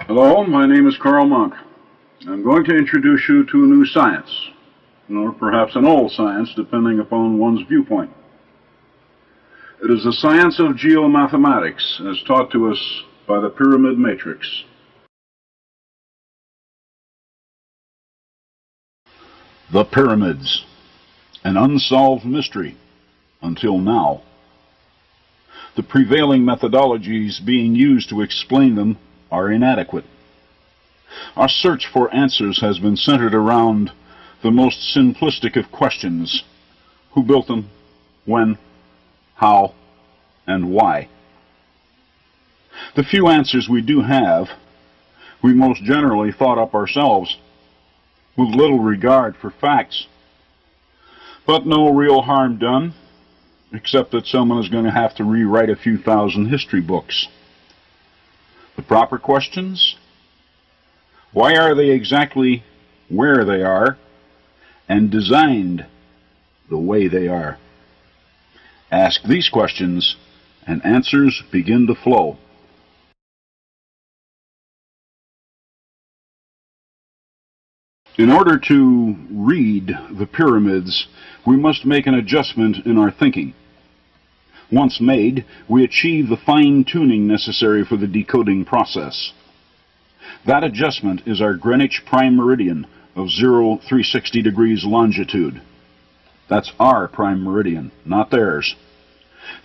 Hello, my name is Carl Munck. I'm going to introduce you to a new science, or perhaps an old science, depending upon one's viewpoint. It is the science of geomathematics, as taught to us by the pyramid matrix. The pyramids, an unsolved mystery until now. The prevailing methodologies being used to explain them are inadequate. Our search for answers has been centered around the most simplistic of questions: who built them, when, how, and why. The few answers we do have, we most generally thought up ourselves, with little regard for facts. But no real harm done, except that someone is going to have to rewrite a few thousand history books. The proper questions: why are they exactly where they are and designed the way they are? Ask these questions and answers begin to flow. In order to read the pyramids, we must make an adjustment in our thinking. Once made, we achieve the fine-tuning necessary for the decoding process. That adjustment is our Greenwich prime meridian of 0-360 degrees longitude. That's our prime meridian, not theirs.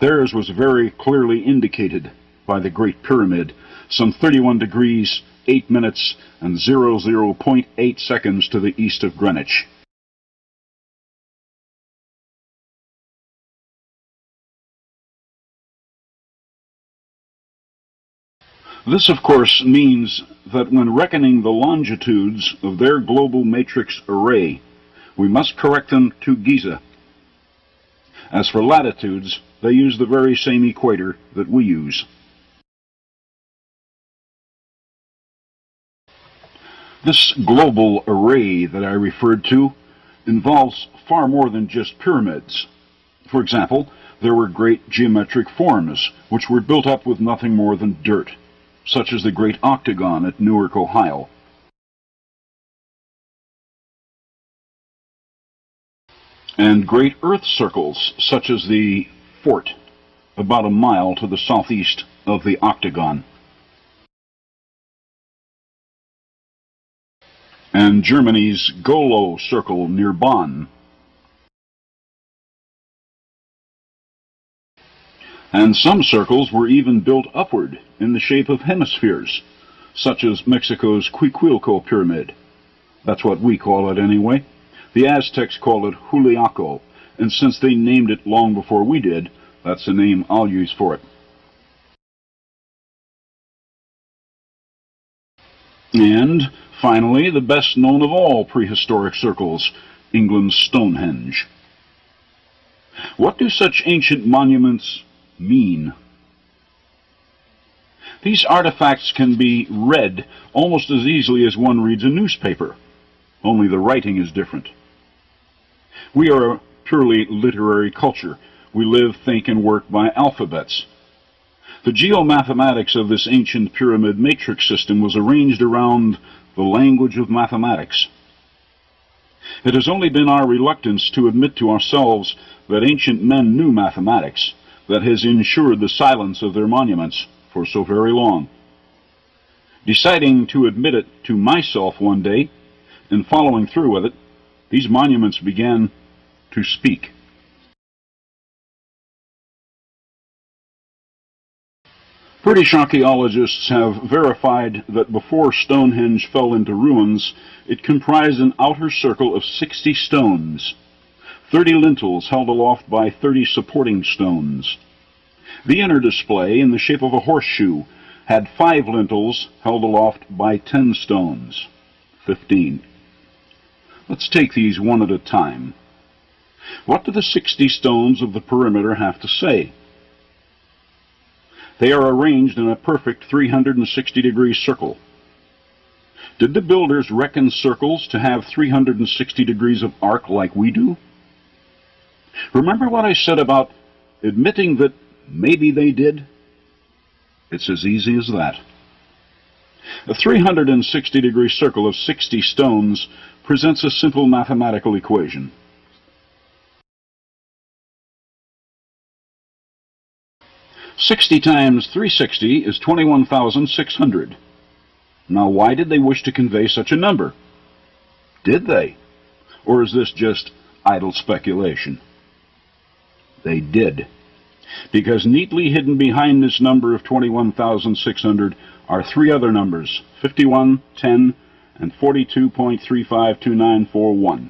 Theirs was very clearly indicated by the Great Pyramid, some 31 degrees, 8 minutes, and 00.8 seconds to the east of Greenwich. This, of course, means that when reckoning the longitudes of their global matrix array, we must correct them to Giza. As for latitudes, they use the very same equator that we use. This global array that I referred to involves far more than just pyramids. For example, there were great geometric forms which were built up with nothing more than dirt, such as the Great Octagon at Newark, Ohio. And great earth circles, such as the fort, about a mile to the southeast of the Octagon. And Germany's Golo circle near Bonn. And some circles were even built upward in the shape of hemispheres, such as Mexico's Cuicuilco pyramid. That's what we call it anyway. The Aztecs called it Juliaco, and since they named it long before we did, that's the name I'll use for it. And finally, the best known of all prehistoric circles, England's Stonehenge. What do such ancient monuments mean? These artifacts can be read almost as easily as one reads a newspaper, only the writing is different. We are a purely literary culture. We live, think, and work by alphabets. The geomathematics of this ancient pyramid matrix system was arranged around the language of mathematics. It has only been our reluctance to admit to ourselves that ancient men knew mathematics that has ensured the silence of their monuments for so very long. Deciding to admit it to myself one day, and following through with it, these monuments began to speak. British archaeologists have verified that before Stonehenge fell into ruins, it comprised an outer circle of 60 stones, 30 lintels held aloft by 30 supporting stones. The inner display, in the shape of a horseshoe, had 5 lintels held aloft by 10 stones, 15. Let's take these one at a time. What do the 60 stones of the perimeter have to say? They are arranged in a perfect 360-degree circle. Did the builders reckon circles to have 360 degrees of arc like we do? Remember what I said about admitting that maybe they did? It's as easy as that. A 360-degree circle of 60 stones presents a simple mathematical equation. "60 times 360 is 21,600. Now, why did they wish to convey such a number? Did they? Or is this just idle speculation? They did. Because neatly hidden behind this number of 21,600 are three other numbers, 51, 10, and 42.352941.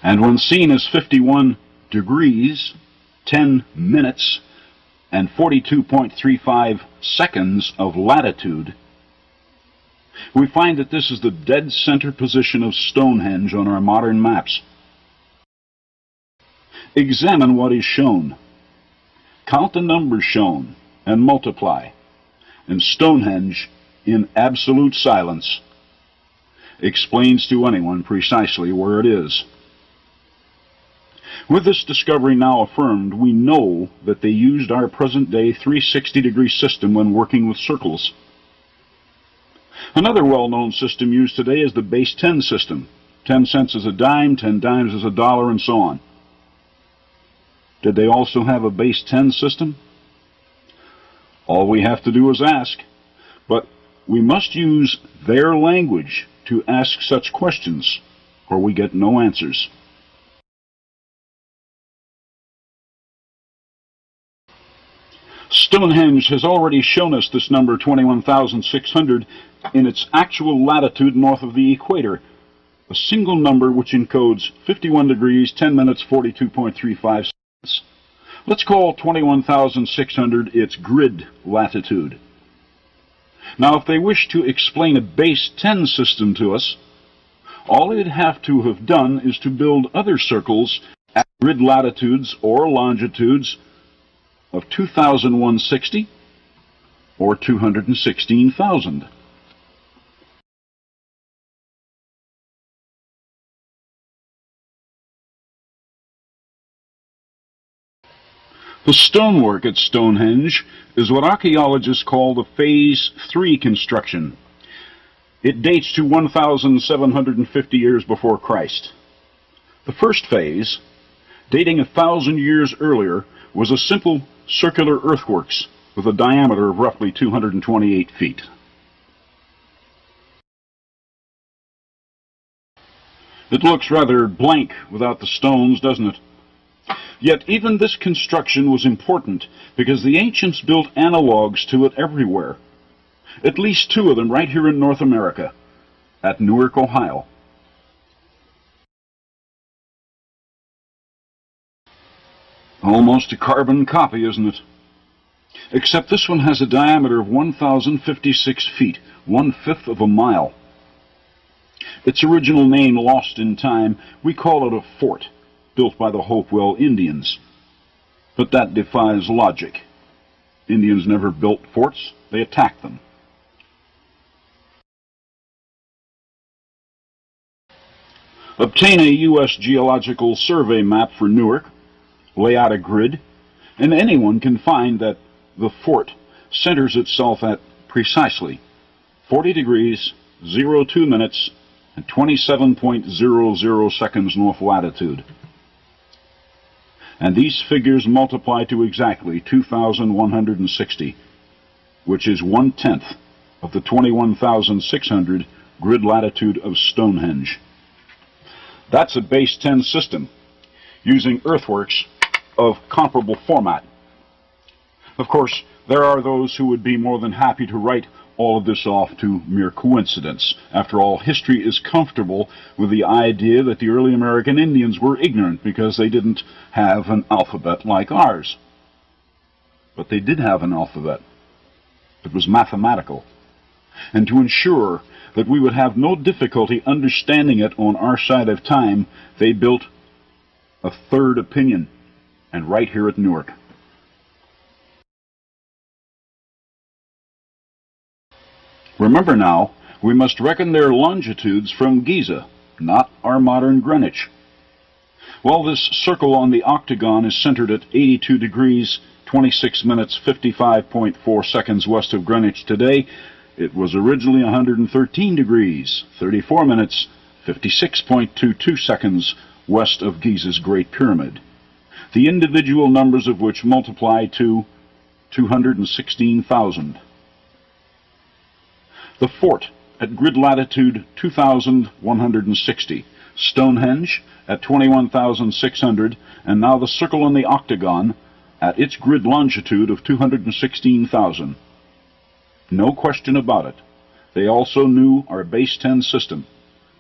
And when seen as 51 degrees, 10 minutes, and 42.35 seconds of latitude, we find that this is the dead center position of Stonehenge on our modern maps. Examine what is shown. Count the numbers shown and multiply, and Stonehenge, in absolute silence, explains to anyone precisely where it is. With this discovery now affirmed, we know that they used our present-day 360-degree system when working with circles. Another well-known system used today is the base 10 system. 10 cents is a dime, 10 dimes is a dollar, and so on. Did they also have a base 10 system? All we have to do is ask, but we must use their language to ask such questions, or we get no answers. Stonehenge has already shown us this number 21,600 in its actual latitude north of the equator, a single number which encodes 51 degrees, 10 minutes, 42.35 seconds. Let's call 21,600 its grid latitude. Now, if they wish to explain a base 10 system to us, all they'd have to have done is to build other circles at grid latitudes or longitudes of 2,160 or 216,000. The stonework at Stonehenge is what archaeologists call the Phase 3 construction. It dates to 1,750 years before Christ. The first phase, dating 1,000 years earlier, was a simple circular earthworks with a diameter of roughly 228 feet. It looks rather blank without the stones, doesn't it? Yet even this construction was important because the ancients built analogues to it everywhere. At least two of them right here in North America, at Newark, Ohio. Almost a carbon copy, isn't it? Except this one has a diameter of 1,056 feet, 1/5 of a mile. Its original name lost in time, we call it a fort, built by the Hopewell Indians. But that defies logic. Indians never built forts, they attacked them. Obtain a U.S. Geological Survey map for Newark, lay out a grid, and anyone can find that the fort centers itself at precisely 40 degrees, 02 minutes, and 27.00 seconds north latitude. And these figures multiply to exactly 2,160, which is 1/10 of the 21,600 grid latitude of Stonehenge. That's a base 10 system, using earthworks of comparable format. Of course, there are those who would be more than happy to write all of this off to mere coincidence. After all, history is comfortable with the idea that the early American Indians were ignorant because they didn't have an alphabet like ours. But they did have an alphabet. It was mathematical. And to ensure that we would have no difficulty understanding it on our side of time, they built a third opinion, and right here at Newark. Remember now, we must reckon their longitudes from Giza, not our modern Greenwich. Well, this circle on the octagon is centered at 82 degrees 26 minutes 55.4 seconds west of Greenwich today. It was originally 113 degrees, 34 minutes 56.22 seconds west of Giza's Great Pyramid, the individual numbers of which multiply to 216,000. The fort at grid latitude 2,160, Stonehenge at 21,600, and now the circle in the octagon at its grid longitude of 216,000. No question about it. They also knew our base 10 system,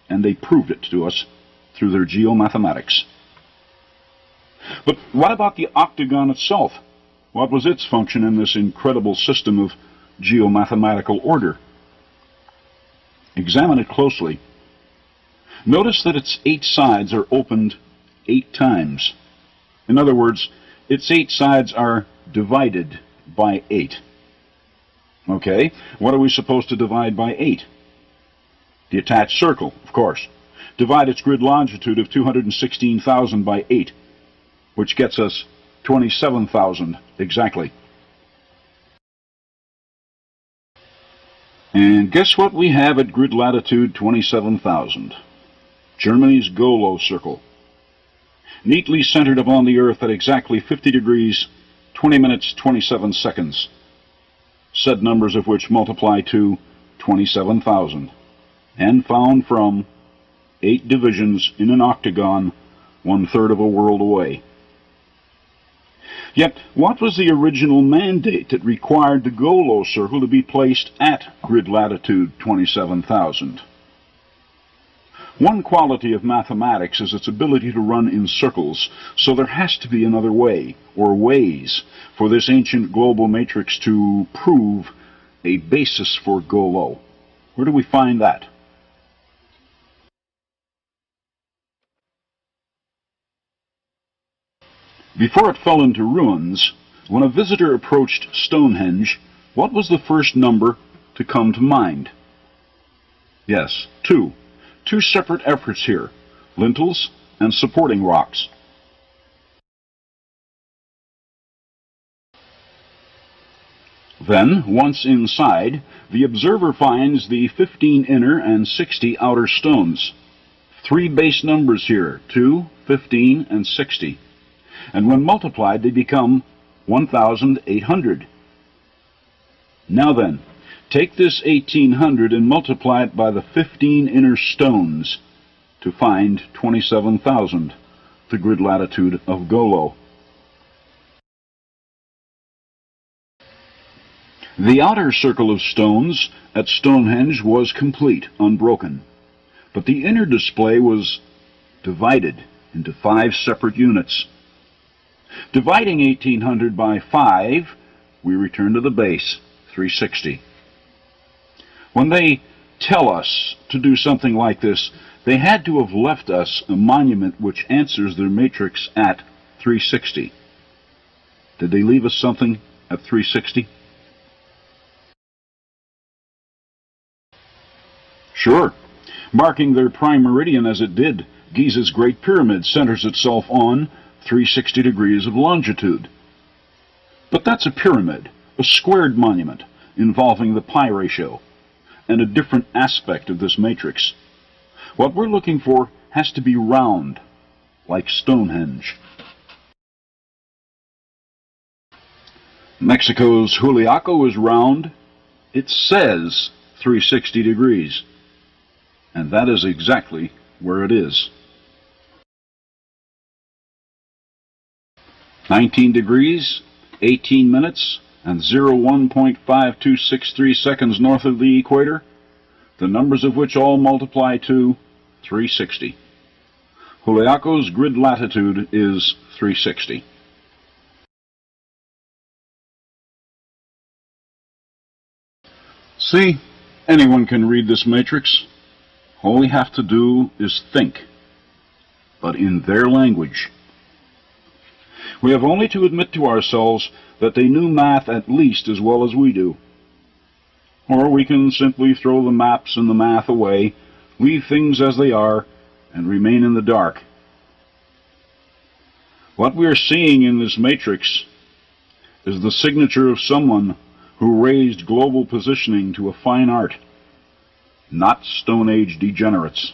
and they proved it to us through their geomathematics. But what about the octagon itself? What was its function in this incredible system of geomathematical order? Examine it closely. Notice that its 8 sides are opened 8 times. In other words, its 8 sides are divided by 8. Okay, what are we supposed to divide by 8? The attached circle, of course. Divide its grid longitude of 216,000 by 8, which gets us 27,000 exactly. And guess what we have at grid latitude 27,000? Germany's Golo circle, neatly centered upon the Earth at exactly 50 degrees, 20 minutes, 27 seconds, said numbers of which multiply to 27,000, and found from 8 divisions in an octagon 1/3 of a world away. Yet, what was the original mandate that required the Golo circle to be placed at grid latitude 27,000? One quality of mathematics is its ability to run in circles, so there has to be another way, or ways, for this ancient global matrix to prove a basis for Golo. Where do we find that? Before it fell into ruins, when a visitor approached Stonehenge, what was the first number to come to mind? Yes, 2. 2 separate efforts here, lintels and supporting rocks. Then, once inside, the observer finds the 15 inner and 60 outer stones. 3 base numbers here, 2, 15, and 60. And when multiplied, they become 1,800. Now then, take this 1,800 and multiply it by the 15 inner stones to find 27,000, the grid latitude of Golo. The outer circle of stones at Stonehenge was complete, unbroken, but the inner display was divided into 5 separate units. Dividing 1,800 by 5, we return to the base, 360. When they tell us to do something like this, they had to have left us a monument which answers their matrix at 360. Did they leave us something at 360? Sure. Marking their prime meridian as it did, Giza's Great Pyramid centers itself on 360 degrees of longitude. But that's a pyramid, a squared monument involving the pi ratio, and a different aspect of this matrix. What we're looking for has to be round, like Stonehenge. Mexico's Juliaco is round. It says 360 degrees, and that is exactly where it is. 19 degrees, 18 minutes, and 01.5263 seconds north of the equator, the numbers of which all multiply to 360. Juliaco's grid latitude is 360. See, anyone can read this matrix. All we have to do is think, but in their language. We have only to admit to ourselves that they knew math at least as well as we do. Or we can simply throw the maps and the math away, leave things as they are, and remain in the dark. What we are seeing in this matrix is the signature of someone who raised global positioning to a fine art, not Stone Age degenerates.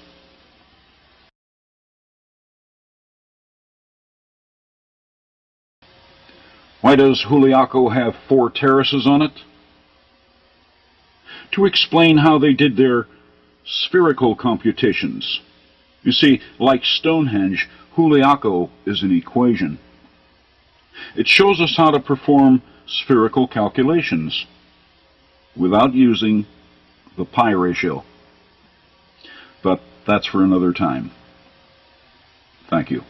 Why does Juliaco have 4 terraces on it? To explain how they did their spherical computations. You see, like Stonehenge, Juliaco is an equation. It shows us how to perform spherical calculations without using the pi ratio. But that's for another time. Thank you.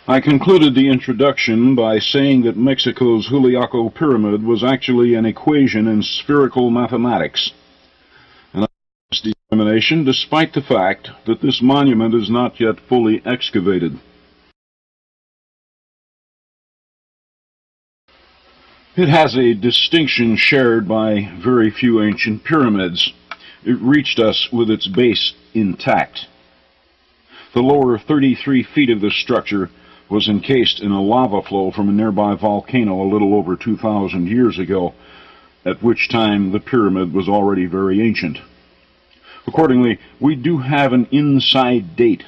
I concluded the introduction by saying that Mexico's Juliaco Pyramid was actually an equation in spherical mathematics. And I made this determination despite the fact that this monument is not yet fully excavated. It has a distinction shared by very few ancient pyramids. It reached us with its base intact. The lower 33 feet of this structure was encased in a lava flow from a nearby volcano a little over 2,000 years ago, at which time the pyramid was already very ancient. Accordingly, we do have an inside date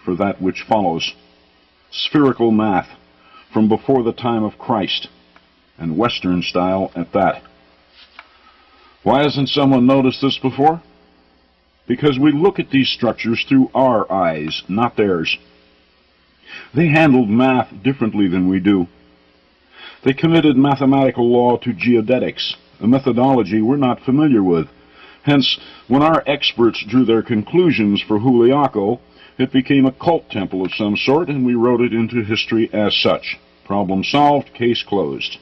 for that which follows. Spherical math from before the time of Christ, and Western style at that. Why hasn't someone noticed this before? Because we look at these structures through our eyes, not theirs. They handled math differently than we do. They committed mathematical law to geodetics, a methodology we're not familiar with. Hence, when our experts drew their conclusions for Juliaco, it became a cult temple of some sort, and we wrote it into history as such. Problem solved, case closed.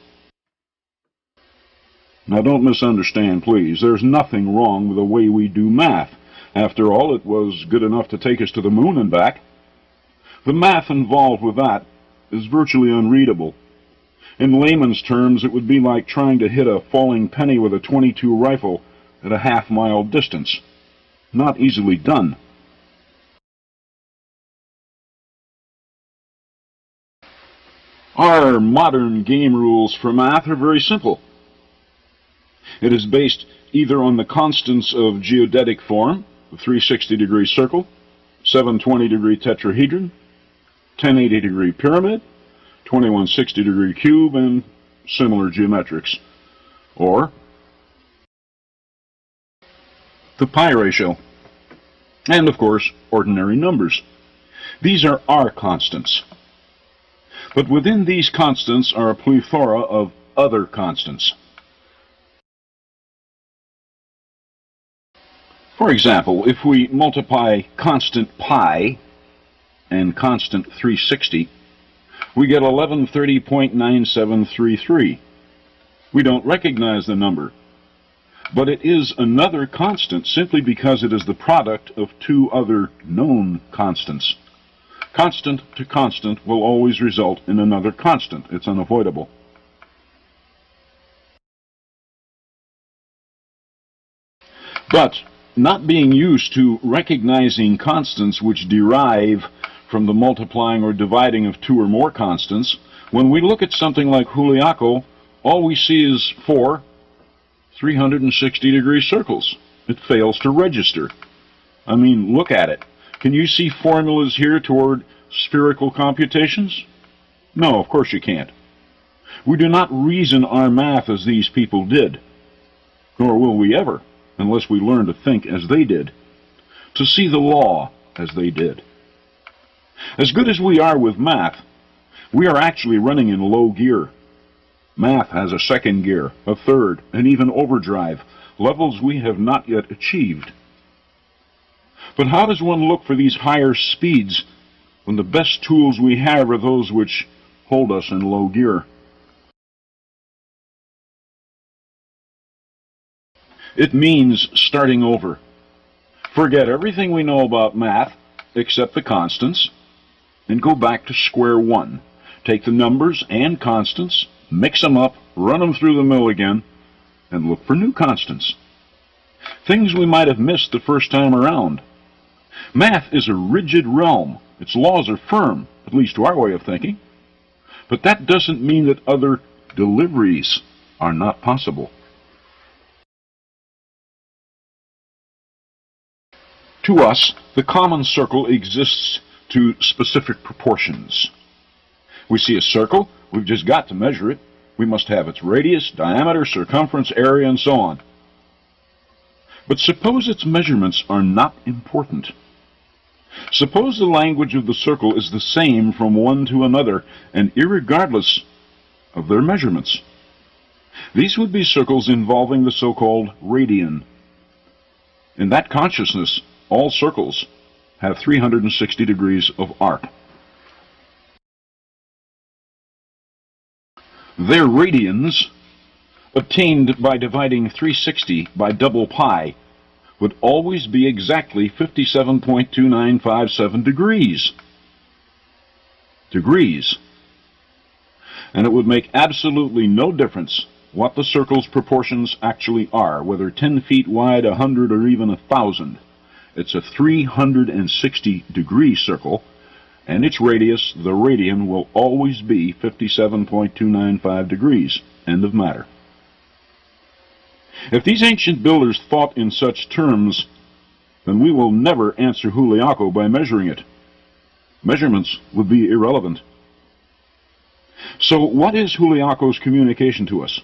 Now don't misunderstand, please. There's nothing wrong with the way we do math. After all, it was good enough to take us to the moon and back. The math involved with that is virtually unreadable. In layman's terms, it would be like trying to hit a falling penny with a .22 rifle at a half-mile distance. Not easily done. Our modern game rules for math are very simple. It is based either on the constants of geodetic form, the 360-degree circle, 720-degree tetrahedron, 1080-degree pyramid, 2160-degree cube, and similar geometrics. Or the pi ratio. And, of course, ordinary numbers. These are our constants. But within these constants are a plethora of other constants. For example, if we multiply constant pi and constant 360, we get 1130.9733. We don't recognize the number, but it is another constant simply because it is the product of 2 other known constants. Constant to constant will always result in another constant. It's unavoidable. But not being used to recognizing constants which derive from the multiplying or dividing of 2 or more constants, when we look at something like Juliaco, all we see is 4 360-degree circles. It fails to register. I mean, look at it. Can you see formulas here toward spherical computations? No, of course you can't. We do not reason our math as these people did, nor will we ever, unless we learn to think as they did, to see the law as they did. As good as we are with math, we are actually running in low gear. Math has a second gear, a third, and even overdrive, levels we have not yet achieved. But how does one look for these higher speeds when the best tools we have are those which hold us in low gear? It means starting over. Forget everything we know about math, except the constants, and go back to square one. Take the numbers and constants, mix them up, run them through the mill again, and look for new constants. Things we might have missed the first time around. Math is a rigid realm. Its laws are firm, at least to our way of thinking. But that doesn't mean that other deliveries are not possible. To us, the common circle exists to specific proportions. We see a circle, we've just got to measure it. We must have its radius, diameter, circumference, area, and so on. But suppose its measurements are not important. Suppose the language of the circle is the same from one to another, and irregardless of their measurements. These would be circles involving the so-called radian. In that consciousness, all circles have 360 degrees of arc. Their radians, obtained by dividing 360 by double pi, would always be exactly 57.2957 degrees. And it would make absolutely no difference what the circle's proportions actually are, whether 10 feet wide, 100, or even 1,000. It's a 360-degree circle, and its radius, the radian, will always be 57.295 degrees. End of matter. If these ancient builders thought in such terms, then we will never answer Juliaco by measuring it. Measurements would be irrelevant. So what is Juliaco's communication to us?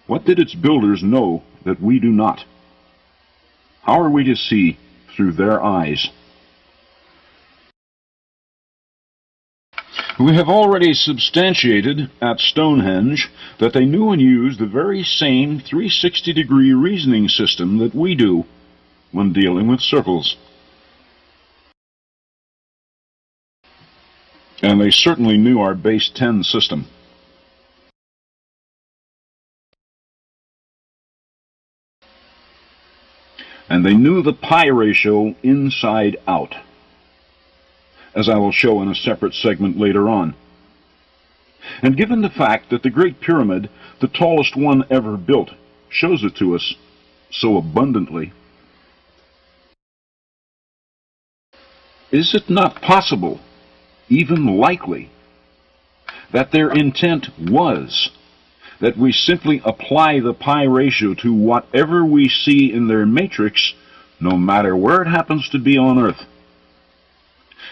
What did its builders know that we do not? How are we to see through their eyes? We have already substantiated at Stonehenge that they knew and used the very same 360-degree reasoning system that we do when dealing with circles. And they certainly knew our base 10 system. And they knew the pi ratio inside out, as I will show in a separate segment later on. And given the fact that the Great Pyramid, the tallest one ever built, shows it to us so abundantly, is it not possible, even likely, that their intent was that we simply apply the pi ratio to whatever we see in their matrix, no matter where it happens to be on Earth?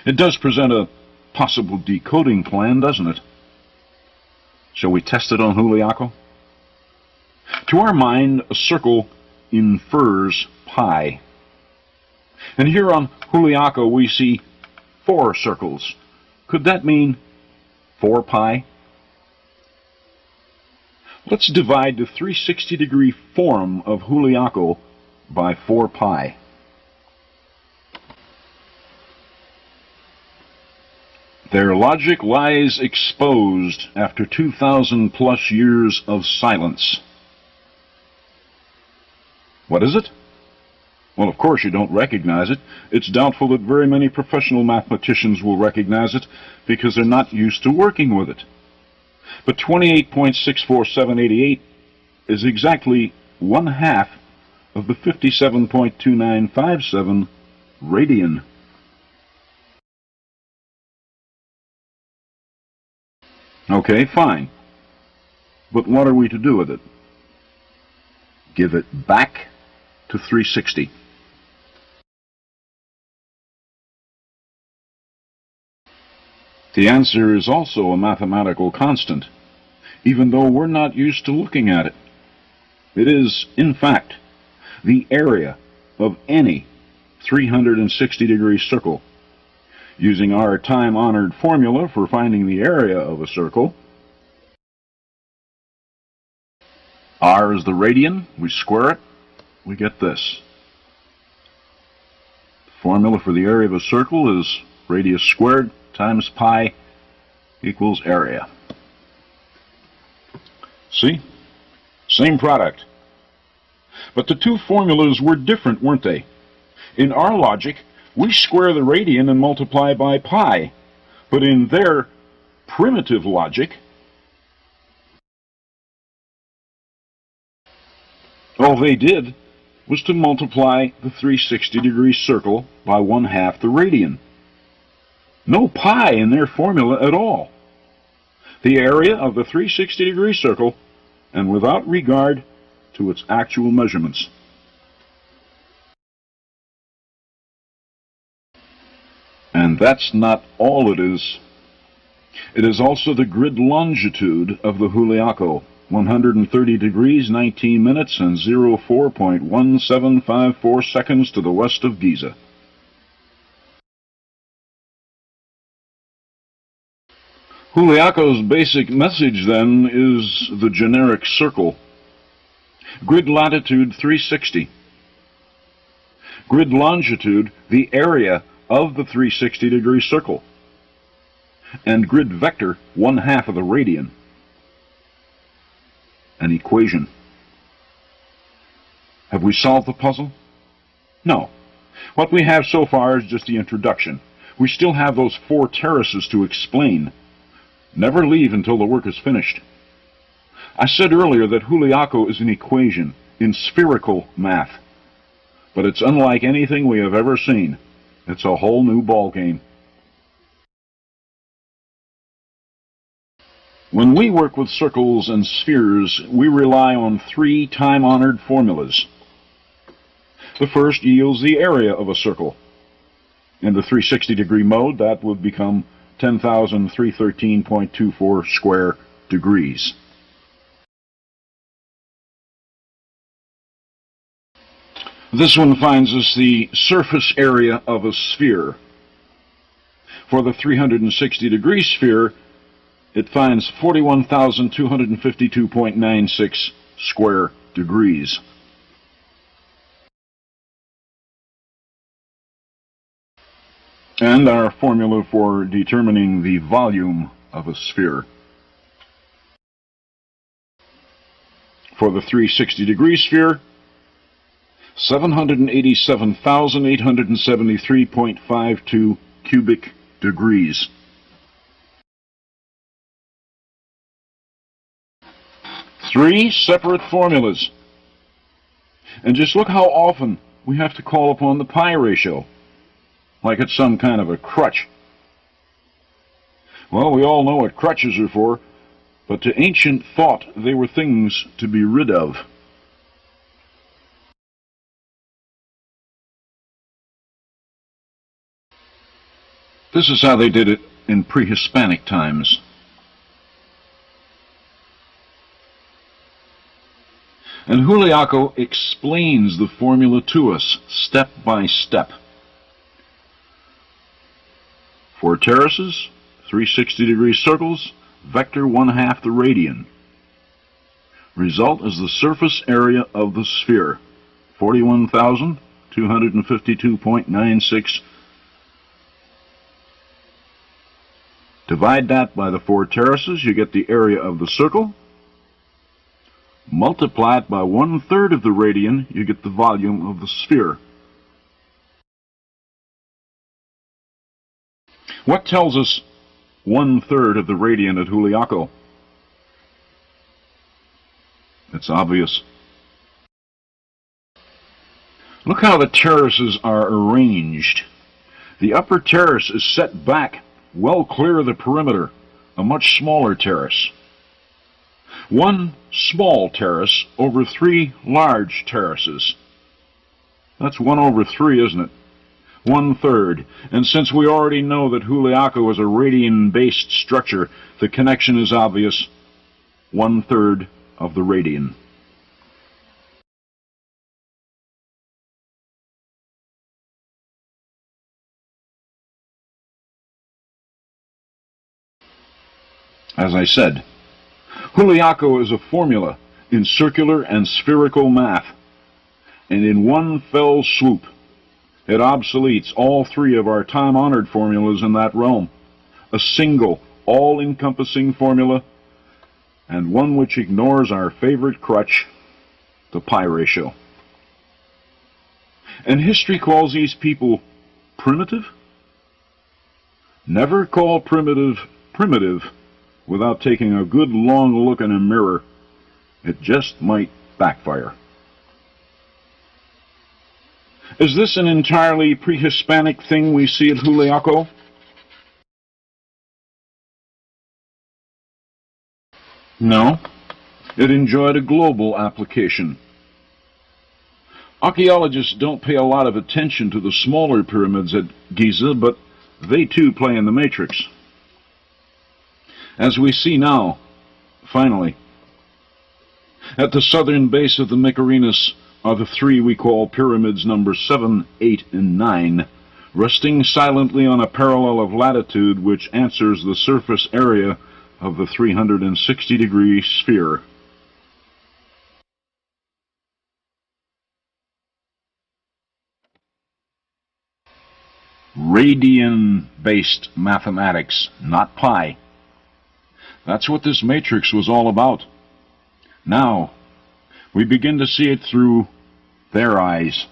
It does present a possible decoding plan, doesn't it? Shall we test it on Juliaco? To our mind, a circle infers pi. And here on Juliaco we see 4 circles. Could that mean 4 pi? Let's divide the 360-degree form of Juliaco by 4 pi. Their logic lies exposed after 2,000 plus years of silence. What is it? Well, of course you don't recognize it. It's doubtful that very many professional mathematicians will recognize it because they're not used to working with it. But 28.64788 is exactly 1/2 of the 57.2957 radian. Okay, fine. But what are we to do with it? Give it back to 360. The answer is also a mathematical constant, even though we're not used to looking at it. It is, in fact, the area of any 360-degree circle Using our time-honored formula for finding the area of a circle, r is the radian, we square it, we get this. The formula for the area of a circle is radius squared times pi equals area. See? Same product. But the two formulas were different, weren't they? In our logic, we square the radian and multiply by pi. But in their primitive logic, all they did was to multiply the 360-degree circle by 1/2 the radian. No pi in their formula at all. The area of the 360-degree circle, and without regard to its actual measurements. And that's not all it is. It is also the grid longitude of the Juliaco, 130 degrees, 19 minutes, and 04.1754 seconds to the west of Giza. Juliaco's basic message, then, is the generic circle. Grid latitude 360. Grid longitude, the area of the 360-degree circle. And grid vector, 1/2 of the radian. An equation. Have we solved the puzzle? No. What we have so far is just the introduction. We still have those 4 terraces to explain. Never leave until the work is finished. I said earlier that Juliaco is an equation in spherical math. But it's unlike anything we have ever seen. It's a whole new ballgame. When we work with circles and spheres, we rely on 3 time-honored formulas. The first yields the area of a circle. In the 360-degree mode, that would become 10,313.24 square degrees. This one finds us the surface area of a sphere. For the 360-degree sphere, it finds 41,252.96 square degrees. And our formula for determining the volume of a sphere. For the 360-degree sphere, 787,873.52 cubic degrees. Three separate formulas. And just look how often we have to call upon the pi ratio, like it's some kind of a crutch. Well, we all know what crutches are for, but to ancient thought they were things to be rid of. This is how they did it in pre-Hispanic times. And Juliaco explains the formula to us, step by step. 4 terraces, 360-degree circles, vector 1/2 the radian. Result is the surface area of the sphere, 41,252.96. Divide that by the 4 terraces, you get the area of the circle. Multiply it by 1/3 of the radian, you get the volume of the sphere. What tells us 1/3 of the radian at Juliaco? It's obvious. Look how the terraces are arranged. The upper terrace is set back well clear of the perimeter, a much smaller terrace. 1 small terrace over 3 large terraces. That's 1/3, isn't it? 1/3. And since we already know that Juliaco is a radian-based structure, the connection is obvious. 1/3 of the radian. As I said, Juliaco is a formula in circular and spherical math, and in one fell swoop, it obsoletes all three of our time-honored formulas in that realm. A single, all-encompassing formula, and one which ignores our favorite crutch, the pi ratio. And history calls these people primitive? Never call primitive primitive without taking a good long look in a mirror. It just might backfire. Is this an entirely pre-Hispanic thing we see at Juliaco? No, it enjoyed a global application. Archaeologists don't pay a lot of attention to the smaller pyramids at Giza, but they too play in the matrix. As we see now, finally, at the southern base of the Mycerinus are the three we call pyramids number 7, 8, and 9, resting silently on a parallel of latitude which answers the surface area of the 360-degree sphere. Radian-based mathematics, not pi. That's what this matrix was all about. Now, we begin to see it through their eyes.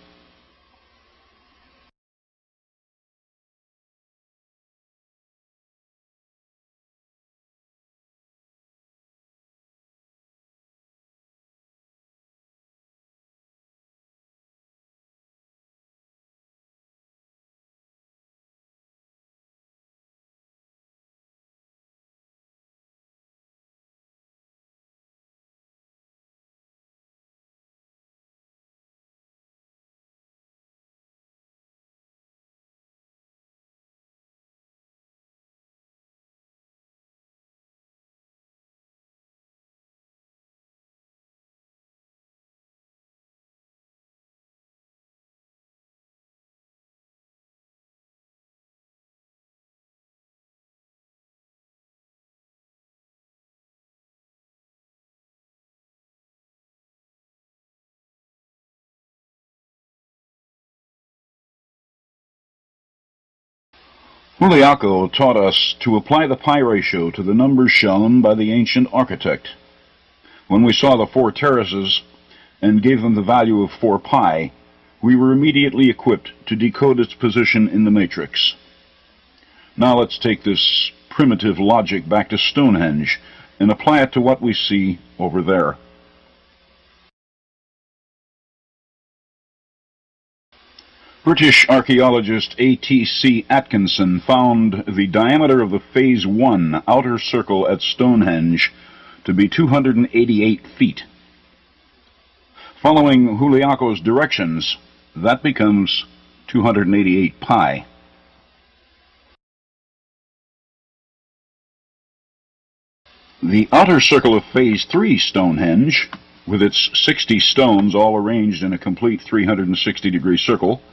Juliaco taught us to apply the pi ratio to the numbers shown by the ancient architect. When we saw the 4 terraces and gave them the value of 4 pi, we were immediately equipped to decode its position in the matrix. Now let's take this primitive logic back to Stonehenge and apply it to what we see over there. British archaeologist A.T.C. Atkinson found the diameter of the Phase 1 outer circle at Stonehenge to be 288 feet. Following Juliaco's directions, that becomes 288 pi. The outer circle of Phase 3 Stonehenge, with its 60 stones all arranged in a complete 360-degree circle,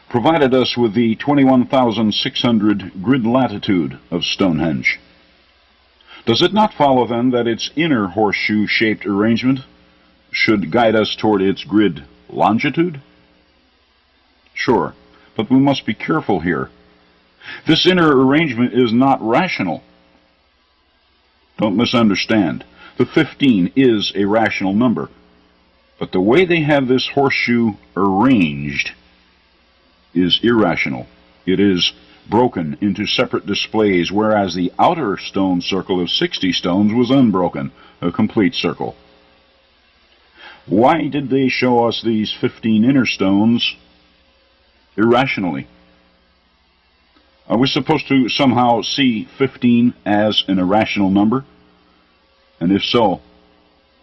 provided us with the 21,600 grid latitude of Stonehenge. Does it not follow, then, that its inner horseshoe-shaped arrangement should guide us toward its grid longitude? Sure, but we must be careful here. This inner arrangement is not rational. Don't misunderstand. The 15 is a rational number, but the way they have this horseshoe arranged is irrational. It is broken into separate displays, whereas the outer stone circle of 60 stones was unbroken, a complete circle. Why did they show us these 15 inner stones irrationally? Are we supposed to somehow see 15 as an irrational number? And if so,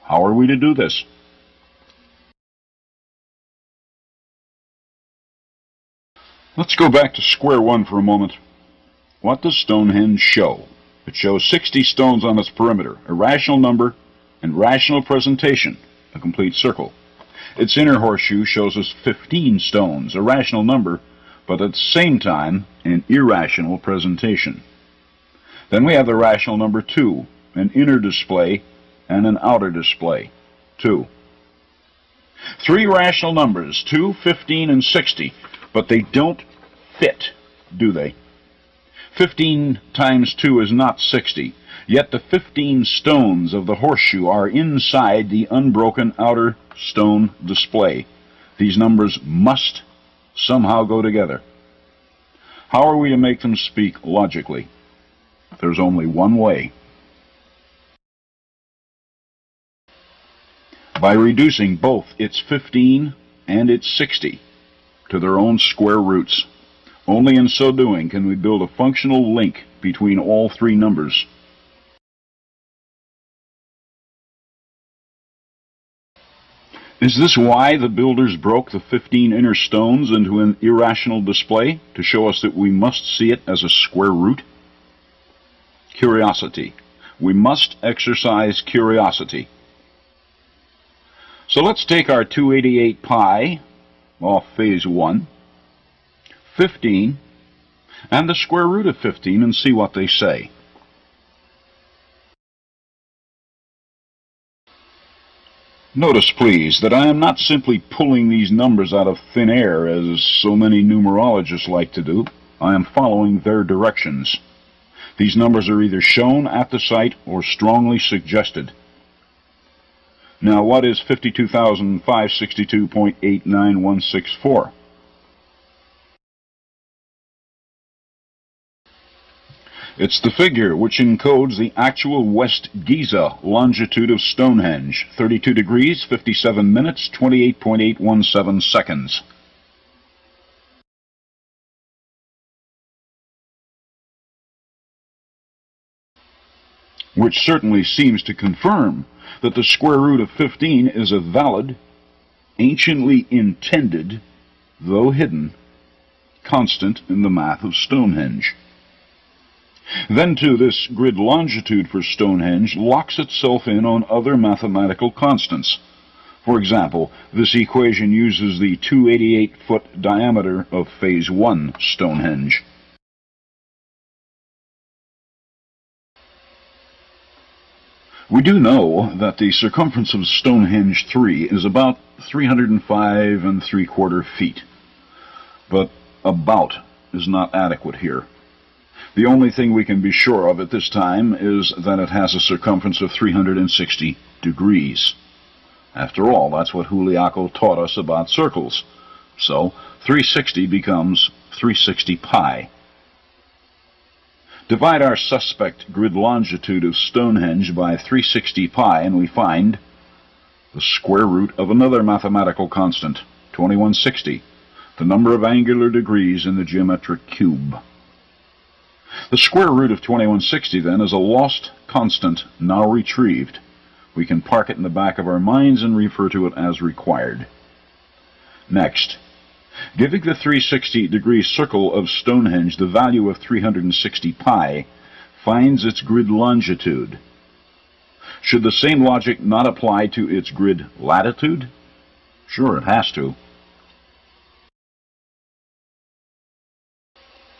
how are we to do this? Let's go back to square one for a moment. What does Stonehenge show? It shows 60 stones on its perimeter, a rational number and rational presentation, a complete circle. Its inner horseshoe shows us 15 stones, a rational number, but at the same time an irrational presentation. Then we have the rational number 2, an inner display and an outer display, 2. 3 rational numbers, 2, 15, and 60, but they don't fit, do they? 15 times 2 is not 60, yet the 15 stones of the horseshoe are inside the unbroken outer stone display. These numbers must somehow go together. How are we to make them speak logically? There's only one way. By reducing both its 15 and its 60 to their own square roots. Only in so doing can we build a functional link between all 3 numbers. Is this why the builders broke the 15 inner stones into an irrational display, to show us that we must see it as a square root? Curiosity. We must exercise curiosity. So let's take our 288 pi off phase 1, 15, and the square root of 15 and see what they say. Notice, please, that I am not simply pulling these numbers out of thin air, as so many numerologists like to do. I am following their directions. These numbers are either shown at the site or strongly suggested. Now, what is 52,562.89164? It's the figure which encodes the actual West Giza longitude of Stonehenge, 32 degrees, 57 minutes, 28.817 seconds. Which certainly seems to confirm that the square root of 15 is a valid, anciently intended, though hidden, constant in the math of Stonehenge. Then, too, this grid longitude for Stonehenge locks itself in on other mathematical constants. For example, this equation uses the 288-foot diameter of Phase 1 Stonehenge. We do know that the circumference of Stonehenge 3 is about 305 3/4 feet, but about is not adequate here. The only thing we can be sure of at this time is that it has a circumference of 360 degrees. After all, that's what Juliaco taught us about circles. So 360 becomes 360 pi. Divide our suspect grid longitude of Stonehenge by 360 pi and we find the square root of another mathematical constant, 2160, the number of angular degrees in the geometric cube. The square root of 2160, then, is a lost constant now retrieved. We can park it in the back of our minds and refer to it as required. Next, giving the 360-degree circle of Stonehenge the value of 360 pi finds its grid longitude. Should the same logic not apply to its grid latitude? Sure, it has to.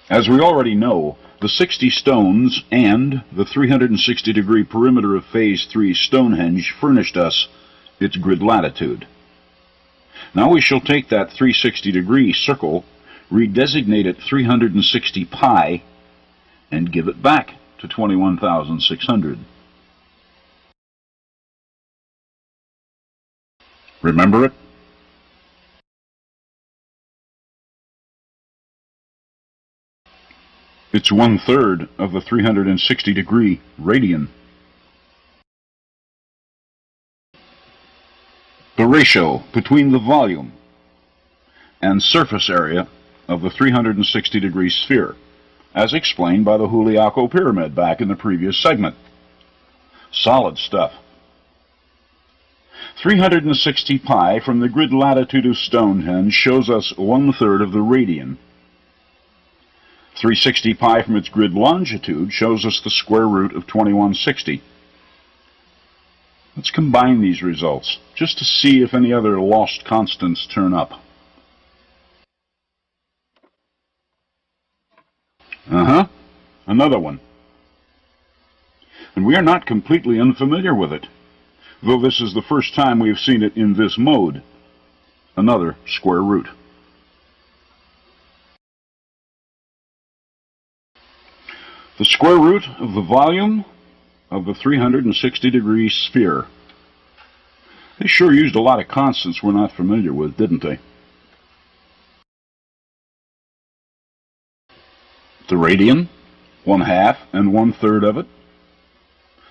As we already know, the 60 stones and the 360-degree perimeter of Phase 3 Stonehenge furnished us its grid latitude. Now we shall take that 360-degree circle, redesignate it 360 pi, and give it back to 21,600. Remember it? It's 1/3 of the 360-degree radian. The ratio between the volume and surface area of the 360-degree sphere, as explained by the Juliaco pyramid back in the previous segment. Solid stuff. 360 pi from the grid latitude of Stonehenge shows us 1/3 of the radian. 360 pi from its grid longitude shows us the square root of 2160. Let's combine these results, just to see if any other lost constants turn up. Another one. and we are not completely unfamiliar with it, though this is the first time we have seen it in this mode, another square root. The square root of the volume of the 360-degree sphere. They sure used a lot of constants we're not familiar with, didn't they? The radian, 1/2 and 1/3 of it.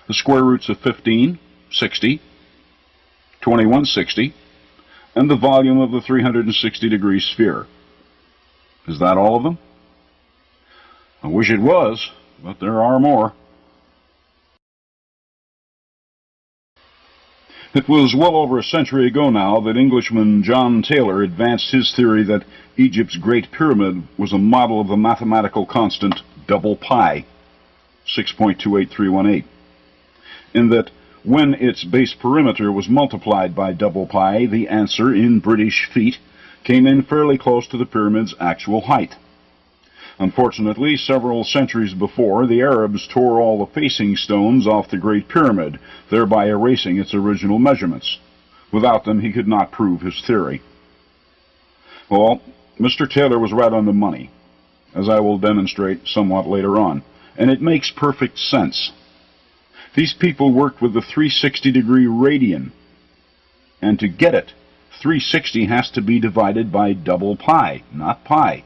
The square roots of 15, 60, 21, 60, and the volume of the 360-degree sphere. Is that all of them? I wish it was, but there are more. It was well over a century ago now that Englishman John Taylor advanced his theory that Egypt's Great Pyramid was a model of the mathematical constant double pi, 6.28318, in that when its base perimeter was multiplied by double pi, the answer in British feet came in fairly close to the pyramid's actual height. Unfortunately, several centuries before, the Arabs tore all the facing stones off the Great Pyramid, thereby erasing its original measurements. Without them, he could not prove his theory. Well, Mr. Taylor was right on the money, as I will demonstrate somewhat later on, and it makes perfect sense. These people worked with the 360-degree radian, and to get it, 360 has to be divided by double pi, not pi.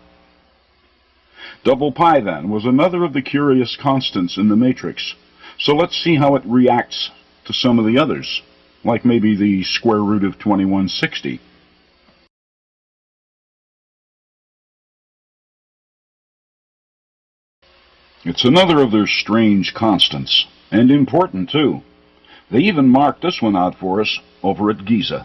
Double pi, then, was another of the curious constants in the matrix, so let's see how it reacts to some of the others, like maybe the square root of 2160. It's another of their strange constants, and important too. They even marked this one out for us over at Giza.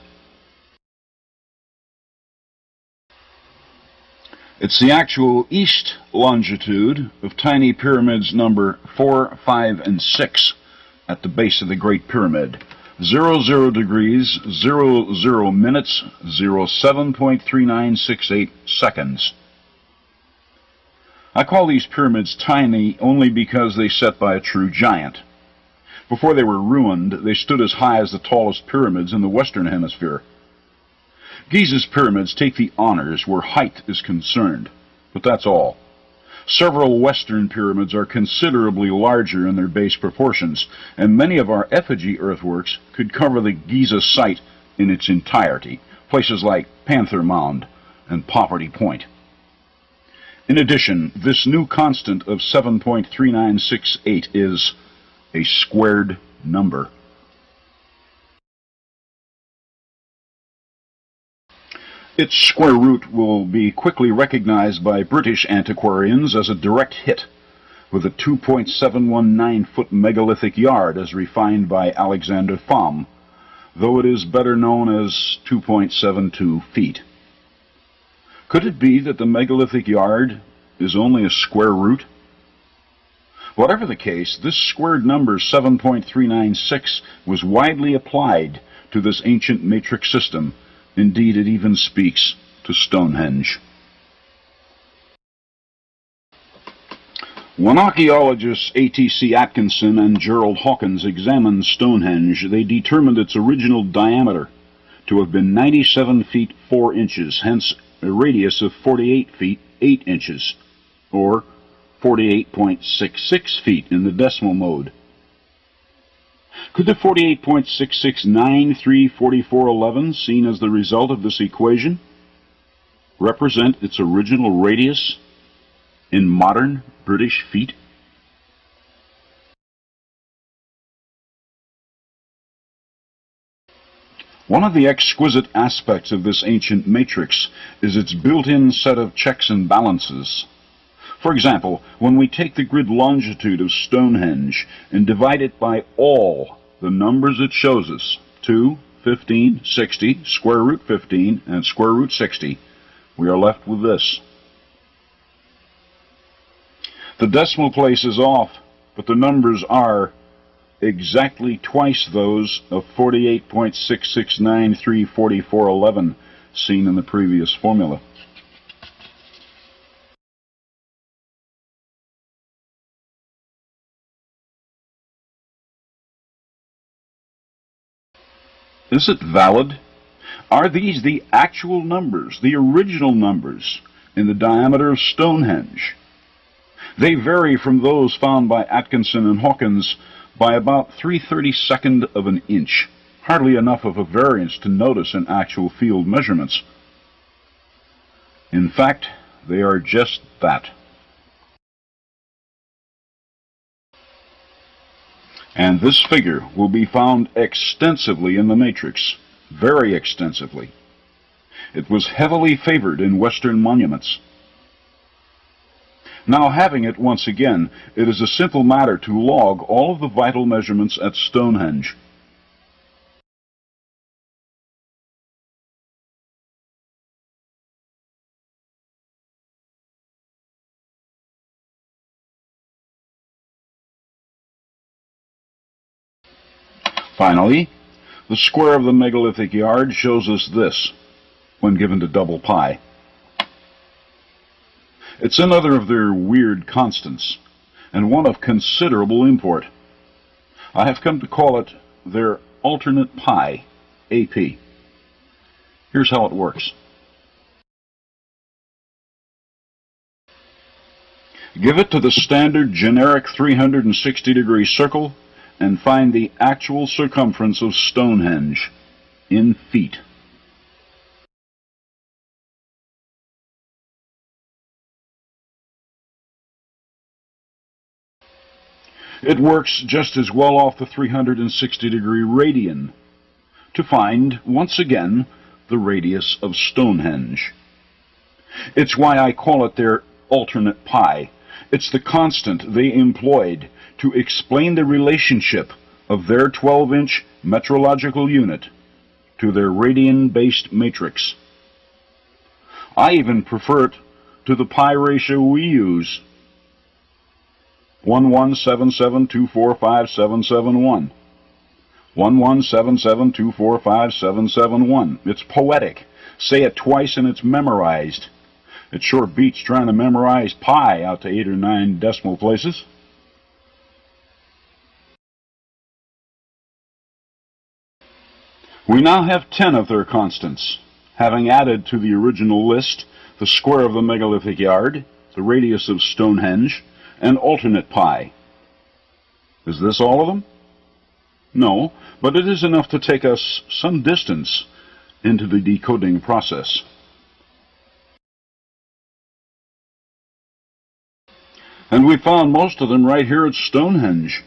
It's the actual east longitude of tiny pyramids number 4, 5, and 6 at the base of the Great Pyramid. 00 degrees, 00 minutes, 07.3968 seconds. I call these pyramids tiny only because they sat by a true giant. Before they were ruined, they stood as high as the tallest pyramids in the Western Hemisphere. Giza's pyramids take the honors where height is concerned, but that's all. Several Western pyramids are considerably larger in their base proportions, and many of our effigy earthworks could cover the Giza site in its entirety, places like Panther Mound and Poverty Point. In addition, this new constant of 7.3968 is a squared number. Its square root will be quickly recognized by British antiquarians as a direct hit, with a 2.719-foot megalithic yard as refined by Alexander Thom, though it is better known as 2.72 feet. Could it be that the megalithic yard is only a square root? Whatever the case, this squared number 7.396 was widely applied to this ancient matrix system. Indeed, it even speaks to Stonehenge. When archaeologists A.T.C. Atkinson and Gerald Hawkins examined Stonehenge, they determined its original diameter to have been 97 feet 4 inches, hence a radius of 48 feet 8 inches, or 48.66 feet in the decimal mode. Could the 48.66934411, seen as the result of this equation, represent its original radius in modern British feet? One of the exquisite aspects of this ancient matrix is its built-in set of checks and balances. For example, when we take the grid longitude of Stonehenge and divide it by all the numbers it shows us, 2, 15, 60, square root 15, and square root 60, we are left with this. The decimal place is off, but the numbers are exactly twice those of 48.66934411 seen in the previous formula. Is it valid? Are these the actual numbers, the original numbers, in the diameter of Stonehenge? They vary from those found by Atkinson and Hawkins by about 3/32 of an inch, hardly enough of a variance to notice in actual field measurements. In fact, they are just that. And this figure will be found extensively in the matrix, very extensively. It was heavily favored in Western monuments. Now, having it once again, it is a simple matter to log all of the vital measurements at Stonehenge. Finally, the square of the megalithic yard shows us this, when given to double pi. It's another of their weird constants, and one of considerable import. I have come to call it their alternate pi, AP. Here's how it works. Give it to the standard generic 360-degree circle, and find the actual circumference of Stonehenge in feet. It works just as well off the 360-degree radian to find, once again, the radius of Stonehenge. It's why I call it their alternate pi. It's the constant they employed to explain the relationship of their 12-inch metrological unit to their radian-based matrix. I even prefer it to the pi ratio we use, 1177245771. 1177245771. It's poetic. Say it twice and it's memorized. It sure beats trying to memorize pi out to 8 or 9 decimal places. We now have 10 of their constants, having added to the original list the square of the megalithic yard, the radius of Stonehenge, and alternate pi. Is this all of them? No, but it is enough to take us some distance into the decoding process. And we found most of them right here at Stonehenge.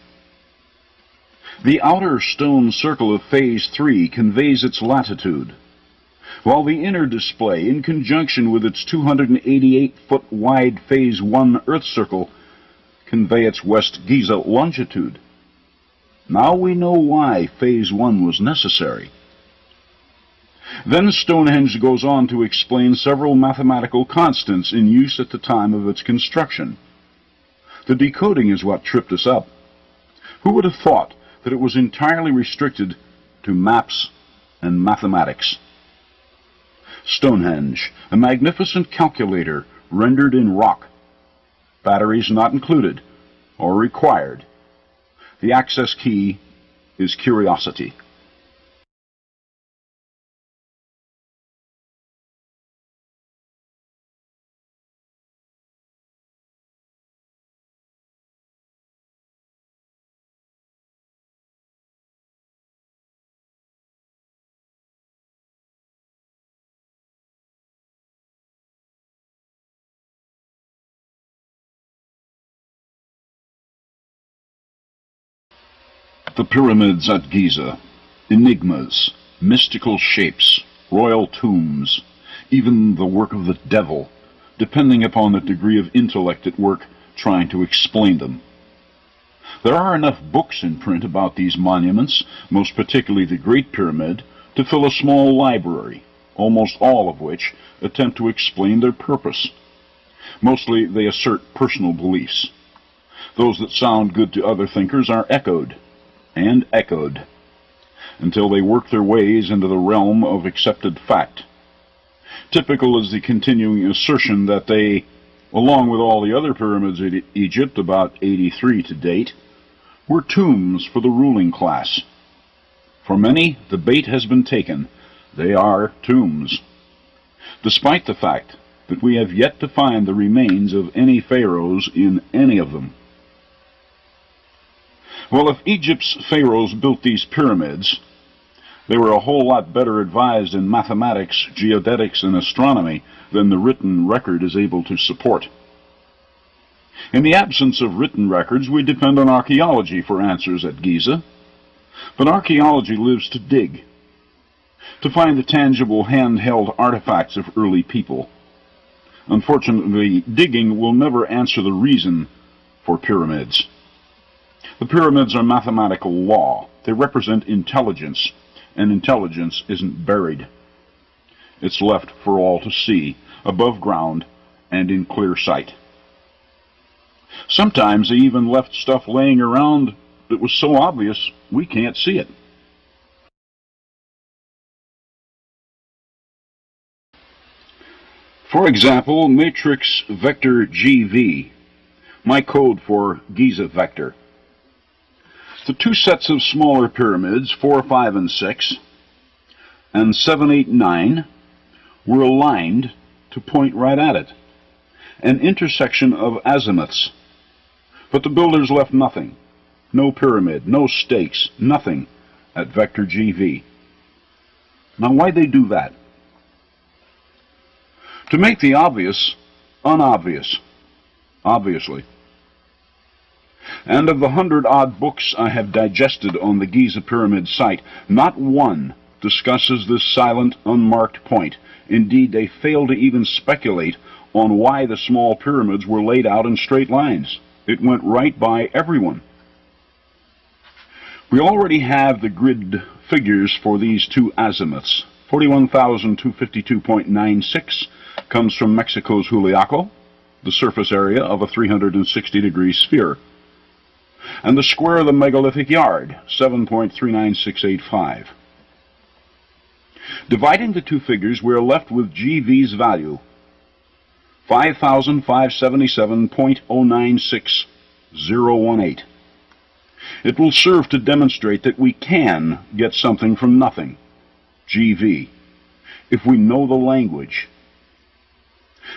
The outer stone circle of Phase 3 conveys its latitude, while the inner display, in conjunction with its 288-foot wide Phase 1 Earth circle, convey its West Giza longitude. Now we know why Phase 1 was necessary. Then Stonehenge goes on to explain several mathematical constants in use at the time of its construction. The decoding is what tripped us up. Who would have thought that it was entirely restricted to maps and mathematics? Stonehenge, a magnificent calculator rendered in rock. Batteries not included or required. The access key is curiosity. The pyramids at Giza, enigmas, mystical shapes, royal tombs, even the work of the devil, depending upon the degree of intellect at work trying to explain them. There are enough books in print about these monuments, most particularly the Great Pyramid, to fill a small library, almost all of which attempt to explain their purpose. Mostly they assert personal beliefs. Those that sound good to other thinkers are echoed and echoed, until they work their ways into the realm of accepted fact. Typical is the continuing assertion that they, along with all the other pyramids in Egypt, about 83 to date, were tombs for the ruling class. For many, the bait has been taken. They are tombs, despite the fact that we have yet to find the remains of any pharaohs in any of them. Well, if Egypt's pharaohs built these pyramids, they were a whole lot better advised in mathematics, geodetics, and astronomy than the written record is able to support. In the absence of written records, we depend on archaeology for answers at Giza. But archaeology lives to dig, to find the tangible handheld artifacts of early people. Unfortunately, digging will never answer the reason for pyramids. The pyramids are mathematical law. They represent intelligence, and intelligence isn't buried. It's left for all to see, above ground and in clear sight. Sometimes they even left stuff laying around that was so obvious we can't see it. For example, matrix vector GV, my code for Giza vector. The two sets of smaller pyramids, 4, 5, and 6, and 7, 8, 9, were aligned to point right at it, an intersection of azimuths. But the builders left nothing, no pyramid, no stakes, nothing at vector GV. Now, why'd they do that? To make the obvious unobvious, obviously. And of the 100-odd books I have digested on the Giza Pyramid site, not one discusses this silent, unmarked point. Indeed, they fail to even speculate on why the small pyramids were laid out in straight lines. It went right by everyone. We already have the grid figures for these two azimuths. 41,252.96 comes from Mexico's Juliaco, the surface area of a 360-degree sphere, and the square of the megalithic yard, 7.39685. Dividing the two figures, we are left with GV's value, 5,577.096018. It will serve to demonstrate that we can get something from nothing, GV, if we know the language.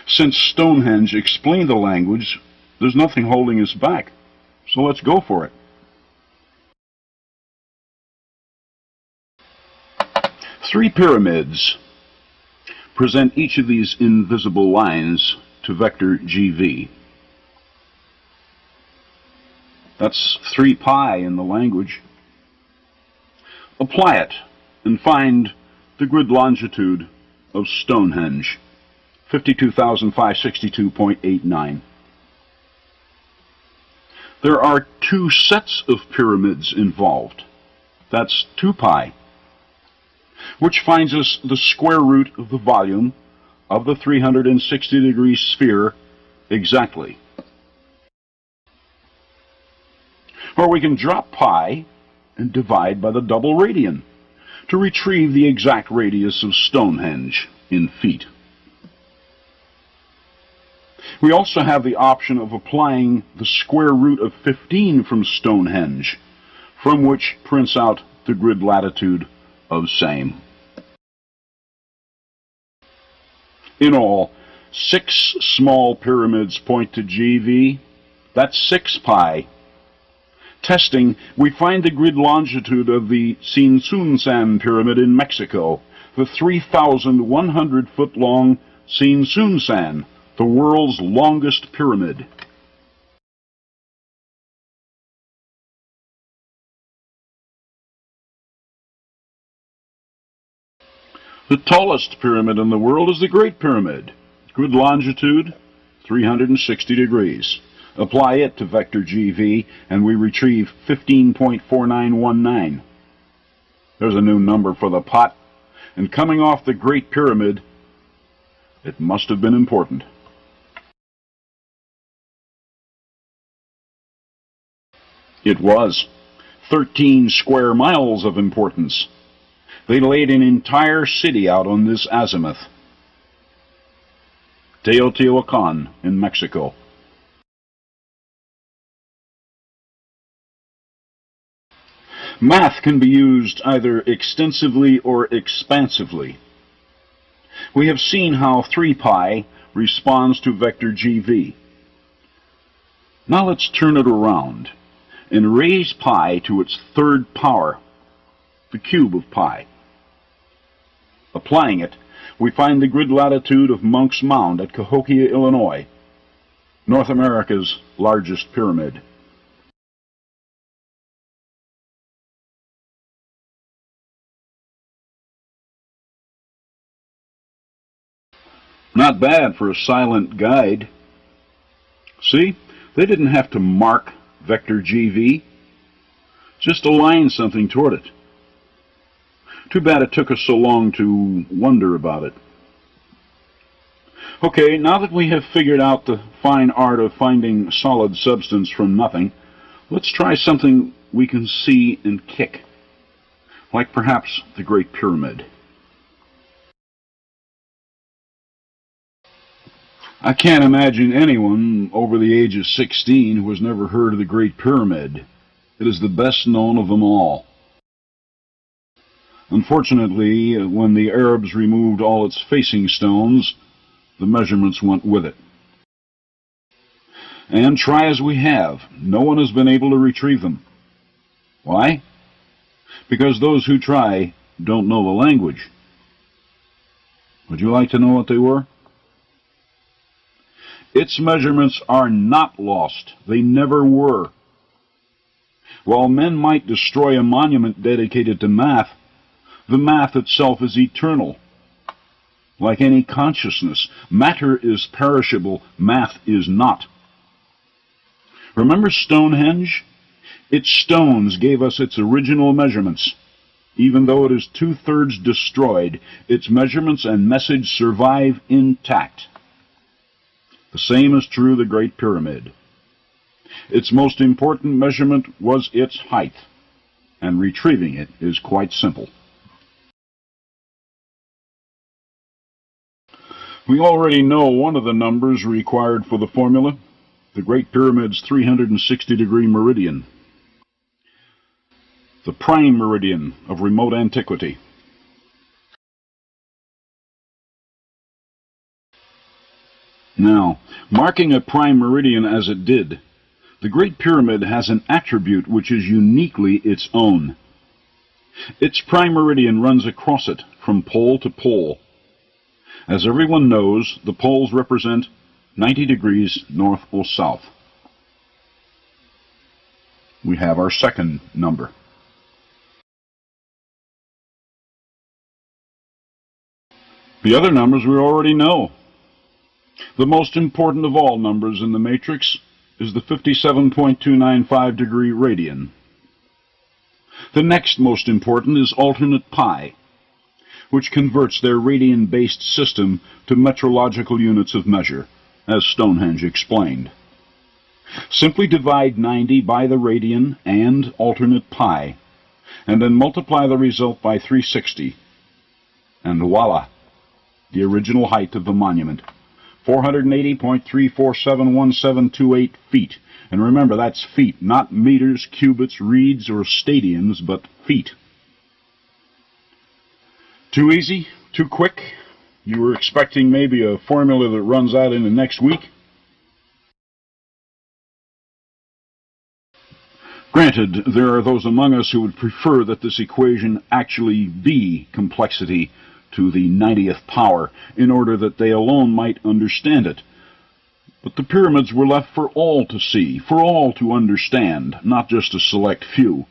Since Stonehenge explained the language, there's nothing holding us back. So let's go for it. Three pyramids present each of these invisible lines to vector GV. That's 3 pi in the language. Apply it and find the grid longitude of Stonehenge, 52,562.89. There are two sets of pyramids involved. That's 2 pi, which finds us the square root of the volume of the 360-degree sphere exactly. Or we can drop pi and divide by the double radian to retrieve the exact radius of Stonehenge in feet. We also have the option of applying the square root of 15 from Stonehenge, from which prints out the grid latitude of same. In all, 6 small pyramids point to GV. That's 6 pi. Testing, we find the grid longitude of the Tzintzuntzan pyramid in Mexico, the 3,100-foot-long Tzintzuntzan, the world's longest pyramid. The tallest pyramid in the world is the Great Pyramid. Grid longitude, 360 degrees. Apply it to vector GV, and we retrieve 15.4919. There's a new number for the pot, and coming off the Great Pyramid, it must have been important. It was 13 square miles of importance. They laid an entire city out on this azimuth. Teotihuacan in Mexico. Math can be used either extensively or expansively. We have seen how 3 pi responds to vector GV. Now let's turn it around and raise pi to its 3rd power, the cube of pi. Applying it, we find the grid latitude of Munck's Mound at Cahokia, Illinois, North America's largest pyramid. Not bad for a silent guide. See, they didn't have to mark vector GV, just align something toward it. Too bad it took us so long to wonder about it. Okay, now that we have figured out the fine art of finding solid substance from nothing, let's try something we can see and kick, like perhaps the Great Pyramid. I can't imagine anyone over the age of 16 who has never heard of the Great Pyramid. It is the best known of them all. Unfortunately, when the Arabs removed all its facing stones, the measurements went with it. And try as we have, no one has been able to retrieve them. Why? Because those who try don't know the language. Would you like to know what they were? Its measurements are not lost. They never were. While men might destroy a monument dedicated to math, the math itself is eternal. Like any consciousness, matter is perishable, math is not. Remember Stonehenge? Its stones gave us its original measurements. Even though it is 2/3 destroyed, its measurements and message survive intact. The same is true of the Great Pyramid. Its most important measurement was its height, and retrieving it is quite simple. We already know one of the numbers required for the formula, the Great Pyramid's 360-degree meridian, the prime meridian of remote antiquity. Now, marking a prime meridian as it did, the Great Pyramid has an attribute which is uniquely its own. Its prime meridian runs across it from pole to pole. As everyone knows, the poles represent 90 degrees north or south. We have our second number. The other numbers we already know. The most important of all numbers in the matrix is the 57.295 degree radian. The next most important is alternate pi, which converts their radian-based system to metrological units of measure, as Stonehenge explained. Simply divide 90 by the radian and alternate pi, and then multiply the result by 360, and voila, the original height of the monument, 480.3471728 feet. And remember, that's feet, not meters, cubits, reeds, or stadiums, but feet. Too easy? Too quick? You were expecting maybe a formula that runs out in the next week? Granted, there are those among us who would prefer that this equation actually be complexity to the 90th power, in order that they alone might understand it. But the pyramids were left for all to see, for all to understand, not just a select few.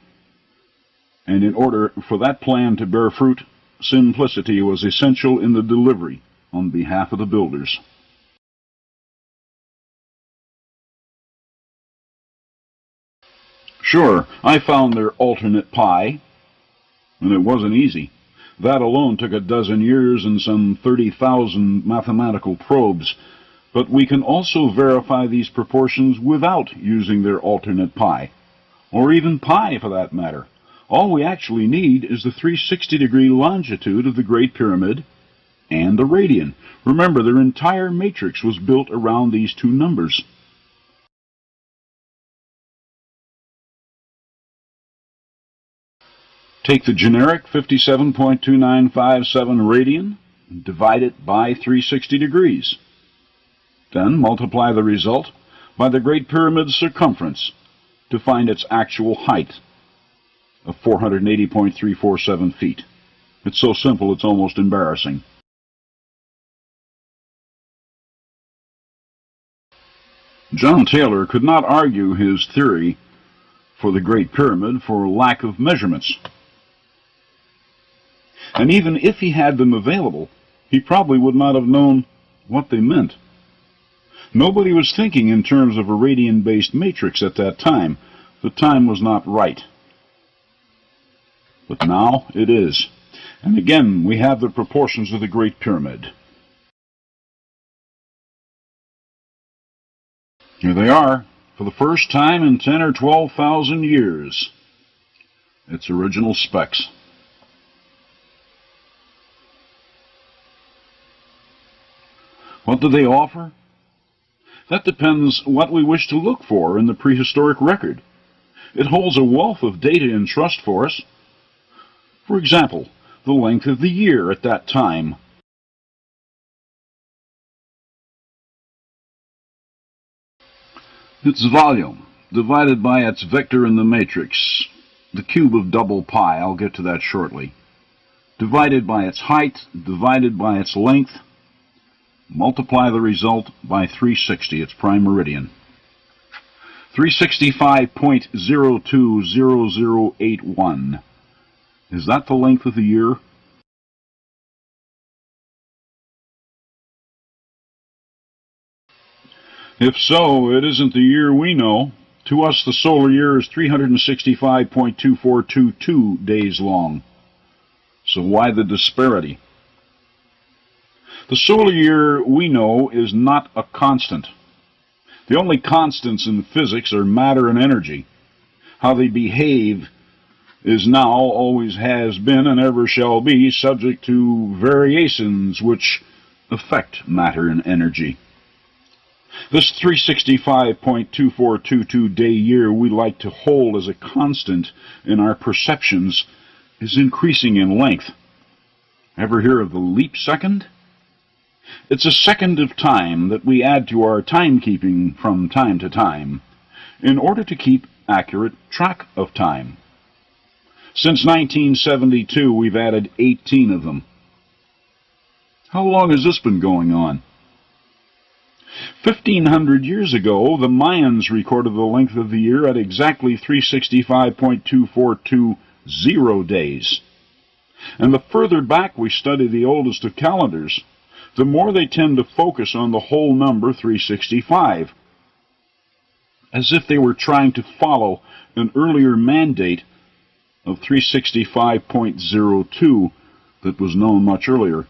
And in order for that plan to bear fruit, simplicity was essential in the delivery on behalf of the builders. Sure, I found their alternate pi, and it wasn't easy. That alone took a dozen years and some 30,000 mathematical probes. But we can also verify these proportions without using their alternate pi, or even pi for that matter. All we actually need is the 360-degree longitude of the Great Pyramid and the radian. Remember, their entire matrix was built around these two numbers. Take the generic 57.2957 radian and divide it by 360 degrees. Then multiply the result by the Great Pyramid's circumference to find its actual height of 480.347 feet. It's so simple it's almost embarrassing. John Taylor could not argue his theory for the Great Pyramid for lack of measurements. And even if he had them available, he probably would not have known what they meant. Nobody was thinking in terms of a radian-based matrix at that time. The time was not right. But now it is. And again, we have the proportions of the Great Pyramid. Here they are, for the first time in 10 or 12,000 years. Its original specs. What do they offer? That depends what we wish to look for in the prehistoric record. It holds a wealth of data in trust for us. For example, the length of the year at that time. Its volume, divided by its vector in the matrix, the cube of double pi, I'll get to that shortly, divided by its height, divided by its length, multiply the result by 360, its prime meridian. 365.020081. Is that the length of the year? If so, it isn't the year we know. To us, the solar year is 365.2422 days long. So why the disparity? The solar year we know is not a constant. The only constants in physics are matter and energy. How they behave is now, always has been, and ever shall be, subject to variations which affect matter and energy. This 365.2422 day year we like to hold as a constant in our perceptions is increasing in length. Ever hear of the leap second? It's a second of time that we add to our timekeeping from time to time in order to keep accurate track of time. Since 1972, we've added 18 of them. How long has this been going on? 1,500 years ago, the Mayans recorded the length of the year at exactly 365.2420 days. And the further back we study the oldest of calendars, the more they tend to focus on the whole number 365, as if they were trying to follow an earlier mandate of 365.02 that was known much earlier.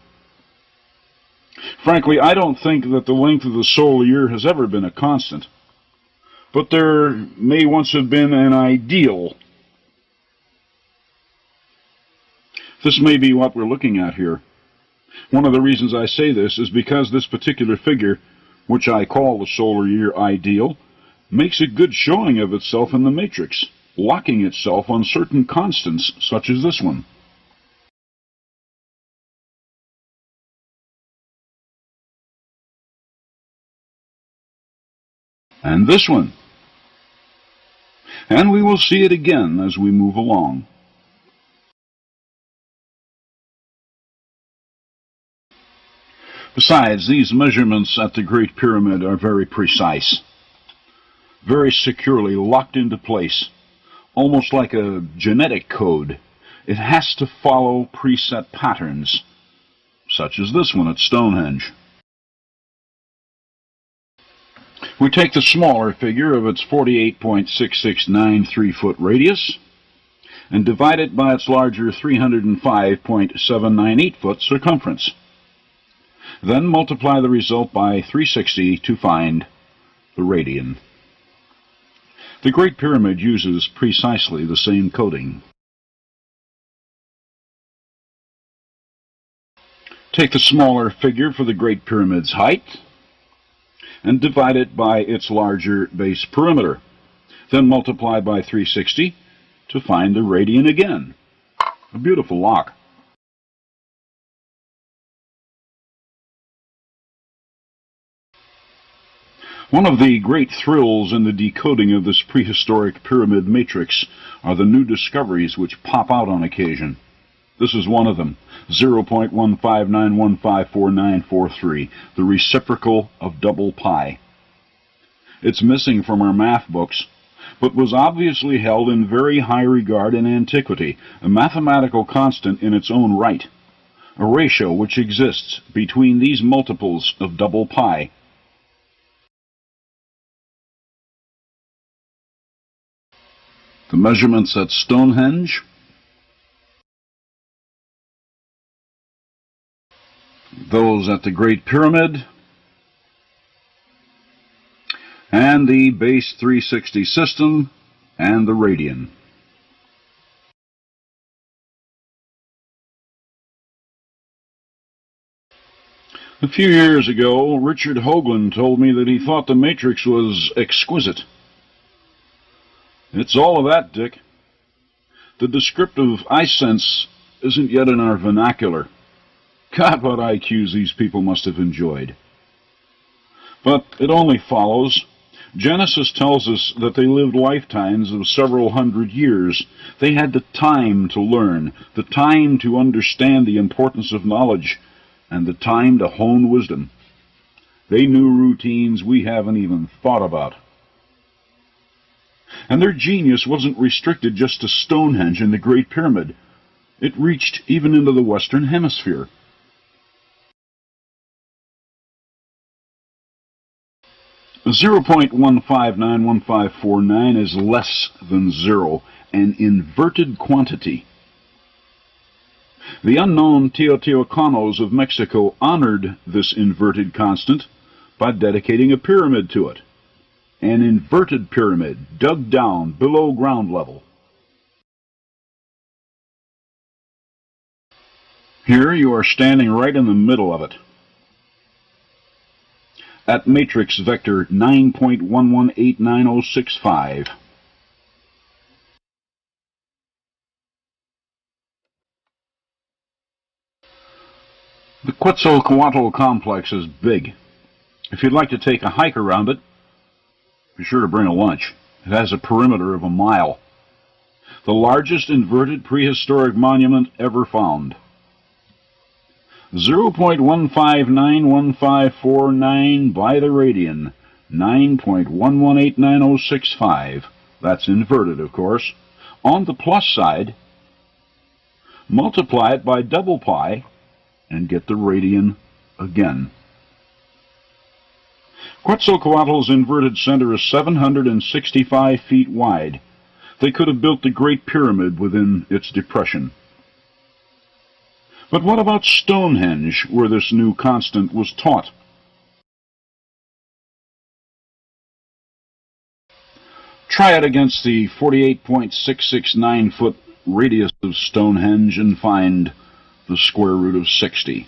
Frankly, I don't think that the length of the solar year has ever been a constant, but there may once have been an ideal. This may be what we're looking at here. One of the reasons I say this is because this particular figure, which I call the solar year ideal, makes a good showing of itself in the matrix, locking itself on certain constants such as this one. And this one. And we will see it again as we move along. Besides, these measurements at the Great Pyramid are very precise, very securely locked into place, almost like a genetic code. It has to follow preset patterns, such as this one at Stonehenge. We take the smaller figure of its 48.6693-foot radius and divide it by its larger 305.798-foot circumference. Then multiply the result by 360 to find the radian. The Great Pyramid uses precisely the same coding. Take the smaller figure for the Great Pyramid's height and divide it by its larger base perimeter. Then multiply by 360 to find the radian again. A beautiful lock. One of the great thrills in the decoding of this prehistoric pyramid matrix are the new discoveries which pop out on occasion. This is one of them, 0.159154943, the reciprocal of double pi. It's missing from our math books, but was obviously held in very high regard in antiquity, a mathematical constant in its own right, a ratio which exists between these multiples of double pi. The measurements at Stonehenge, those at the Great Pyramid, and the base 360 system and the radian. A few years ago, Richard Hoagland told me that he thought the matrix was exquisite. It's all of that, Dick. The descriptive I sense isn't yet in our vernacular. God, what IQs these people must have enjoyed. But it only follows. Genesis tells us that they lived lifetimes of several hundred years. They had the time to learn, the time to understand the importance of knowledge, and the time to hone wisdom. They knew routines we haven't even thought about. And their genius wasn't restricted just to Stonehenge and the Great Pyramid. It reached even into the Western Hemisphere. The 0.1591549 is less than zero, an inverted quantity. The unknown Teotihuacanos of Mexico honored this inverted constant by dedicating a pyramid to it. An inverted pyramid dug down below ground level. Here you are standing right in the middle of it, at matrix vector 9.118965. The Quetzalcoatl complex is big. If you'd like to take a hike around it, be sure to bring a lunch. It has a perimeter of a mile. The largest inverted prehistoric monument ever found. 0.1591549 by the radian, 9.118965. That's inverted, of course. On the plus side, multiply it by double pi and get the radian again. Quetzalcoatl's inverted center is 765 feet wide. They could have built the Great Pyramid within its depression. But what about Stonehenge, where this new constant was taught? Try it against the 48.669-foot radius of Stonehenge and find the square root of 60.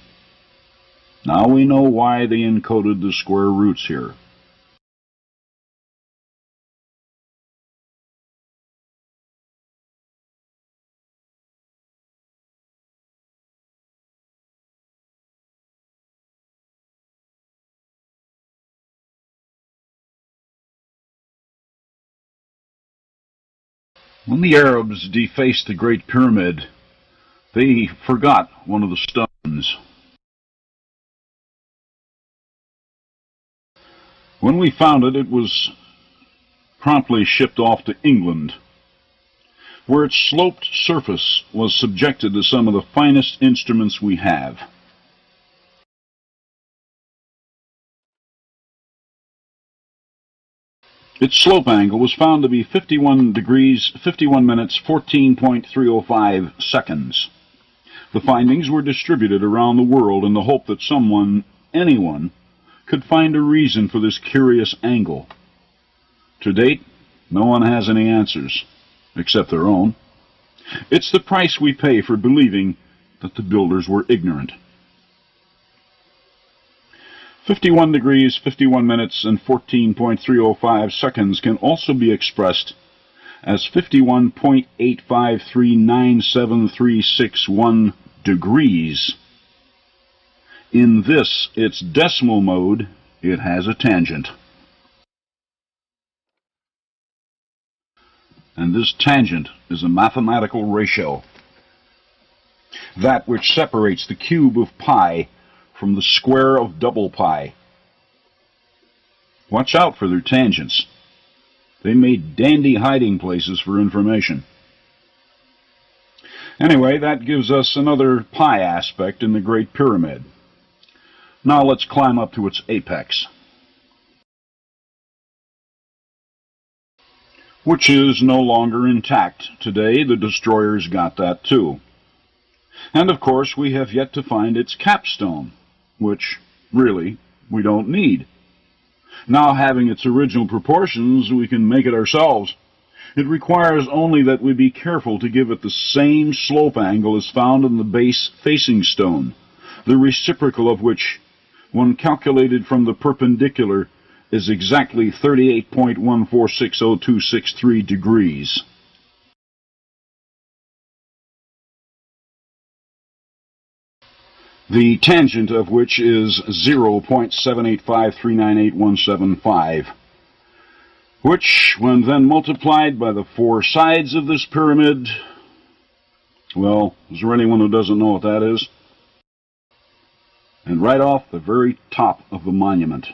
Now we know why they encoded the square roots here. When the Arabs defaced the Great Pyramid, they forgot one of the stones. When we found it, it was promptly shipped off to England, where its sloped surface was subjected to some of the finest instruments we have. Its slope angle was found to be 51 degrees, 51 minutes, 14.305 seconds. The findings were distributed around the world in the hope that anyone, could find a reason for this curious angle. To date, no one has any answers, except their own. It's the price we pay for believing that the builders were ignorant. 51 degrees, 51 minutes, and 14.305 seconds can also be expressed as 51.8539731 degrees. In this, its decimal mode, it has a tangent. And this tangent is a mathematical ratio, that which separates the cube of pi from the square of double pi. Watch out for their tangents. They made dandy hiding places for information. Anyway, that gives us another pi aspect in the Great Pyramid. Now let's climb up to its apex, which is no longer intact today. The destroyers got that too. And of course, we have yet to find its capstone, which, really, we don't need. Now, having its original proportions, we can make it ourselves. It requires only that we be careful to give it the same slope angle as found in the base facing stone, the reciprocal of which, when calculated from the perpendicular, is exactly 38.146063 degrees. The tangent of which is 0.785398175, which, when then multiplied by the four sides of this pyramid, well, is there anyone who doesn't know what that is? And right off the very top of the monument.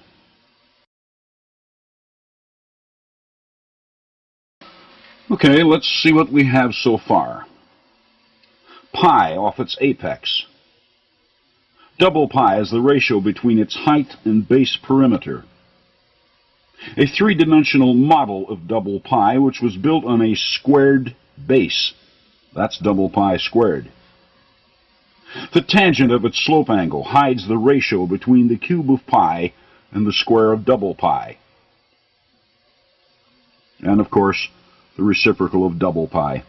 Okay, let's see what we have so far. Pi off its apex. Double pi is the ratio between its height and base perimeter. A three-dimensional model of double pi, which was built on a squared base. That's double pi squared. The tangent of its slope angle hides the ratio between the cube of pi and the square of double pi. And, of course, the reciprocal of double pi.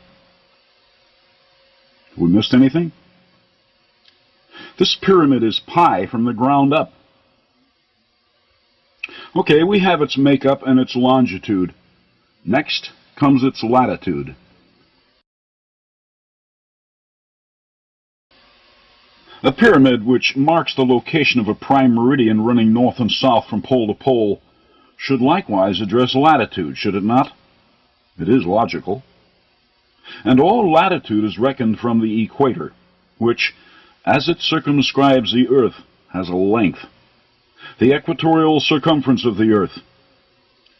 Have we missed anything? This pyramid is pi from the ground up. Okay, we have its makeup and its longitude. Next comes its latitude. A pyramid which marks the location of a prime meridian running north and south from pole to pole should likewise address latitude, should it not? It is logical. And all latitude is reckoned from the equator, which, as it circumscribes the Earth, has a length. The equatorial circumference of the Earth,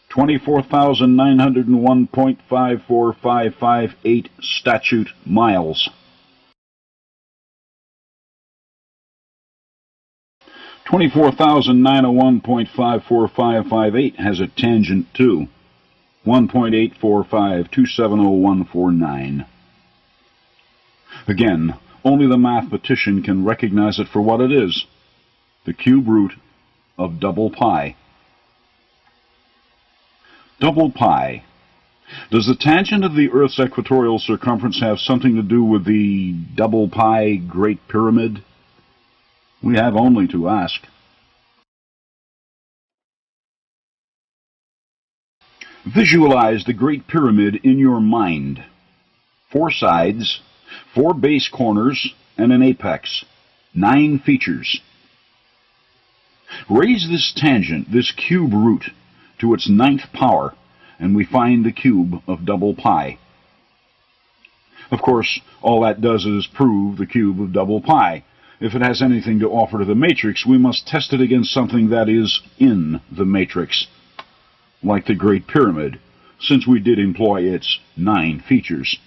24,901.54558 statute miles. 24,901.54558 has a tangent too, 1.845270149. Again, only the mathematician can recognize it for what it is, the cube root of double pi. Double pi. Does the tangent of the Earth's equatorial circumference have something to do with the double pi Great Pyramid? We have only to ask. Visualize the Great Pyramid in your mind. 4 sides, 4 base corners, and an apex. 9 features. Raise this tangent, this cube root, to its 9th power, and we find the cube of double pi. Of course, all that does is prove the cube of double pi. If it has anything to offer to the matrix, we must test it against something that is in the matrix, like the Great Pyramid, since we did employ its 9 features.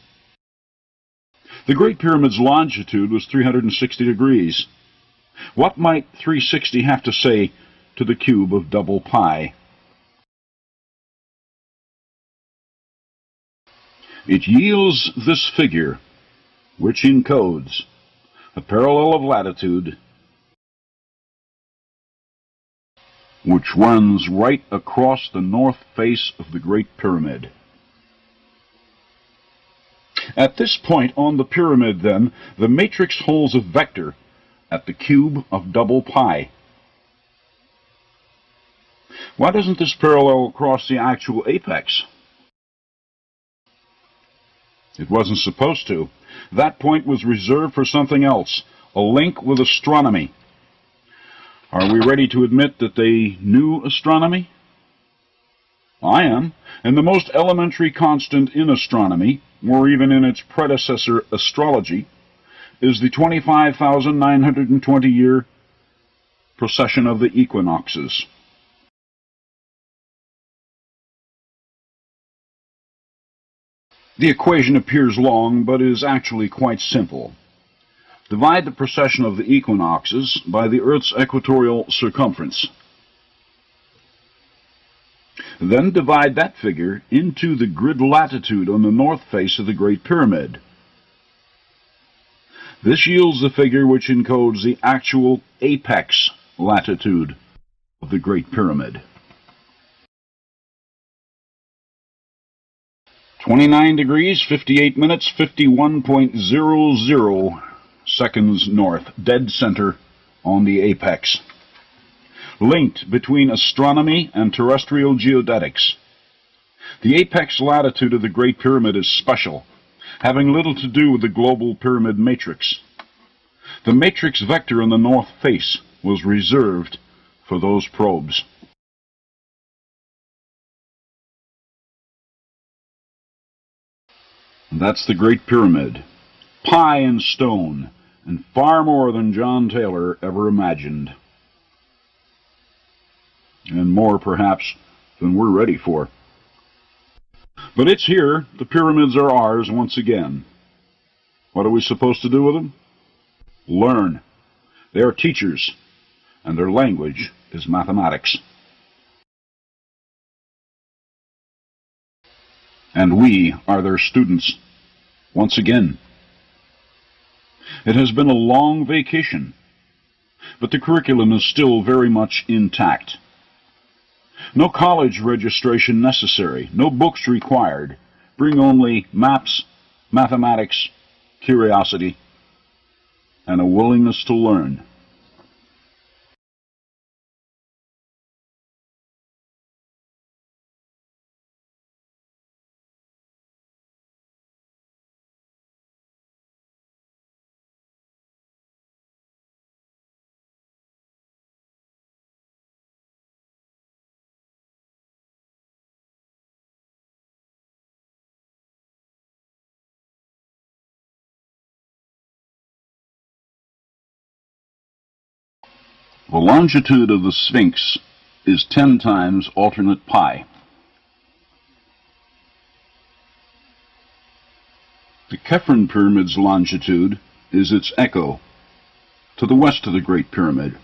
The Great Pyramid's longitude was 360 degrees. What might 360 have to say to the cube of double pi? It yields this figure, which encodes a parallel of latitude, which runs right across the north face of the Great Pyramid. At this point on the pyramid, then, the matrix holds a vector at the cube of double pi. Why doesn't this parallel cross the actual apex? It wasn't supposed to. That point was reserved for something else, a link with astronomy. Are we ready to admit that they knew astronomy? I am, and the most elementary constant in astronomy, or even in its predecessor astrology, is the 25,920-year procession of the equinoxes. The equation appears long, but is actually quite simple. Divide the precession of the equinoxes by the Earth's equatorial circumference. Then divide that figure into the grid latitude on the north face of the Great Pyramid. This yields the figure which encodes the actual apex latitude of the Great Pyramid. 29 degrees, 58 minutes, 51.00 seconds north, dead center on the apex. Linked between astronomy and terrestrial geodetics. The apex latitude of the Great Pyramid is special, having little to do with the global pyramid matrix. The matrix vector in the north face was reserved for those probes. That's the Great Pyramid, pie and stone, and far more than John Taylor ever imagined. And more, perhaps, than we're ready for. But it's here. The pyramids are ours once again. What are we supposed to do with them? Learn. They are teachers, and their language is mathematics. And we are their students, once again. It has been a long vacation, but the curriculum is still very much intact. No college registration necessary, no books required. Bring only maps, mathematics, curiosity, and a willingness to learn. The longitude of the Sphinx is 10 times alternate pi. The Khafre Pyramid's longitude is its echo, to the west of the Great Pyramid,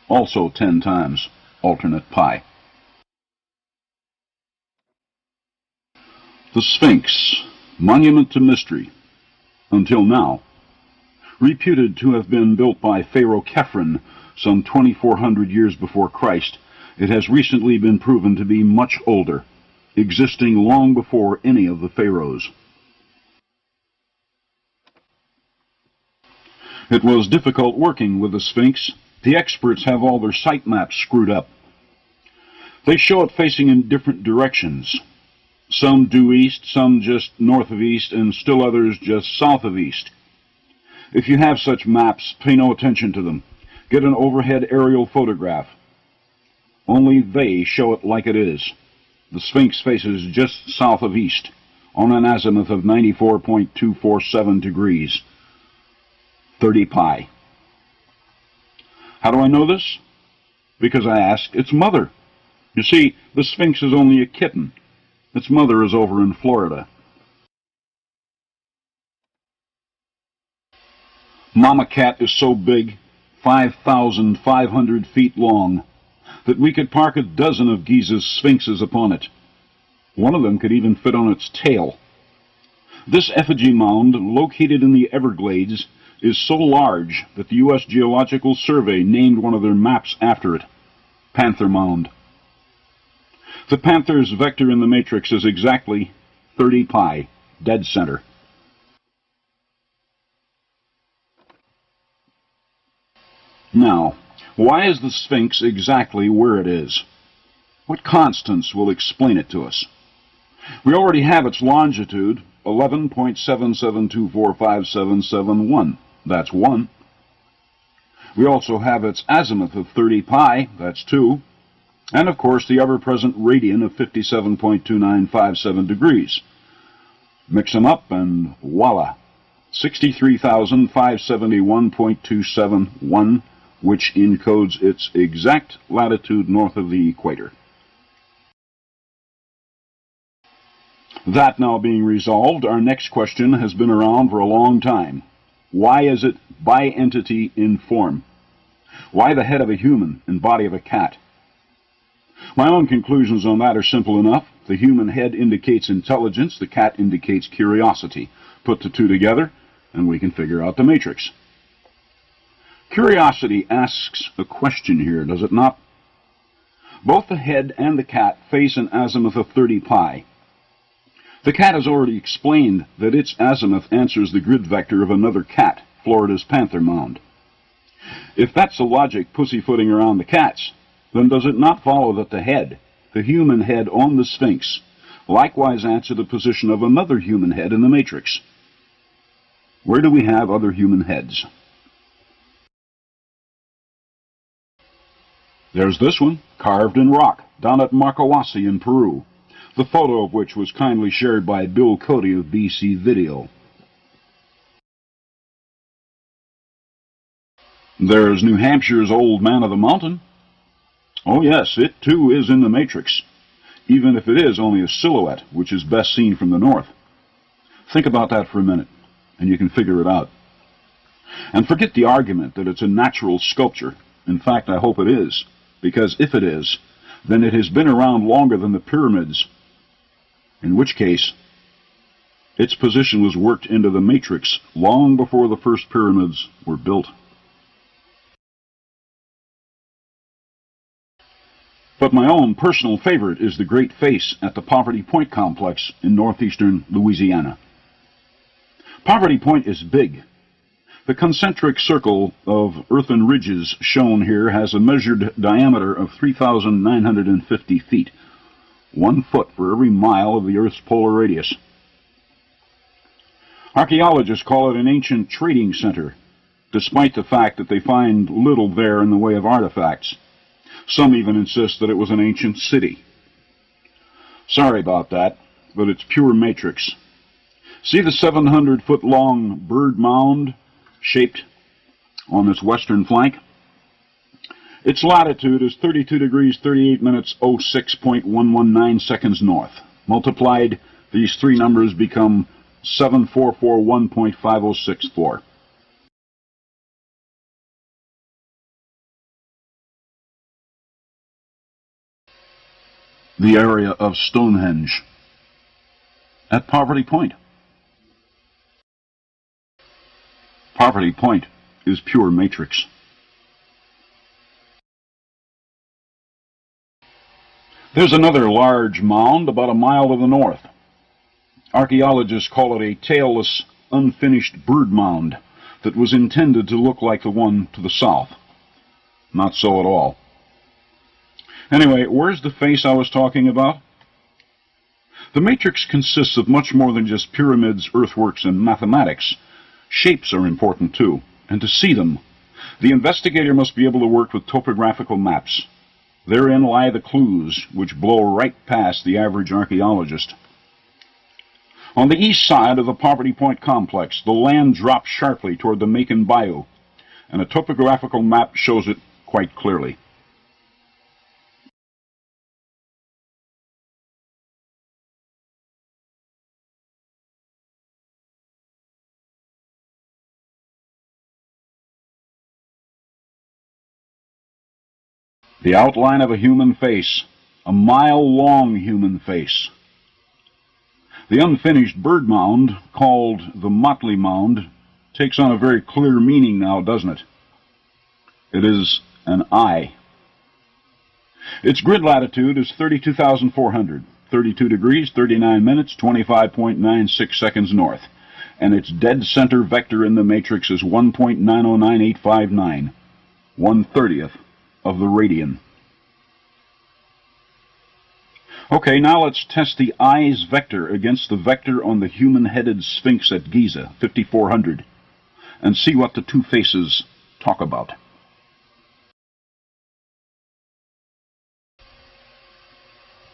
also 10 times alternate pi. The Sphinx, monument to mystery, until now, reputed to have been built by Pharaoh Khafre some 2,400 years before Christ, it has recently been proven to be much older, existing long before any of the pharaohs. It was difficult working with the Sphinx. The experts have all their site maps screwed up. They show it facing in different directions. Some due east, some just north of east, and still others just south of east. If you have such maps, pay no attention to them. Get an overhead aerial photograph. Only they show it like it is. The Sphinx faces just south of east, on an azimuth of 94.247 degrees, 30 pi. How do I know this? Because I asked its mother. You see, the Sphinx is only a kitten. Its mother is over in Florida. Mama Cat is so big, 5,500 feet long, that we could park a dozen of Giza's sphinxes upon it. One of them could even fit on its tail. This effigy mound, located in the Everglades, is so large that the U.S. Geological Survey named one of their maps after it, Panther Mound. The panther's vector in the matrix is exactly 30 pi, dead center. Now, why is the Sphinx exactly where it is? What constants will explain it to us? We already have its longitude, 11.77245771. That's 1. We also have its azimuth of 30 pi, that's 2. And of course the ever-present radian of 57.2957 degrees. Mix them up and voila, 63,571.271, which encodes its exact latitude north of the equator. That now being resolved, our next question has been around for a long time. Why is it bi-entity in form? Why the head of a human and body of a cat? My own conclusions on that are simple enough. The human head indicates intelligence, the cat indicates curiosity. Put the two together, and we can figure out the matrix. Curiosity asks a question here, does it not? Both the head and the cat face an azimuth of 30 pi. The cat has already explained that its azimuth answers the grid vector of another cat, Florida's panther mound. If that's the logic pussyfooting around the cats, then does it not follow that the head, the human head on the Sphinx, likewise answer the position of another human head in the matrix? Where do we have other human heads? There's this one, carved in rock, down at Marcahuasi in Peru, the photo of which was kindly shared by Bill Cody of BC Video. There's New Hampshire's Old Man of the Mountain. Oh yes, it too is in the matrix, even if it is only a silhouette, which is best seen from the north. Think about that for a minute, and you can figure it out. And forget the argument that it's a natural sculpture. In fact, I hope it is, because if it is, then it has been around longer than the pyramids, in which case its position was worked into the matrix long before the first pyramids were built. But my own personal favorite is the Great Face at the Poverty Point complex in northeastern Louisiana. Poverty Point is big. The concentric circle of earthen ridges shown here has a measured diameter of 3,950 feet, 1 foot for every mile of the Earth's polar radius. Archaeologists call it an ancient trading center, despite the fact that they find little there in the way of artifacts. Some even insist that it was an ancient city. Sorry about that, but it's pure matrix. See the 700-foot-long bird mound shaped on its western flank? Its latitude is 32 degrees 38 minutes 06.119 seconds north. Multiplied, these three numbers become 7441.5064. The area of Stonehenge at Poverty Point. Poverty Point is pure matrix. There's another large mound about a mile to the north. Archaeologists call it a tailless, unfinished bird mound that was intended to look like the one to the south. Not so at all. Anyway, where's the face I was talking about? The matrix consists of much more than just pyramids, earthworks, and mathematics. Shapes are important too, and to see them, the investigator must be able to work with topographical maps. Therein lie the clues which blow right past the average archaeologist. On the east side of the Poverty Point complex, the land drops sharply toward the Macon Bayou, and a topographical map shows it quite clearly. The outline of a human face, a mile-long human face. The unfinished bird mound, called the Motley Mound, takes on a very clear meaning now, doesn't it? It is an eye. Its grid latitude is 32,400, 32 degrees, 39 minutes, 25.96 seconds north, and its dead center vector in the matrix is 1.909859, 1/30th of the radian. Okay, now let's test the eye's vector against the vector on the human-headed Sphinx at Giza, 5400, and see what the two faces talk about.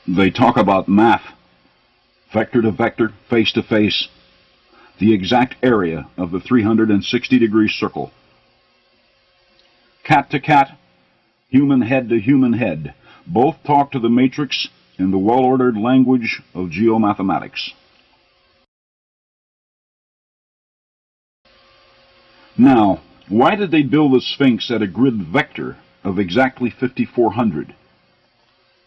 They talk about math, vector to vector, face to face, the exact area of the 360-degree circle. Cat to cat, human head to human head, both talk to the matrix in the well-ordered language of geomathematics. Now, why did they build the Sphinx at a grid vector of exactly 5400?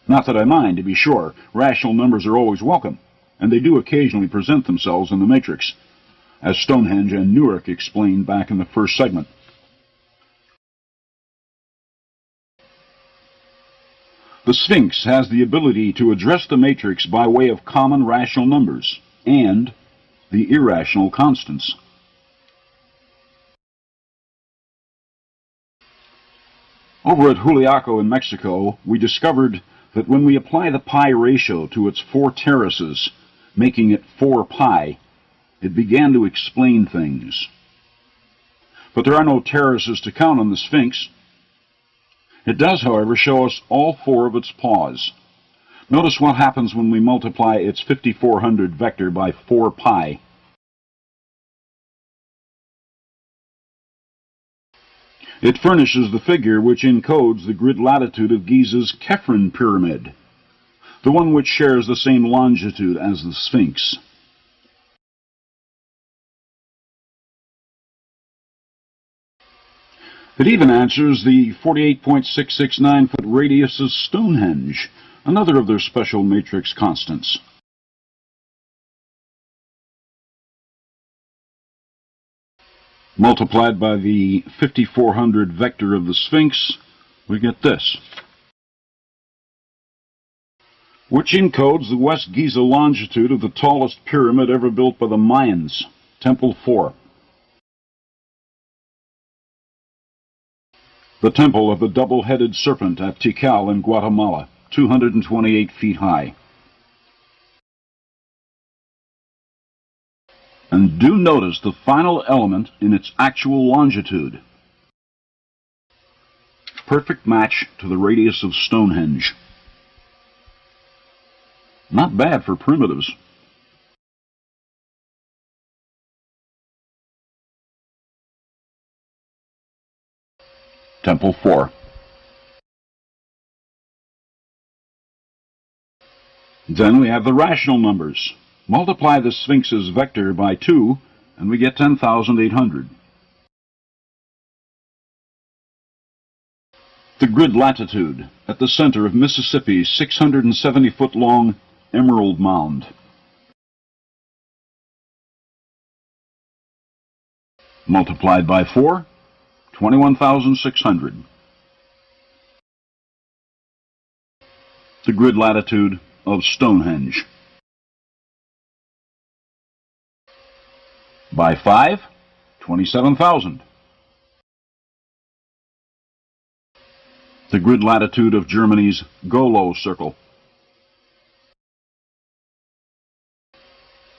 Not that I mind, to be sure. Rational numbers are always welcome, and they do occasionally present themselves in the matrix, as Stonehenge and Newark explained back in the first segment. The Sphinx has the ability to address the matrix by way of common rational numbers and the irrational constants. Over at Juliaco in Mexico, we discovered that when we apply the pi ratio to its 4 terraces, making it 4 pi, it began to explain things. But there are no terraces to count on the Sphinx. It does, however, show us all 4 of its paws. Notice what happens when we multiply its 5400 vector by 4 pi. It furnishes the figure which encodes the grid latitude of Giza's Great Pyramid, the one which shares the same longitude as the Sphinx. It even answers the 48.669-foot radius of Stonehenge, another of their special matrix constants. Multiplied by the 5400 vector of the Sphinx, we get this, which encodes the West Giza longitude of the tallest pyramid ever built by the Mayans, Temple 4. The temple of the double-headed serpent at Tikal in Guatemala, 228 feet high. And do notice the final element in its actual longitude. Perfect match to the radius of Stonehenge. Not bad for primitives. Temple 4. Then we have the rational numbers. Multiply the Sphinx's vector by 2, and we get 10,800. The grid latitude at the center of Mississippi's 670-foot-long Emerald Mound. Multiplied by 4, 21,600. The grid latitude of Stonehenge. By 5, 27,000. The grid latitude of Germany's Golo Circle.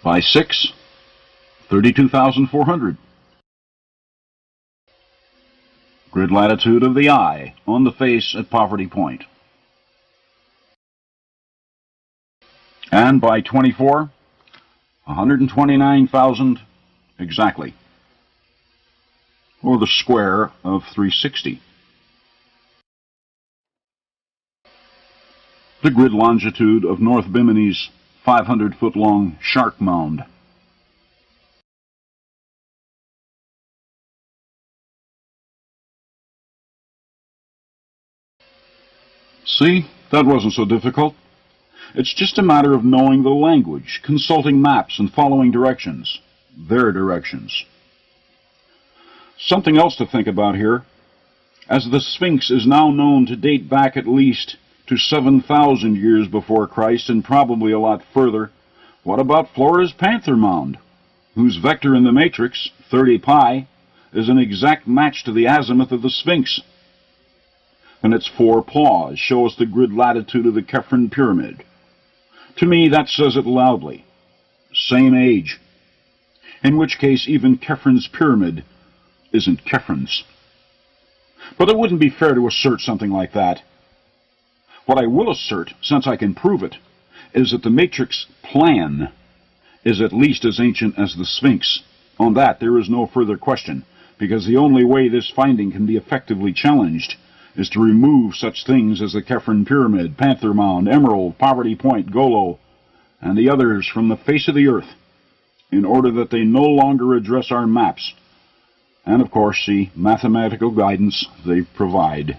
By 6, 32,400. Grid latitude of the eye on the face at Poverty Point. And by 24, 129,000 exactly, or the square of 360. The grid longitude of North Bimini's 500-foot-long Shark Mound. See, that wasn't so difficult. It's just a matter of knowing the language, consulting maps, and following directions. Their directions. Something else to think about here. As the Sphinx is now known to date back at least to 7,000 years before Christ, and probably a lot further, what about Flora's Panther Mound, whose vector in the matrix, 30 pi, is an exact match to the azimuth of the Sphinx? And its 4 paws show us the grid latitude of the Great Pyramid. To me, that says it loudly. Same age. In which case, even Khephrun's pyramid isn't Khephrun's. But it wouldn't be fair to assert something like that. What I will assert, since I can prove it, is that the matrix plan is at least as ancient as the Sphinx. On that, there is no further question, because the only way this finding can be effectively challenged is to remove such things as the Khephrun Pyramid, Panther Mound, Emerald, Poverty Point, Golo, and the others from the face of the earth, in order that they no longer address our maps, and of course the mathematical guidance they provide.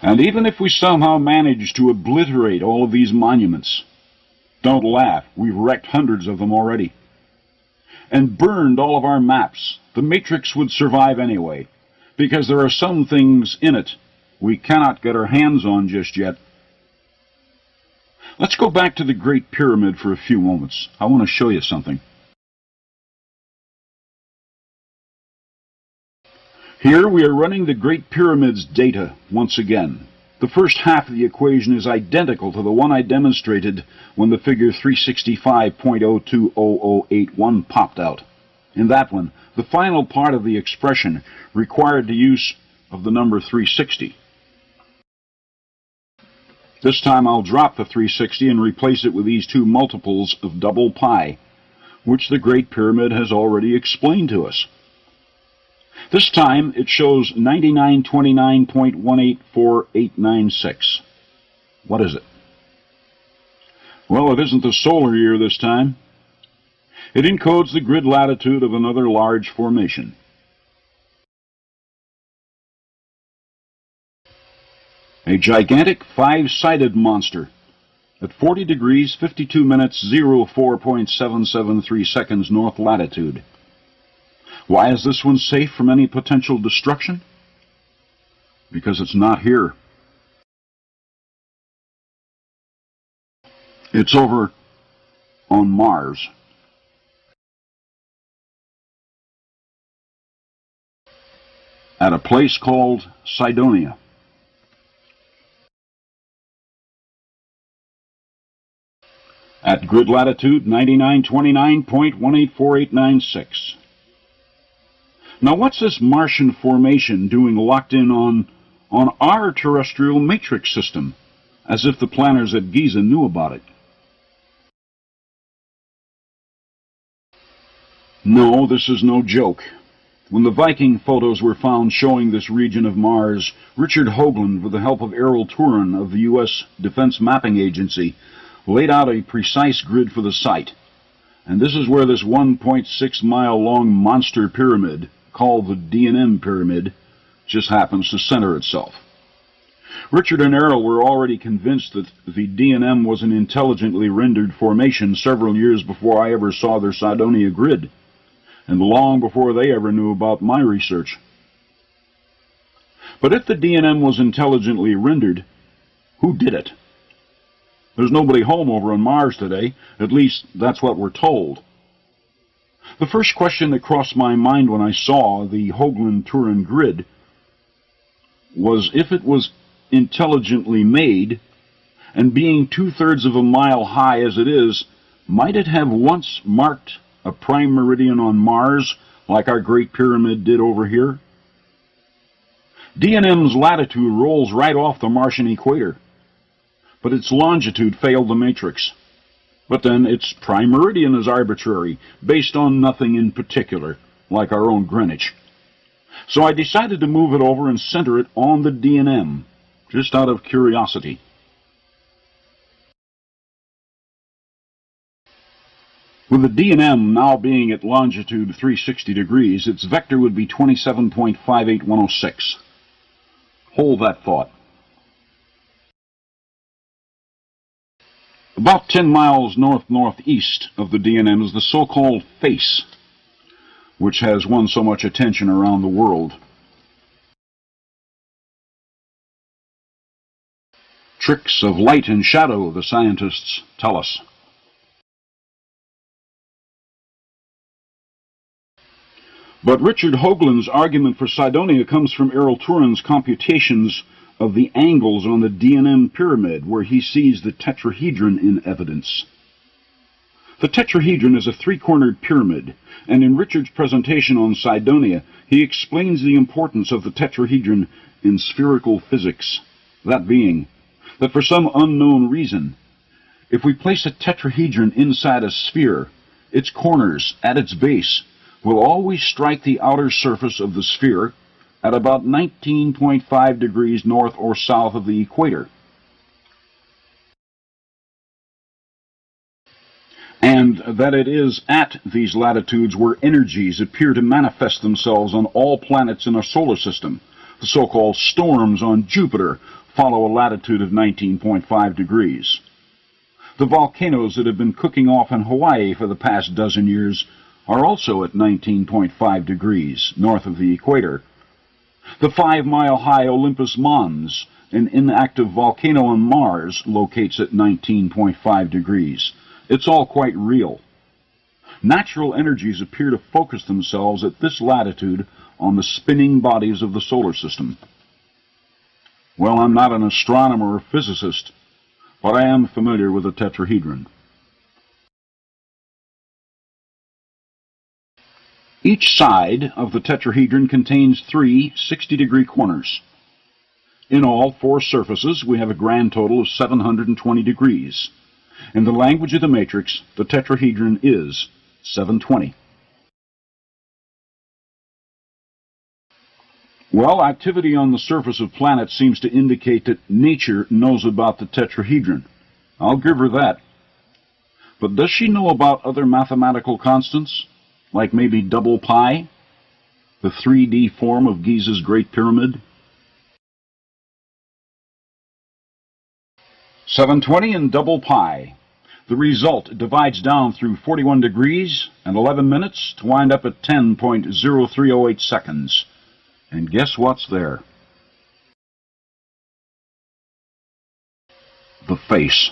And even if we somehow manage to obliterate all of these monuments, don't laugh, we've wrecked hundreds of them already, and burned all of our maps, the matrix would survive anyway, because there are some things in it we cannot get our hands on just yet. Let's go back to the Great Pyramid for a few moments. I want to show you something. Here we are running the Great Pyramid's data once again. The first half of the equation is identical to the one I demonstrated when the figure 365.020081 popped out. In that one, the final part of the expression required the use of the number 360. This time I'll drop the 360 and replace it with these two multiples of double pi, which the Great Pyramid has already explained to us. This time it shows 9929.184896. What is it? Well, it isn't the solar year this time. It encodes the grid latitude of another large formation. A gigantic five-sided monster at 40 degrees 52 minutes 04.773 seconds north latitude. Why is this one safe from any potential destruction? Because it's not here. It's over on Mars. At a place called Cydonia. At grid latitude 9929.184896. Now what's this Martian formation doing locked in on our terrestrial matrix system, as if the planners at Giza knew about it? No, this is no joke. When the Viking photos were found showing this region of Mars, Richard Hoagland, with the help of Errol Turin of the U.S. Defense Mapping Agency, laid out a precise grid for the site. And this is where this 1.6-mile-long monster pyramid, called the D&M Pyramid, just happens to center itself. Richard and Errol were already convinced that the D&M was an intelligently rendered formation several years before I ever saw their Cydonia grid, and long before they ever knew about my research. But if the D&M was intelligently rendered, who did it? There's nobody home over on Mars today. At least, that's what we're told. The first question that crossed my mind when I saw the Hoagland-Turin grid was if it was intelligently made, and being 2/3 of a mile high as it is, might it have once marked a prime meridian on Mars like our Great Pyramid did over here? D&M's latitude rolls right off the Martian equator, but its longitude failed the matrix. But then its prime meridian is arbitrary, based on nothing in particular, like our own Greenwich. So I decided to move it over and center it on the D&M, just out of curiosity. With the D&M now being at longitude 360 degrees, its vector would be 27.58106. Hold that thought. About 10 miles north-northeast of the D&M is the so-called face, which has won so much attention around the world. Tricks of light and shadow, the scientists tell us. But Richard Hoagland's argument for Cydonia comes from Errol Turin's computations of the angles on the D&M pyramid where he sees the tetrahedron in evidence. The tetrahedron is a three-cornered pyramid, and in Richard's presentation on Cydonia, he explains the importance of the tetrahedron in spherical physics, that being, that for some unknown reason, if we place a tetrahedron inside a sphere, its corners, at its base, will always strike the outer surface of the sphere at about 19.5 degrees north or south of the equator. And that it is at these latitudes where energies appear to manifest themselves on all planets in our solar system. The so-called storms on Jupiter follow a latitude of 19.5 degrees. The volcanoes that have been cooking off in Hawaii for the past dozen years are also at 19.5 degrees north of the equator. The 5-mile-high Olympus Mons, an inactive volcano on Mars, locates at 19.5 degrees. It's all quite real. Natural energies appear to focus themselves at this latitude on the spinning bodies of the solar system. Well, I'm not an astronomer or physicist, but I am familiar with the tetrahedron. Each side of the tetrahedron contains 3 60-degree corners. In all 4 surfaces, we have a grand total of 720 degrees. In the language of the matrix, the tetrahedron is 720. Well, activity on the surface of planets seems to indicate that nature knows about the tetrahedron. I'll give her that. But does she know about other mathematical constants, like maybe double pi, the 3D form of Giza's Great Pyramid? 720 and double pi. The result divides down through 41 degrees and 11 minutes to wind up at 10.0308 seconds. And guess what's there? The face.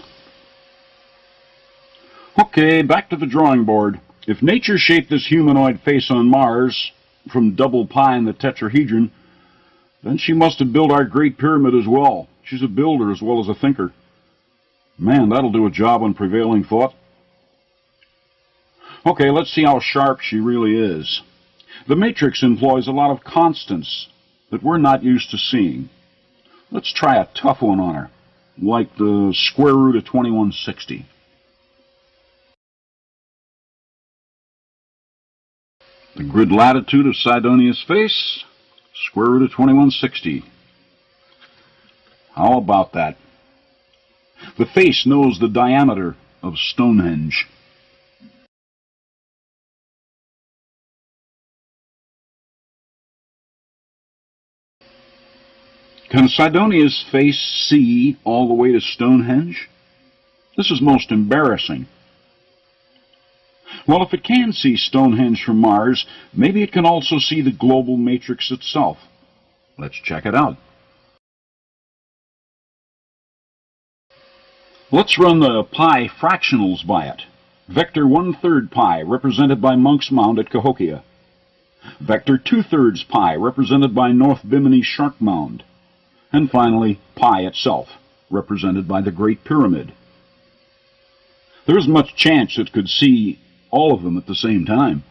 Okay, back to the drawing board. If nature shaped this humanoid face on Mars from double pi and the tetrahedron, then she must have built our Great Pyramid as well. She's a builder as well as a thinker. Man, that'll do a job on prevailing thought. Okay, let's see how sharp she really is. The matrix employs a lot of constants that we're not used to seeing. Let's try a tough one on her, like the square root of 2160. The grid latitude of Cydonia's face, square root of 2160. How about that? The face knows the diameter of Stonehenge. Can Cydonia's face see all the way to Stonehenge? This is most embarrassing. Well, if it can see Stonehenge from Mars, maybe it can also see the global matrix itself. Let's check it out. Let's run the pi fractionals by it. Vector 1/3 pi, represented by Munck's Mound at Cahokia. Vector 2/3 pi, represented by North Bimini Shark Mound. And finally, pi itself, represented by the Great Pyramid. There isn't much chance it could see all of them at the same time.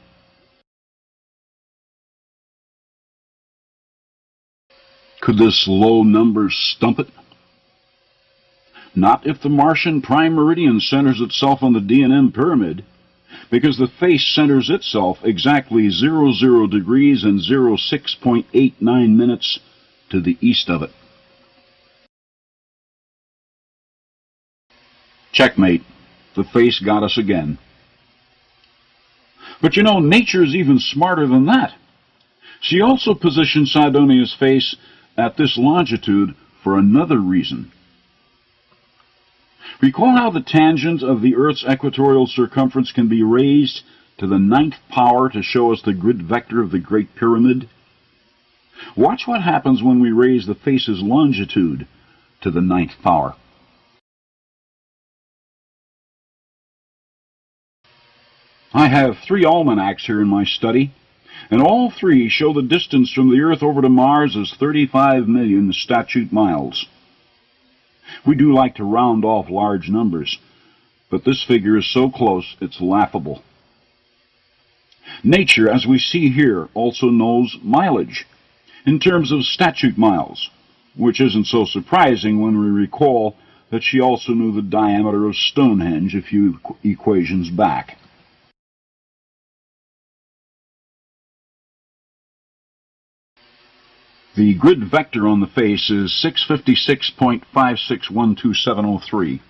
Could this low number stump it? Not if the Martian prime meridian centers itself on the D&M pyramid, because the face centers itself exactly 00 degrees and 06.89 minutes to the east of it. Checkmate. The face got us again. But you know, nature's even smarter than that. She also positioned Cydonia's face at this longitude for another reason. Recall how the tangent of the Earth's equatorial circumference can be raised to the 9th power to show us the grid vector of the Great Pyramid? Watch what happens when we raise the face's longitude to the 9th power. I have 3 almanacs here in my study. And all three show the distance from the Earth over to Mars as 35 million statute miles. We do like to round off large numbers, but this figure is so close it's laughable. Nature, as we see here, also knows mileage in terms of statute miles, which isn't so surprising when we recall that she also knew the diameter of Stonehenge a few equations back. The grid vector on the face is 656.5612703.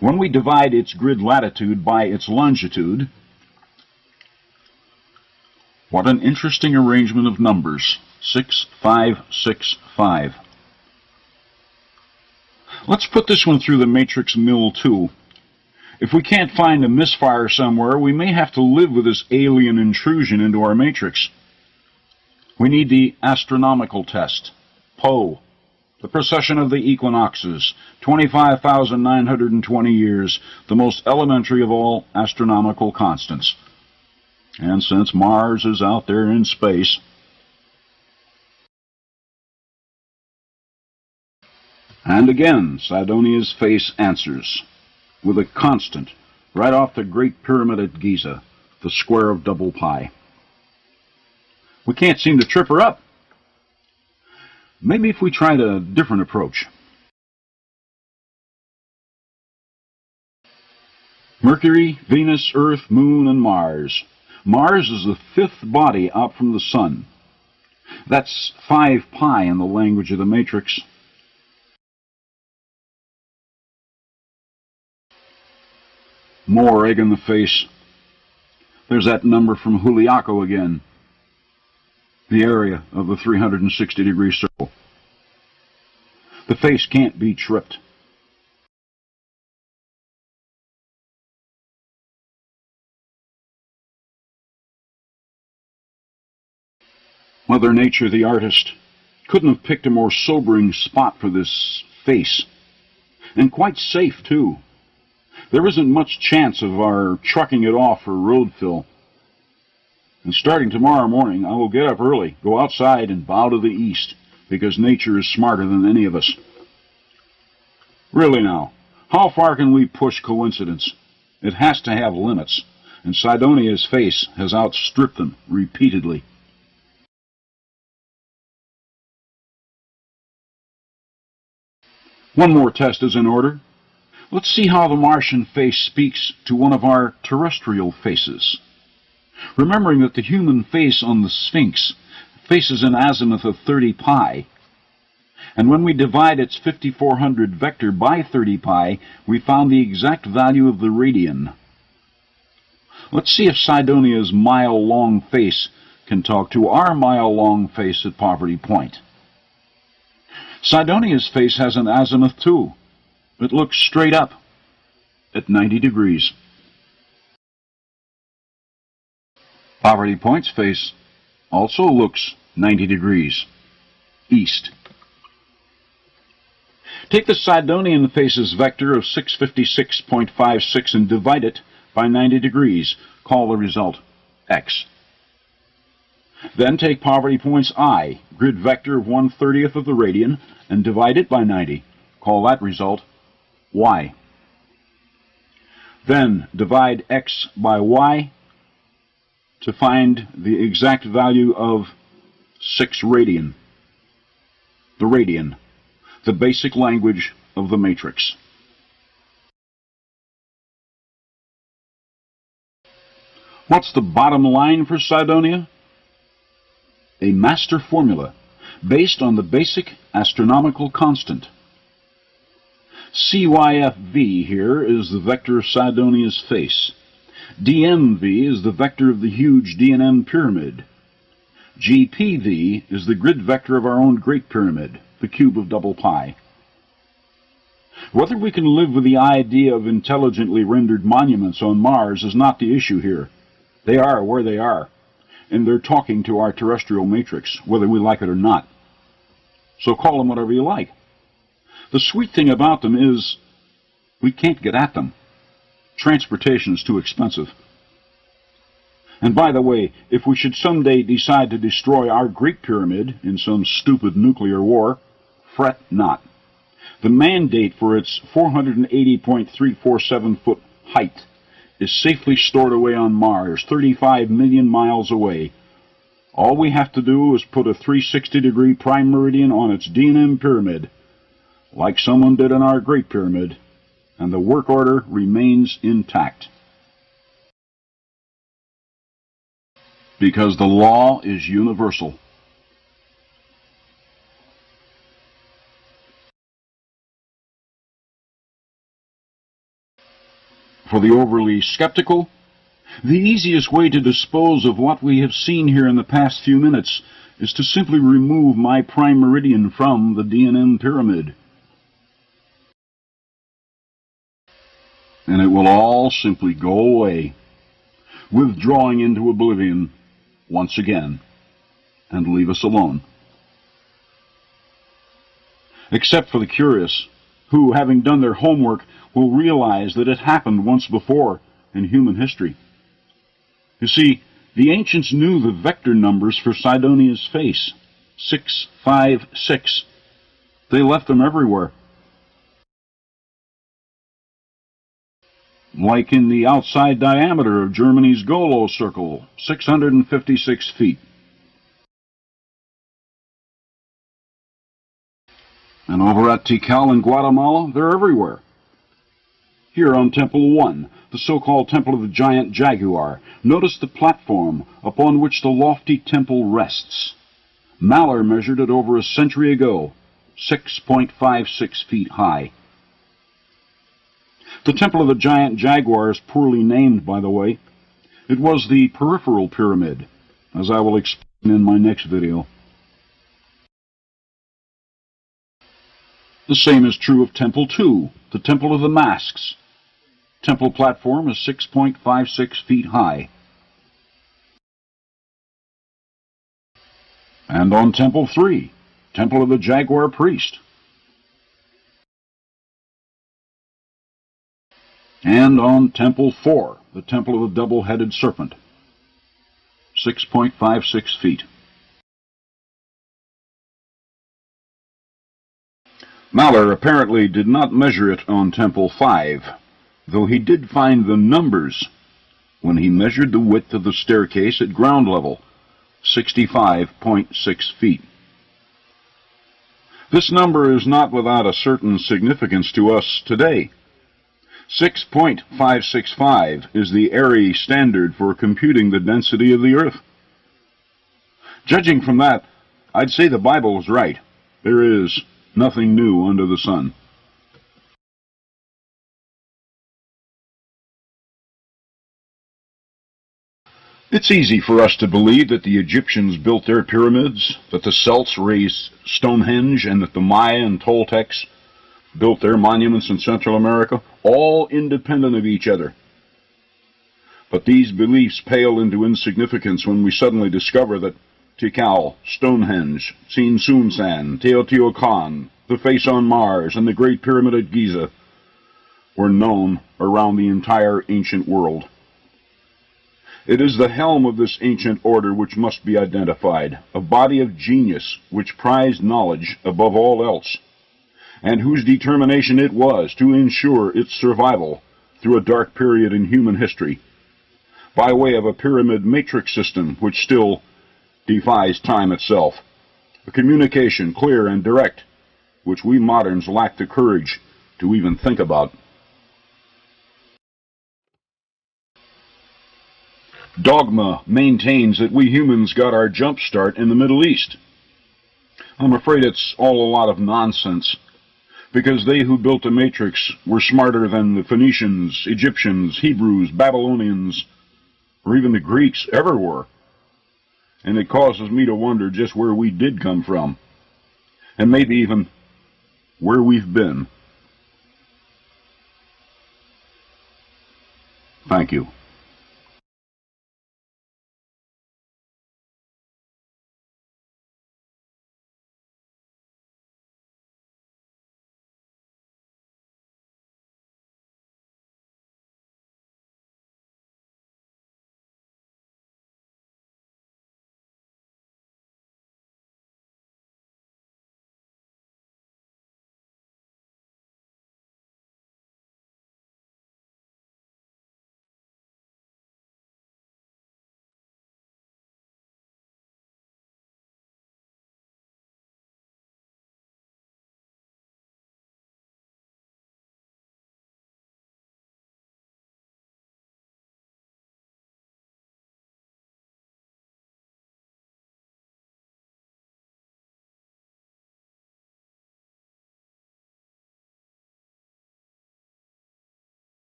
When we divide its grid latitude by its longitude, what an interesting arrangement of numbers, 6565. Let's put this one through the matrix mill too. If we can't find a misfire somewhere, we may have to live with this alien intrusion into our matrix. We need the astronomical test, Poe, the precession of the equinoxes, 25,920 years, the most elementary of all astronomical constants. And since Mars is out there in space, and again, Sidonia's face answers with a constant right off the Great Pyramid at Giza, the square of double pi. We can't seem to trip her up. Maybe if we tried a different approach. Mercury, Venus, Earth, Moon, and Mars. Mars is the fifth body out from the Sun. That's 5 pi in the language of the matrix. More egg in the face. There's that number from Juliaco again. The area of the 360-degree circle. The face can't be tripped. Mother Nature, the artist, couldn't have picked a more sobering spot for this face. And quite safe, too. There isn't much chance of our trucking it off for road fill. And starting tomorrow morning, I will get up early, go outside, and bow to the east, because nature is smarter than any of us. Really now, how far can we push coincidence? It has to have limits, and Sidonia's face has outstripped them repeatedly. One more test is in order. Let's see how the Martian face speaks to one of our terrestrial faces. Remembering that the human face on the Sphinx faces an azimuth of 30 pi, and when we divide its 5400 vector by 30 pi, we found the exact value of the radian. Let's see if Sidonia's mile-long face can talk to our mile-long face at Poverty Point. Sidonia's face has an azimuth too. It looks straight up at 90 degrees. Poverty Point's face also looks 90 degrees east. Take the Sidonian face's vector of 656.56 and divide it by 90 degrees. Call the result x. Then take Poverty Point's I, grid vector of 1/30th of the radian, and divide it by 90. Call that result y. Then divide x by y to find the exact value of 6 radian. The radian, the basic language of the matrix. What's the bottom line for Sidonia? A master formula based on the basic astronomical constant. CYFV here is the vector of Sidonia's face. DMV is the vector of the huge D&M pyramid. GPV is the grid vector of our own Great Pyramid, the cube of double pi. Whether we can live with the idea of intelligently rendered monuments on Mars is not the issue here. They are where they are, and they're talking to our terrestrial matrix, whether we like it or not. So call them whatever you like. The sweet thing about them is we can't get at them. Transportation is too expensive. And by the way, if we should someday decide to destroy our Great Pyramid in some stupid nuclear war, fret not. The mandate for its 480.347-foot height is safely stored away on Mars, 35 million miles away. All we have to do is put a 360-degree prime meridian on its D&M pyramid, like someone did in our Great Pyramid, and the work order remains intact. Because the law is universal. For the overly skeptical, the easiest way to dispose of what we have seen here in the past few minutes is to simply remove my prime meridian from the D&M pyramid. And it will all simply go away, withdrawing into oblivion once again, and leave us alone. Except for the curious, who, having done their homework, will realize that it happened once before in human history. You see, the ancients knew the vector numbers for Sidonia's face, 656. They left them everywhere. Like in the outside diameter of Germany's Golo circle, 656 feet. And over at Tikal in Guatemala, they're everywhere. Here on Temple 1, the so-called Temple of the Giant Jaguar, notice the platform upon which the lofty temple rests. Mallar measured it over a century ago, 6.56 feet high. The Temple of the Giant Jaguar is poorly named, by the way. It was the peripheral pyramid, as I will explain in my next video. The same is true of Temple 2, the Temple of the Masks. Temple platform is 6.56 feet high. And on Temple 3, Temple of the Jaguar Priest. And on Temple 4, the Temple of the Double-Headed Serpent, 6.56 feet. Mallar apparently did not measure it on Temple 5, though he did find the numbers when he measured the width of the staircase at ground level, 65.6 feet. This number is not without a certain significance to us today. 6.565 is the ARRI standard for computing the density of the Earth. Judging from that, I'd say the Bible is right. There is nothing new under the sun. It's easy for us to believe that the Egyptians built their pyramids, that the Celts raised Stonehenge, and that the Maya and Toltecs built their monuments in Central America, all independent of each other. But these beliefs pale into insignificance when we suddenly discover that Tikal, Stonehenge, Tsinsunsan, Teotihuacan, the Face on Mars, and the Great Pyramid of Giza were known around the entire ancient world. It is the helm of this ancient order which must be identified, a body of genius which prized knowledge above all else, and whose determination it was to ensure its survival through a dark period in human history, by way of a pyramid matrix system which still defies time itself, a communication clear and direct, which we moderns lack the courage to even think about. Dogma maintains that we humans got our jump start in the Middle East. I'm afraid it's all a lot of nonsense, because they who built the matrix were smarter than the Phoenicians, Egyptians, Hebrews, Babylonians, or even the Greeks ever were. And it causes me to wonder just where we did come from, and maybe even where we've been. Thank you.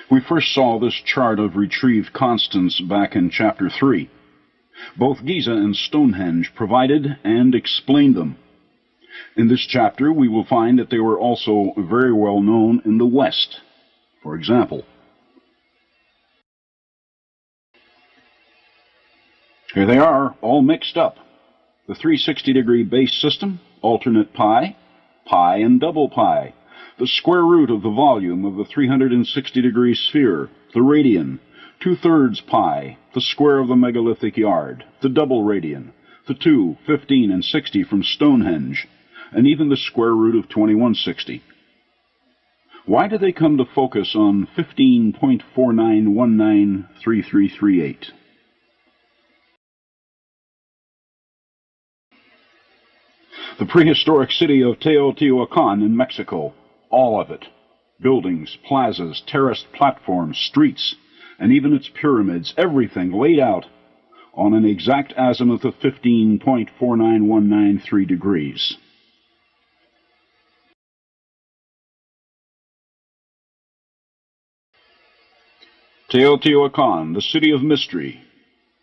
We first saw this chart of retrieved constants back in Chapter 3. Both Giza and Stonehenge provided and explained them. In this chapter, we will find that they were also very well known in the West. For example, here they are, all mixed up. The 360-degree base system, alternate pi, pi and double pi, the square root of the volume of the 360-degree sphere, the radian, 2/3 pi, the square of the megalithic yard, the double radian, the 2, 15, and 60 from Stonehenge, and even the square root of 2160. Why do they come to focus on 15.49193338? The prehistoric city of Teotihuacan in Mexico, all of it, buildings, plazas, terraced platforms, streets, and even its pyramids, everything laid out on an exact azimuth of 15.49193 degrees. Teotihuacan, the city of mystery.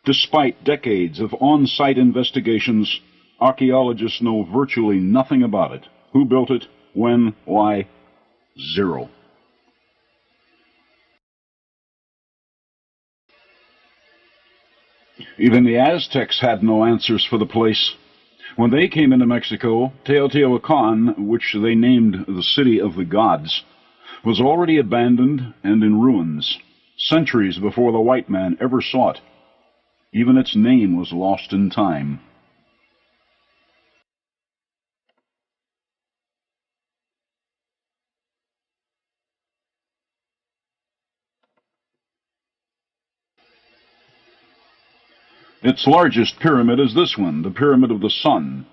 Despite decades of on-site investigations, archaeologists know virtually nothing about it. Who built it? When? Why? Zero. Even the Aztecs had no answers for the place. When they came into Mexico, Teotihuacan, which they named the City of the Gods, was already abandoned and in ruins, centuries before the white man ever saw it. Even its name was lost in time. Its largest pyramid is this one, the Pyramid of the Sun.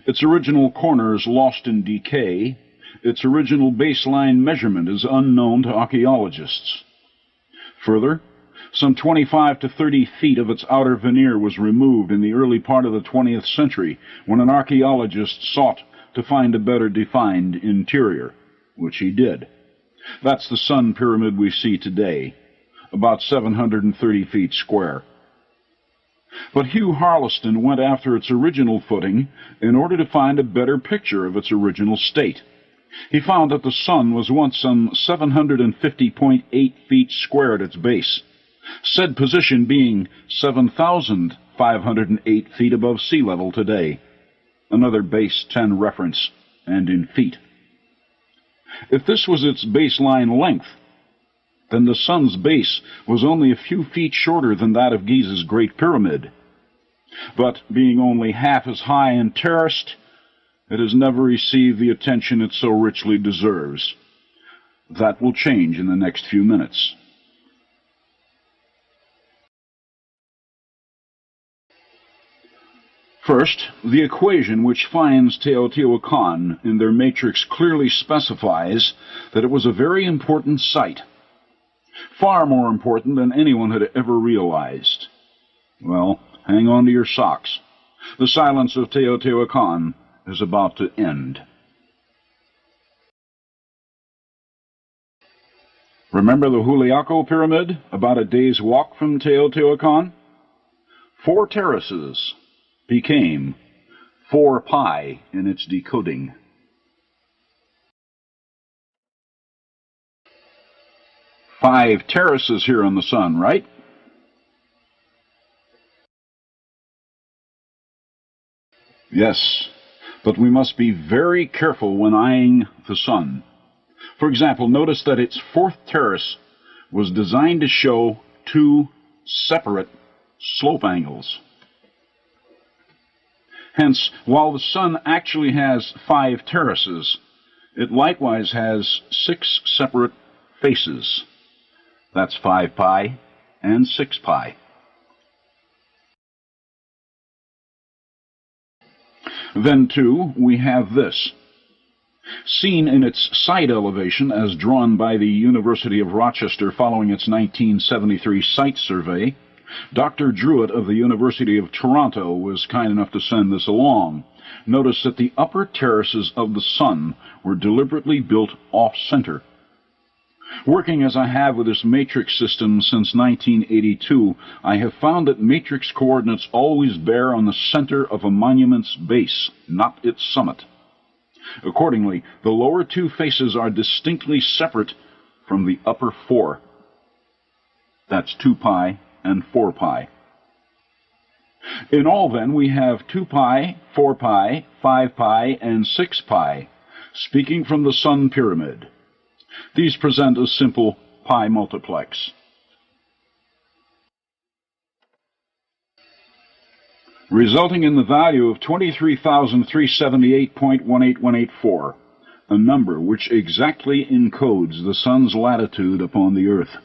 Its original corners lost in decay. Its original baseline measurement is unknown to archaeologists. Further, some 25 to 30 feet of its outer veneer was removed in the early part of the 20th century when an archaeologist sought to find a better defined interior, which he did. That's the Sun Pyramid we see today, about 730 feet square. But Hugh Harleston went after its original footing in order to find a better picture of its original state. He found that the Sun was once some 750.8 feet square at its base, said position being 7,508 feet above sea level today, another base 10 reference, and in feet. If this was its baseline length, then the Sun's base was only a few feet shorter than that of Giza's Great Pyramid. But being only half as high and terraced, it has never received the attention it so richly deserves. That will change in the next few minutes. First, the equation which finds Teotihuacan in their matrix clearly specifies that it was a very important site. Far more important than anyone had ever realized. Well, hang on to your socks. The silence of Teotihuacan is about to end. Remember the Juliaco Pyramid, about a day's walk from Teotihuacan? 4 terraces became 4 pi in its decoding. Five terraces here on the Sun, right? Yes, but we must be very careful when eyeing the Sun. For example, notice that its 4th terrace was designed to show 2 separate slope angles. Hence, while the Sun actually has 5 terraces, it likewise has 6 separate faces. That's 5 pi and 6 pi. Then, too, we have this. Seen in its side elevation as drawn by the University of Rochester following its 1973 site survey, Dr. Druitt of the University of Toronto was kind enough to send this along. Notice that the upper terraces of the Sun were deliberately built off-center. Working as I have with this matrix system since 1982, I have found that matrix coordinates always bear on the center of a monument's base, not its summit. Accordingly, the lower two faces are distinctly separate from the upper four. That's 2 pi and 4 pi. In all, then, we have 2 pi, 4 pi, 5 pi, and 6 pi, speaking from the Sun Pyramid. These present a simple pi multiplex. Resulting in the value of 23,378.18184, a number which exactly encodes the Sun's latitude upon the Earth.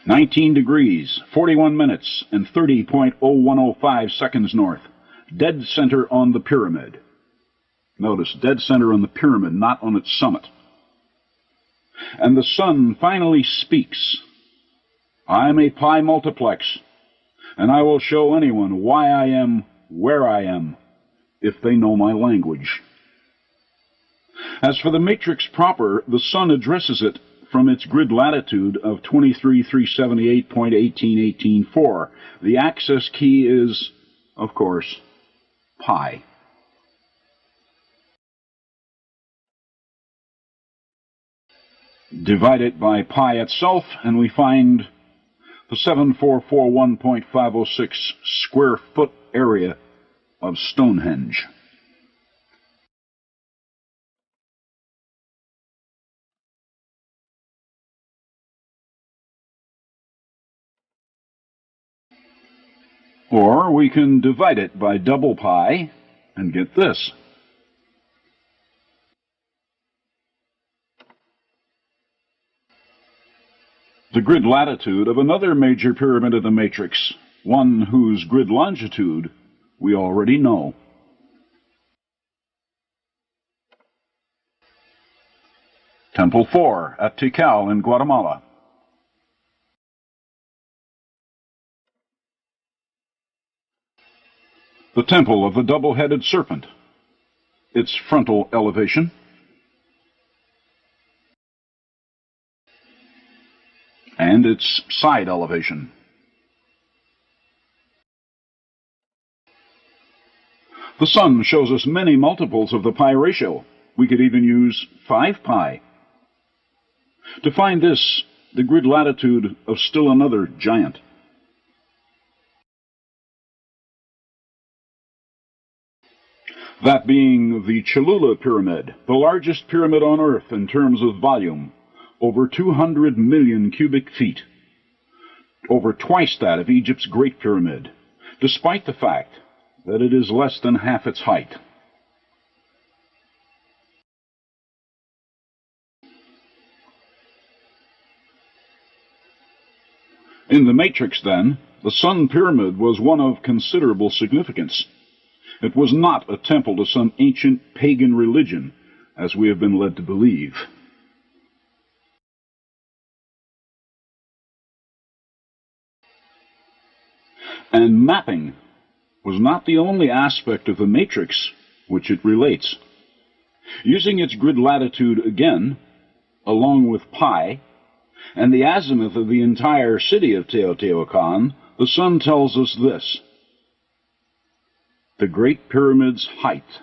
"19 degrees, 41 minutes, and 30.0105 seconds north, dead center on the pyramid." Notice, dead center on the pyramid, not on its summit. And the Sun finally speaks. "I'm a pi multiplex, and I will show anyone why I am where I am, if they know my language." As for the matrix proper, the Sun addresses it from its grid latitude of 23,378.1818.4. The access key is, of course, pi. Divide it by pi itself, and we find the 7441.506 square foot area of Stonehenge. Or we can divide it by double pi and get this. The grid latitude of another major pyramid of the matrix, one whose grid longitude we already know. Temple 4 at Tikal in Guatemala. The Temple of the Double-Headed Serpent, its frontal elevation. And its side elevation. The Sun shows us many multiples of the pi ratio. We could even use 5 pi. To find this, the grid latitude of still another giant. That being the Cholula Pyramid, the largest pyramid on Earth in terms of volume. Over 200 million cubic feet, over twice that of Egypt's Great Pyramid, despite the fact that it is less than half its height. In the matrix, then, the Sun Pyramid was one of considerable significance. It was not a temple to some ancient pagan religion, as we have been led to believe. And mapping was not the only aspect of the matrix which it relates. Using its grid latitude again, along with pi, and the azimuth of the entire city of Teotihuacan, the Sun tells us this: the Great Pyramid's height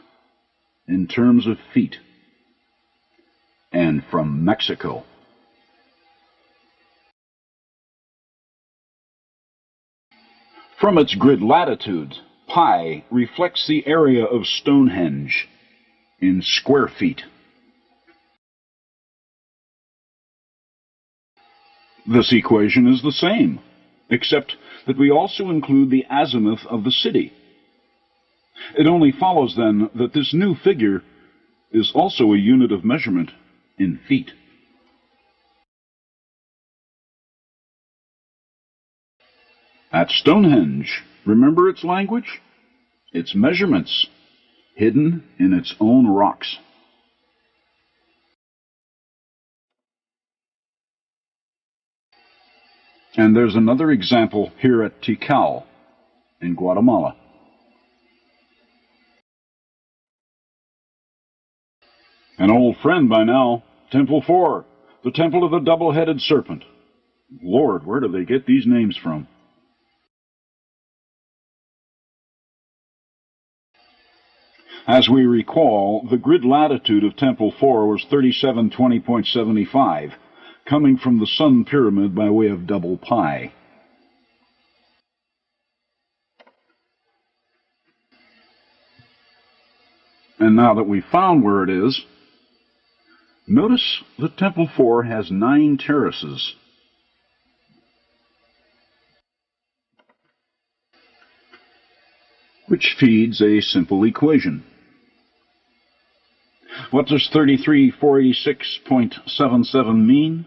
in terms of feet, and from Mexico. From its grid latitude, pi reflects the area of Stonehenge in square feet. This equation is the same, except that we also include the azimuth of the city. It only follows, then, that this new figure is also a unit of measurement in feet. At Stonehenge, remember its language? Its measurements, hidden in its own rocks. And there's another example here at Tikal in Guatemala. An old friend by now, Temple 4, the Temple of the Double-Headed Serpent. Lord, where do they get these names from? As we recall, the grid latitude of Temple 4 was 3720.75, coming from the Sun Pyramid by way of double pi. And now that we've found where it is, notice that Temple 4 has 9 terraces. Which feeds a simple equation. What does 33,486.77 mean?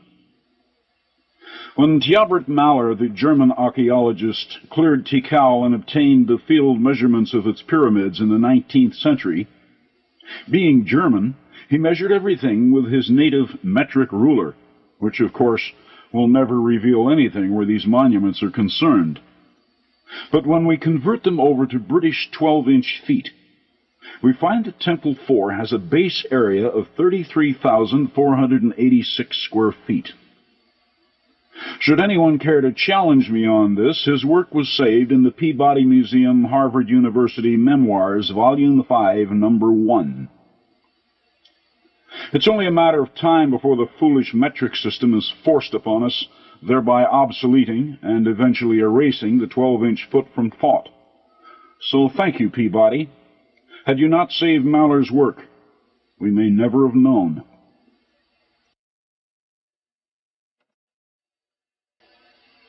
When Thiobert Maler, the German archaeologist, cleared Tikal and obtained the field measurements of its pyramids in the 19th century, being German, he measured everything with his native metric ruler, which of course will never reveal anything where these monuments are concerned. But when we convert them over to British 12-inch feet, we find that Temple 4 has a base area of 33,486 square feet. Should anyone care to challenge me on this, his work was saved in the Peabody Museum, Harvard University Memoirs, Volume 5, Number 1. It's only a matter of time before the foolish metric system is forced upon us, thereby obsoleting and eventually erasing the 12-inch foot from thought. So thank you, Peabody. Had you not saved Maler's work, we may never have known.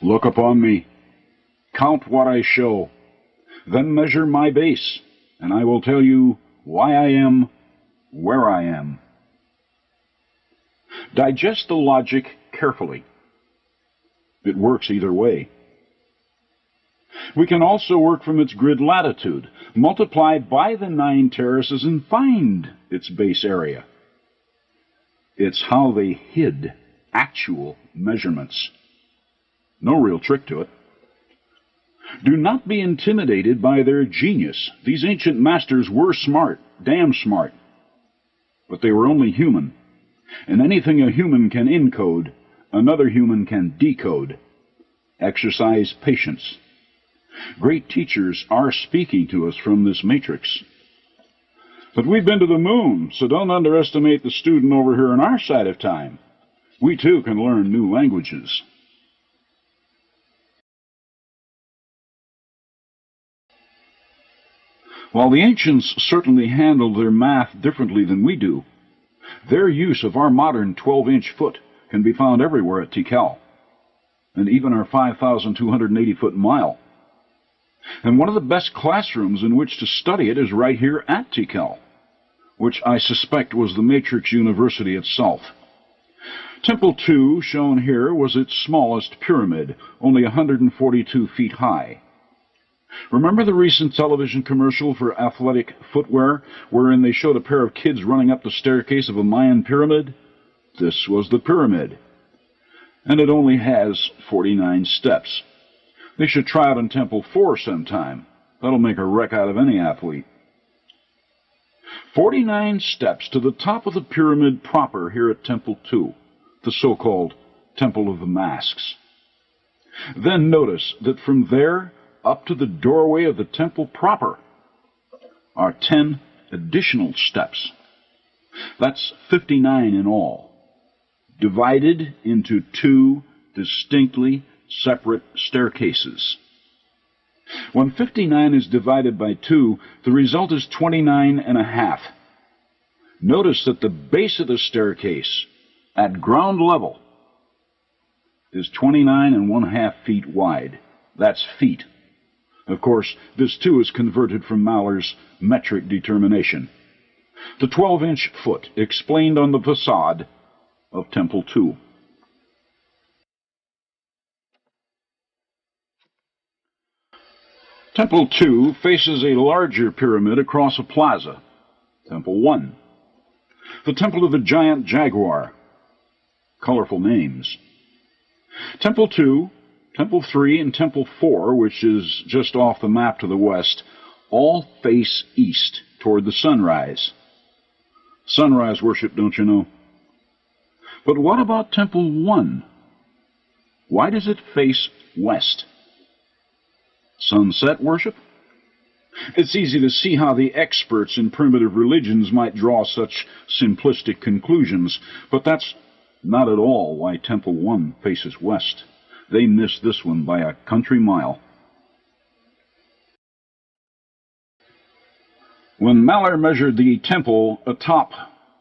Look upon me, count what I show, then measure my base, and I will tell you why I am where I am. Digest the logic carefully. It works either way. We can also work from its grid latitude, multiply by the 9 terraces, and find its base area. It's how they hid actual measurements. No real trick to it. Do not be intimidated by their genius. These ancient masters were smart, damn smart. But they were only human. And anything a human can encode, another human can decode. Exercise patience. Great teachers are speaking to us from this matrix. But we've been to the moon, so don't underestimate the student over here on our side of time. We too can learn new languages. While the ancients certainly handled their math differently than we do, their use of our modern 12-inch foot can be found everywhere at Tikal, and even our 5,280-foot mile. And one of the best classrooms in which to study it is right here at Tikal, which I suspect was the Matrix University itself. Temple 2, shown here, was its smallest pyramid, only 142 feet high. Remember the recent television commercial for athletic footwear, wherein they showed a pair of kids running up the staircase of a Mayan pyramid? This was the pyramid. And it only has 49 steps. They should try it on Temple 4 sometime. That'll make a wreck out of any athlete. 49 steps to the top of the pyramid proper here at Temple 2, the so-called Temple of the Masks. Then notice that from there up to the doorway of the temple proper are 10 additional steps. That's 59 in all, divided into 2 distinctly separate staircases. When 59 is divided by 2, the result is 29.5. Notice that the base of the staircase at ground level is 29.5 feet wide. That's feet. Of course, this too is converted from Maler's metric determination. The 12-inch foot explained on the facade of Temple 2. Temple 2 faces a larger pyramid across a plaza, Temple 1. The Temple of the Giant Jaguar. Colorful names. Temple 2, Temple 3, and Temple 4, which is just off the map to the west, all face east toward the sunrise. Sunrise worship, don't you know? But what about Temple 1? Why does it face west? Sunset worship? It's easy to see how the experts in primitive religions might draw such simplistic conclusions, but that's not at all why Temple 1 faces west. They missed this one by a country mile. When Mahler measured the temple atop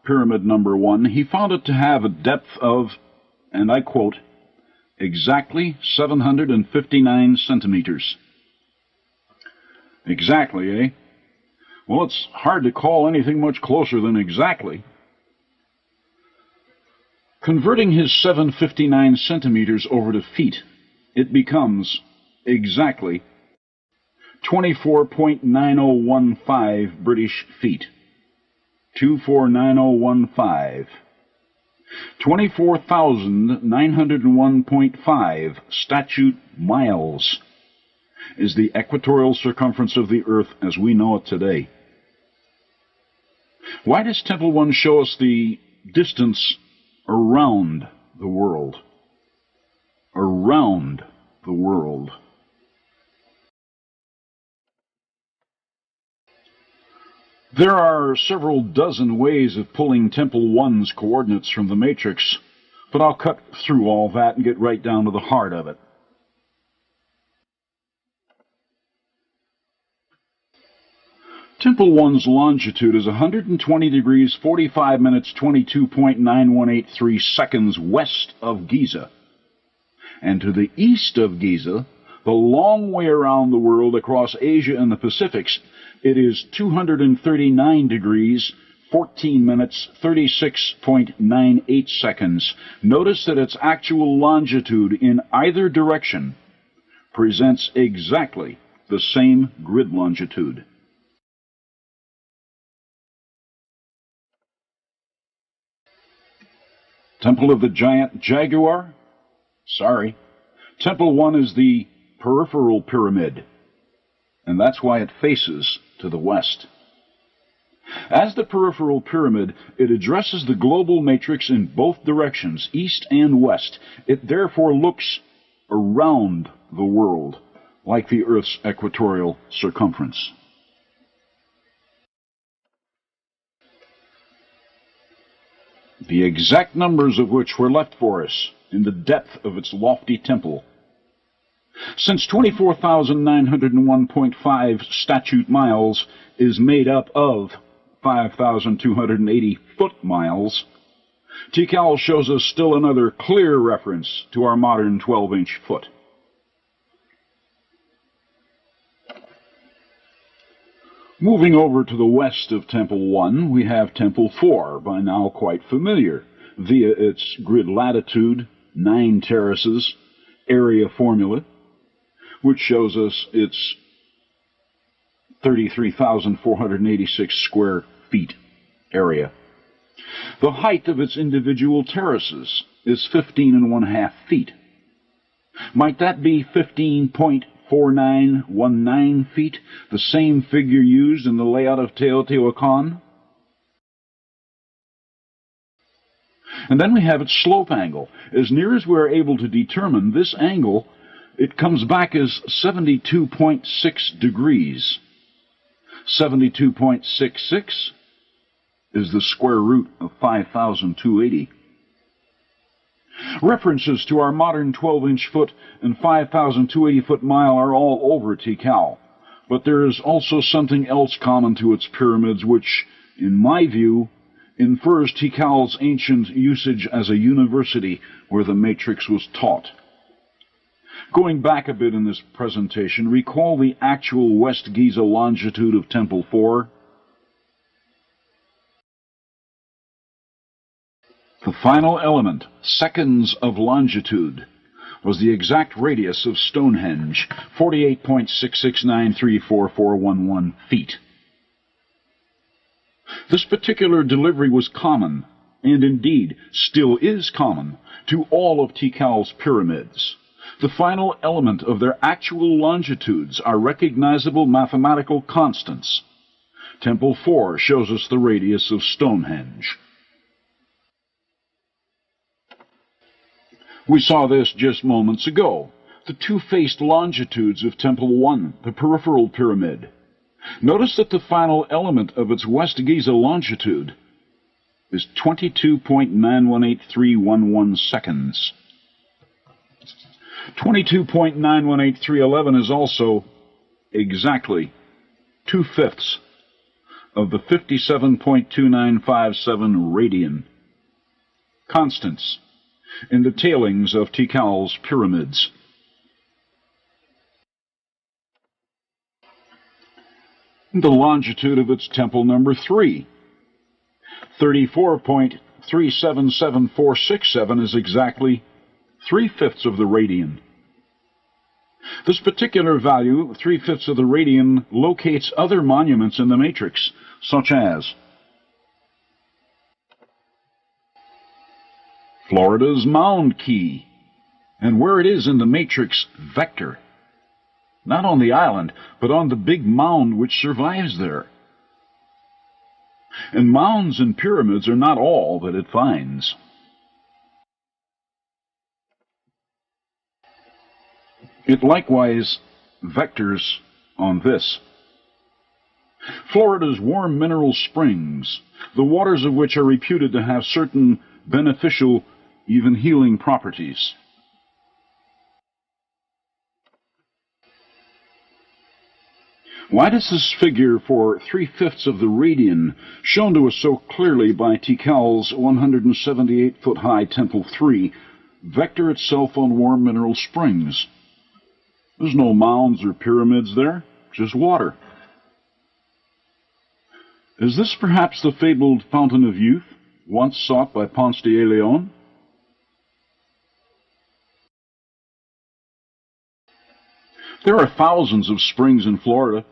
Pyramid number 1, he found it to have a depth of, and I quote, exactly 759 centimeters. Exactly, eh? Well, it's hard to call anything much closer than exactly. Converting his 759 centimeters over to feet, it becomes exactly 24.9015 British feet. 249015. 24,901.5 statute miles is the equatorial circumference of the Earth as we know it today. Why does Temple 1 show us the distance around the world? Around the world. There are several dozen ways of pulling Temple 1's coordinates from the matrix, but I'll cut through all that and get right down to the heart of it. Temple 1's longitude is 120 degrees 45 minutes 22.9183 seconds west of Giza. And to the east of Giza, the long way around the world across Asia and the Pacifics, it is 239 degrees 14 minutes 36.98 seconds. Notice that its actual longitude in either direction presents exactly the same grid longitude. Temple of the Giant Jaguar? Sorry. Temple 1 is the peripheral pyramid, and that's why it faces to the west. As the peripheral pyramid, it addresses the global matrix in both directions, east and west. It therefore looks around the world, like the Earth's equatorial circumference. The exact numbers of which were left for us in the depth of its lofty temple. Since 24,901.5 statute miles is made up of 5,280 foot miles, Tikal shows us still another clear reference to our modern 12-inch foot. Moving over to the west of Temple 1, we have Temple 4, by now quite familiar, via its grid latitude, 9 terraces, area formula, which shows us its 33,486 square feet area. The height of its individual terraces is 15.5 feet. Might that be 15.4919 feet, the same figure used in the layout of Teotihuacan? And then we have its slope angle. As near as we're able to determine this angle, it comes back as 72.6 degrees. 72.66 is the square root of 5,280. References to our modern 12-inch foot and 5,280 foot mile are all over Tikal, but there is also something else common to its pyramids which, in my view, infers Tikal's ancient usage as a university where the matrix was taught. Going back a bit in this presentation, recall the actual West Giza longitude of Temple 4. The final element, seconds of longitude, was the exact radius of Stonehenge, 48.66934411 feet. This particular delivery was common, and indeed still is common, to all of Tikal's pyramids. The final element of their actual longitudes are recognizable mathematical constants. Temple 4 shows us the radius of Stonehenge. We saw this just moments ago, the two-faced longitudes of Temple 1, the peripheral pyramid. Notice that the final element of its West Giza longitude is 22.918311 seconds. 22.918311 is also exactly 2/5 of the 57.2957 radian constants in the tailings of Tikal's pyramids. The longitude of its temple number 3, 34.377467, is exactly 3/5 of the radian. This particular value, 3/5 of the radian, locates other monuments in the matrix, such as Florida's Mound Key, and where it is in the matrix vector. Not on the island, but on the big mound which survives there. And mounds and pyramids are not all that it finds. It likewise vectors on this. Florida's warm mineral springs, the waters of which are reputed to have certain beneficial, even healing properties. Why does this figure for 3/5 of the radian, shown to us so clearly by Tikal's 178-foot-high Temple 3, vector itself on warm mineral springs? There's no mounds or pyramids there, just water. Is this perhaps the fabled Fountain of Youth, once sought by Ponce de Leon? There are thousands of springs in Florida,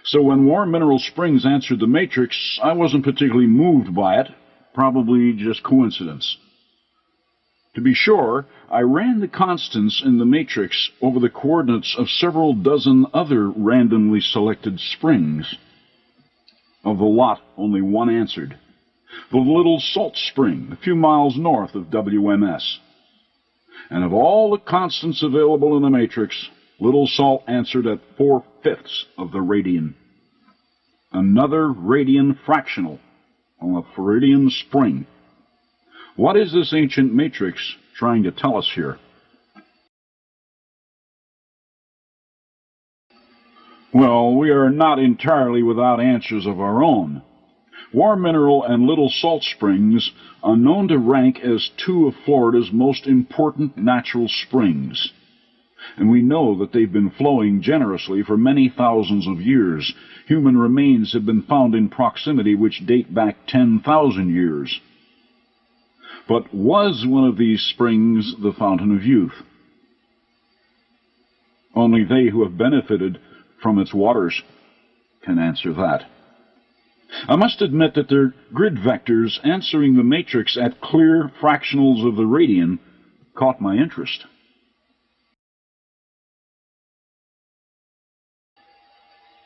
so when warm mineral springs answered the matrix, I wasn't particularly moved by it, probably just coincidence. To be sure, I ran the constants in the matrix over the coordinates of several dozen other randomly selected springs. Of the lot, only one answered. The Little Salt Spring, a few miles north of WMS. And of all the constants available in the matrix, Little Salt answered at 4/5 of the radian. Another radian fractional on a Floridian spring. What is this ancient matrix trying to tell us here? Well, we are not entirely without answers of our own. Warm Mineral and Little Salt Springs are known to rank as two of Florida's most important natural springs. And we know that they've been flowing generously for many thousands of years. Human remains have been found in proximity which date back 10,000 years. But was one of these springs the Fountain of Youth? Only they who have benefited from its waters can answer that. I must admit that their grid vectors answering the matrix at clear fractionals of the radian caught my interest.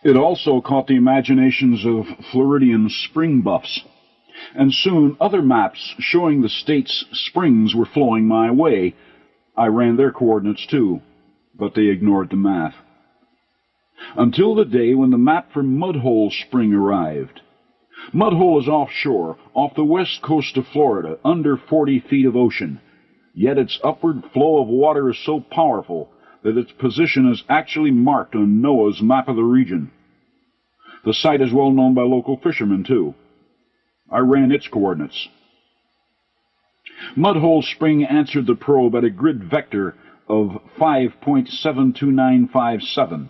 It also caught the imaginations of Floridian spring buffs, and soon other maps showing the state's springs were flowing my way. I ran their coordinates too, but they ignored the math. Until the day when the map for Mudhole Spring arrived. Mudhole is offshore, off the west coast of Florida, under 40 feet of ocean. Yet its upward flow of water is so powerful that its position is actually marked on NOAA's map of the region. The site is well known by local fishermen, too. I ran its coordinates. Mudhole Spring answered the probe at a grid vector of 5.72957.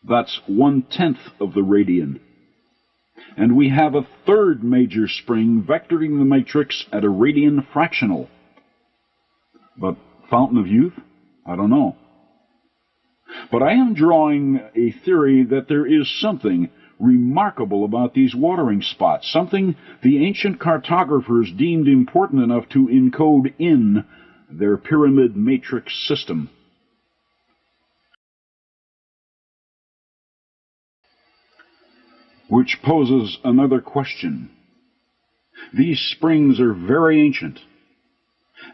That's 1/10 of the radian. And we have a third major spring vectoring the matrix at a radian fractional. But Fountain of Youth? I don't know. But I am drawing a theory that there is something remarkable about these watering spots, something the ancient cartographers deemed important enough to encode in their pyramid matrix system. which poses another question. These springs are very ancient,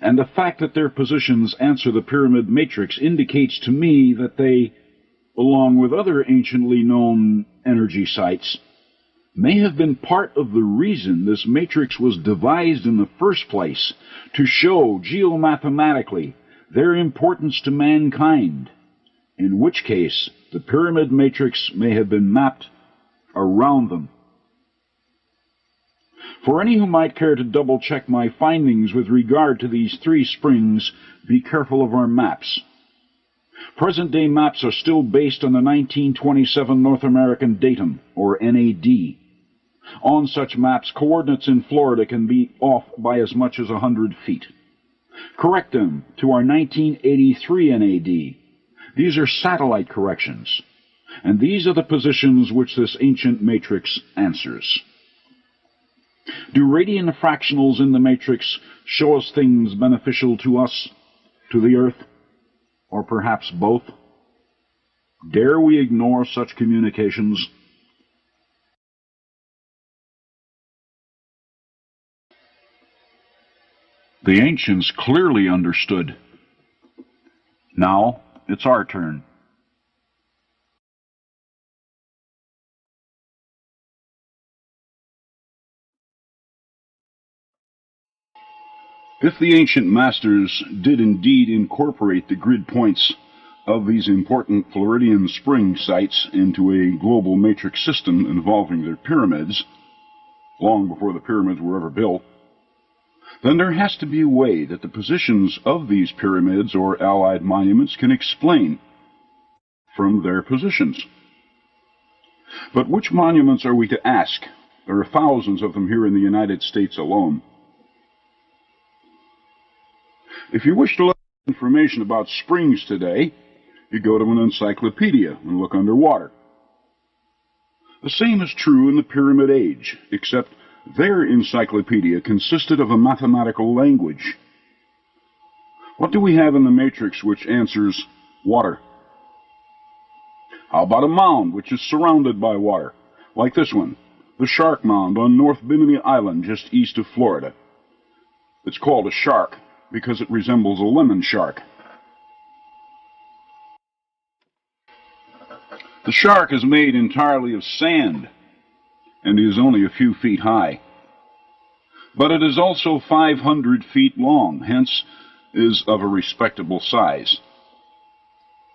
and the fact that their positions answer the pyramid matrix indicates to me that they, along with other anciently known energy sites, may have been part of the reason this matrix was devised in the first place, to show geomathematically their importance to mankind, in which case the pyramid matrix may have been mapped around them. For any who might care to double-check my findings with regard to these three springs, be careful of our maps. Present-day maps are still based on the 1927 North American datum, or NAD. On such maps, coordinates in Florida can be off by as much as 100 feet. Correct them to our 1983 NAD. These are satellite corrections, and these are the positions which this ancient matrix answers. Do radian fractionals in the matrix show us things beneficial to us, to the Earth, or perhaps both? Dare we ignore such communications? The ancients clearly understood. Now it's our turn. If the ancient masters did indeed incorporate the grid points of these important Floridian spring sites into a global matrix system involving their pyramids, long before the pyramids were ever built, then there has to be a way that the positions of these pyramids or allied monuments can explain from their positions. But which monuments are we to ask? There are thousands of them here in the United States alone. If you wish to learn information about springs today, you go to an encyclopedia and look underwater. The same is true in the Pyramid Age, except their encyclopedia consisted of a mathematical language. What do we have in the matrix which answers water? How about a mound which is surrounded by water, like this one, the Shark Mound on North Bimini Island just east of Florida? It's called a shark because it resembles a lemon shark. The shark is made entirely of sand and is only a few feet high. But it is also 500 feet long, hence is of a respectable size.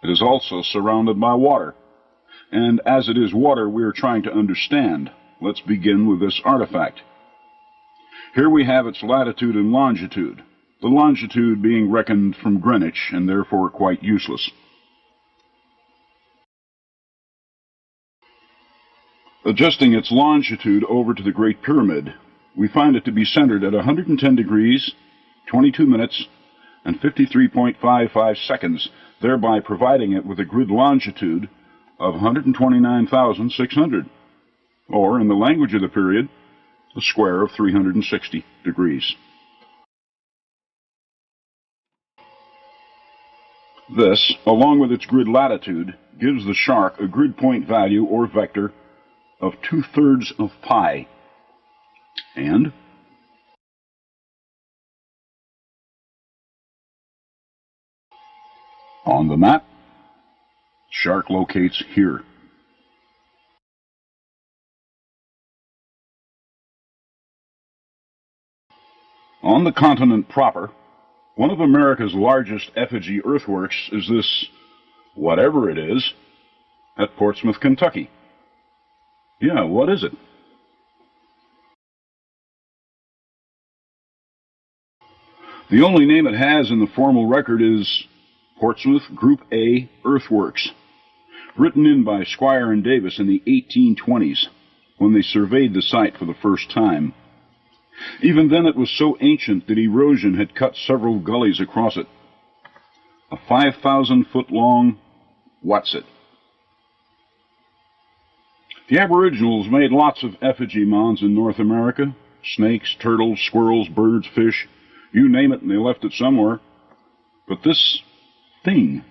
It is also surrounded by water, and as it is water we are trying to understand, let's begin with this artifact. Here we have its latitude and longitude, the longitude being reckoned from Greenwich and therefore quite useless. Adjusting its longitude over to the Great Pyramid, we find it to be centered at 110 degrees, 22 minutes, and 53.55 seconds, thereby providing it with a grid longitude of 129,600, or, in the language of the period, a square of 360 degrees. This, along with its grid latitude, gives the shark a grid point value or vector of 2/3 of pi. And on the map, shark locates here. On the continent proper, one of America's largest effigy earthworks is this, whatever it is, at Portsmouth, Kentucky. Yeah, what is it? The only name it has in the formal record is Portsmouth Group A Earthworks, written in by Squire and Davis in the 1820s, when they surveyed the site for the first time. Even then it was so ancient that erosion had cut several gullies across it. A 5,000-foot-long what's-it? The Aboriginals made lots of effigy mounds in North America. Snakes, turtles, squirrels, birds, fish, you name it, and they left it somewhere. But this thing,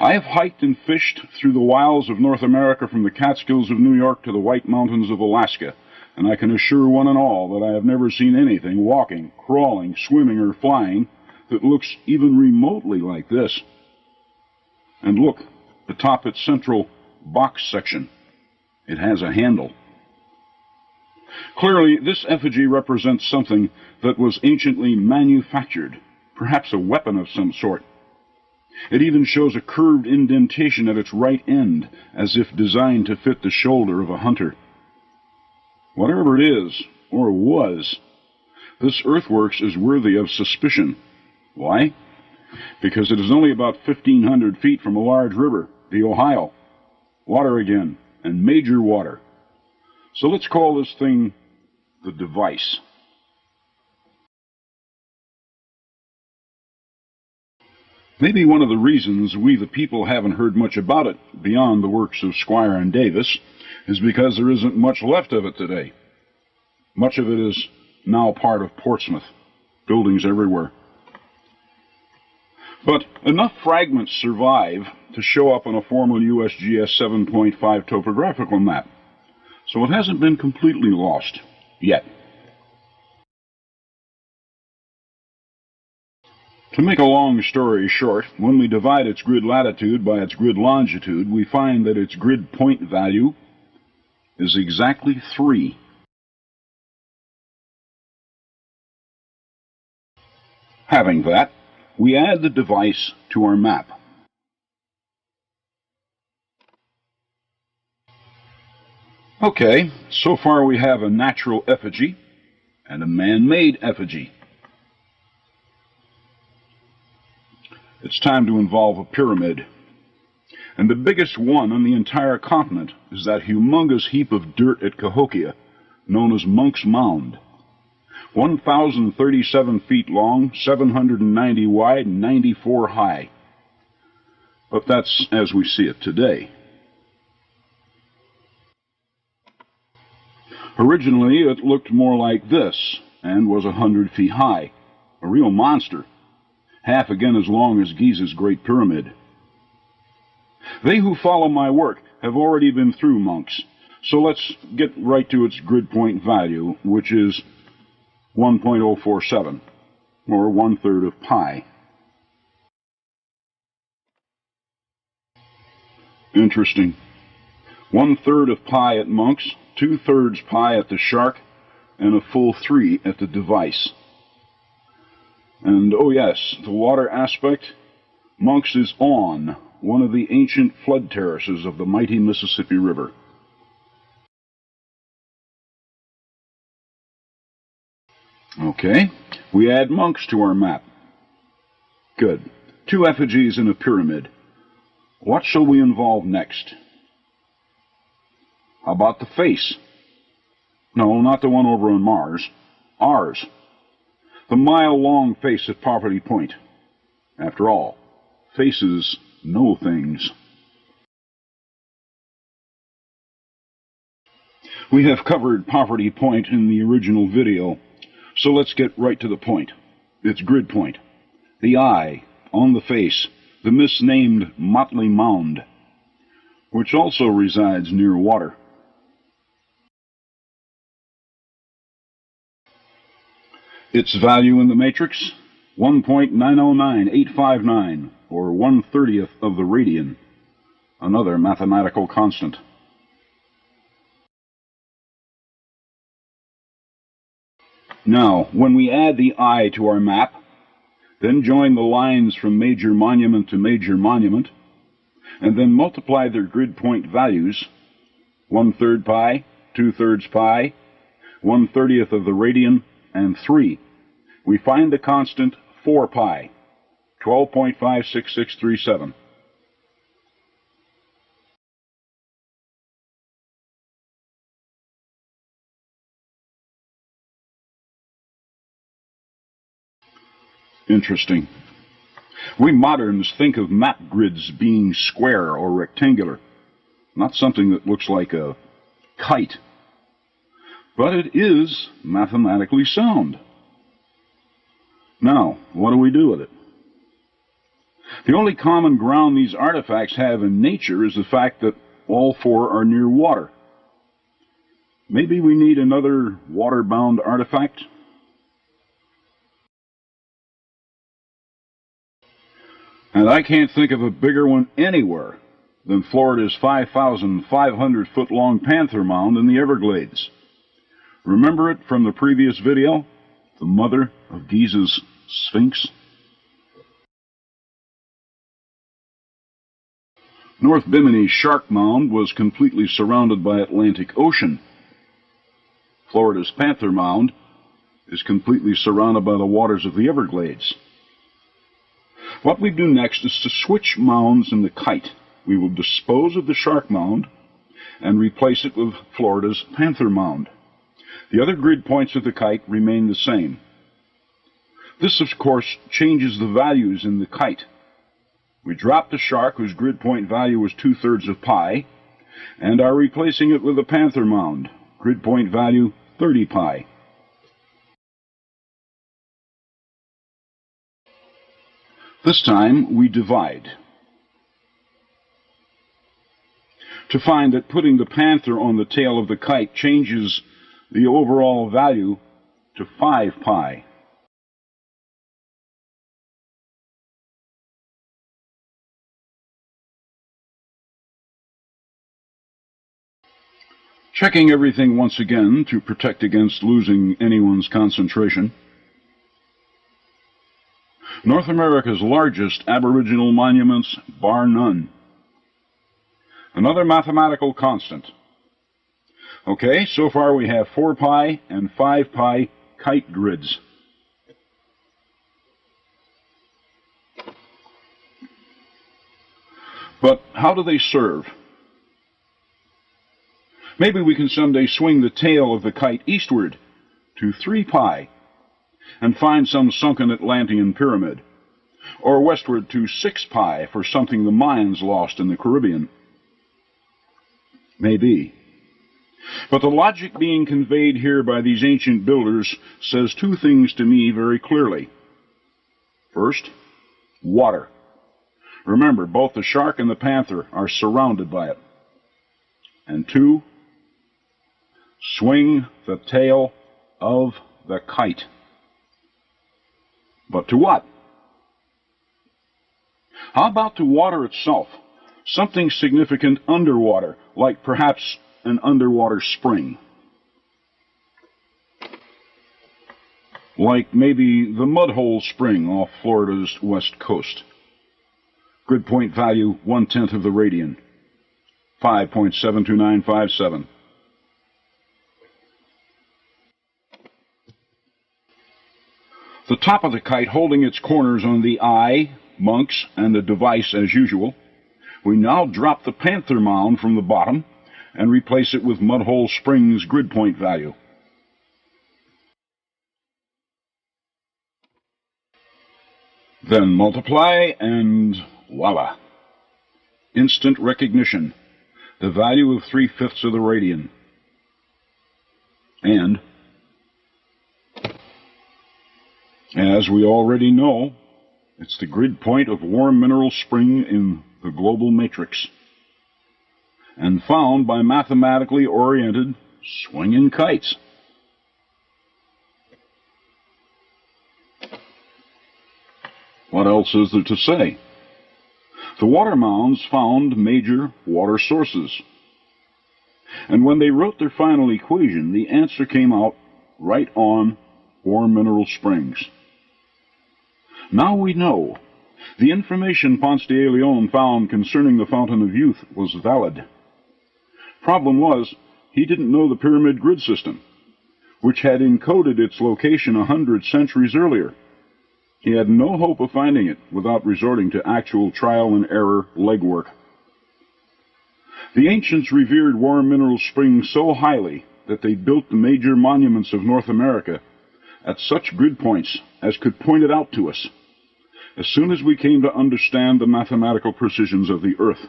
I have hiked and fished through the wilds of North America from the Catskills of New York to the White Mountains of Alaska, and I can assure one and all that I have never seen anything walking, crawling, swimming, or flying that looks even remotely like this. And look, atop its central box section, it has a handle. Clearly, this effigy represents something that was anciently manufactured, perhaps a weapon of some sort. It even shows a curved indentation at its right end, as if designed to fit the shoulder of a hunter. Whatever it is, or was, this earthworks is worthy of suspicion. Why? Because it is only about 1,500 feet from a large river, the Ohio. Water again, and major water. So let's call this thing the device. Maybe one of the reasons we the people haven't heard much about it, beyond the works of Squire and Davis, is because there isn't much left of it today. Much of it is now part of Portsmouth, buildings everywhere. But enough fragments survive to show up on a formal USGS 7.5 topographical map, so it hasn't been completely lost yet. To make a long story short, when we divide its grid latitude by its grid longitude, we find that its grid point value is exactly 3. Having that, we add the device to our map. Okay, so far we have a natural effigy and a man-made effigy. It's time to involve a pyramid. And the biggest one on the entire continent is that humongous heap of dirt at Cahokia, known as Munck's Mound. 1,037 feet long, 790 wide, and 94 high. But that's as we see it today. Originally, it looked more like this, and was 100 feet high. A real monster. Half again as long as Giza's Great Pyramid. They who follow my work have already been through Munck's, so let's get right to its grid point value, which is 1.047, or 1/3 of pi. Interesting. 1/3 of pi at Munck's, 2/3 pi at the Shark, and a full 3 at the device. And, oh yes, the water aspect, Munck's is on one of the ancient flood terraces of the mighty Mississippi River. Okay, we add Munck's to our map. Good. 2 effigies in a pyramid. What shall we involve next? How about the face? No, not the one over on Mars. Ours. The mile-long face at Poverty Point. After all, faces know things. We have covered Poverty Point in the original video, so let's get right to the point. Its grid point. The eye on the face, the misnamed Motley Mound, which also resides near water. Its value in the matrix, 1.909859, or 1/30th of the radian, another mathematical constant. Now, when we add the eye to our map, then join the lines from major monument to major monument, and then multiply their grid point values, 1/3 pi, 2/3 pi, 1/30th of the radian, and 3, we find the constant 4 pi, 12.56637. Interesting. We moderns think of map grids being square or rectangular, not something that looks like a kite. But it is mathematically sound. Now, what do we do with it? The only common ground these artifacts have in nature is the fact that all four are near water. Maybe we need another water-bound artifact? And I can't think of a bigger one anywhere than Florida's 5,500-foot-long Panther Mound in the Everglades. Remember it from the previous video? The mother of Giza's Sphinx? North Bimini's Shark Mound was completely surrounded by Atlantic Ocean. Florida's Panther Mound is completely surrounded by the waters of the Everglades. What we do next is to switch mounds in the kite. We will dispose of the Shark Mound and replace it with Florida's Panther Mound. The other grid points of the kite remain the same. This, of course, changes the values in the kite. We drop the Shark, whose grid point value was 2/3 of pi, and are replacing it with a Panther Mound, grid point value 30 pi. This time we divide, to find that putting the panther on the tail of the kite changes the overall value to 5 pi. Checking everything once again to protect against losing anyone's concentration. North America's largest Aboriginal monuments, bar none. Another mathematical constant. Okay, so far we have 4 pi and 5 pi kite grids. But how do they serve? Maybe we can someday swing the tail of the kite eastward to 3 pi and find some sunken Atlantean pyramid, or westward to 6 pi for something the Mayans lost in the Caribbean. Maybe. But the logic being conveyed here by these ancient builders says two things to me very clearly. First, water. Remember, both the shark and the panther are surrounded by it. And two, swing the tail of the kite. But to what? How about to water itself? Something significant underwater, like perhaps an underwater spring. Like maybe the Mudhole Spring off Florida's west coast. Grid point value 1/10 of the radian, 5.72957. The top of the kite holding its corners on the eye, Munck's, and the device as usual. We now drop the Panther Mound from the bottom and replace it with Mudhole Spring's grid point value. Then multiply and voila. Instant recognition. The value of 3/5 of the radian. And, as we already know, it's the grid point of warm mineral spring in the global matrix, and found by mathematically oriented swinging kites. What else is there to say? The water mounds found major water sources, and when they wrote their final equation, the answer came out right on warm mineral springs. Now we know the information Ponce de Leon found concerning the Fountain of Youth was valid. Problem was, he didn't know the pyramid grid system, which had encoded its location 100 centuries earlier. He had no hope of finding it without resorting to actual trial and error legwork. The ancients revered warm mineral springs so highly that they built the major monuments of North America at such grid points as could point it out to us, as soon as we came to understand the mathematical precisions of the earth.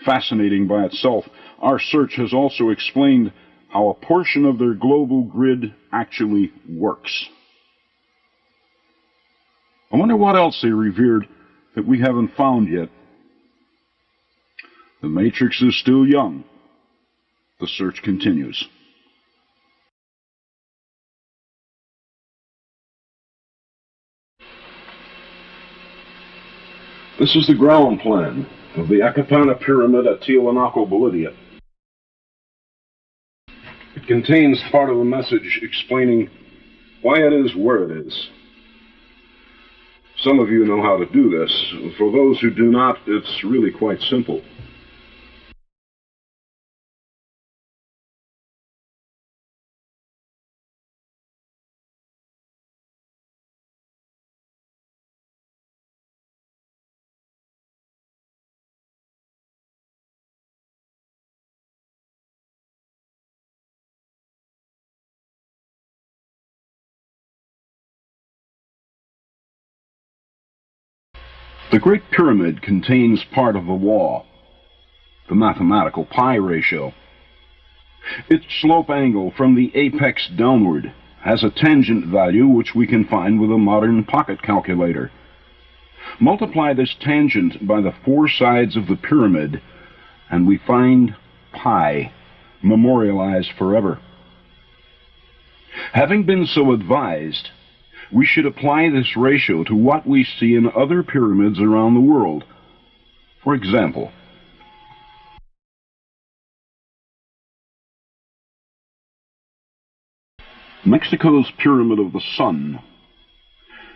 Fascinating by itself, our search has also explained how a portion of their global grid actually works. I wonder what else they revered that we haven't found yet. The matrix is still young. The search continues. This is the ground plan of the Acapana Pyramid at Tiwanaku, Bolivia. It contains part of a message explaining why it is where it is. Some of you know how to do this. For those who do not, it's really quite simple. The Great Pyramid contains part of the law, the mathematical pi ratio. Its slope angle from the apex downward has a tangent value which we can find with a modern pocket calculator. Multiply this tangent by the four sides of the pyramid, and we find pi, memorialized forever. Having been so advised, we should apply this ratio to what we see in other pyramids around the world. For example, Mexico's Pyramid of the Sun.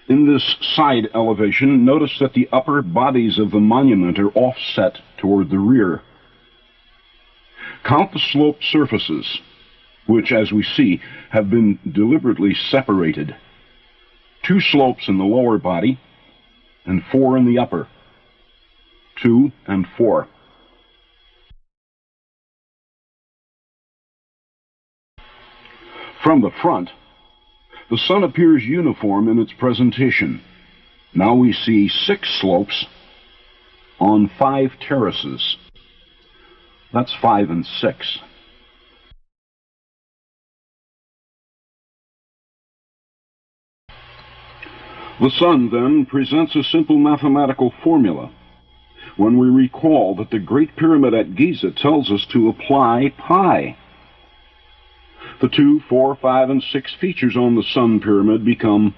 In this side elevation, notice that the upper bodies of the monument are offset toward the rear. Count the sloped surfaces, which, as we see, have been deliberately separated. 2 slopes in the lower body, and 4 in the upper. 2 and 4. From the front, the sun appears uniform in its presentation. Now we see 6 slopes on 5 terraces. That's 5 and 6. The sun, then, presents a simple mathematical formula when we recall that the Great Pyramid at Giza tells us to apply pi. The 2, 4, 5, and 6 features on the sun pyramid become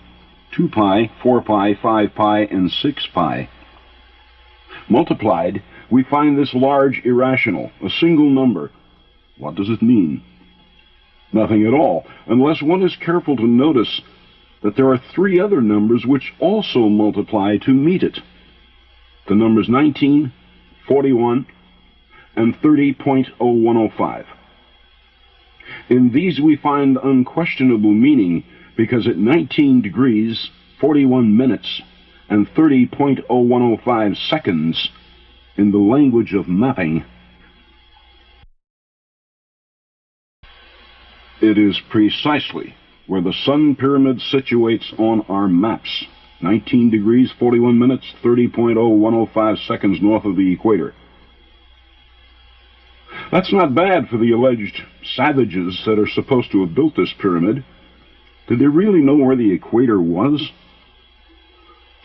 2 pi, 4 pi, 5 pi, and 6 pi. Multiplied, we find this large irrational, a single number. What does it mean? Nothing at all, unless one is careful to notice that there are 3 other numbers which also multiply to meet it. The numbers 19, 41, and 30.0105. In these we find unquestionable meaning, because at 19 degrees, 41 minutes, and 30.0105 seconds, in the language of mapping, it is precisely where the sun pyramid situates on our maps. 19 degrees, 41 minutes, 30.0105 seconds north of the equator. That's not bad for the alleged savages that are supposed to have built this pyramid. Did they really know where the equator was?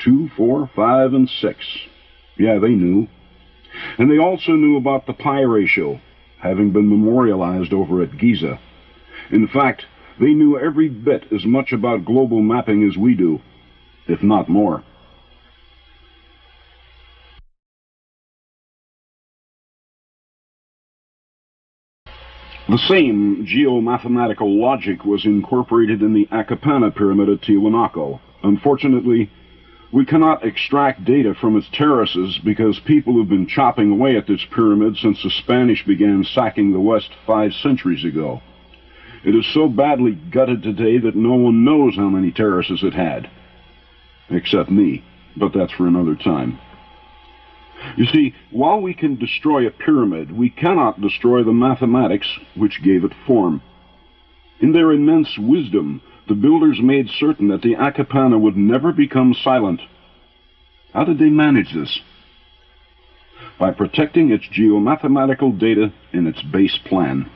2, 4, 5, and 6. Yeah, they knew. And they also knew about the pi ratio, having been memorialized over at Giza. In fact, they knew every bit as much about global mapping as we do, if not more. The same geomathematical logic was incorporated in the Acapana Pyramid at Tiwanaku. Unfortunately, we cannot extract data from its terraces because people have been chopping away at this pyramid since the Spanish began sacking the West 5 centuries ago. It is so badly gutted today that no one knows how many terraces it had. Except me, but that's for another time. You see, while we can destroy a pyramid, we cannot destroy the mathematics which gave it form. In their immense wisdom, the builders made certain that the Acapana would never become silent. How did they manage this? By protecting its geomathematical data in its base plan.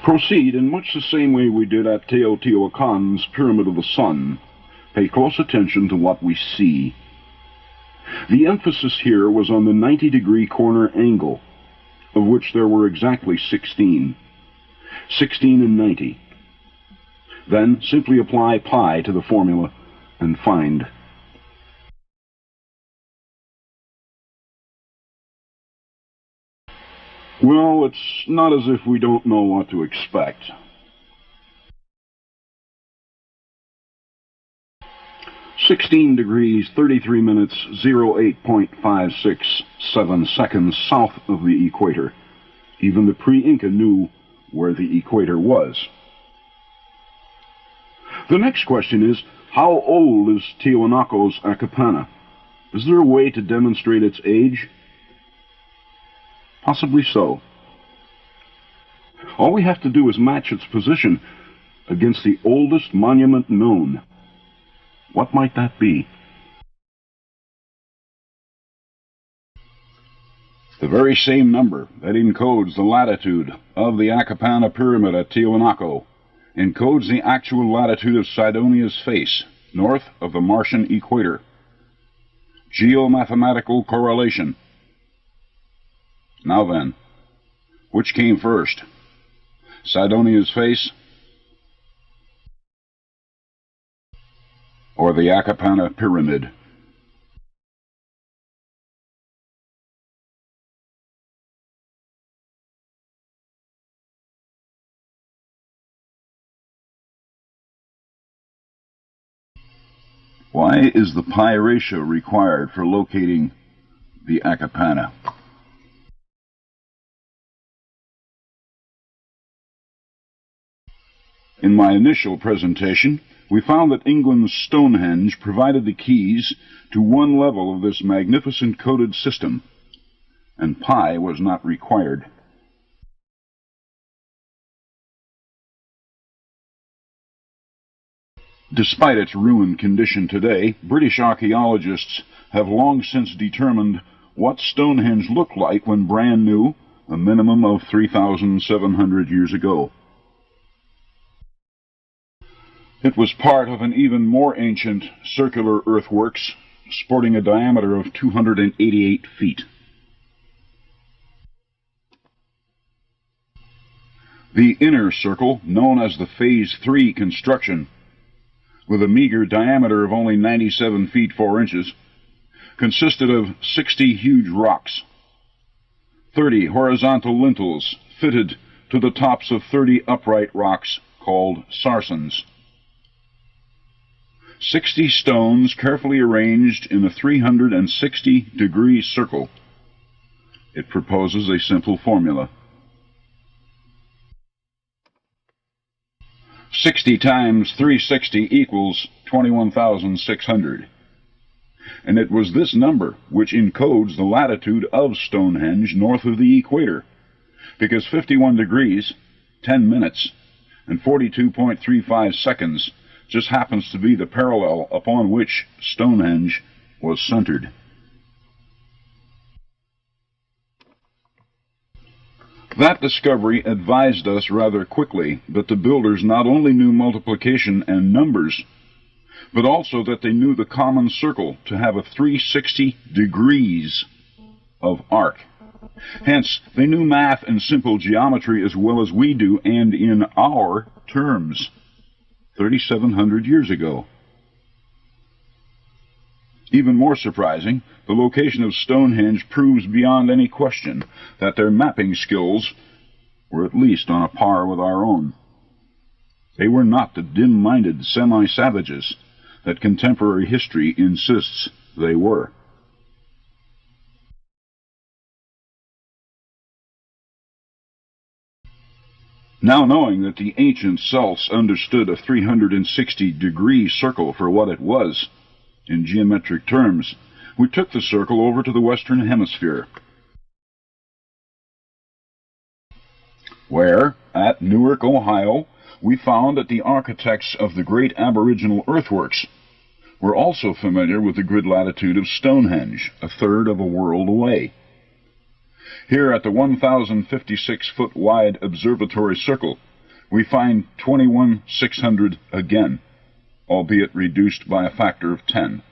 Proceed in much the same way we did at Teotihuacan's Pyramid of the Sun. Pay close attention to what we see. The emphasis here was on the 90-degree corner angle, of which there were exactly 16. 16 and 90. Then simply apply pi to the formula and find. Well, it's not as if we don't know what to expect. "16 degrees, 33 minutes, 08.567 seconds south of the equator." Even the pre-Inca knew where the equator was. The next question is, how old is Tiwanaku's Acapana? Is there a way to demonstrate its age? Possibly so. All we have to do is match its position against the oldest monument known. What might that be? The very same number that encodes the latitude of the Acapana Pyramid at Tiwanaku encodes the actual latitude of Sidonia's face, north of the Martian equator. Geomathematical correlation. Now then, which came first? Sidonia's face or the Acapana Pyramid? Why is the pi ratio required for locating the Acapana? In my initial presentation, we found that England's Stonehenge provided the keys to one level of this magnificent coded system, and pi was not required. Despite its ruined condition today, British archaeologists have long since determined what Stonehenge looked like when brand new, a minimum of 3,700 years ago. It was part of an even more ancient circular earthworks, sporting a diameter of 288 feet. The inner circle, known as the Phase 3 construction, with a meager diameter of only 97 feet 4 inches, consisted of 60 huge rocks, 30 horizontal lintels fitted to the tops of 30 upright rocks called sarsens. 60 stones carefully arranged in a 360-degree circle. It proposes a simple formula. 60 times 360 equals 21,600. And it was this number which encodes the latitude of Stonehenge north of the equator, because 51 degrees, 10 minutes, and 42.35 seconds just happens to be the parallel upon which Stonehenge was centered. That discovery advised us rather quickly that the builders not only knew multiplication and numbers, but also that they knew the common circle to have a 360 degrees of arc. Hence, they knew math and simple geometry as well as we do, and in our terms, 3,700 years ago. Even more surprising, the location of Stonehenge proves beyond any question that their mapping skills were at least on a par with our own. They were not the dim-minded semi-savages that contemporary history insists they were. Now knowing that the ancient Celts understood a 360-degree circle for what it was, in geometric terms, we took the circle over to the Western Hemisphere, where, at Newark, Ohio, we found that the architects of the great aboriginal earthworks were also familiar with the grid latitude of Stonehenge, a third of a world away. Here at the 1,056-foot-wide observatory circle, we find 21,600 again, albeit reduced by a factor of 10.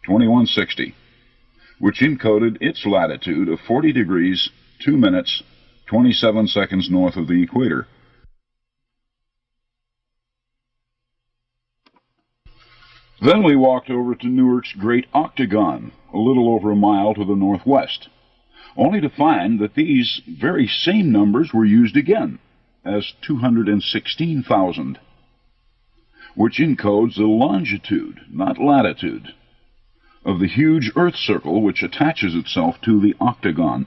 2160, which encoded its latitude of 40 degrees, 2 minutes, 27 seconds north of the equator. Then we walked over to Newark's Great Octagon, a little over a mile to the northwest, only to find that these very same numbers were used again as 216,000, which encodes the longitude, not latitude, of the huge Earth circle which attaches itself to the octagon.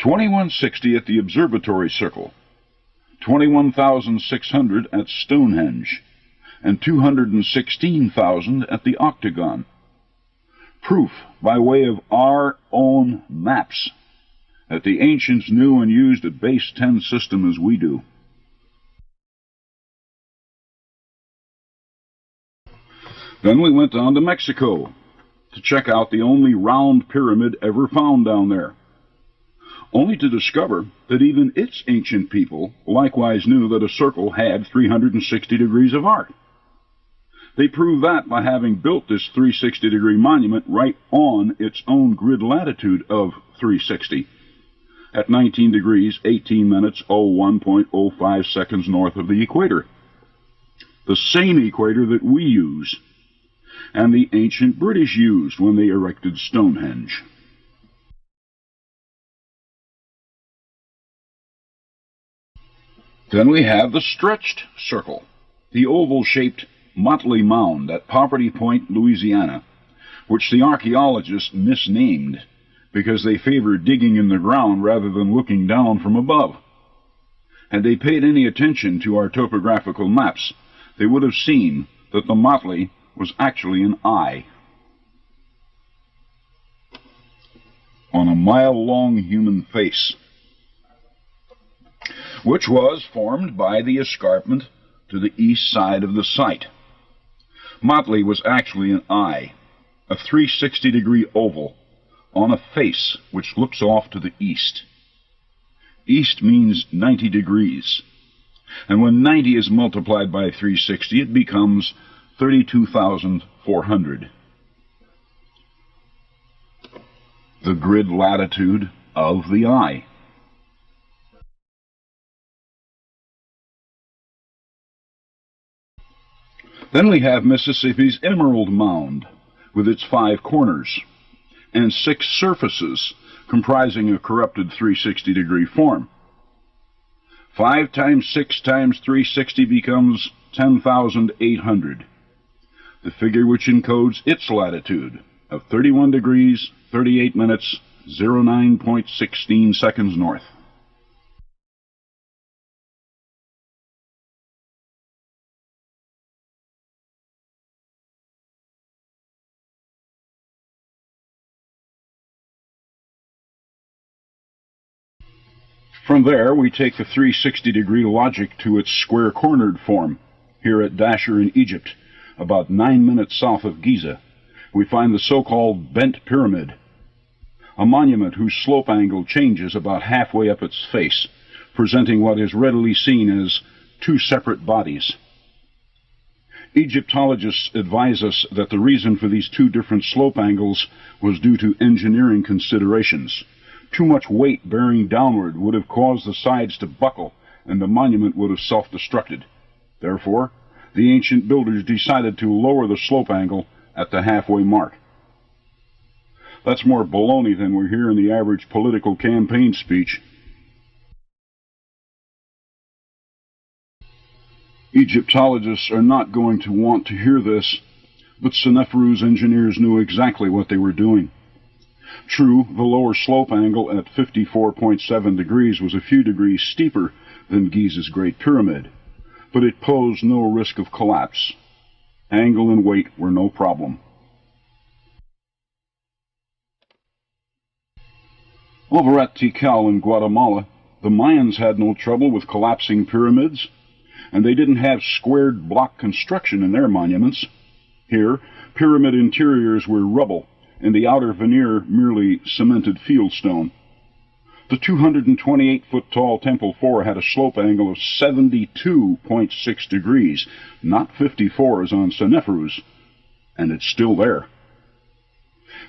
2160 at the observatory circle, 21,600 at Stonehenge, and 216,000 at the octagon. Proof by way of our own maps that the ancients knew and used a base 10 system as we do. Then we went on to Mexico to check out the only round pyramid ever found down there, only to discover that even its ancient people likewise knew that a circle had 360 degrees of arc. They proved that by having built this 360-degree monument right on its own grid latitude of 360, at 19 degrees, 18 minutes, 01.05 seconds north of the equator. The same equator that we use, and the ancient British used when they erected Stonehenge. Then we have the stretched circle, the oval-shaped Motley Mound at Poverty Point, Louisiana, which the archaeologists misnamed because they favored digging in the ground rather than looking down from above. Had they paid any attention to our topographical maps, they would have seen that the motley was actually an eye on a mile-long human face, which was formed by the escarpment to the east side of the site. Motley was actually an eye, a 360-degree oval, on a face which looks off to the east. East means 90 degrees, and when 90 is multiplied by 360, it becomes 32,400. The grid latitude of the eye. Then we have Mississippi's Emerald Mound, with its 5 corners, and 6 surfaces, comprising a corrupted 360-degree form. 5 times 6 times 360 becomes 10,800, the figure which encodes its latitude of 31 degrees, 38 minutes, 09.16 seconds north. From there, we take the 360-degree logic to its square-cornered form, here at Dashur in Egypt, about 9 minutes south of Giza. We find the so-called bent pyramid, a monument whose slope angle changes about halfway up its face, presenting what is readily seen as 2 separate bodies. Egyptologists advise us that the reason for these 2 different slope angles was due to engineering considerations. Too much weight bearing downward would have caused the sides to buckle, and the monument would have self-destructed. Therefore, the ancient builders decided to lower the slope angle at the halfway mark. That's more baloney than we hear in the average political campaign speech. Egyptologists are not going to want to hear this, but Seneferu's engineers knew exactly what they were doing. True, the lower slope angle at 54.7 degrees was a few degrees steeper than Giza's Great Pyramid, but it posed no risk of collapse. Angle and weight were no problem. Over at Tikal in Guatemala, the Mayans had no trouble with collapsing pyramids, and they didn't have squared block construction in their monuments. Here, pyramid interiors were rubble, and the outer veneer merely cemented fieldstone. The 228-foot-tall temple floor had a slope angle of 72.6 degrees, not 54 as on Seneferu's, and it's still there.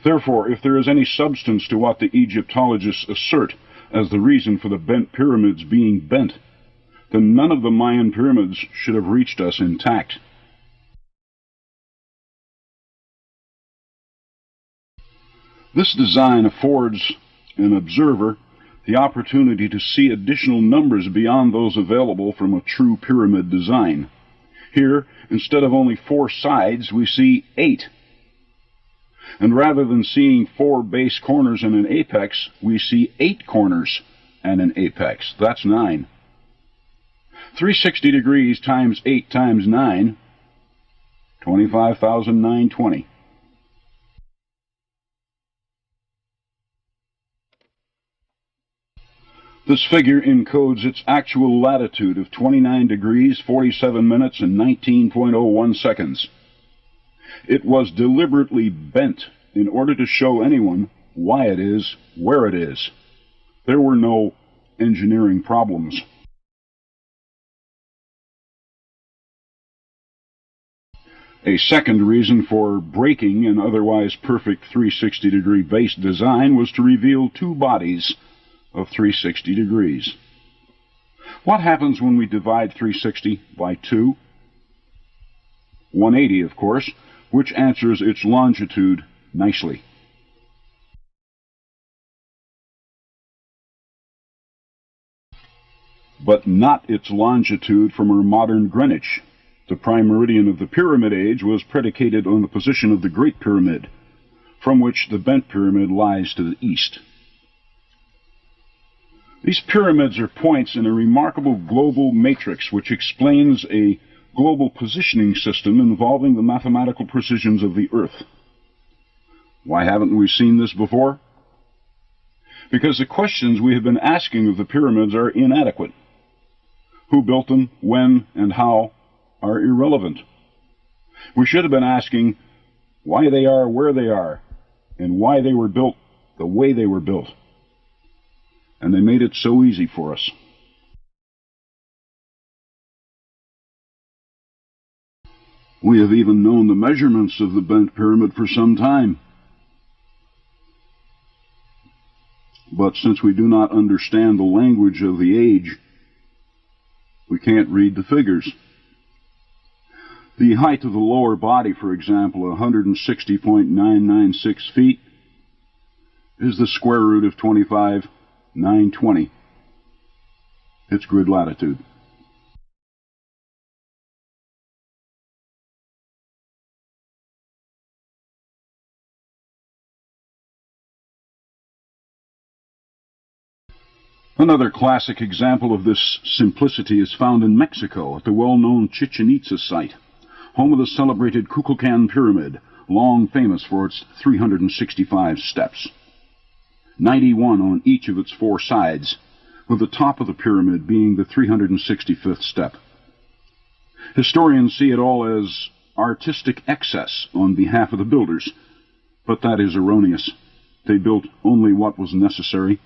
Therefore, if there is any substance to what the Egyptologists assert as the reason for the bent pyramids being bent, then none of the Mayan pyramids should have reached us intact. This design affords an observer the opportunity to see additional numbers beyond those available from a true pyramid design. Here, instead of only 4 sides, we see 8. And rather than seeing 4 base corners and an apex, we see 8 corners and an apex. That's 9. 360 degrees times 8 times 9, 25,920. This figure encodes its actual latitude of 29 degrees, 47 minutes, and 19.01 seconds. It was deliberately bent in order to show anyone why it is where it is. There were no engineering problems. A second reason for breaking an otherwise perfect 360-degree base design was to reveal 2 bodies of 360 degrees. What happens when we divide 360 by 2? 180, of course, which answers its longitude nicely. But not its longitude from our modern Greenwich. The prime meridian of the Pyramid Age was predicated on the position of the Great Pyramid, from which the bent pyramid lies to the east. These pyramids are points in a remarkable global matrix which explains a global positioning system involving the mathematical precisions of the Earth. Why haven't we seen this before? Because the questions we have been asking of the pyramids are inadequate. Who built them, when, and how are irrelevant. We should have been asking why they are where they are, and why they were built the way they were built. And they made it so easy for us. We have even known the measurements of the bent pyramid for some time. But since we do not understand the language of the age, we can't read the figures. The height of the lower body, for example, 160.996 feet, is the square root of 25,920. Its grid latitude. Another classic example of this simplicity is found in Mexico at the well-known Chichen Itza site, home of the celebrated Kukulkan Pyramid, long famous for its 365 steps. 91 on each of its 4 sides, with the top of the pyramid being the 365th step. Historians see it all as artistic excess on behalf of the builders, but that is erroneous. They built only what was necessary.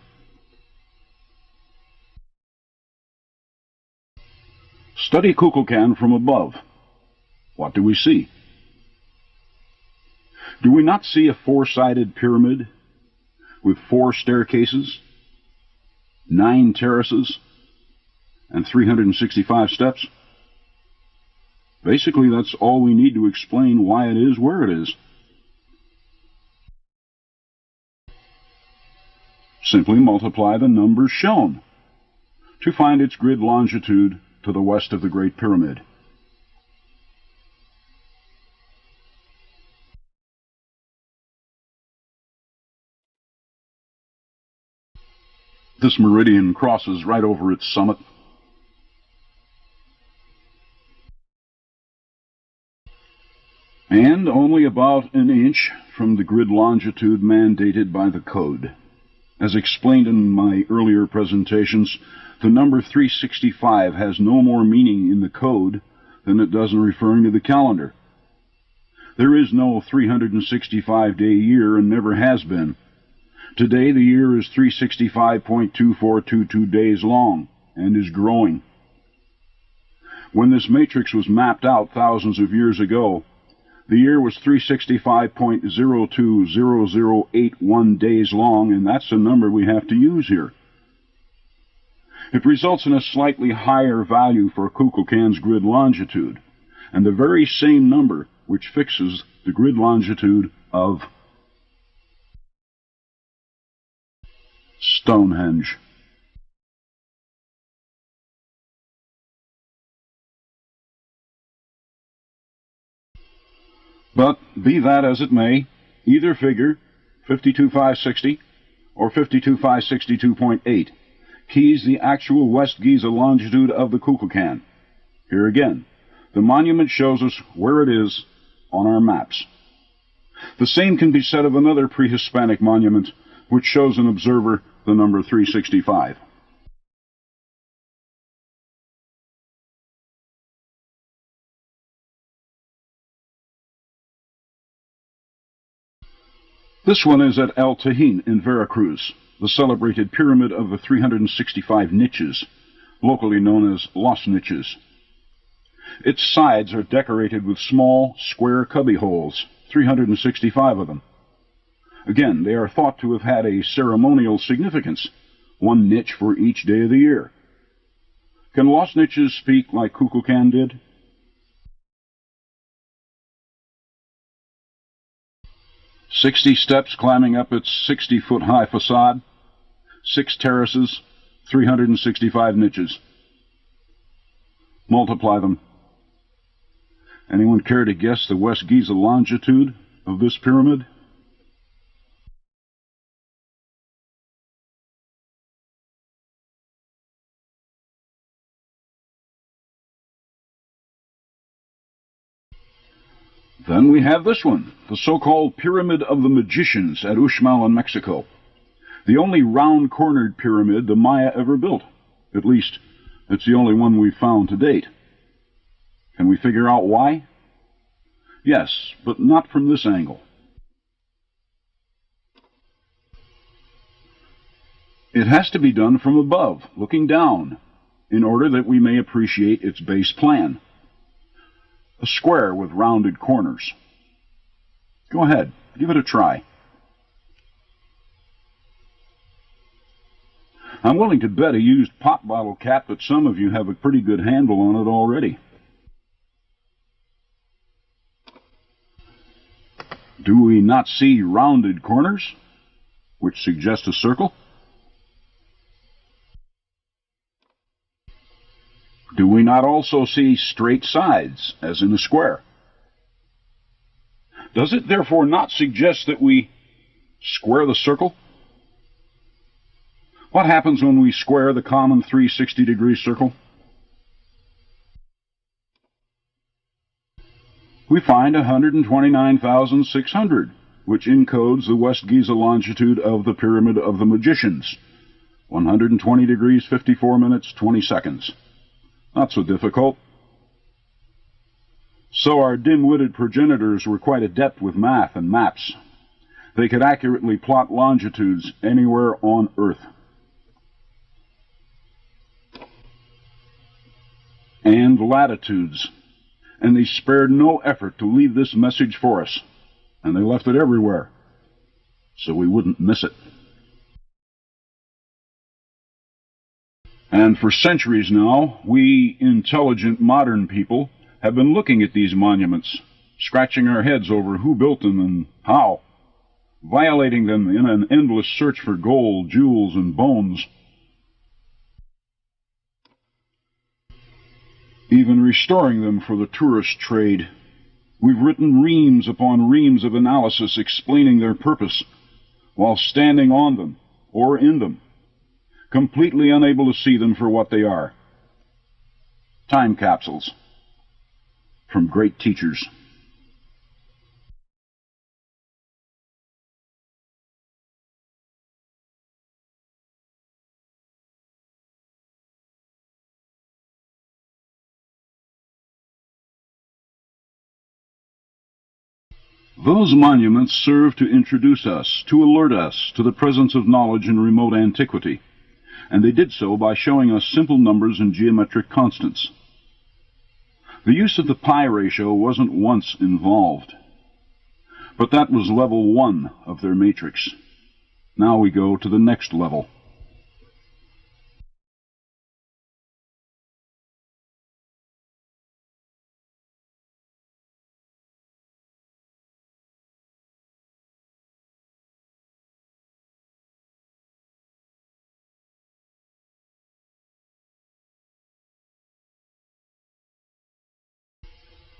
Study Kukulkan from above. What do we see? Do we not see a 4-sided pyramid with 4 staircases, 9 terraces, and 365 steps? Basically, that's all we need to explain why it is where it is. Simply multiply the numbers shown to find its grid longitude to the west of the Great Pyramid. This meridian crosses right over its summit. And only about an inch from the grid longitude mandated by the code. As explained in my earlier presentations, the number 365 has no more meaning in the code than it does in referring to the calendar. There is no 365-day year and never has been. Today the year is 365.2422 days long and is growing. When this matrix was mapped out thousands of years ago, the year was 365.020081 days long, and that's the number we have to use here. It results in a slightly higher value for Kukulkan's grid longitude, and the very same number which fixes the grid longitude of Stonehenge. But be that as it may, either figure, 52,560 or 52,562.8, keys the actual West Giza longitude of the Kukulkan. Here again, the monument shows us where it is on our maps. The same can be said of another pre-Hispanic monument, which shows an observer the number 365. This one is at El Tajín in Veracruz, the celebrated Pyramid of the 365 Niches, locally known as Los Niches. Its sides are decorated with small, square cubby holes, 365 of them. Again, they are thought to have had a ceremonial significance, one niche for each day of the year. Can Los Niches speak like Kukulkan did? "60 steps climbing up its 60-foot-high facade, 6 terraces, 365 niches. Multiply them. Anyone care to guess the West Giza longitude of this pyramid?" Then we have this one, the so-called Pyramid of the Magicians at Uxmal in Mexico. The only round-cornered pyramid the Maya ever built. At least, it's the only one we've found to date. Can we figure out why? Yes, but not from this angle. It has to be done from above, looking down, in order that we may appreciate its base plan. A square with rounded corners. Go ahead, give it a try. I'm willing to bet a used pop bottle cap that some of you have a pretty good handle on it already. Do we not see rounded corners, which suggest a circle? Do we not also see straight sides, as in a square? Does it therefore not suggest that we square the circle? What happens when we square the common 360-degree circle? We find 129,600, which encodes the West Giza longitude of the Pyramid of the Magicians, 120 degrees 54 minutes 20 seconds. Not so difficult. So our dim-witted progenitors were quite adept with math and maps. They could accurately plot longitudes anywhere on Earth. And latitudes. And they spared no effort to leave this message for us. And they left it everywhere, so we wouldn't miss it. And for centuries now, we intelligent modern people have been looking at these monuments, scratching our heads over who built them and how, violating them in an endless search for gold, jewels, and bones. Even restoring them for the tourist trade. We've written reams upon reams of analysis explaining their purpose, while standing on them or in them, completely unable to see them for what they are. Time capsules from great teachers. Those monuments serve to introduce us, to alert us to the presence of knowledge in remote antiquity, and they did so by showing us simple numbers and geometric constants. The use of the pi ratio wasn't once involved, but that was level 1 of their matrix. Now we go to the next level.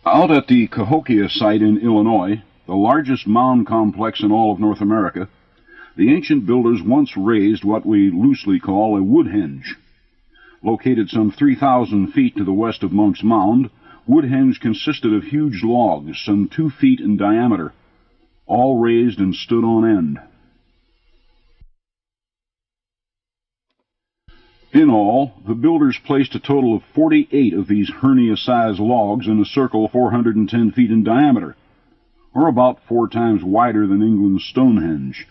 Out at the Cahokia site in Illinois, the largest mound complex in all of North America, the ancient builders once raised what we loosely call a woodhenge. Located some 3,000 feet to the west of Munck's mound, woodhenge consisted of huge logs some 2 feet in diameter, all raised and stood on end. In all, the builders placed a total of 48 of these hernia-sized logs in a circle 410 feet in diameter, or about 4 times wider than England's Stonehenge.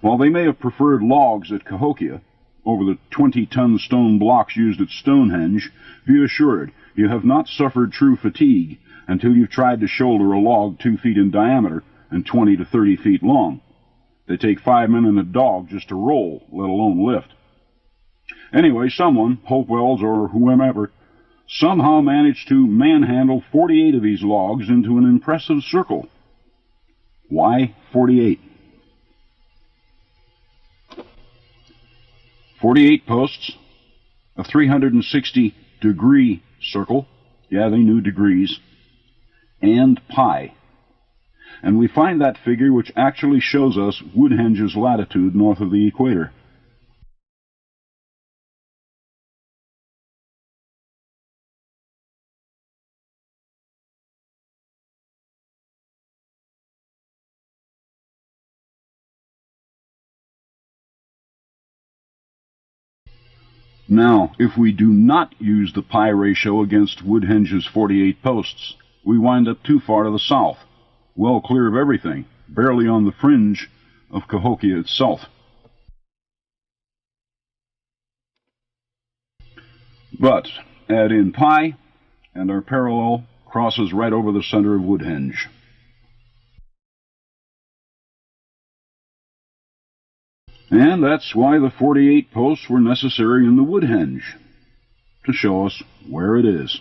While they may have preferred logs at Cahokia over the 20-ton stone blocks used at Stonehenge, be assured you have not suffered true fatigue until you've tried to shoulder a log 2 feet in diameter and 20 to 30 feet long. They take 5 men and a dog just to roll, let alone lift. Anyway, someone, Hopewells or whomever, somehow managed to manhandle 48 of these logs into an impressive circle. Why 48? 48 posts, a 360-degree circle, yeah, they knew degrees, and pi. And we find that figure which actually shows us Woodhenge's latitude north of the equator. Now, if we do not use the pi ratio against Woodhenge's 48 posts, we wind up too far to the south, well clear of everything, barely on the fringe of Cahokia itself. But add in pi, and our parallel crosses right over the center of Woodhenge. And that's why the 48 posts were necessary in the Woodhenge, to show us where it is.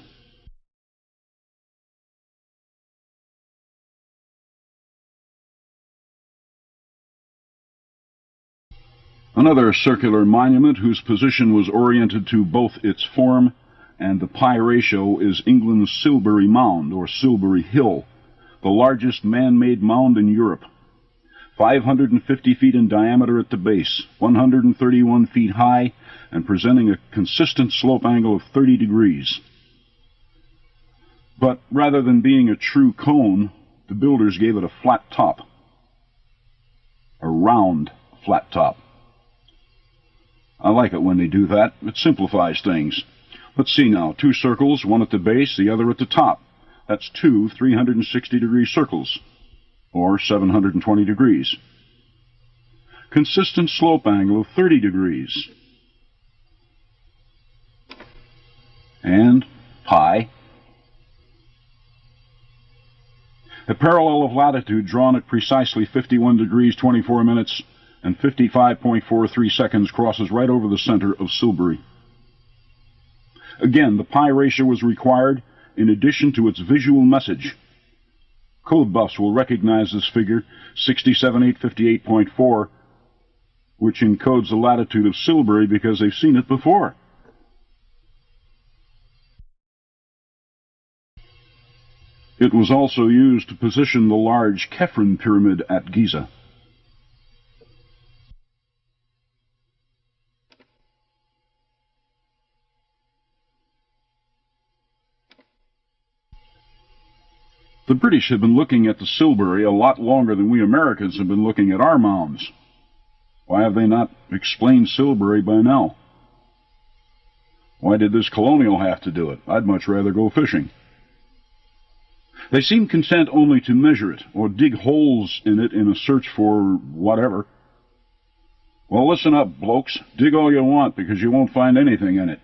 Another circular monument whose position was oriented to both its form and the pi ratio is England's Silbury Mound, or Silbury Hill, the largest man-made mound in Europe. 550 feet in diameter at the base, 131 feet high, and presenting a consistent slope angle of 30 degrees. But rather than being a true cone, the builders gave it a flat top. A round flat top. I like it when they do that. It simplifies things. Let's see now. 2 circles, one at the base, the other at the top. That's 2 360-degree circles, or 720 degrees. Consistent slope angle of 30 degrees. And pi. A parallel of latitude drawn at precisely 51 degrees 24 minutes and 55.43 seconds crosses right over the center of Silbury. Again, the pi ratio was required in addition to its visual message. Code buffs will recognize this figure, 67858.4, which encodes the latitude of Silbury because they've seen it before. It was also used to position the large Great Pyramid at Giza. The British have been looking at the Silbury a lot longer than we Americans have been looking at our mounds. Why have they not explained Silbury by now? Why did this colonial have to do it? I'd much rather go fishing. They seem content only to measure it, or dig holes in it in a search for whatever. Well, listen up, blokes. Dig all you want, because you won't find anything in it.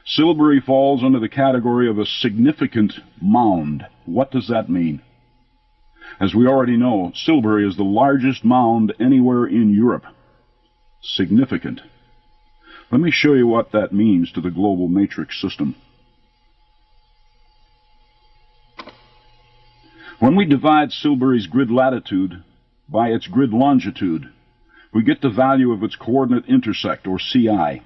Silbury falls under the category of a significant mound. What does that mean? As we already know, Silbury is the largest mound anywhere in Europe. Significant. Let me show you what that means to the global matrix system. When we divide Silbury's grid latitude by its grid longitude, we get the value of its coordinate intersect, or CI.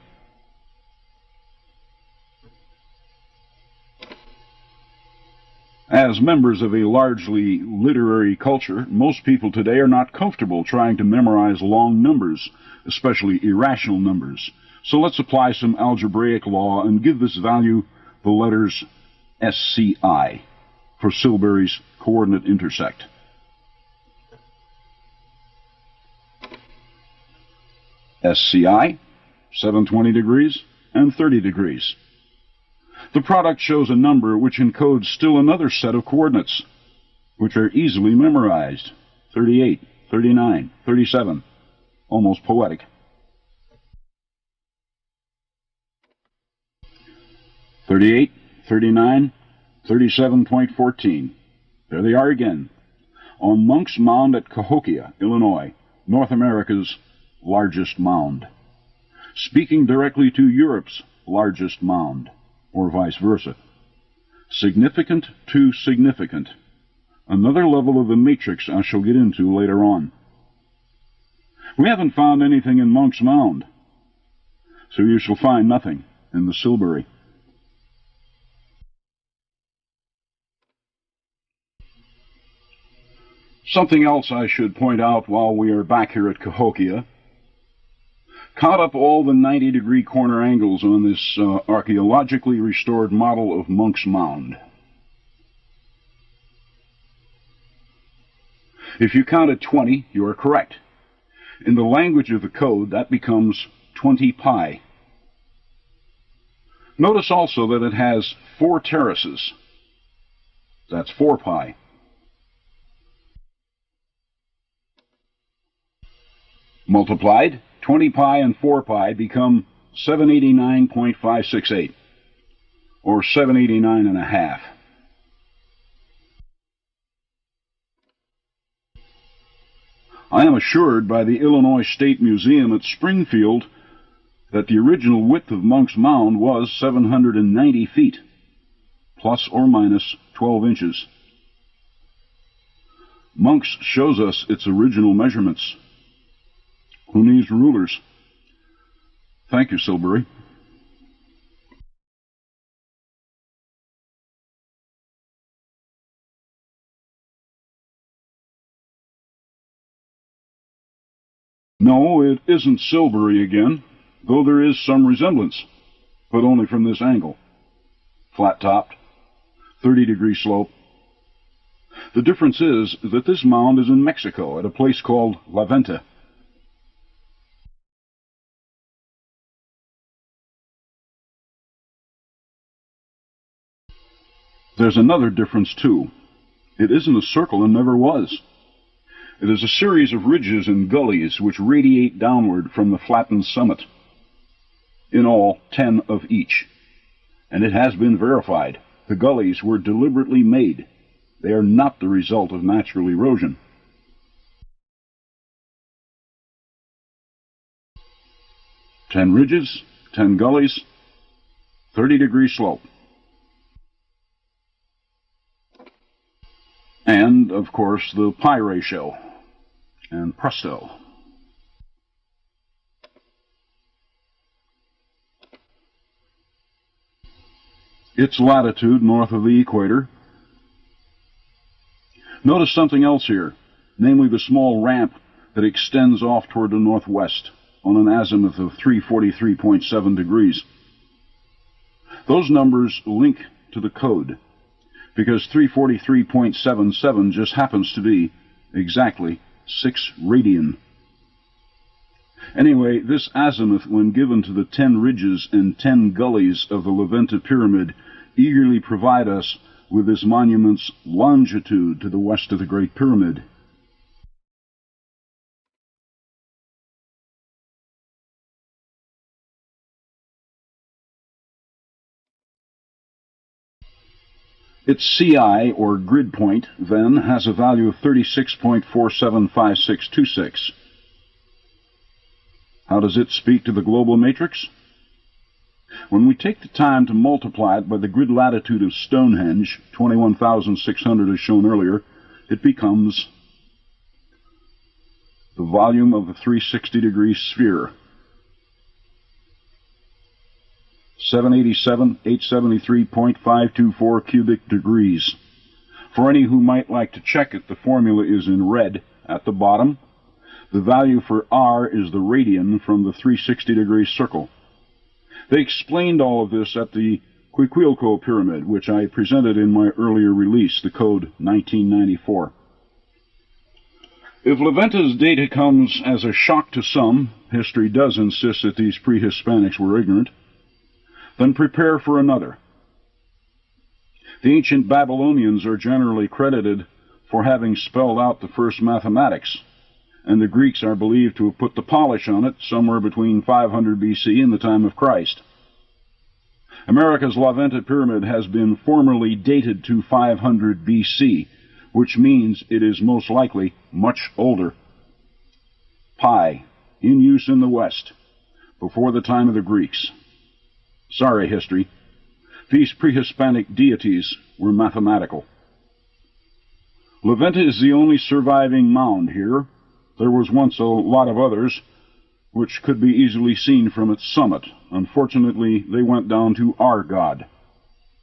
As members of a largely literary culture, most people today are not comfortable trying to memorize long numbers, especially irrational numbers. So let's apply some algebraic law and give this value the letters SCI for Silbury's coordinate intersect. SCI, 720 degrees and 30 degrees. The product shows a number which encodes still another set of coordinates, which are easily memorized. 38, 39, 37. Almost poetic. 38, 39, 37.14. There they are again. On Munck's Mound at Cahokia, Illinois, North America's largest mound. Speaking directly to Europe's largest mound, or vice versa. Significant to significant. Another level of the matrix I shall get into later on. We haven't found anything in Munck's Mound, so you shall find nothing in the Silbury. Something else I should point out while we are back here at Cahokia. Count up all the 90-degree corner angles on this archaeologically restored model of Munck's Mound. If you counted 20, you are correct. In the language of the code, that becomes 20 pi. Notice also that it has 4 terraces. That's 4 pi. Multiplied, 20 pi and 4 pi become 789.568, or 789 and a half. I am assured by the Illinois State Museum at Springfield that the original width of Munck's Mound was 790 feet, plus or minus 12 inches. Munck's shows us its original measurements. Who needs rulers? Thank you, Silbury. No, it isn't Silbury again, though there is some resemblance, but only from this angle. Flat-topped, 30-degree slope. The difference is that this mound is in Mexico, at a place called La Venta. There's another difference, too. It isn't a circle and never was. It is a series of ridges and gullies which radiate downward from the flattened summit. In all, 10 of each. And it has been verified. The gullies were deliberately made. They are not the result of natural erosion. Ten ridges, 10 gullies, 30-degree slope. And, of course, the pi ratio. And presto. Its latitude north of the equator. Notice something else here, namely the small ramp that extends off toward the northwest on an azimuth of 343.7 degrees. Those numbers link to the code, because 343.77 just happens to be exactly 6 radian. Anyway, this azimuth, when given to the 10 ridges and 10 gullies of the La Venta Pyramid, eagerly provide us with this monument's longitude to the west of the Great Pyramid. Its CI, or grid point, then, has a value of 36.475626. How does it speak to the global matrix? When we take the time to multiply it by the grid latitude of Stonehenge, 21,600 as shown earlier, it becomes the volume of the 360-degree sphere. 787,873.524 cubic degrees. For any who might like to check it, the formula is in red at the bottom. The value for R is the radian from the 360-degree circle. They explained all of this at the Quiquilco Pyramid, which I presented in my earlier release, the code 1994. If Leventa's data comes as a shock to some, history does insist that these pre-Hispanics were ignorant, then prepare for another. The ancient Babylonians are generally credited for having spelled out the first mathematics, and the Greeks are believed to have put the polish on it somewhere between 500 BC and the time of Christ. America's La Venta Pyramid has been formally dated to 500 BC, which means it is most likely much older. Pi, in use in the West, before the time of the Greeks. Sorry, history. These pre-Hispanic deities were mathematical. La Venta is the only surviving mound here. There was once a lot of others, which could be easily seen from its summit. Unfortunately, they went down to our god,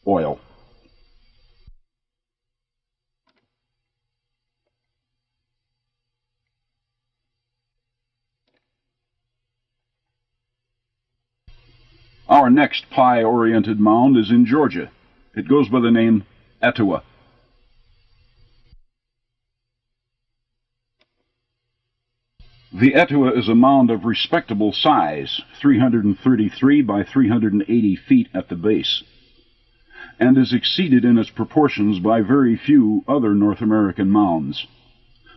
oil. Our next Pi-oriented mound is in Georgia. It goes by the name Etowah. The Etowah is a mound of respectable size, 333 by 380 feet at the base, and is exceeded in its proportions by very few other North American mounds,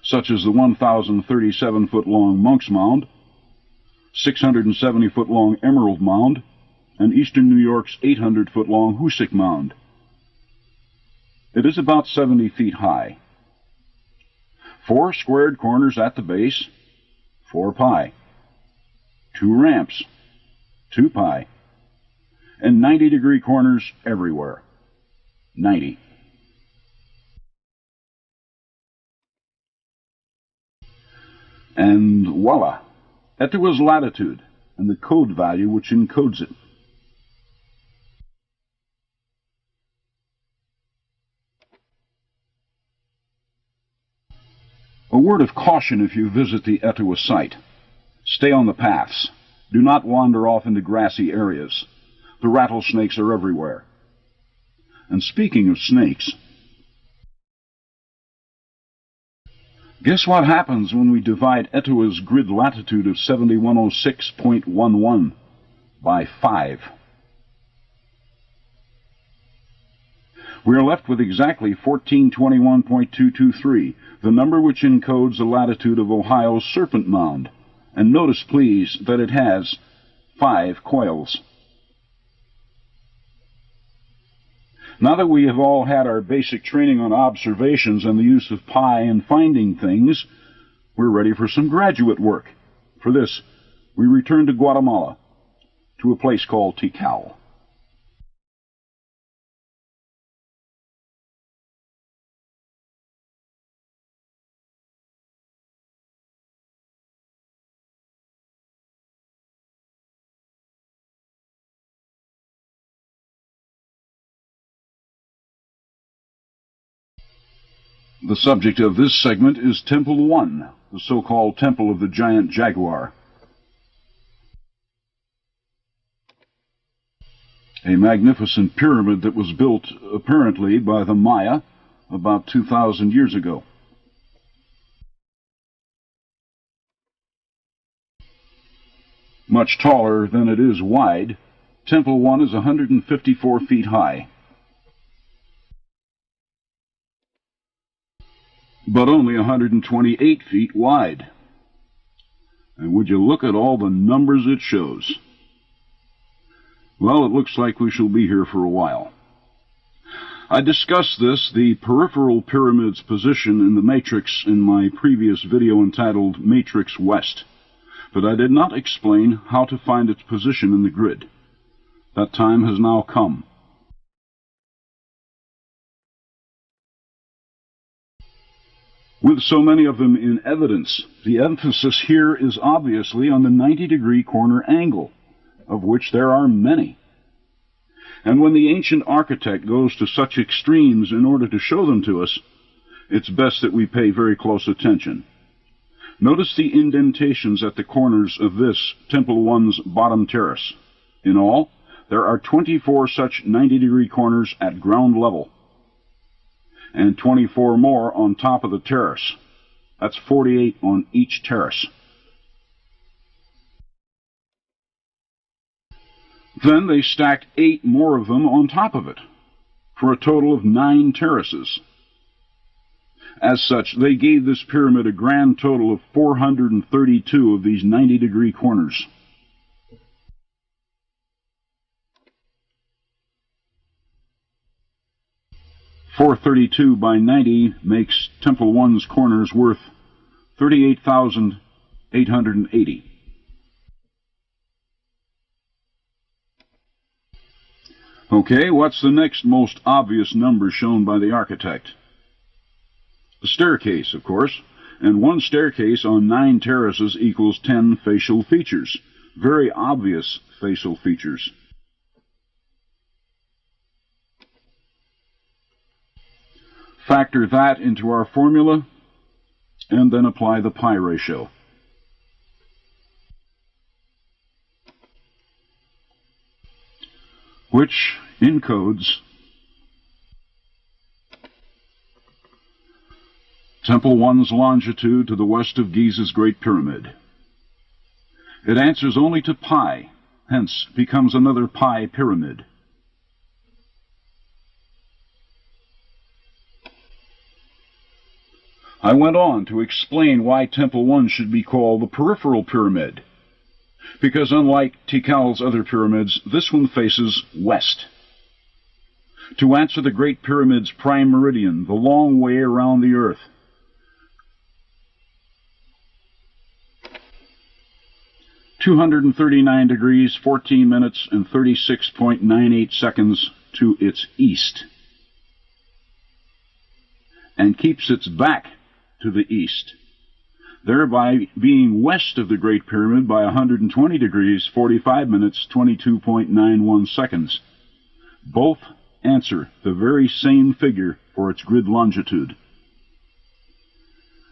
such as the 1,037-foot-long Munck's Mound, 670-foot-long Emerald Mound, and eastern New York's 800-foot-long Hoosick Mound. It is about 70 feet high. 4 squared corners at the base, 4 pi. 2 ramps, 2 pi. And 90-degree corners everywhere, 90. And voila, Etowah's latitude and the code value which encodes it. A word of caution if you visit the Etowah site. Stay on the paths. Do not wander off into grassy areas. The rattlesnakes are everywhere. And speaking of snakes, guess what happens when we divide Etowah's grid latitude of 7106.11 by 5? We are left with exactly 1421.223, the number which encodes the latitude of Ohio's Serpent Mound. And notice, please, that it has 5 coils. Now that we have all had our basic training on observations and the use of pi in finding things, we're ready for some graduate work. For this, we return to Guatemala, to a place called Tikal. The subject of this segment is Temple 1, the so-called Temple of the Giant Jaguar. A magnificent pyramid that was built, apparently, by the Maya about 2,000 years ago. Much taller than it is wide, Temple 1 is 154 feet high. but only 128 feet wide. And would you look at all the numbers it shows? Well, it looks like we shall be here for a while. I discussed the peripheral pyramid's position in the matrix, in my previous video entitled Matrix West, but I did not explain how to find its position in the grid. That time has now come. With so many of them in evidence, the emphasis here is obviously on the 90-degree corner angle, of which there are many. And when the ancient architect goes to such extremes in order to show them to us, it's best that we pay very close attention. Notice the indentations at the corners of this Temple 1's bottom terrace. In all, there are 24 such 90-degree corners at ground level, and 24 more on top of the terrace. That's 48 on each terrace. Then they stacked 8 more of them on top of it, for a total of 9 terraces. As such, they gave this pyramid a grand total of 432 of these 90-degree corners. .432 by 90 makes Temple 1's corners worth 38,880. Okay, what's the next most obvious number shown by the architect? The staircase, of course, and one staircase on 9 terraces equals 10 facial features. Very obvious facial features. Factor that into our formula, and then apply the pi ratio. Which encodes Temple 1's longitude to the west of Giza's Great Pyramid. It answers only to pi, hence becomes another pi pyramid. I went on to explain why Temple 1 should be called the peripheral pyramid, because unlike Tikal's other pyramids, this one faces west. To answer the Great Pyramid's prime meridian, the long way around the earth. (239 degrees, 14 minutes, and 36.98 seconds) to its east, and keeps its back to the east, thereby being west of the Great Pyramid by 120 degrees, 45 minutes, 22.91 seconds. Both answer the very same figure for its grid longitude.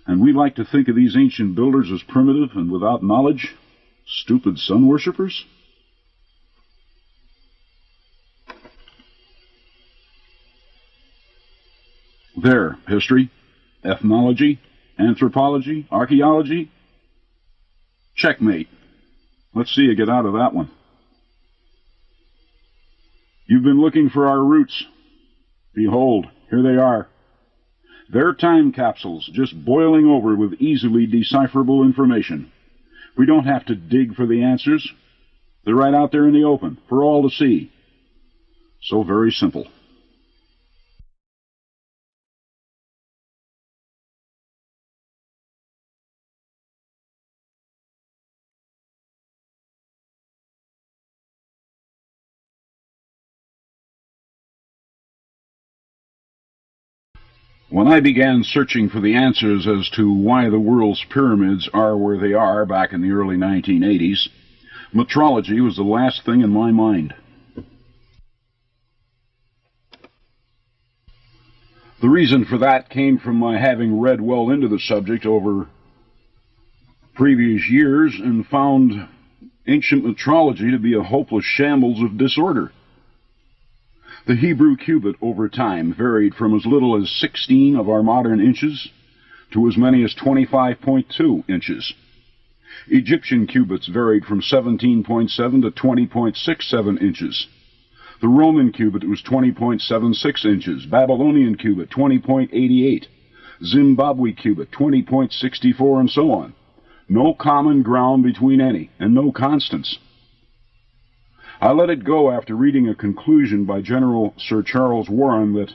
And we like to think of these ancient builders as primitive and without knowledge, stupid sun worshippers. There, history, ethnology, anthropology, archaeology. Checkmate. Let's see you get out of that one. You've been looking for our roots. Behold, here they are. They're time capsules, just boiling over with easily decipherable information. We don't have to dig for the answers. They're right out there in the open, for all to see. So very simple. When I began searching for the answers as to why the world's pyramids are where they are back in the early 1980s, metrology was the last thing in my mind. The reason for that came from my having read well into the subject over previous years and found ancient metrology to be a hopeless shambles of disorder. The Hebrew cubit over time varied from as little as 16 of our modern inches to as many as 25.2 inches. Egyptian cubits varied from 17.7 to 20.67 inches. The Roman cubit was 20.76 inches, Babylonian cubit 20.88, Zimbabwe cubit 20.64, and so on. No common ground between any, and no constants. I let it go after reading a conclusion by General Sir Charles Warren that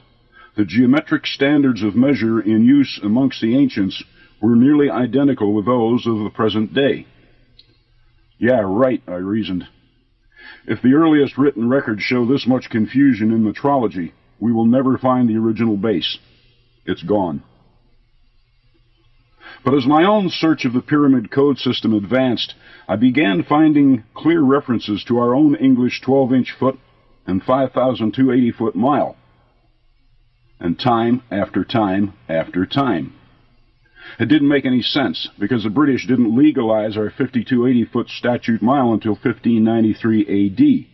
the geometric standards of measure in use amongst the ancients were nearly identical with those of the present day. Yeah, right, I reasoned. If the earliest written records show this much confusion in metrology, we will never find the original base. It's gone. But as my own search of the pyramid code system advanced, I began finding clear references to our own English 12-inch foot and 5,280-foot mile. And time after time after time. It didn't make any sense, because the British didn't legalize our 5,280-foot statute mile until 1593 A.D.,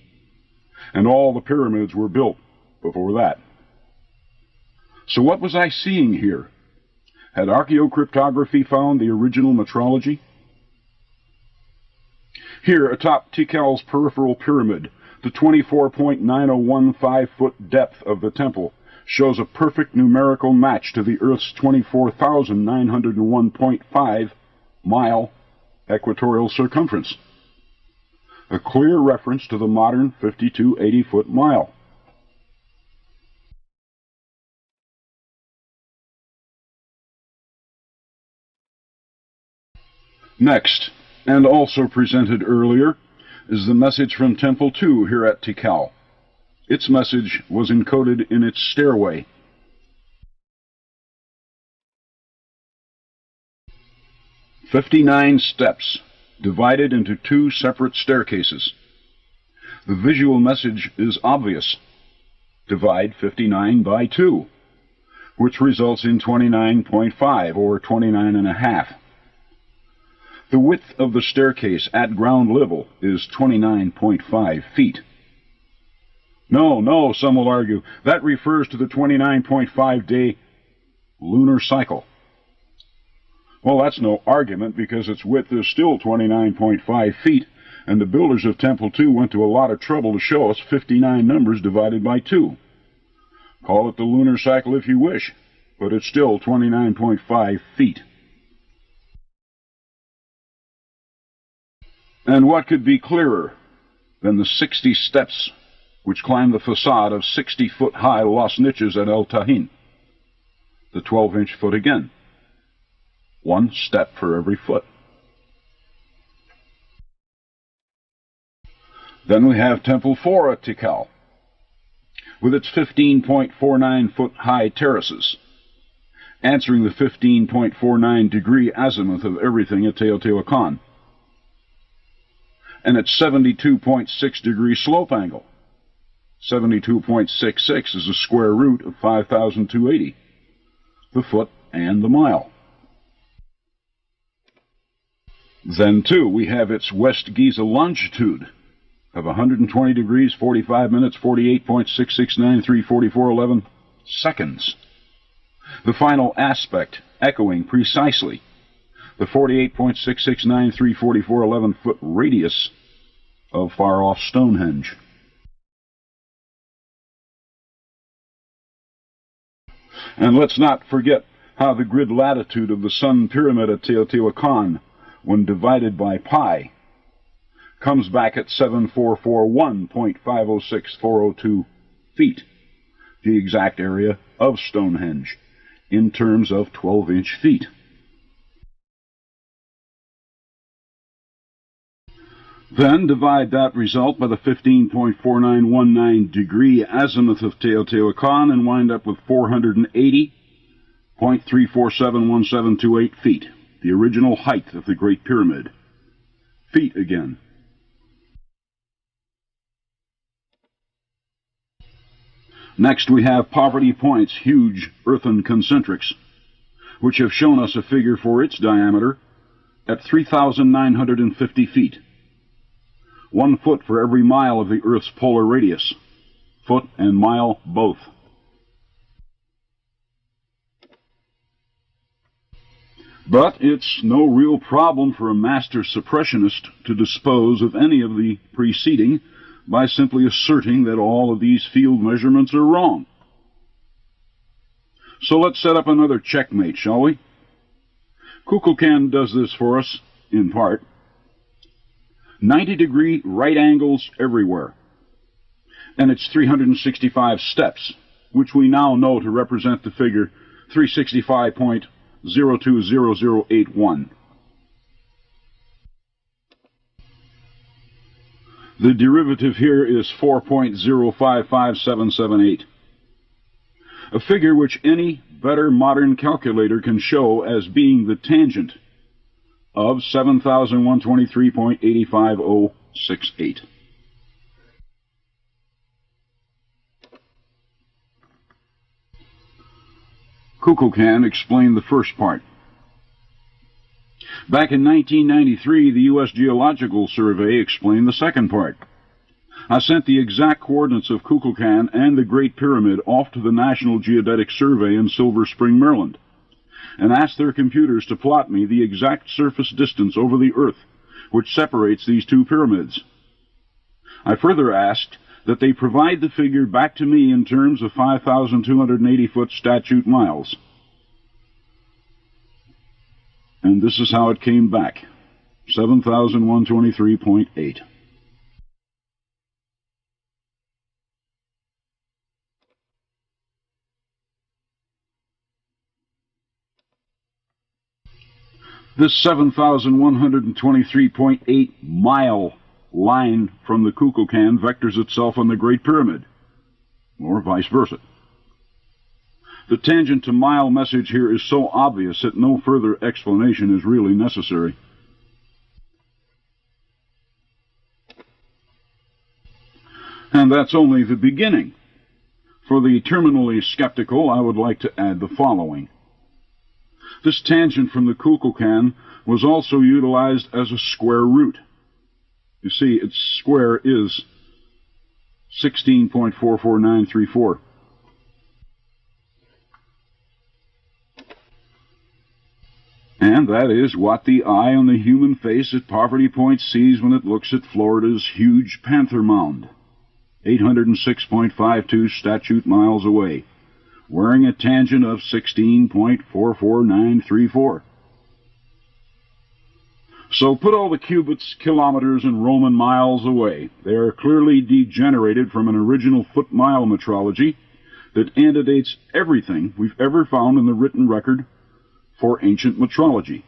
and all the pyramids were built before that. So what was I seeing here? Had archaeocryptography found the original metrology? Here, atop Tikal's peripheral pyramid, the 24.9015-foot depth of the temple shows a perfect numerical match to the Earth's 24,901.5-mile equatorial circumference. A clear reference to the modern 5,280-foot mile. Next, and also presented earlier, is the message from Temple 2 here at Tikal. Its message was encoded in its stairway. "59 steps, divided into 2 separate staircases. The visual message is obvious. Divide 59 by 2, which results in 29.5, or 29.5. The width of the staircase at ground level is 29.5 feet. No, some will argue, that refers to the 29.5-day lunar cycle. Well, that's no argument, because its width is still 29.5 feet, and the builders of Temple 2 went to a lot of trouble to show us 59 numbers divided by 2. Call it the lunar cycle if you wish, but it's still 29.5 feet. And what could be clearer than the 60 steps which climb the facade of 60-foot-high Los Niches at El Tahin? The 12-inch foot again. 1 step for every foot. Then we have Temple 4 at Tikal, with its 15.49-foot-high terraces, answering the 15.49-degree azimuth of everything at Teotihuacan, and its 72.6-degree slope angle. 72.66 is the square root of 5,280, the foot and the mile. Then, too, we have its West Giza longitude of 120 degrees, 45 minutes, 48.66934411 seconds. The final aspect echoing precisely the 48.66934411 foot radius of far-off Stonehenge. And let's not forget how the grid latitude of the Sun Pyramid at Teotihuacan, when divided by pi, comes back at 7441.506402 feet, the exact area of Stonehenge, in terms of 12-inch feet. Then divide that result by the 15.4919 degree azimuth of Teotihuacan and wind up with 480.3471728 feet, the original height of the Great Pyramid. Feet again. Next we have Poverty Point's huge earthen concentrics, which have shown us a figure for its diameter at 3,950 feet. 1 foot for every mile of the Earth's polar radius. Foot and mile both. But it's no real problem for a master suppressionist to dispose of any of the preceding by simply asserting that all of these field measurements are wrong. So let's set up another checkmate, shall we? Kukulkan does this for us, in part. 90-degree right angles everywhere. And it's 365 which we now know to represent the figure 365.020081. The derivative here is 4.055778, a figure which any better modern calculator can show as being the tangent of 7,123.85068. Kukulkan explained the first part. Back in 1993, the U.S. Geological Survey explained the second part. I sent the exact coordinates of Kukulkan and the Great Pyramid off to the National Geodetic Survey in Silver Spring, Maryland, and asked their computers to plot me the exact surface distance over the Earth which separates these two pyramids. I further asked that they provide the figure back to me in terms of 5,280-foot statute miles. And this is how it came back, 7,123.8. This 7,123.8 mile line from the Kukulkan vectors itself on the Great Pyramid, or vice versa. The tangent to mile message here is so obvious that no further explanation is really necessary. And that's only the beginning. For the terminally skeptical, I would like to add the following. This tangent from the Kukulkan was also utilized as a square root. You see, its square is 16.44934. And that is what the eye on the human face at Poverty Point sees when it looks at Florida's huge Panther Mound, 806.52 statute miles away, wearing a tangent of 16.44934. So put all the cubits, kilometers, and Roman miles away. They are clearly degenerated from an original foot-mile metrology that antedates everything we've ever found in the written record for ancient metrology.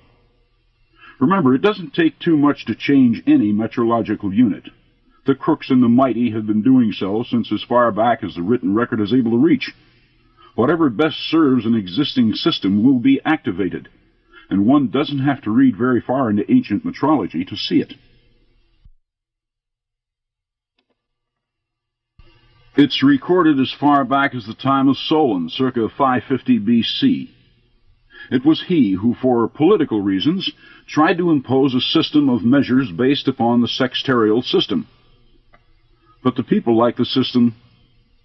Remember, it doesn't take too much to change any metrological unit. The crooks and the mighty have been doing so since as far back as the written record is able to reach. Whatever best serves an existing system will be activated, and one doesn't have to read very far into ancient metrology to see it. It's recorded as far back as the time of Solon, circa 550 BC. It was he who, for political reasons, tried to impose a system of measures based upon the sextarial system. But the people liked the system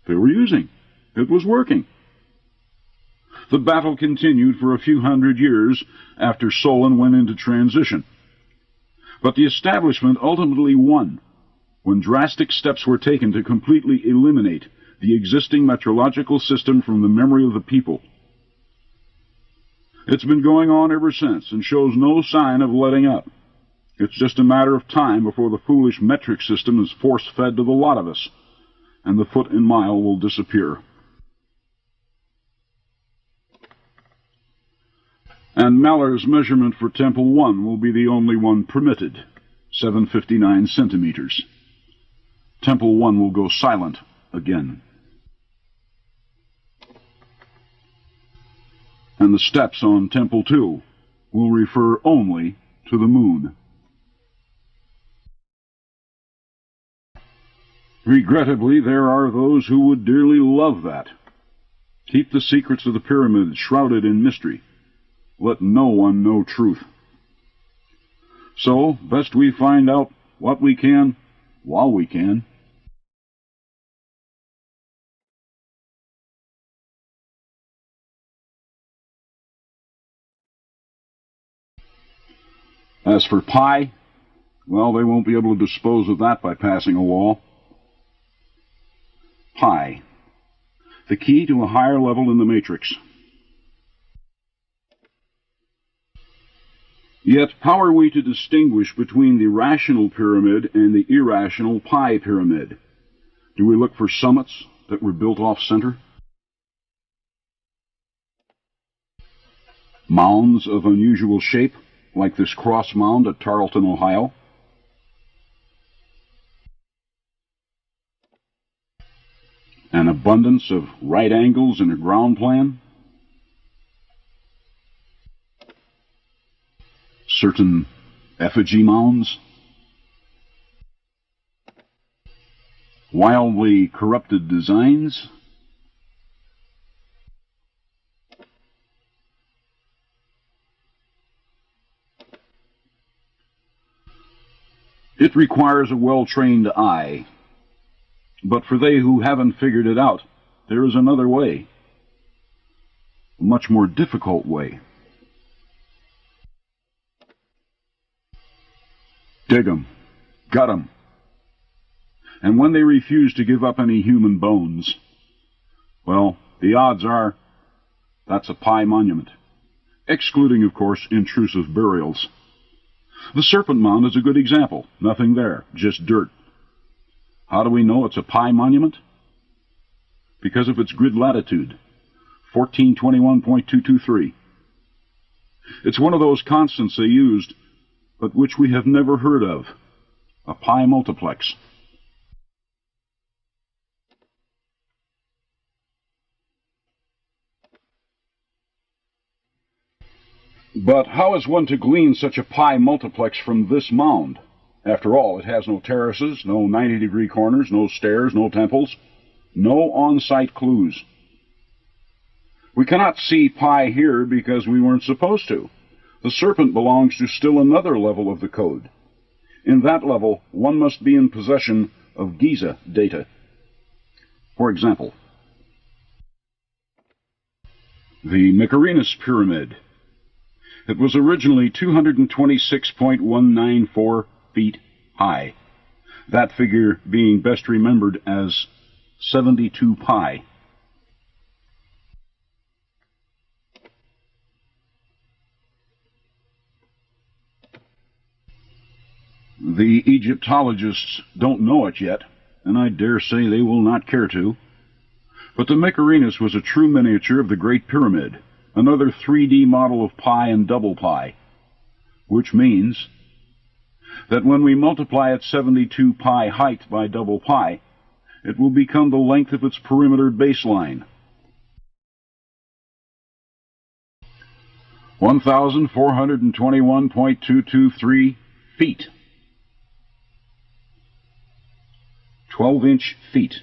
they were using. It was working. The battle continued for a few hundred years after Solon went into transition. But the establishment ultimately won when drastic steps were taken to completely eliminate the existing metrological system from the memory of the people. It's been going on ever since and shows no sign of letting up. It's just a matter of time before the foolish metric system is force-fed to the lot of us, and the foot and mile will disappear. And Maller's measurement for Temple 1 will be the only one permitted, 759 centimeters. Temple 1 will go silent again. And the steps on Temple 2 will refer only to the moon. Regrettably, there are those who would dearly love that. Keep the secrets of the pyramids shrouded in mystery. Let no one know truth. So, best we find out what we can while we can. As for pi, well, they won't be able to dispose of that by passing a law. Pi, the key to a higher level in the matrix. Yet how are we to distinguish between the rational pyramid and the irrational pi pyramid? Do we look for summits that were built off-center? Mounds of unusual shape, like this cross mound at Tarleton, Ohio? An abundance of right angles in a ground plan? Certain effigy mounds? Wildly corrupted designs? It requires a well-trained eye. But for they who haven't figured it out, there is another way. A much more difficult way. Dig 'em. Gut 'em. And when they refuse to give up any human bones, well, the odds are that's a pi monument, excluding, of course, intrusive burials. The Serpent Mound is a good example. Nothing there, just dirt. How do we know it's a pi monument? Because of its grid latitude, 1421.223. It's one of those constants they used, but which we have never heard of, a pi multiplex. But how is one to glean such a pi multiplex from this mound? After all, it has no terraces, no 90-degree corners, no stairs, no temples, no on-site clues. We cannot see pi here because we weren't supposed to. The serpent belongs to still another level of the code. In that level, one must be in possession of Giza data. For example, the Mycerinus Pyramid. It was originally 226.194 feet high, that figure being best remembered as 72 pi. The Egyptologists don't know it yet, and I dare say they will not care to, but the Mycerinus was a true miniature of the Great Pyramid, another 3D model of pi and double pi, which means that when we multiply its 72 pi height by double pi, it will become the length of its perimeter baseline. 1,421.223 feet. 12-inch feet.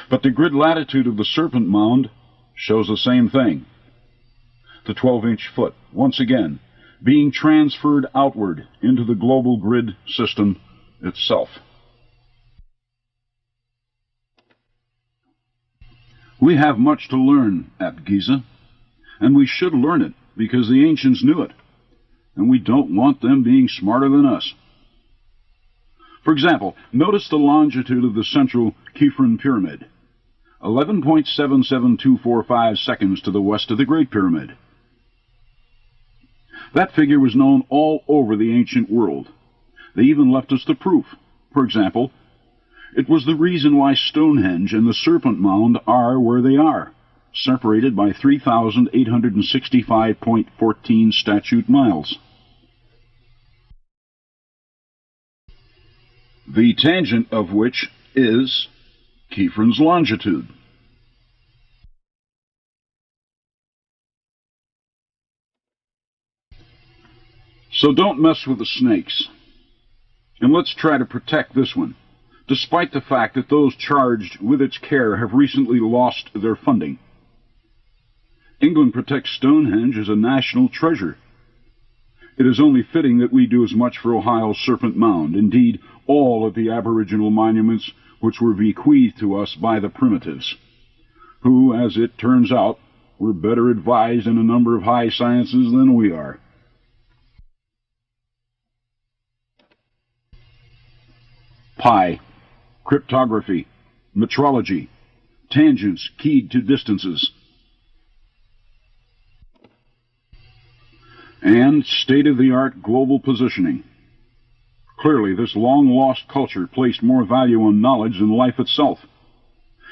But the grid latitude of the Serpent Mound shows the same thing. The 12-inch foot, once again, being transferred outward into the global grid system itself. We have much to learn at Giza, and we should learn it because the ancients knew it, and we don't want them being smarter than us. For example, notice the longitude of the central Khafre Pyramid, 11.77245 seconds to the west of the Great Pyramid. That figure was known all over the ancient world. They even left us the proof. For example, it was the reason why Stonehenge and the Serpent Mound are where they are, separated by 3,865.14 statute miles. The tangent of which is Khafre's longitude. So don't mess with the snakes. And let's try to protect this one, despite the fact that those charged with its care have recently lost their funding. England protects Stonehenge as a national treasure. It is only fitting that we do as much for Ohio's Serpent Mound, indeed, all of the aboriginal monuments which were bequeathed to us by the primitives, who, as it turns out, were better advised in a number of high sciences than we are. Pi, cryptography, metrology, tangents keyed to distances. and state-of-the-art global positioning. Clearly, this long-lost culture placed more value on knowledge than life itself,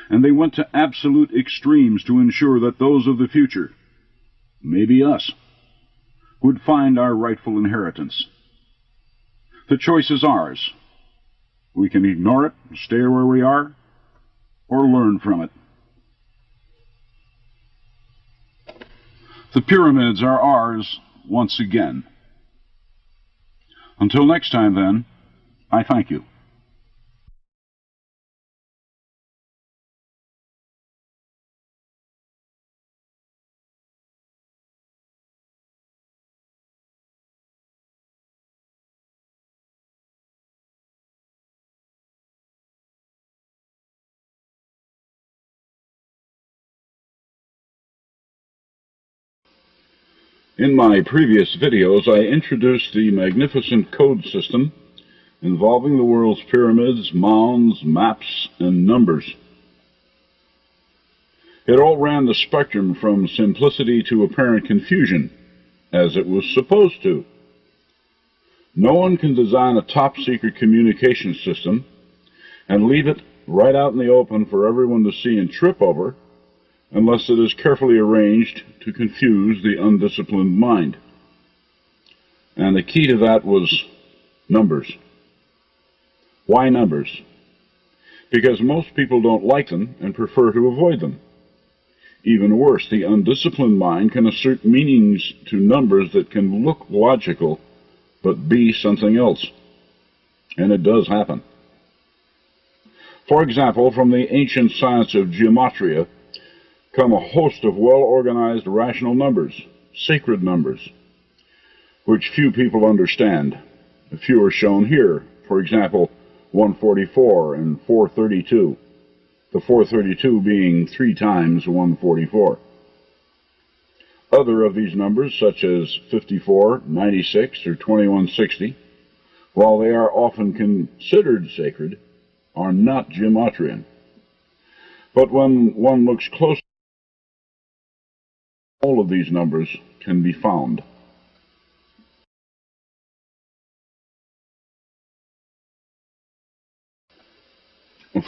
and they went to absolute extremes to ensure that those of the future, maybe us, would find our rightful inheritance. The choice is ours. We can ignore it, stay where we are, or learn from it. The pyramids are ours once again. Until next time, then, I thank you. In my previous videos, I introduced the magnificent code system involving the world's pyramids, mounds, maps, and numbers. It all ran the spectrum from simplicity to apparent confusion, as it was supposed to. No one can design a top-secret communication system and leave it right out in the open for everyone to see and trip over unless it is carefully arranged to confuse the undisciplined mind. And the key to that was numbers. Why numbers? Because most people don't like them and prefer to avoid them. Even worse, the undisciplined mind can assert meanings to numbers that can look logical but be something else. And it does happen. For example, from the ancient science of gematria come a host of well-organized rational numbers, sacred numbers, which few people understand. A few are shown here. For example, 144 and 432. The 432 being 3 times 144. Other of these numbers, such as 54, 96, or 2160, while they are often considered sacred, are not gematrian. But when one looks closely, all of these numbers can be found.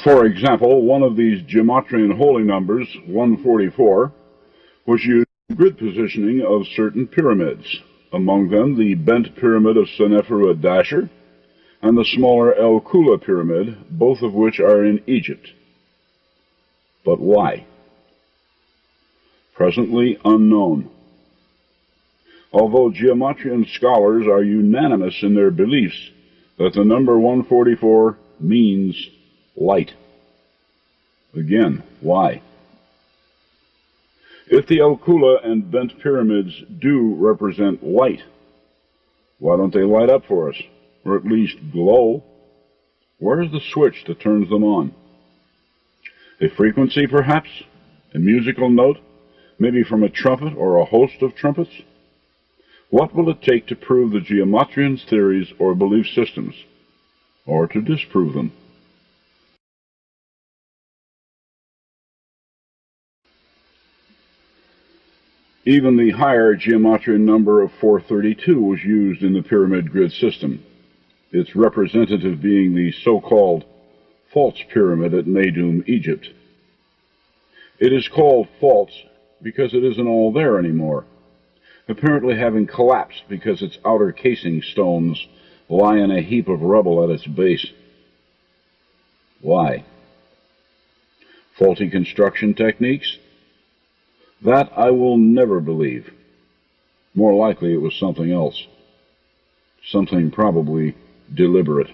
For example, one of these gematrian holy numbers, 144, was used in grid positioning of certain pyramids, among them the bent pyramid of Seneferu at Dashur and the smaller El Kula pyramid, both of which are in Egypt. But why? Presently unknown. Although gematrian scholars are unanimous in their beliefs that the number 144 means light. Again, why? If the El Kula and bent pyramids do represent light, why don't they light up for us, or at least glow? Where's the switch that turns them on? A frequency, perhaps? A musical note? Maybe from a trumpet or a host of trumpets? What will it take to prove the gematrians' theories or belief systems, or to disprove them? Even the higher gematrian number of 432 was used in the pyramid grid system, its representative being the so-called false pyramid at Meidum, Egypt. It is called false because it isn't all there anymore, apparently having collapsed because its outer casing stones lie in a heap of rubble at its base. Why? Faulty construction techniques? That I will never believe. More likely it was something else. Something probably deliberate.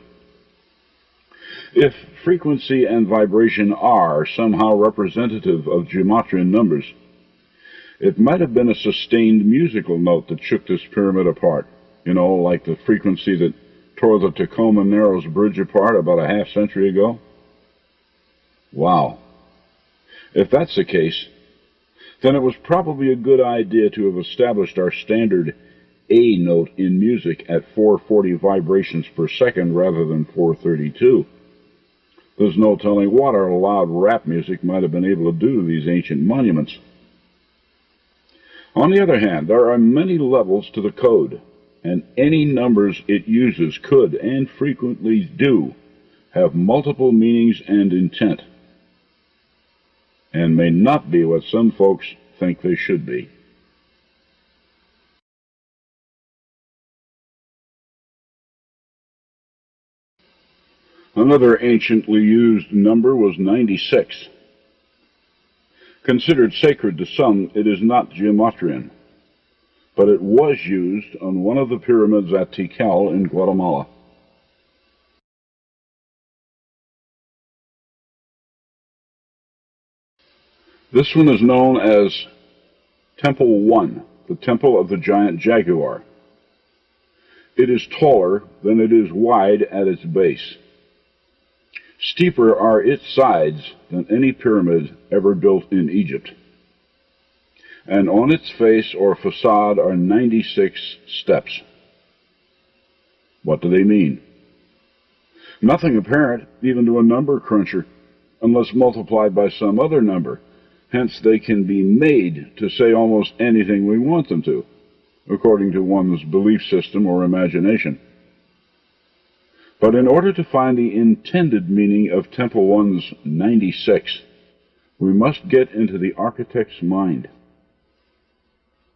If frequency and vibration are somehow representative of gematrian numbers, it might have been a sustained musical note that shook this pyramid apart. You know, like the frequency that tore the Tacoma Narrows Bridge apart about a half-century ago. Wow. If that's the case, then it was probably a good idea to have established our standard A note in music at 440 vibrations per second rather than 432. There's no telling what our loud rap music might have been able to do to these ancient monuments. On the other hand, there are many levels to the code, and any numbers it uses could, and frequently do, have multiple meanings and intent, and may not be what some folks think they should be. Another anciently used number was 96. Considered sacred to some, it is not geometrian, but it was used on one of the pyramids at Tikal in Guatemala. This one is known as Temple 1, the Temple of the Giant Jaguar. It is taller than it is wide at its base. Steeper are its sides than any pyramid ever built in Egypt. And on its face or facade are 96 steps. What do they mean? Nothing apparent, even to a number cruncher, unless multiplied by some other number. Hence they can be made to say almost anything we want them to, according to one's belief system or imagination. But in order to find the intended meaning of Temple 1's 96, we must get into the architect's mind.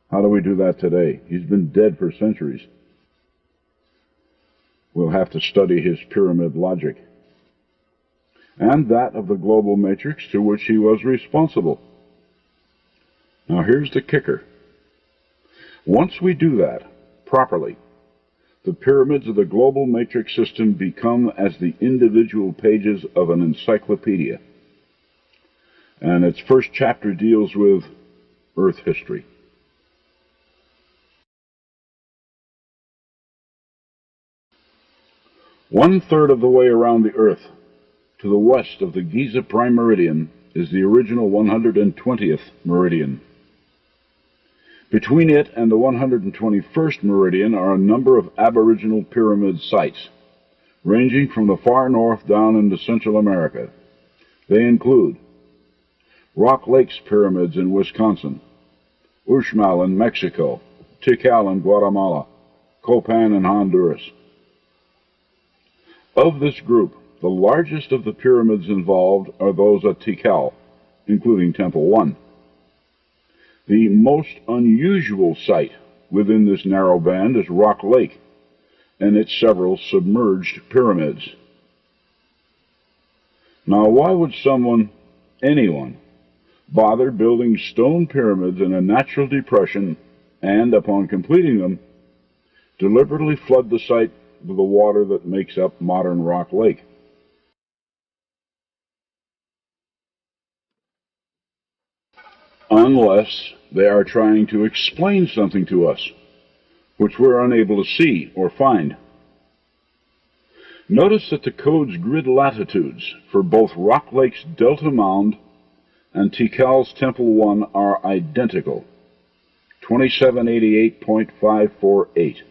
How do we do that today? He's been dead for centuries. We'll have to study his pyramid logic, and that of the global matrix to which he was responsible. Now here's the kicker. Once we do that properly, the pyramids of the global matrix system become as the individual pages of an encyclopedia. And its first chapter deals with Earth history. One-third of the way around the Earth, to the west of the Giza Prime Meridian, is the original 120th meridian. Between it and the 121st meridian are a number of aboriginal pyramid sites, ranging from the far north down into Central America. They include Rock Lakes Pyramids in Wisconsin, Uxmal in Mexico, Tikal in Guatemala, Copan in Honduras. Of this group, the largest of the pyramids involved are those at Tikal, including Temple 1. The most unusual site within this narrow band is Rock Lake and its several submerged pyramids. Now, why would anyone, bother building stone pyramids in a natural depression and, upon completing them, deliberately flood the site with the water that makes up modern Rock Lake? Unless they are trying to explain something to us, which we're unable to see or find. Notice that the code's grid latitudes for both Rock Lake's Delta Mound and Tikal's Temple 1 are identical, 2788.548.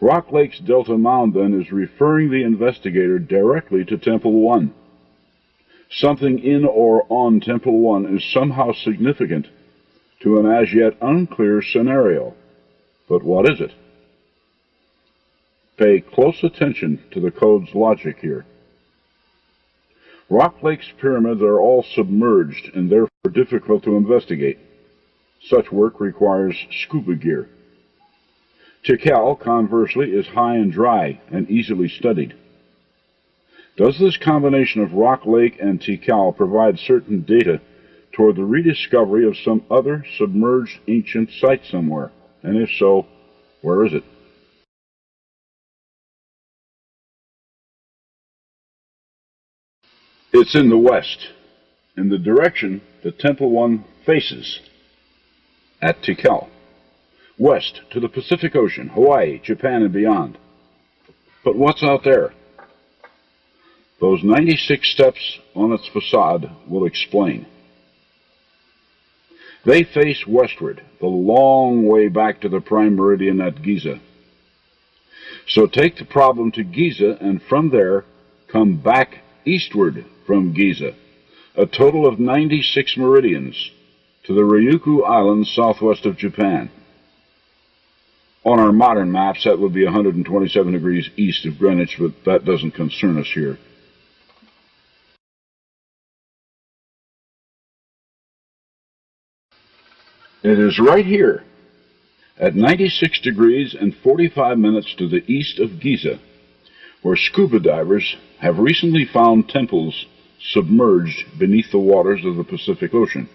Rock Lake's Delta Mound, then, is referring the investigator directly to Temple 1. Something in or on Temple 1 is somehow significant to an as yet unclear scenario. But what is it? Pay close attention to the code's logic here. Rock Lake's pyramids are all submerged and therefore difficult to investigate. Such work requires scuba gear. Tikal, conversely, is high and dry and easily studied. Does this combination of Rock Lake and Tikal provide certain data toward the rediscovery of some other submerged ancient site somewhere? And if so, where is it? It's in the west, in the direction that Temple 1 faces, at Tikal. West to the Pacific Ocean, Hawaii, Japan, and beyond. But what's out there? Those 96 steps on its facade will explain. They face westward, the long way back to the prime meridian at Giza. So take the problem to Giza, and from there, come back eastward from Giza, a total of 96 meridians, to the Ryukyu Islands southwest of Japan. On our modern maps, that would be 127 degrees east of Greenwich, but that doesn't concern us here. It is right here, at 96 degrees and 45 minutes to the east of Giza, where scuba divers have recently found temples submerged beneath the waters of the Pacific Ocean.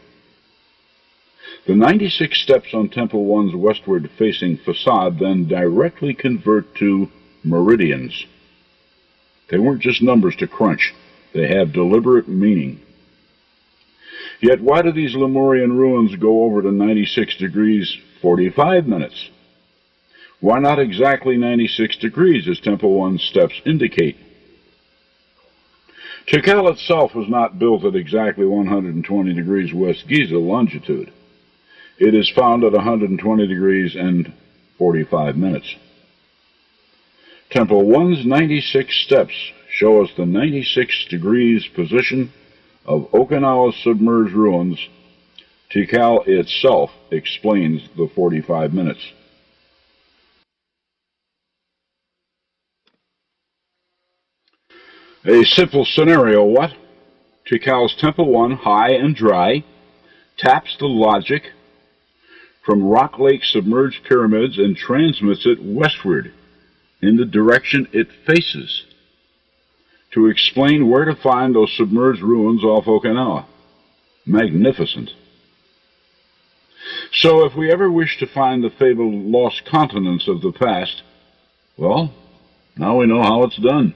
The 96 steps on Temple 1's westward-facing facade then directly convert to meridians. They weren't just numbers to crunch. They have deliberate meaning. Yet why do these Lemurian ruins go over to 96 degrees 45 minutes? Why not exactly 96 degrees as Temple 1's steps indicate? Tikal itself was not built at exactly 120 degrees west Giza longitude. It is found at 120 degrees and 45 minutes. Temple 1's 96 steps show us the 96 degrees position of Okinawa's submerged ruins. Tikal itself explains the 45 minutes. A simple scenario, what? Tikal's Temple 1, high and dry, taps the logic from Rock Lake submerged pyramids and transmits it westward in the direction it faces to explain where to find those submerged ruins off Okinawa. Magnificent. So if we ever wish to find the fabled lost continents of the past, well, now we know how it's done.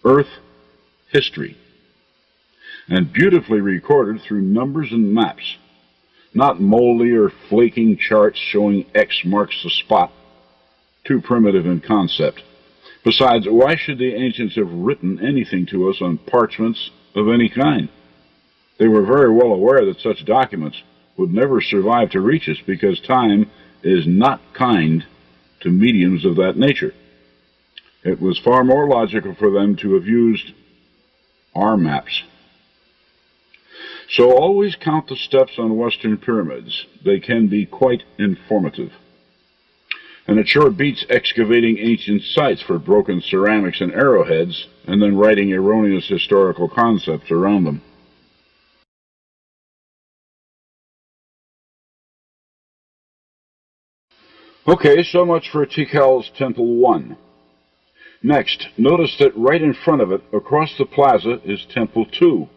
Earth history, and beautifully recorded through numbers and maps, not moldy or flaking charts showing X marks the spot, too primitive in concept. Besides, why should the ancients have written anything to us on parchments of any kind? They were very well aware that such documents would never survive to reach us because time is not kind to mediums of that nature. It was far more logical for them to have used our maps. So always count the steps on Western pyramids. They can be quite informative. And it sure beats excavating ancient sites for broken ceramics and arrowheads and then writing erroneous historical concepts around them. Okay, so much for Tikal's Temple 1. Next, notice that right in front of it, across the plaza, is Temple 2,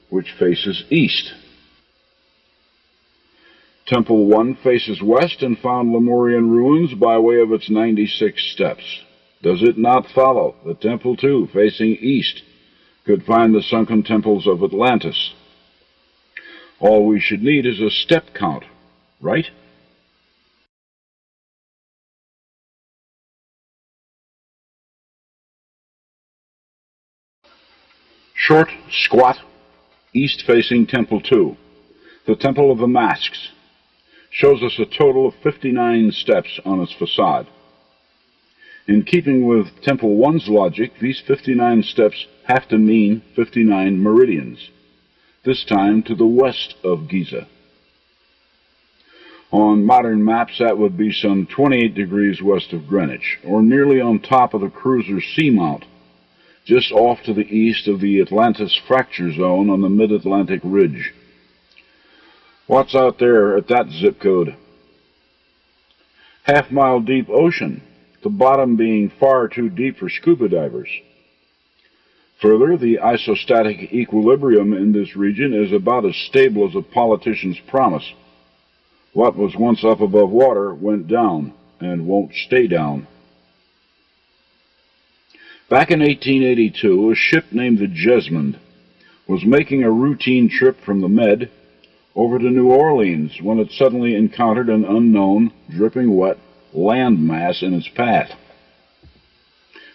which faces east. Temple 1 faces west and found Lemurian ruins by way of its 96 steps. Does it not follow that Temple 2, facing east, could find the sunken temples of Atlantis? All we should need is a step count, right? Short, squat, east-facing Temple 2, the Temple of the Masks, shows us a total of 59 steps on its facade. In keeping with Temple 1's logic, these 59 steps have to mean 59 meridians, this time to the west of Giza. On modern maps, that would be some 28 degrees west of Greenwich, or nearly on top of the cruiser's seamount, just off to the east of the Atlantis fracture zone on the mid-Atlantic ridge. What's out there at that zip code? Half-mile deep ocean, the bottom being far too deep for scuba divers. Further, the isostatic equilibrium in this region is about as stable as a politician's promise. What was once up above water went down and won't stay down. Back in 1882, a ship named the Jesmond was making a routine trip from the Med over to New Orleans when it suddenly encountered an unknown, dripping wet landmass in its path.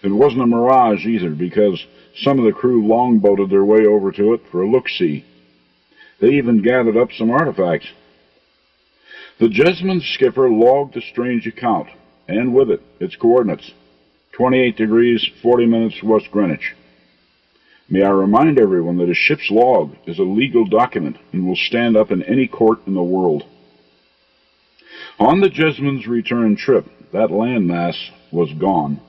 It wasn't a mirage either, because some of the crew longboated their way over to it for a look-see. They even gathered up some artifacts. The Jesmond skipper logged the strange account, and with it, its coordinates. 28 degrees, 40 minutes west Greenwich. May I remind everyone that a ship's log is a legal document and will stand up in any court in the world. On the Jesmond's return trip, that landmass was gone.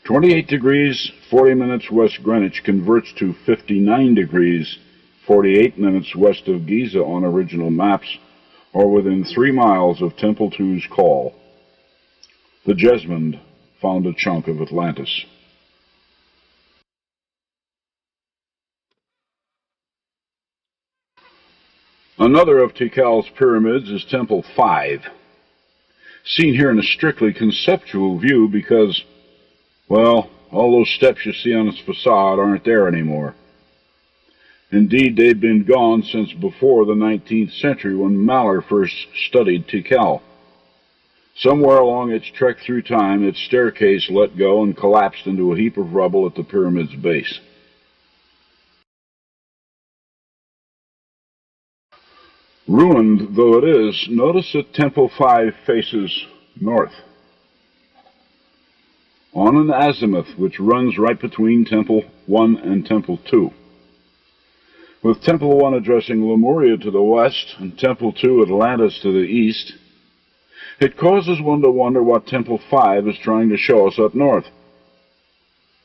28 degrees, 40 minutes west Greenwich converts to 59 degrees, 48 minutes west of Giza on original maps, or within 3 miles of Temple II's call. The Jesmond found a chunk of Atlantis. Another of Tikal's pyramids is Temple 5, seen here in a strictly conceptual view because, well, all those steps you see on its facade aren't there anymore. Indeed, they'd been gone since before the 19th century when Mahler first studied Tikal. Somewhere along its trek through time, its staircase let go and collapsed into a heap of rubble at the pyramid's base. Ruined though it is, notice that Temple 5 faces north, on an azimuth which runs right between Temple 1 and Temple 2. With Temple 1 addressing Lemuria to the west and Temple 2 Atlantis to the east, it causes one to wonder what Temple 5 is trying to show us up north.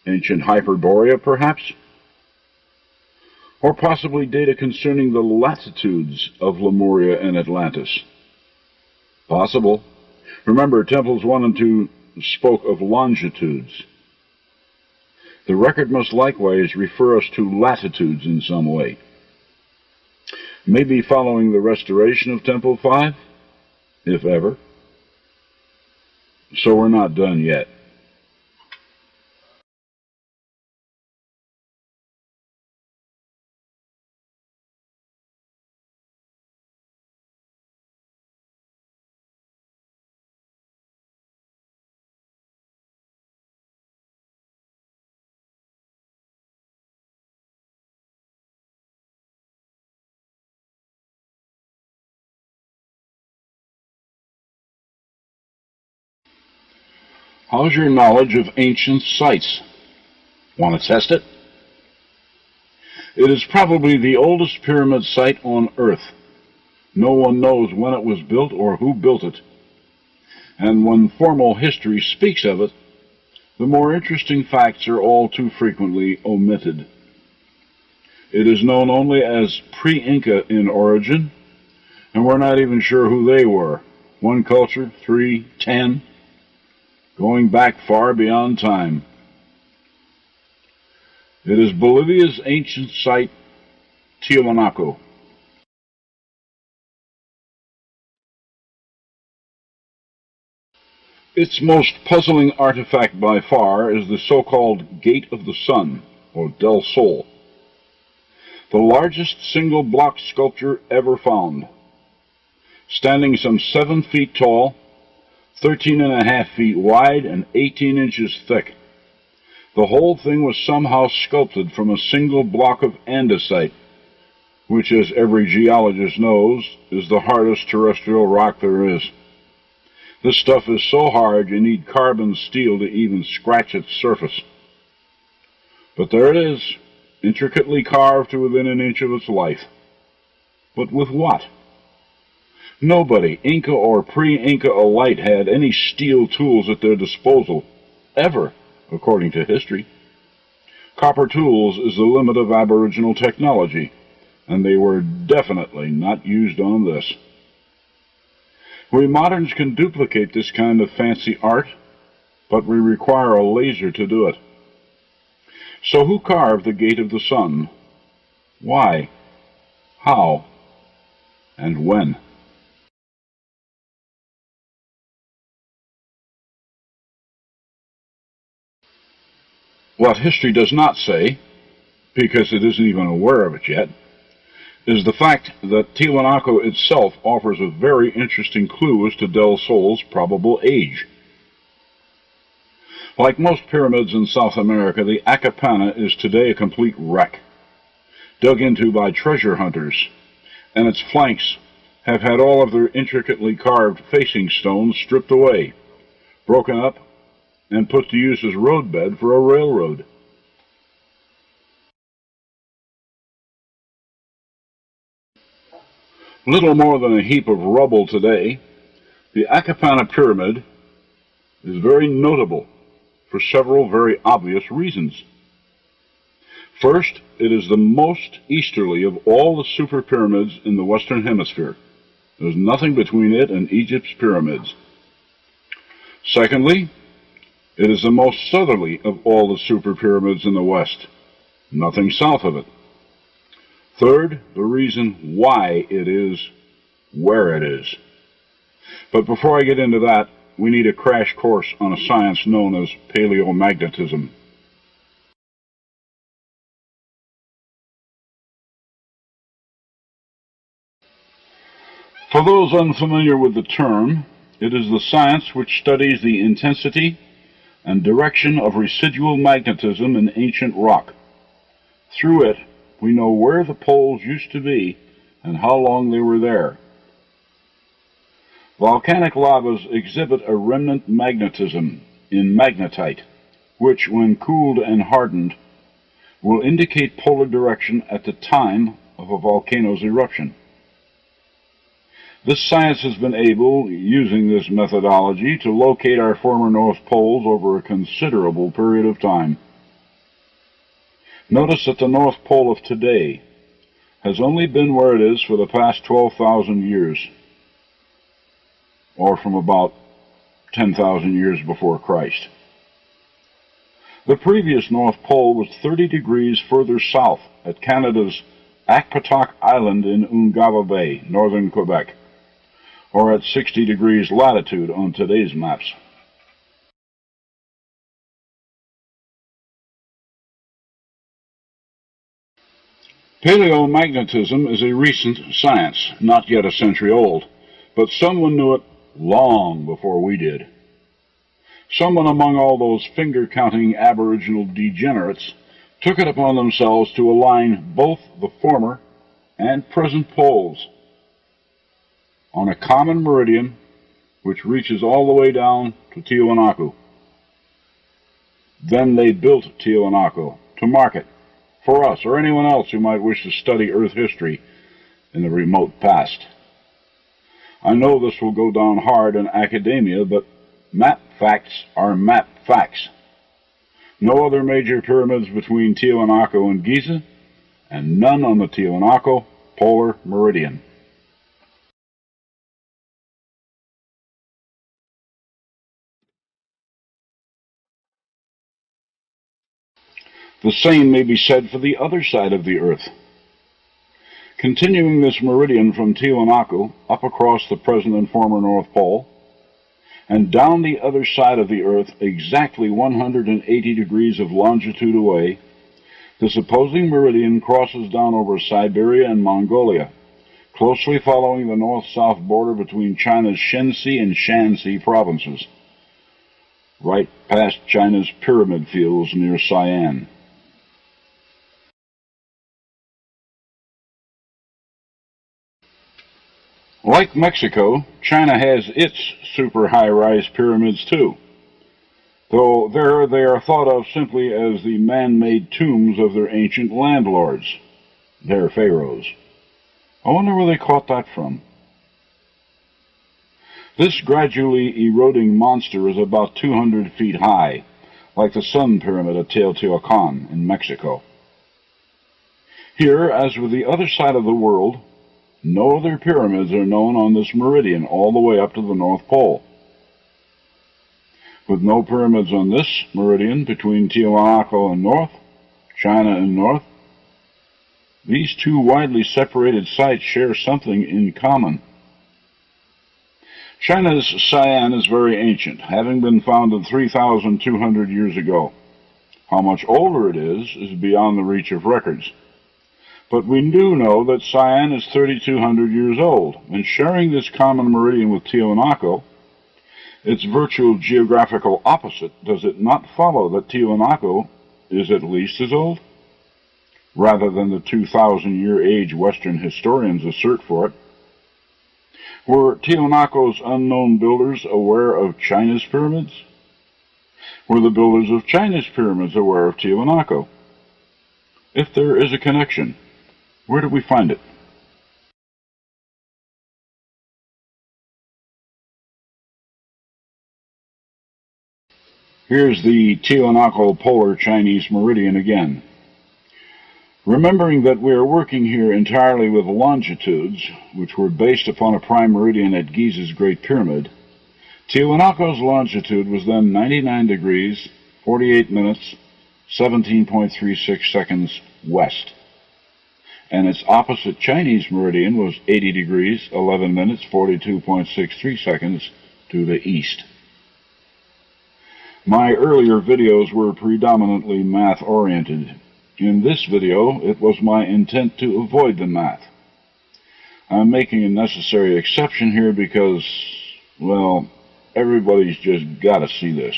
Ancient Hyperborea, perhaps? Or possibly data concerning the latitudes of Lemuria and Atlantis. Possible. Remember, Temples 1 and 2 spoke of longitudes. The record must likewise refer us to latitudes in some way. Maybe following the restoration of Temple 5, if ever. So we're not done yet. How's your knowledge of ancient sites? Want to test it? It is probably the oldest pyramid site on Earth. No one knows when it was built or who built it. And when formal history speaks of it, the more interesting facts are all too frequently omitted. It is known only as pre-Inca in origin, and we're not even sure who they were. 1 culture, 3, 10, going back far beyond time. It is Bolivia's ancient site, Tiwanaku. Its most puzzling artifact by far is the so-called Gate of the Sun, or Del Sol, the largest single block sculpture ever found. Standing some 7 feet tall, 13.5 feet wide, and 18 inches thick. The whole thing was somehow sculpted from a single block of andesite, which, as every geologist knows, is the hardest terrestrial rock there is. This stuff is so hard you need carbon steel to even scratch its surface. But there it is, intricately carved to within an inch of its life. But with what? Nobody, Inca or pre-Inca alike, had any steel tools at their disposal, ever, according to history. Copper tools is the limit of Aboriginal technology, and they were definitely not used on this. We moderns can duplicate this kind of fancy art, but we require a laser to do it. So who carved the Gate of the Sun? Why? How? And when? What history does not say, because it isn't even aware of it yet, is the fact that Tiwanaku itself offers a very interesting clue as to Del Sol's probable age. Like most pyramids in South America, the Acapana is today a complete wreck, dug into by treasure hunters, and its flanks have had all of their intricately carved facing stones stripped away, broken up, and put to use as roadbed for a railroad. Little more than a heap of rubble today, the Akapana Pyramid is very notable for several very obvious reasons. First, it is the most easterly of all the super pyramids in the Western Hemisphere. There's nothing between it and Egypt's pyramids. Secondly, it is the most southerly of all the super pyramids in the West. Nothing south of it. Third, the reason why it is where it is. But before I get into that, we need a crash course on a science known as paleomagnetism. For those unfamiliar with the term, it is the science which studies the intensity and direction of residual magnetism in ancient rock. Through it, we know where the poles used to be and how long they were there. Volcanic lavas exhibit a remnant magnetism in magnetite, which, when cooled and hardened, will indicate polar direction at the time of a volcano's eruption. This science has been able, using this methodology, to locate our former North Poles over a considerable period of time. Notice that the North Pole of today has only been where it is for the past 12,000 years, or from about 10,000 years before Christ. The previous North Pole was 30 degrees further south at Canada's Akpatak Island in Ungava Bay, northern Quebec, or at 60 degrees latitude on today's maps. Paleomagnetism is a recent science, not yet a century old, but someone knew it long before we did. Someone among all those finger-counting aboriginal degenerates took it upon themselves to align both the former and present poles on a common meridian which reaches all the way down to Tiwanaku. Then they built Tiwanaku to mark it for us or anyone else who might wish to study Earth history in the remote past. I know this will go down hard in academia, but map facts are map facts. No other major pyramids between Tiwanaku and Giza, and none on the Tiwanaku polar meridian. The same may be said for the other side of the Earth. Continuing this meridian from Tiwanaku up across the present and former North Pole, and down the other side of the Earth exactly 180 degrees of longitude away, this opposing meridian crosses down over Siberia and Mongolia, closely following the north-south border between China's Shenxi and Shanxi provinces, right past China's pyramid fields near Sian. Like Mexico, China has its super high-rise pyramids too, though there they are thought of simply as the man-made tombs of their ancient landlords, their pharaohs. I wonder where they caught that from. This gradually eroding monster is about 200 feet high, like the Sun Pyramid at Teotihuacan in Mexico. Here, as with the other side of the world, no other pyramids are known on this meridian all the way up to the North Pole. With no pyramids on this meridian between Tiwanaku and north, China and north, these two widely separated sites share something in common. China's Sian is very ancient, having been founded 3,200 years ago. How much older it is beyond the reach of records. But we do know that Sian is 3,200 years old, and sharing this common meridian with Tiwanaku, its virtual geographical opposite, does it not follow that Tiwanaku is at least as old? Rather than the 2,000-year age Western historians assert for it. Were Tiwanaku's unknown builders aware of China's pyramids? Were the builders of China's pyramids aware of Tiwanaku? If there is a connection, where do we find it? Here's the Tiwanaku Polar Chinese Meridian again. Remembering that we are working here entirely with longitudes, which were based upon a prime meridian at Giza's Great Pyramid, Tiwanaku's longitude was then 99 degrees, 48 minutes, 17.36 seconds west, and its opposite Chinese meridian was 80 degrees, 11 minutes, 42.63 seconds to the east. My earlier videos were predominantly math-oriented. In this video, it was my intent to avoid the math. I'm making a necessary exception here because, well, everybody's just got to see this.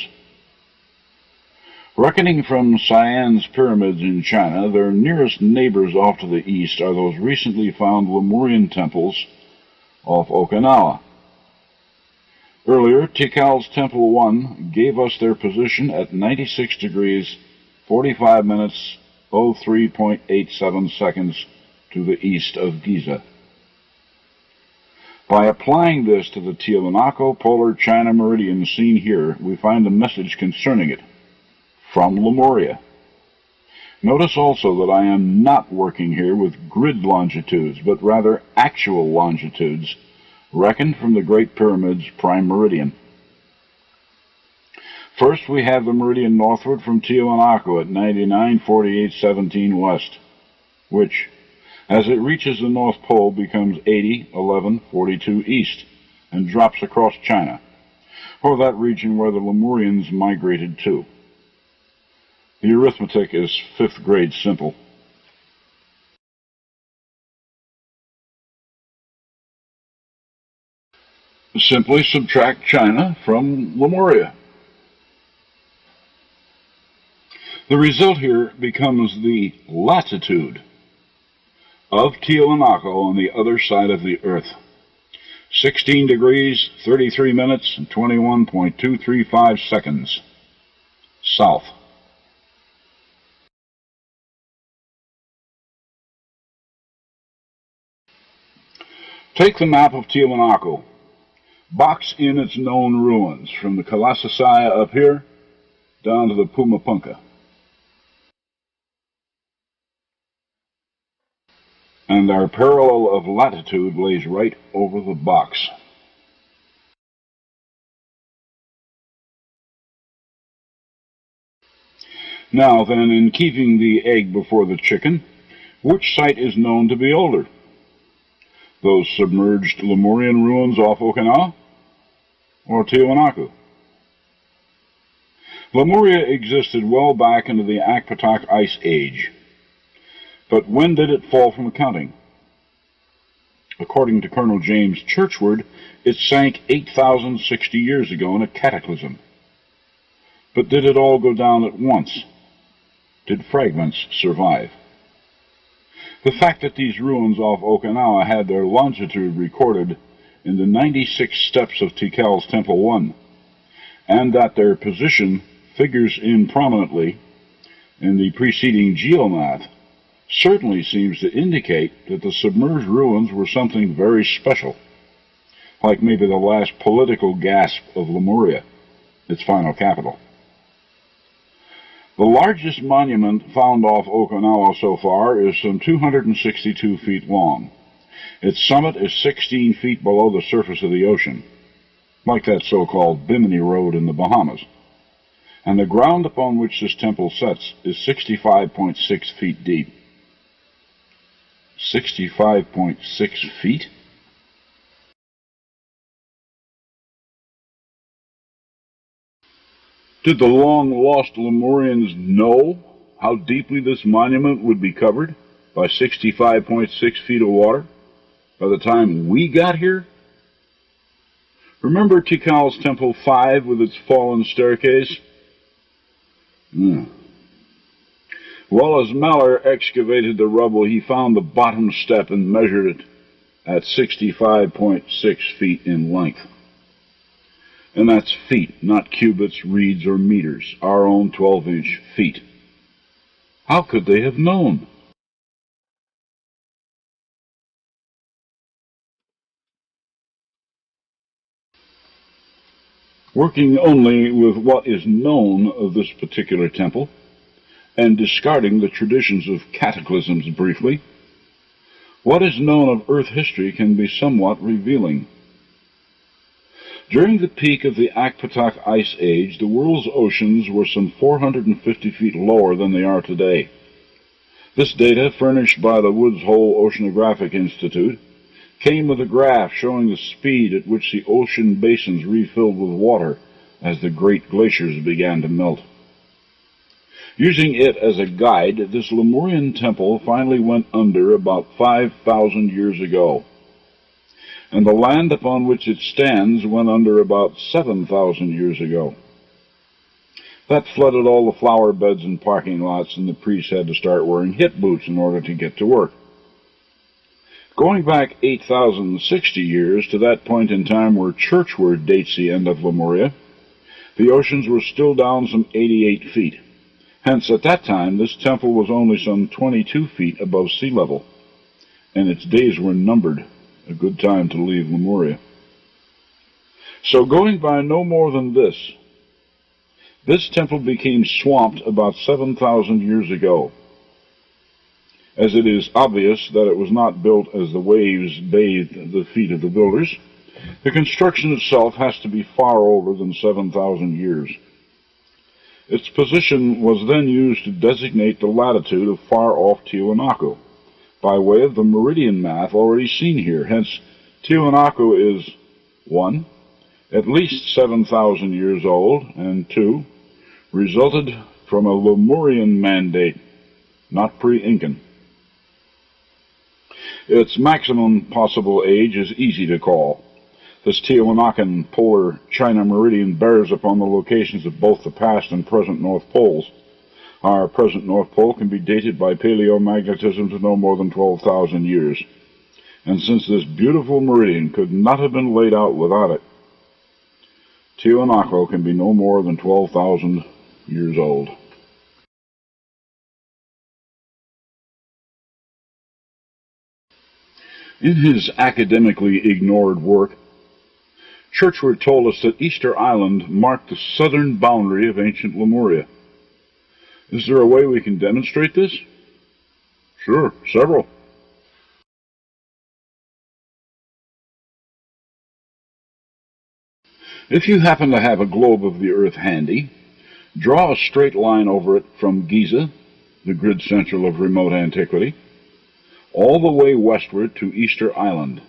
Reckoning from Siam's pyramids in China, their nearest neighbors off to the east are those recently found Lemurian temples off Okinawa. Earlier, Tikal's Temple 1 gave us their position at 96 degrees, 45 minutes, 03.87 seconds to the east of Giza. By applying this to the Tiwanaku Polar China Meridian seen here, we find a message concerning it from Lemuria. Notice also that I am not working here with grid longitudes, but rather actual longitudes, reckoned from the Great Pyramid's prime meridian. First, we have the meridian northward from Tiwanaku at 99:48:17 west, which, as it reaches the North Pole, becomes 80:11:42 east and drops across China, or that region where the Lemurians migrated to. The arithmetic is 5th grade simple. Simply subtract China from Lemuria. The result here becomes the latitude of Tiwanaku on the other side of the Earth. 16 degrees, 33 minutes, and 21.235 seconds south. Take the map of Tiwanaku. Box in its known ruins, from the Kalasasaya up here down to the Pumapunka. And our parallel of latitude lays right over the box. Now then, in keeping the egg before the chicken, which site is known to be older? Those submerged Lemurian ruins off Okinawa, or Tiwanaku? Lemuria existed well back into the Akpatak Ice Age. But when did it fall from accounting? According to Colonel James Churchward, it sank 8,060 years ago in a cataclysm. But did it all go down at once? Did fragments survive? The fact that these ruins off Okinawa had their longitude recorded in the 96 steps of Tikal's Temple 1, and that their position figures in prominently in the preceding geomath, certainly seems to indicate that the submerged ruins were something very special, like maybe the last political gasp of Lemuria, its final capital. The largest monument found off Okinawa so far is some 262 feet long. Its summit is 16 feet below the surface of the ocean, like that so-called Bimini Road in the Bahamas. And the ground upon which this temple sets is 65.6 feet deep. 65.6 feet? Did the long-lost Lemurians know how deeply this monument would be covered by 65.6 feet of water by the time we got here? Remember Tikal's Temple 5 with its fallen staircase? Well, as Meller excavated the rubble, he found the bottom step and measured it at 65.6 feet in length. And that's feet, not cubits, reeds, or meters, our own 12-inch feet. How could they have known? Working only with what is known of this particular temple, and discarding the traditions of cataclysms briefly, what is known of Earth history can be somewhat revealing. During the peak of the Akpatak Ice Age, the world's oceans were some 450 feet lower than they are today. This data, furnished by the Woods Hole Oceanographic Institute, came with a graph showing the speed at which the ocean basins refilled with water as the great glaciers began to melt. Using it as a guide, this Lemurian temple finally went under about 5,000 years ago, and the land upon which it stands went under about 7,000 years ago. That flooded all the flower beds and parking lots, and the priests had to start wearing hip boots in order to get to work. Going back 8,060 years to that point in time where Churchward dates the end of Lemuria, the oceans were still down some 88 feet. Hence, at that time, this temple was only some 22 feet above sea level, and its days were numbered, a good time to leave Lemuria. So going by no more than this temple became swamped about 7,000 years ago. As it is obvious that it was not built as the waves bathed the feet of the builders, the construction itself has to be far older than 7,000 years. Its position was then used to designate the latitude of far-off Tiwanaku, by way of the meridian math already seen here. Hence, Tiwanaku is 1. At least 7,000 years old, and 2. Resulted from a Lemurian mandate, not pre-Incan. Its maximum possible age is easy to call. This Tiwanakan polar China meridian bears upon the locations of both the past and present North Poles. Our present North Pole can be dated by paleomagnetism to no more than 12,000 years. And since this beautiful meridian could not have been laid out without it, Tiwanaku can be no more than 12,000 years old. In his academically ignored work, Churchward told us that Easter Island marked the southern boundary of ancient Lemuria. Is there a way we can demonstrate this? Sure, several. If you happen to have a globe of the Earth handy, draw a straight line over it from Giza, the grid central of remote antiquity, all the way westward to Easter Island.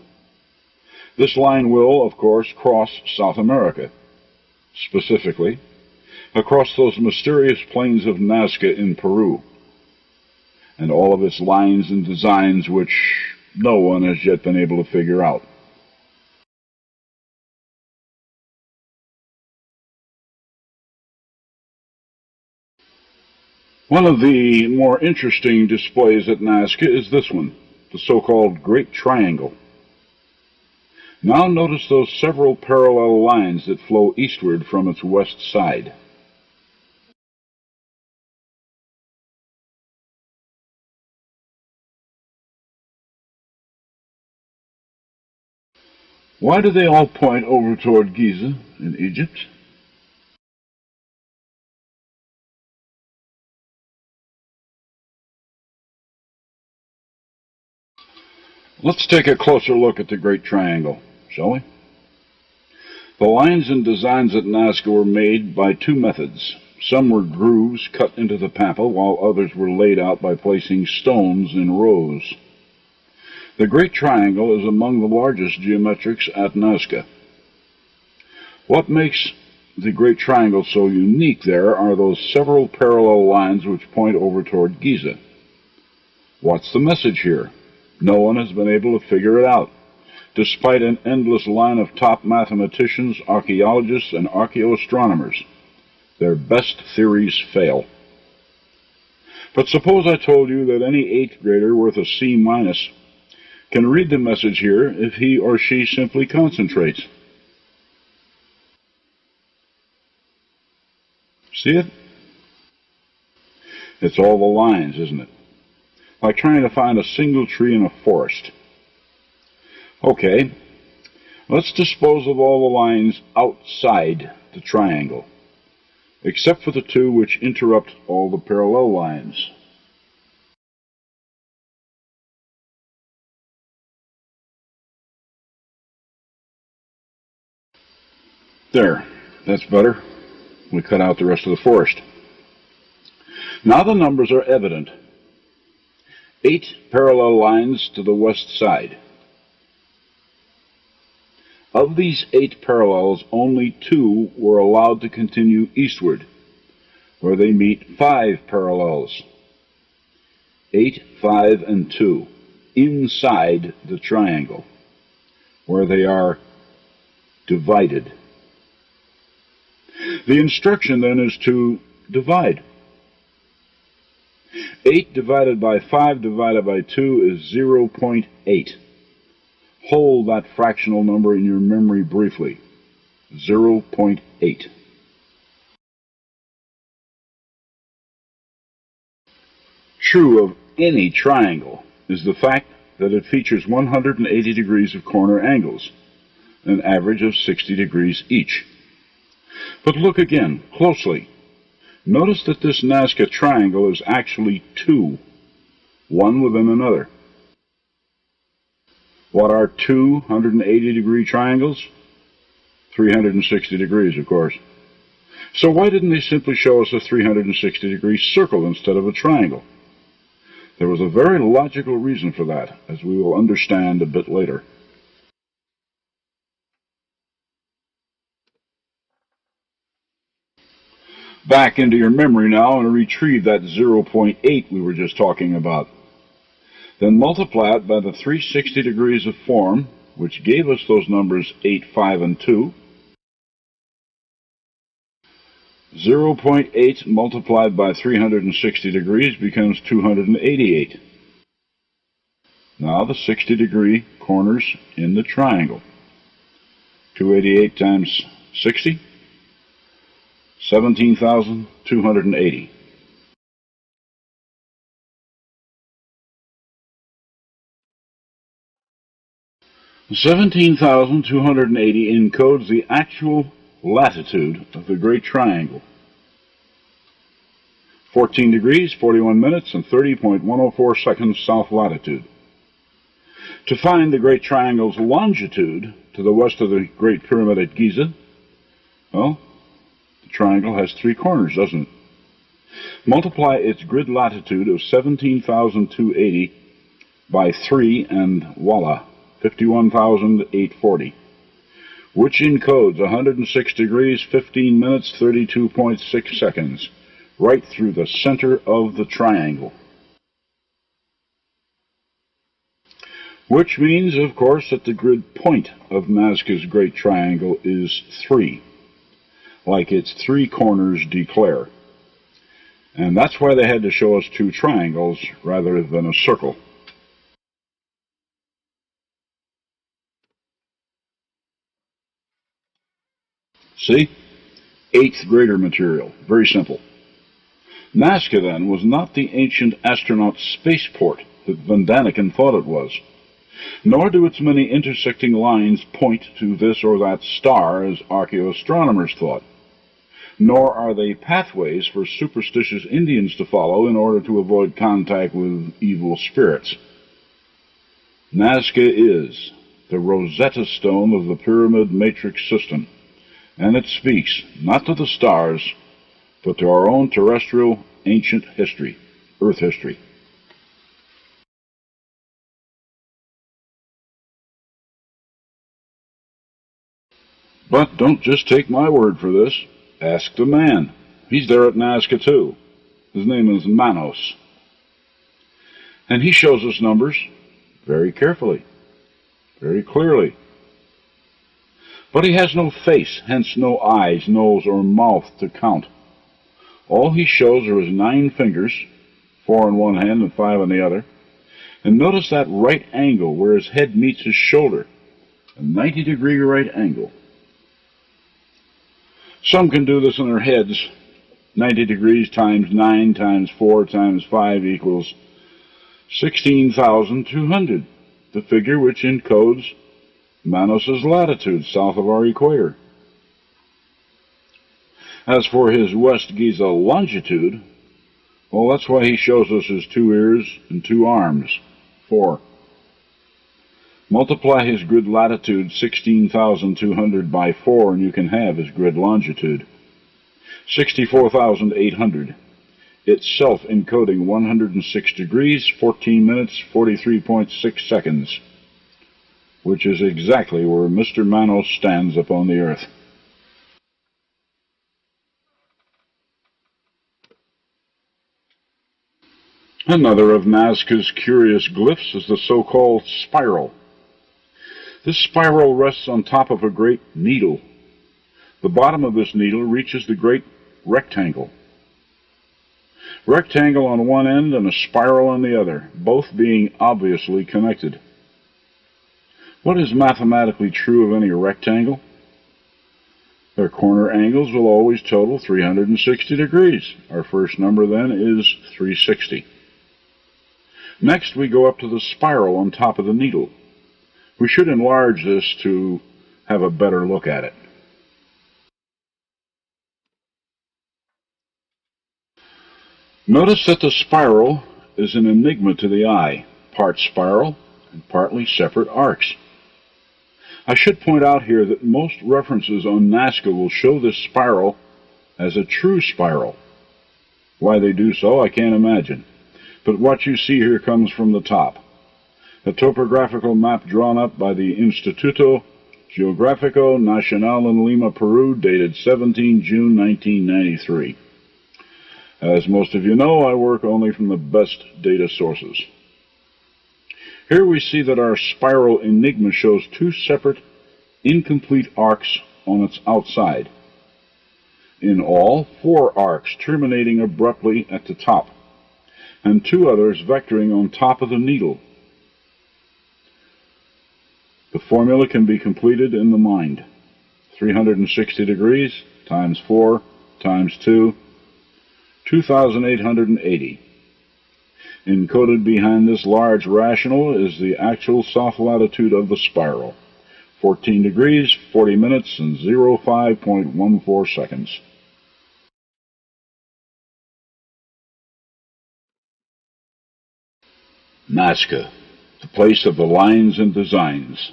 This line will, of course, cross South America, specifically across those mysterious plains of Nazca in Peru, and all of its lines and designs which no one has yet been able to figure out. One of the more interesting displays at Nazca is this one, the so-called Great Triangle. Now notice those several parallel lines that flow eastward from its west side. Why do they all point over toward Giza in Egypt? Let's take a closer look at the Great Triangle, shall we? The lines and designs at Nazca were made by two methods. Some were grooves cut into the pampa, while others were laid out by placing stones in rows. The Great Triangle is among the largest geometrics at Nazca. What makes the Great Triangle so unique there are those several parallel lines which point over toward Giza. What's the message here? No one has been able to figure it out, despite an endless line of top mathematicians, archaeologists, and archaeoastronomers. Their best theories fail. But suppose I told you that any 8th grader worth a C- can read the message here if he or she simply concentrates. See it? It's all the lines, isn't it? Like trying to find a single tree in a forest. Okay, let's dispose of all the lines outside the triangle, except for the two which interrupt all the parallel lines. There, that's better. We cut out the rest of the forest. Now the numbers are evident. 8 parallel lines to the west side. Of these 8 parallels, only 2 were allowed to continue eastward, where they meet 5 parallels. 8, 5, and 2, inside the triangle, where they are divided. The instruction then is to divide. 8 divided by 5 divided by 2 is 0.8. Hold that fractional number in your memory briefly. 0.8. True of any triangle is the fact that it features 180 degrees of corner angles, an average of 60 degrees each. But look again, closely. Notice that this Nazca triangle is actually 2, one within another. What are 2 180-degree triangles? 360 degrees, of course. So why didn't they simply show us a 360-degree circle instead of a triangle? There was a very logical reason for that, as we will understand a bit later. Back into your memory now and retrieve that 0.8 we were just talking about. Then multiply it by the 360 degrees of form, which gave us those numbers 8, 5, and 2. 0.8 multiplied by 360 degrees becomes 288. Now the 60-degree corners in the triangle. 288 times 60? 17,280. The 17,280 encodes the actual latitude of the Great Triangle. 14 degrees, 41 minutes, and 30.104 seconds south latitude. To find the Great Triangle's longitude to the west of the Great Pyramid at Giza, well, the triangle has 3 corners, doesn't it? Multiply its grid latitude of 17,280 by 3 and voila, 51,840, which encodes 106 degrees, 15 minutes, 32.6 seconds, right through the center of the triangle. Which means, of course, that the grid point of Nazca's Great Triangle is 3, like its 3 corners declare. And that's why they had to show us 2 triangles rather than a circle. See? 8th grader material. Very simple. Nazca, then, was not the ancient astronaut spaceport that Van Daniken thought it was. Nor do its many intersecting lines point to this or that star as archaeoastronomers thought. Nor are they pathways for superstitious Indians to follow in order to avoid contact with evil spirits. Nazca is the Rosetta Stone of the pyramid matrix system, and it speaks not to the stars, but to our own terrestrial ancient history, Earth history. But don't just take my word for this. Ask the man. He's there at Nazca too. His name is Manos. And he shows us numbers very carefully, very clearly. But he has no face, hence no eyes, nose, or mouth to count. All he shows are his 9 fingers, 4 in one hand and 5 in the other. And notice that right angle where his head meets his shoulder, a 90-degree right angle. Some can do this in their heads. 90 degrees times 9 times 4 times 5 equals 16,200, the figure which encodes Manos's latitude south of our equator. As for his West Giza longitude, well, that's why he shows us his 2 ears and 2 arms, 4. Multiply his grid latitude 16,200 by 4 and you can have his grid longitude. 64,800. Itself encoding 106 degrees, 14 minutes, 43.6 seconds, which is exactly where Mr. Manos stands upon the Earth. Another of Nazca's curious glyphs is the so-called spiral. This spiral rests on top of a great needle. The bottom of this needle reaches the great rectangle. Rectangle on one end and a spiral on the other, both being obviously connected. What is mathematically true of any rectangle? Their corner angles will always total 360 degrees. Our first number then is 360. Next, we go up to the spiral on top of the needle. We should enlarge this to have a better look at it. Notice that the spiral is an enigma to the eye, part spiral and partly separate arcs. I should point out here that most references on Nazca will show this spiral as a true spiral. Why they do so, I can't imagine. But what you see here comes from the top. A topographical map drawn up by the Instituto Geográfico Nacional in Lima, Peru, dated 17 June 1993. As most of you know, I work only from the best data sources. Here we see that our spiral enigma shows 2 separate, incomplete arcs on its outside. In all, 4 arcs terminating abruptly at the top, and 2 others vectoring on top of the needle. The formula can be completed in the mind. 360 degrees times 4 times 2, 2,880. Encoded behind this large rational is the actual south latitude of the spiral, 14 degrees, 40 minutes, and 05.14 seconds. Nazca, the place of the lines and designs.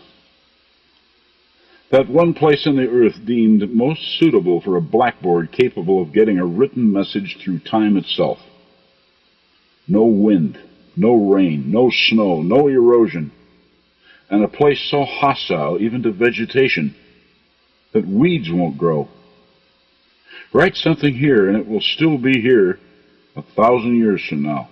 That one place on the earth deemed most suitable for a blackboard capable of getting a written message through time itself. No wind, no rain, no snow, no erosion, and a place so hostile even to vegetation that weeds won't grow. Write something here and it will still be here 1,000 years from now.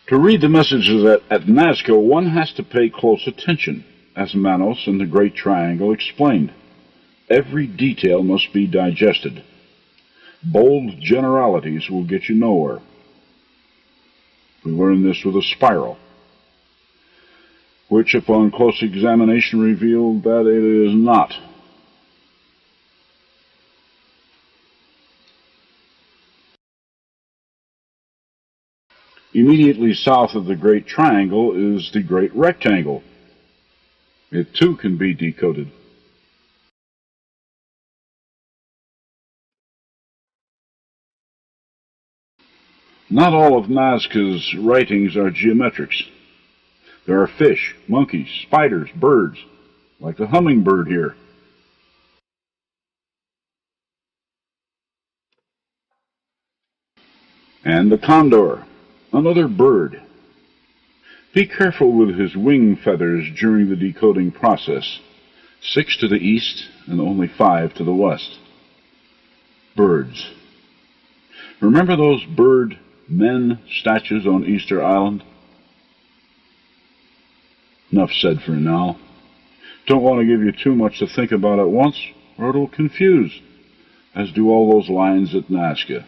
To read the messages at Nazca, one has to pay close attention, as Manos in the Great Triangle explained. Every detail must be digested. Bold generalities will get you nowhere. We learned this with a spiral, which upon close examination revealed that it is not. Immediately south of the Great Triangle is the Great Rectangle. It too can be decoded. Not all of Nazca's writings are geometrics. There are fish, monkeys, spiders, birds, like the hummingbird here. And the condor, another bird. Be careful with his wing feathers during the decoding process. 6 to the east and only 5 to the west. Birds. Remember those bird men statues on Easter Island? Enough said for now. Don't want to give you too much to think about at once, or it'll confuse, as do all those lines at Nazca.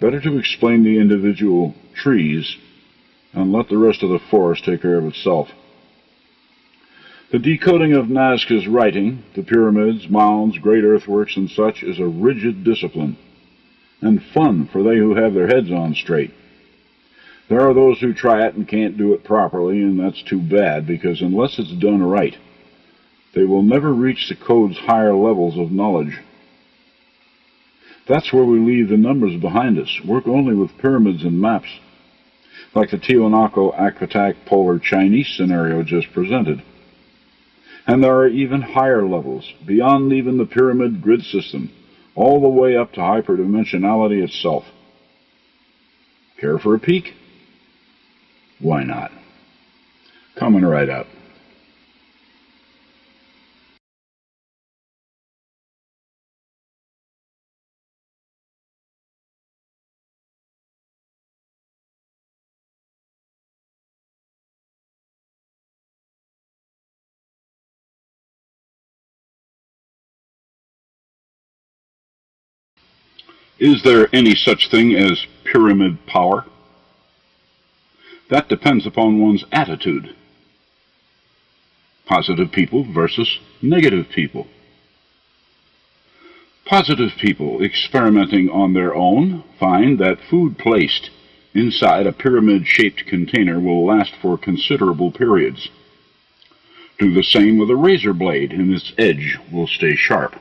Better to explain the individual trees and let the rest of the forest take care of itself. The decoding of Nazca's writing, the pyramids, mounds, great earthworks, and such, is a rigid discipline, and fun for they who have their heads on straight. There are those who try it and can't do it properly, and that's too bad, because unless it's done right, They will never reach the code's higher levels of knowledge. That's where we leave the numbers behind us. Work only with pyramids and maps, like the Tiwanaku-Akpatak polar Chinese scenario just presented. And there are even higher levels, beyond even the pyramid grid system, all the way up to hyperdimensionality itself. Care for a peek? Why not? Coming right up. Is there any such thing as pyramid power? That depends upon one's attitude. Positive people versus negative people. Positive people experimenting on their own find that food placed inside a pyramid-shaped container will last for considerable periods. Do the same with a razor blade, and its edge will stay sharp.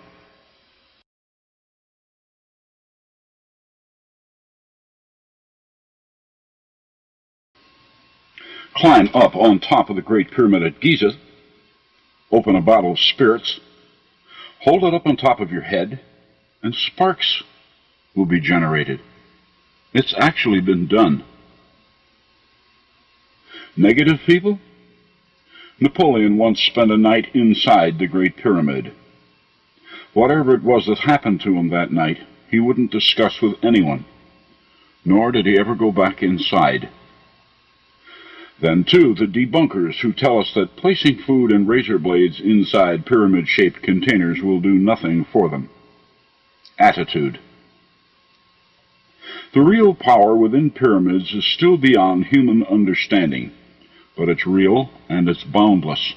Climb up on top of the Great Pyramid at Giza, open a bottle of spirits, hold it up on top of your head, and sparks will be generated. It's actually been done. Negative people? Napoleon once spent a night inside the Great Pyramid. Whatever it was that happened to him that night, he wouldn't discuss with anyone, nor did he ever go back inside. Then, too, the debunkers who tell us that placing food and razor blades inside pyramid-shaped containers will do nothing for them. Attitude. The real power within pyramids is still beyond human understanding, but it's real and it's boundless.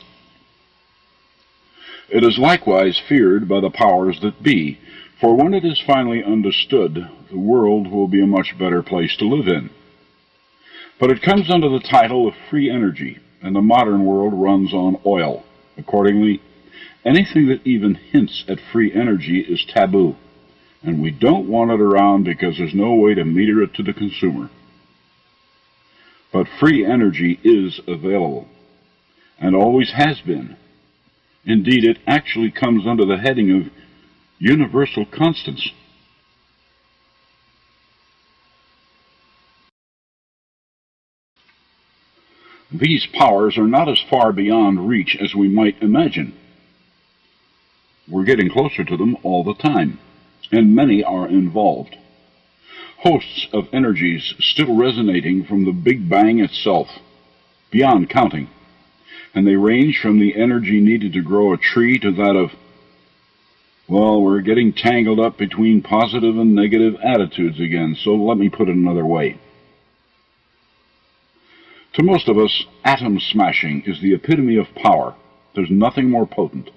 It is likewise feared by the powers that be, for when it is finally understood, the world will be a much better place to live in. But it comes under the title of free energy, and the modern world runs on oil. Accordingly, anything that even hints at free energy is taboo, and we don't want it around because there's no way to meter it to the consumer. But free energy is available, and always has been. Indeed, it actually comes under the heading of universal constants. These powers are not as far beyond reach as we might imagine. We're getting closer to them all the time, and many are involved. Hosts of energies still resonating from the Big Bang itself, beyond counting, and they range from the energy needed to grow a tree to that of, well, we're getting tangled up between positive and negative attitudes again, so let me put it another way. To most of us, atom smashing is the epitome of power. There's nothing more potent.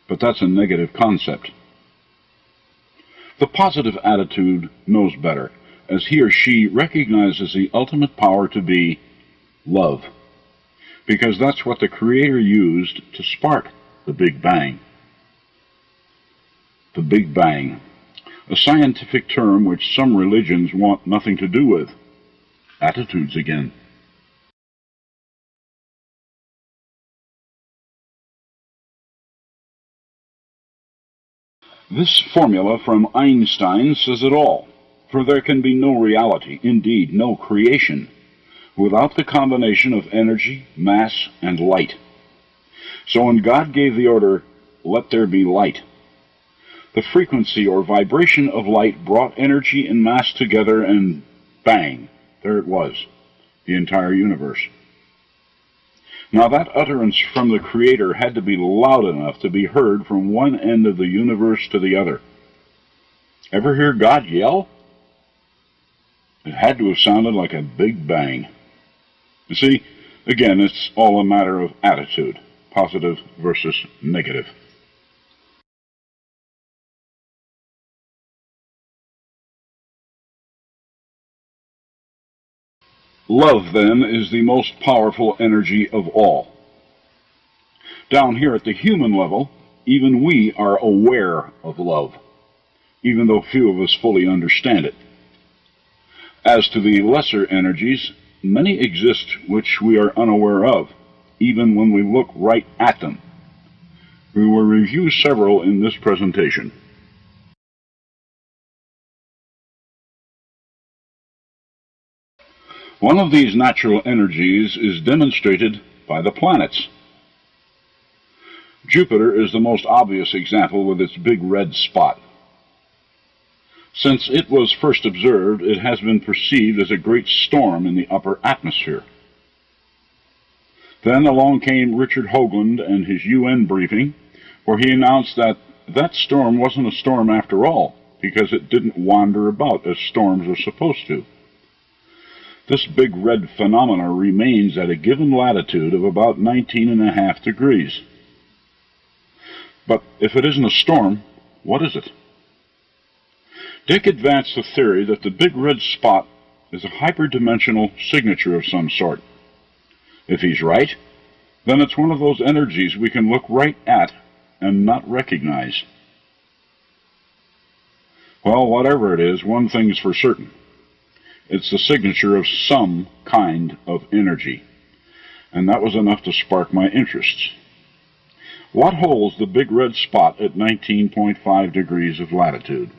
But that's a negative concept. The positive attitude knows better, as he or she recognizes the ultimate power to be love, because that's what the Creator used to spark the Big Bang. The Big Bang, a scientific term which some religions want nothing to do with. Attitudes again. This formula from Einstein says it all, for there can be no reality, indeed no creation, without the combination of energy, mass, and light. So when God gave the order, "Let there be light," the frequency or vibration of light brought energy and mass together, and bang, there it was, the entire universe. Now that utterance from the Creator had to be loud enough to be heard from one end of the universe to the other. Ever hear God yell? It had to have sounded like a big bang. You see, again, it's all a matter of attitude, positive versus negative. Love, then, is the most powerful energy of all. Down here at the human level, even we are aware of love, even though few of us fully understand it. As to the lesser energies, many exist which we are unaware of, even when we look right at them. We will review several in this presentation. One of these natural energies is demonstrated by the planets. Jupiter is the most obvious example with its big red spot. Since it was first observed, it has been perceived as a great storm in the upper atmosphere. Then along came Richard Hoagland and his UN briefing, where he announced that that storm wasn't a storm after all, because it didn't wander about as storms are supposed to. This big red phenomena remains at a given latitude of about 19.5 degrees. But if it isn't a storm, what is it? Dick advanced the theory that the big red spot is a hyperdimensional signature of some sort. If he's right, then it's one of those energies we can look right at and not recognize. Well, whatever it is, one thing's for certain. It's the signature of some kind of energy, and that was enough to spark my interest. What holds the big red spot at 19.5 degrees of latitude?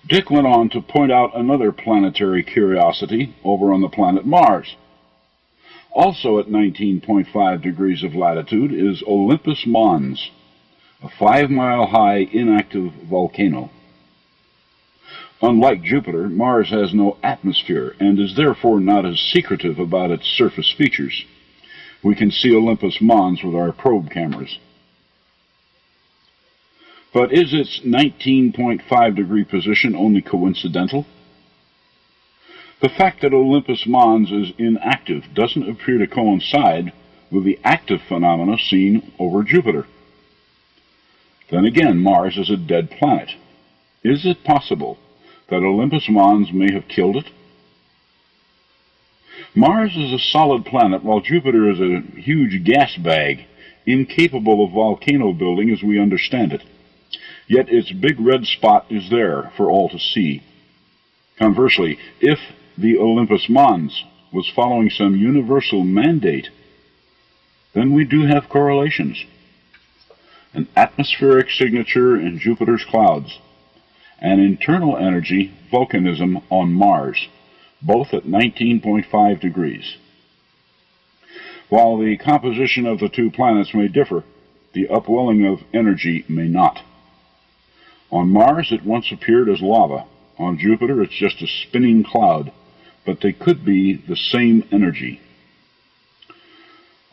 Dick went on to point out another planetary curiosity over on the planet Mars. Also at 19.5 degrees of latitude is Olympus Mons, a 5-mile-high inactive volcano. Unlike Jupiter, Mars has no atmosphere and is therefore not as secretive about its surface features. We can see Olympus Mons with our probe cameras. But is its 19.5 degree position only coincidental? The fact that Olympus Mons is inactive doesn't appear to coincide with the active phenomena seen over Jupiter. Then again, Mars is a dead planet. Is it possible that Olympus Mons may have killed it? Mars is a solid planet, while Jupiter is a huge gas bag, incapable of volcano building as we understand it. Yet its big red spot is there for all to see. Conversely, if the Olympus Mons was following some universal mandate, then we do have correlations. An atmospheric signature in Jupiter's clouds, and internal energy, volcanism, on Mars, both at 19.5 degrees. While the composition of the two planets may differ, the upwelling of energy may not. On Mars it once appeared as lava. On Jupiter it's just a spinning cloud, but they could be the same energy.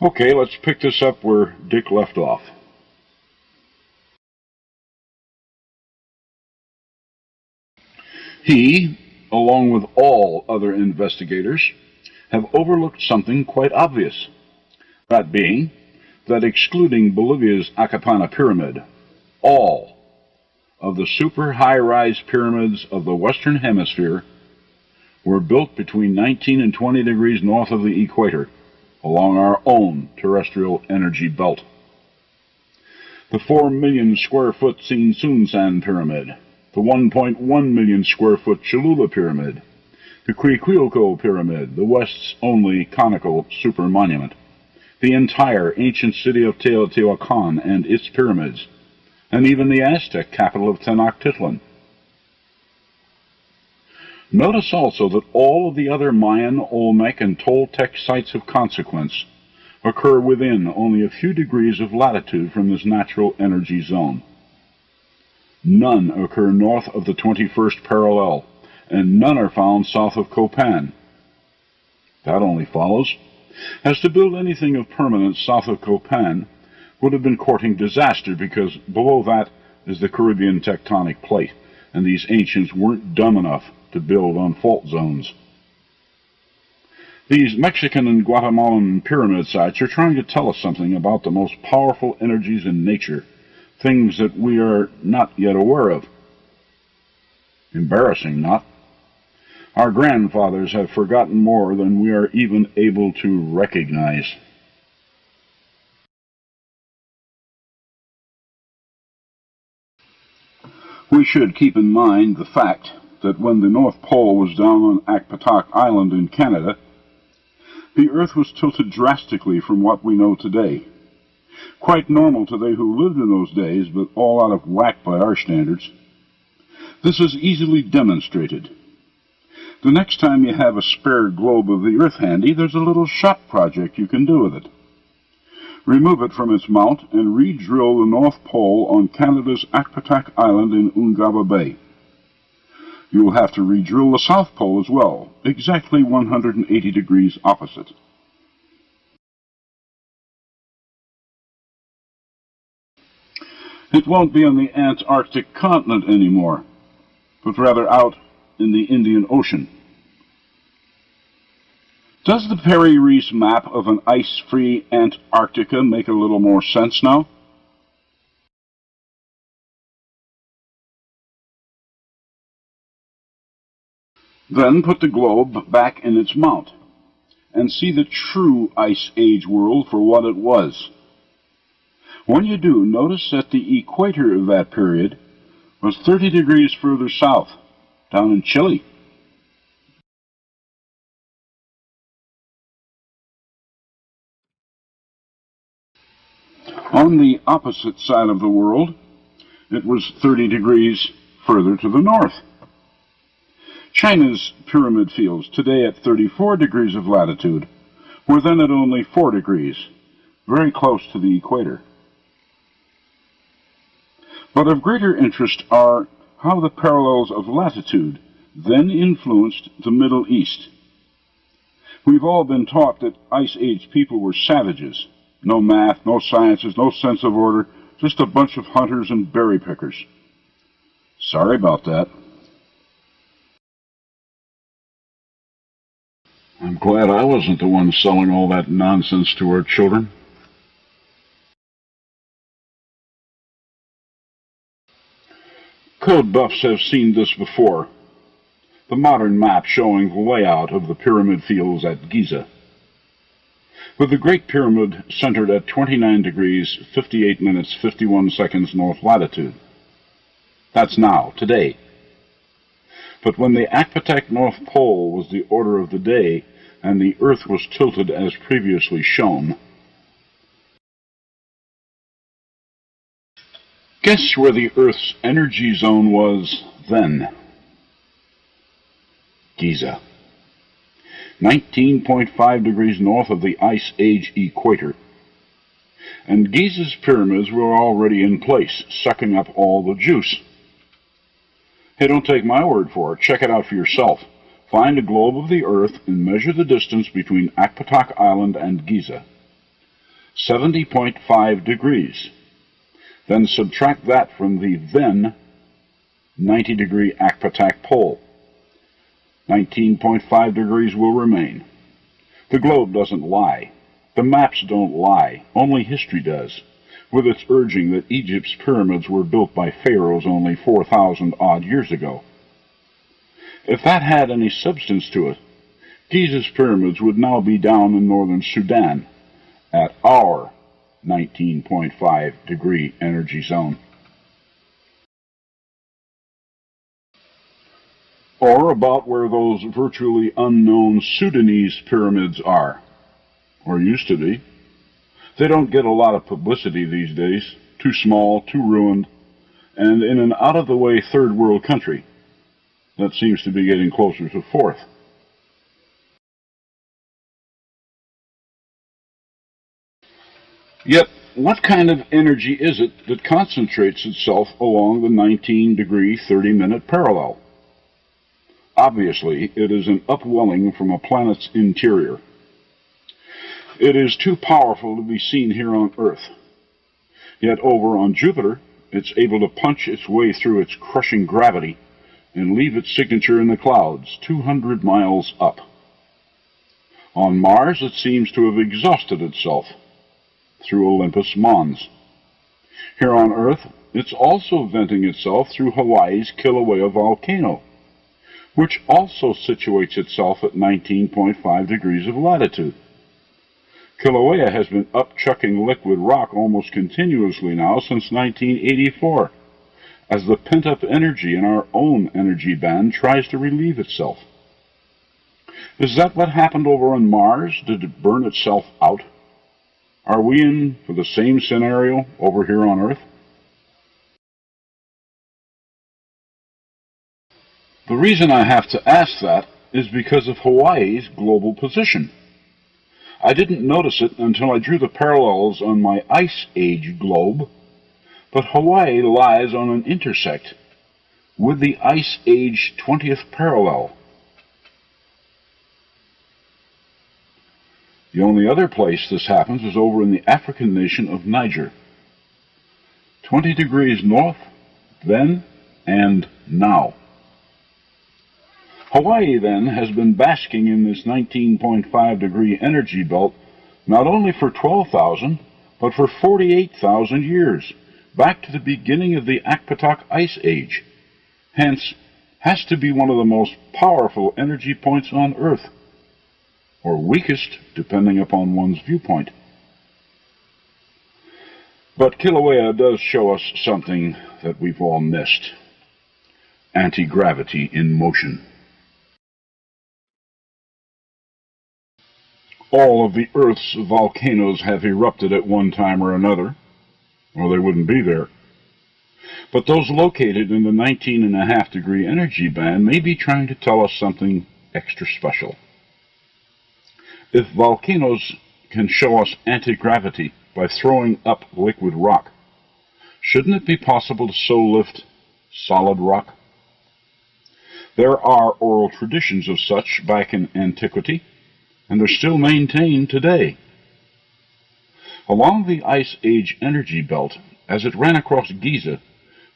Okay, let's pick this up where Dick left off. He, along with all other investigators, have overlooked something quite obvious, that being that excluding Bolivia's Acapana Pyramid, all of the super high-rise pyramids of the Western Hemisphere were built between 19 and 20 degrees north of the equator, along our own terrestrial energy belt. The 4 million square foot Tsinsun Pyramid, the 1.1 million square foot Cholula Pyramid, the Quiquilco Pyramid, the West's only conical supermonument, the entire ancient city of Teotihuacan and its pyramids, and even the Aztec capital of Tenochtitlan. Notice also that all of the other Mayan, Olmec, and Toltec sites of consequence occur within only a few degrees of latitude from this natural energy zone. None occur north of the 21st parallel, and none are found south of Copan. That only follows, as to build anything of permanence south of Copan would have been courting disaster, because below that is the Caribbean tectonic plate, and these ancients weren't dumb enough to build on fault zones. These Mexican and Guatemalan pyramid sites are trying to tell us something about the most powerful energies in nature, things that we are not yet aware of. Embarrassing, not? Our grandfathers have forgotten more than we are even able to recognize. We should keep in mind the fact that when the North Pole was down on Akpatak Island in Canada, the Earth was tilted drastically from what we know today. Quite normal to they who lived in those days, but all out of whack by our standards. This is easily demonstrated. The next time you have a spare globe of the Earth handy, there's a little shop project you can do with it. Remove it from its mount and re-drill the North Pole on Canada's Akpatak Island in Ungava Bay. You will have to re-drill the South Pole as well, exactly 180 degrees opposite. It won't be on the Antarctic continent anymore, but rather out in the Indian Ocean. Does the Perry-Rees map of an ice-free Antarctica make a little more sense now? Then put the globe back in its mount and see the true Ice Age world for what it was. When you do, notice that the equator of that period was 30 degrees further south, down in Chile. On the opposite side of the world, it was 30 degrees further to the north. China's pyramid fields, today at 34 degrees of latitude, were then at only 4 degrees, very close to the equator. But of greater interest are how the parallels of latitude then influenced the Middle East. We've all been taught that Ice Age people were savages. No math, no sciences, no sense of order, just a bunch of hunters and berry pickers. Sorry about that. I'm glad I wasn't the one selling all that nonsense to our children. Code buffs have seen this before. The modern map showing the layout of the pyramid fields at Giza. With the Great Pyramid centered at 29 degrees, 58 minutes, 51 seconds north latitude. That's now, today. But when the Akpatak North Pole was the order of the day, and the Earth was tilted as previously shown, guess where the Earth's energy zone was then? Giza. 19.5 degrees north of the Ice Age equator. And Giza's pyramids were already in place, sucking up all the juice. Hey, don't take my word for it. Check it out for yourself. Find a globe of the Earth and measure the distance between Akpatak Island and Giza. 70.5 degrees. Then subtract that from the then 90-degree Akpatak pole. 19.5 degrees will remain. The globe doesn't lie. The maps don't lie. Only history does, with its urging that Egypt's pyramids were built by pharaohs only 4,000-odd years ago. If that had any substance to it, Giza's pyramids would now be down in northern Sudan at our 19.5 degree energy zone. Or about where those virtually unknown Sudanese pyramids are, or used to be. They don't get a lot of publicity these days. Too small, too ruined, and in an out-of-the-way third world country that seems to be getting closer to fourth. Yet, what kind of energy is it that concentrates itself along the 19-degree, 30-minute parallel? Obviously, it is an upwelling from a planet's interior. It is too powerful to be seen here on Earth. Yet over on Jupiter, it's able to punch its way through its crushing gravity and leave its signature in the clouds 200 miles up. On Mars, it seems to have exhausted itself through Olympus Mons. Here on Earth, it's also venting itself through Hawaii's Kilauea volcano, which also situates itself at 19.5 degrees of latitude. Kilauea has been upchucking liquid rock almost continuously now since 1984, as the pent-up energy in our own energy band tries to relieve itself. Is that what happened over on Mars? Did it burn itself out? Are we in for the same scenario over here on Earth? The reason I have to ask that is because of Hawaii's global position. I didn't notice it until I drew the parallels on my Ice Age globe, but Hawaii lies on an intersect with the Ice Age 20th parallel. The only other place this happens is over in the African nation of Niger. 20 degrees north, then and now. Hawaii, then, has been basking in this 19.5 degree energy belt not only for 12,000, but for 48,000 years, back to the beginning of the Akpatak Ice Age. Hence, has to be one of the most powerful energy points on Earth, or weakest, depending upon one's viewpoint. But Kilauea does show us something that we've all missed: anti-gravity in motion. All of the Earth's volcanoes have erupted at one time or another, or they wouldn't be there. But those located in the 19.5 degree energy band may be trying to tell us something extra special. If volcanoes can show us anti-gravity by throwing up liquid rock, shouldn't it be possible to so lift solid rock? There are oral traditions of such back in antiquity, and they're still maintained today. Along the Ice Age energy belt, as it ran across Giza,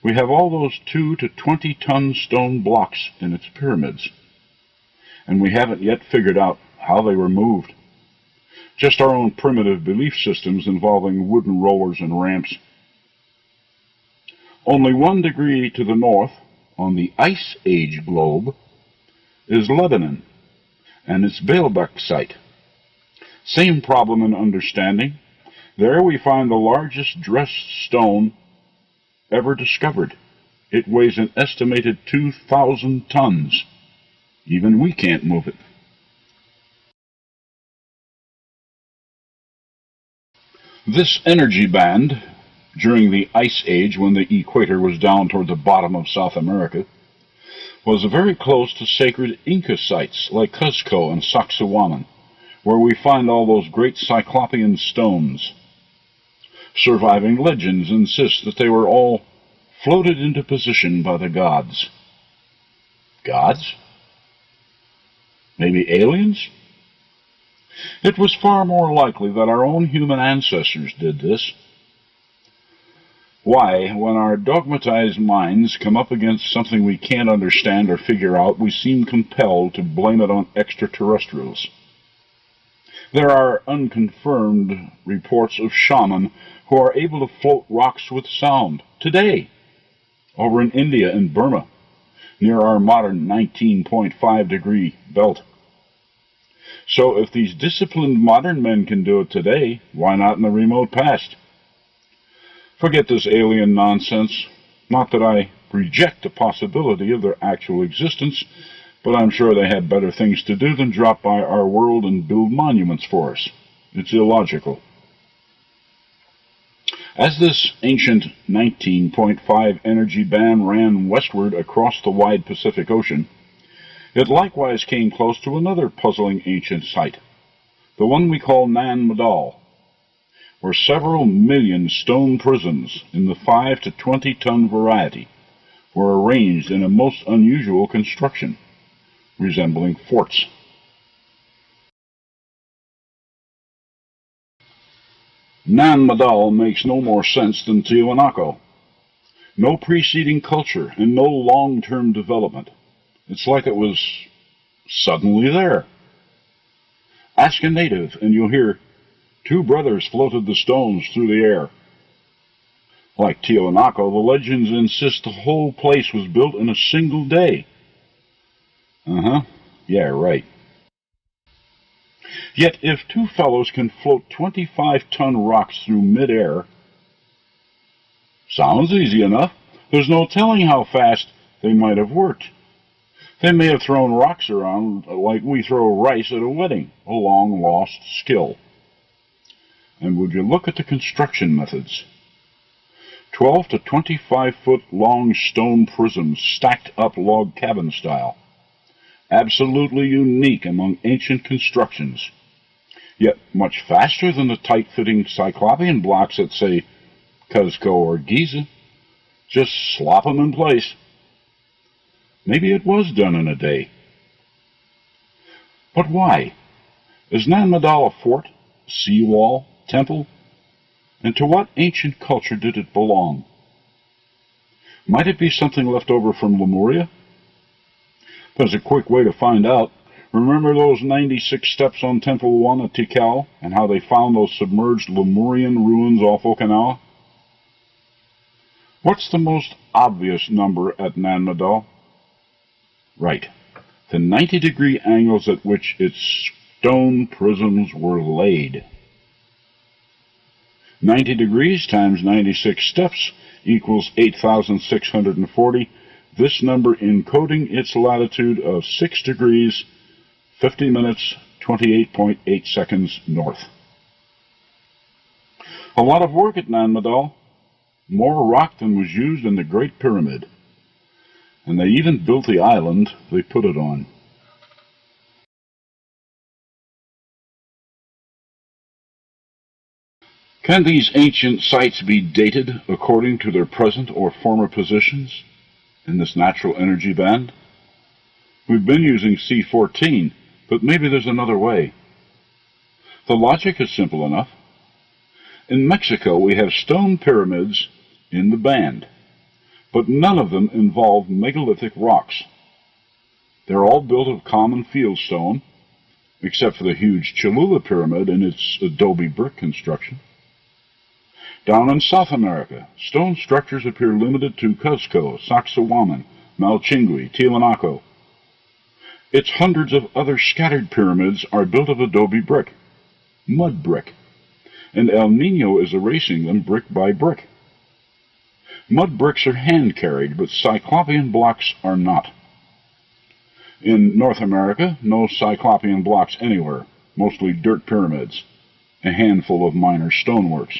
we have all those 2 to 20-ton stone blocks in its pyramids, and we haven't yet figured out how they were moved. Just our own primitive belief systems involving wooden rollers and ramps. Only 1 degree to the north, on the Ice Age globe, is Lebanon and its Baalbek site. Same problem in understanding. There we find the largest dressed stone ever discovered. It weighs an estimated 2,000 tons. Even we can't move it. This energy band, during the Ice Age, when the equator was down toward the bottom of South America, was very close to sacred Inca sites like Cuzco and Sacsayhuaman, where we find all those great cyclopean stones. Surviving legends insist that they were all floated into position by the gods. Gods? Maybe aliens? It was far more likely that our own human ancestors did this. Why, when our dogmatized minds come up against something we can't understand or figure out, we seem compelled to blame it on extraterrestrials. There are unconfirmed reports of shamans who are able to float rocks with sound today, over in India and Burma, near our modern 19.5 degree belt. So if these disciplined modern men can do it today, why not in the remote past? Forget this alien nonsense. Not that I reject the possibility of their actual existence, but I'm sure they had better things to do than drop by our world and build monuments for us. It's illogical. As this ancient 19.5 energy band ran westward across the wide Pacific Ocean, it likewise came close to another puzzling ancient site, the one we call Nan Madol, where several million stone prisons in the 5 to 20-ton variety were arranged in a most unusual construction, resembling forts. Nan Madol makes no more sense than Tiwanaku. No preceding culture and no long-term development. It's like it was suddenly there. Ask a native and you'll hear 2 brothers floated the stones through the air. Like Tiwanaku, the legends insist the whole place was built in a single day. Uh-huh. Yeah, right. Yet if two fellows can float 25-ton rocks through midair, sounds easy enough. There's no telling how fast they might have worked. They may have thrown rocks around like we throw rice at a wedding, a long-lost skill. And would you look at the construction methods? 12 to 25-foot long stone prisms stacked up log cabin style. Absolutely unique among ancient constructions, yet much faster than the tight-fitting Cyclopean blocks at, say, Cuzco or Giza. Just slop them in place. Maybe it was done in a day. But why? Is Nan Madol a fort, seawall, temple? And to what ancient culture did it belong? Might it be something left over from Lemuria? There's a quick way to find out. Remember those 96 steps on Temple 1 at Tikal, and how they found those submerged Lemurian ruins off Okinawa? What's the most obvious number at Nan Madol? Right, the 90-degree angles at which its stone prisms were laid. 90 degrees times 96 steps equals 8,640, this number encoding its latitude of 6 degrees, 50 minutes, 28.8 seconds north. A lot of work at Nan Madol, more rock than was used in the Great Pyramid. And they even built the island they put it on. Can these ancient sites be dated according to their present or former positions in this natural energy band? We've been using C14, but maybe there's another way. The logic is simple enough. In Mexico, we have stone pyramids in the band, but none of them involve megalithic rocks. They're all built of common fieldstone, except for the huge Cholula pyramid and its adobe brick construction. Down in South America, stone structures appear limited to Cuzco, Sacsayhuaman, Malchingui, Tiwanaku. Its hundreds of other scattered pyramids are built of adobe brick, mud brick, and El Nino is erasing them brick by brick. Mud bricks are hand-carried, but Cyclopean blocks are not. In North America, no Cyclopean blocks anywhere, mostly dirt pyramids, a handful of minor stoneworks.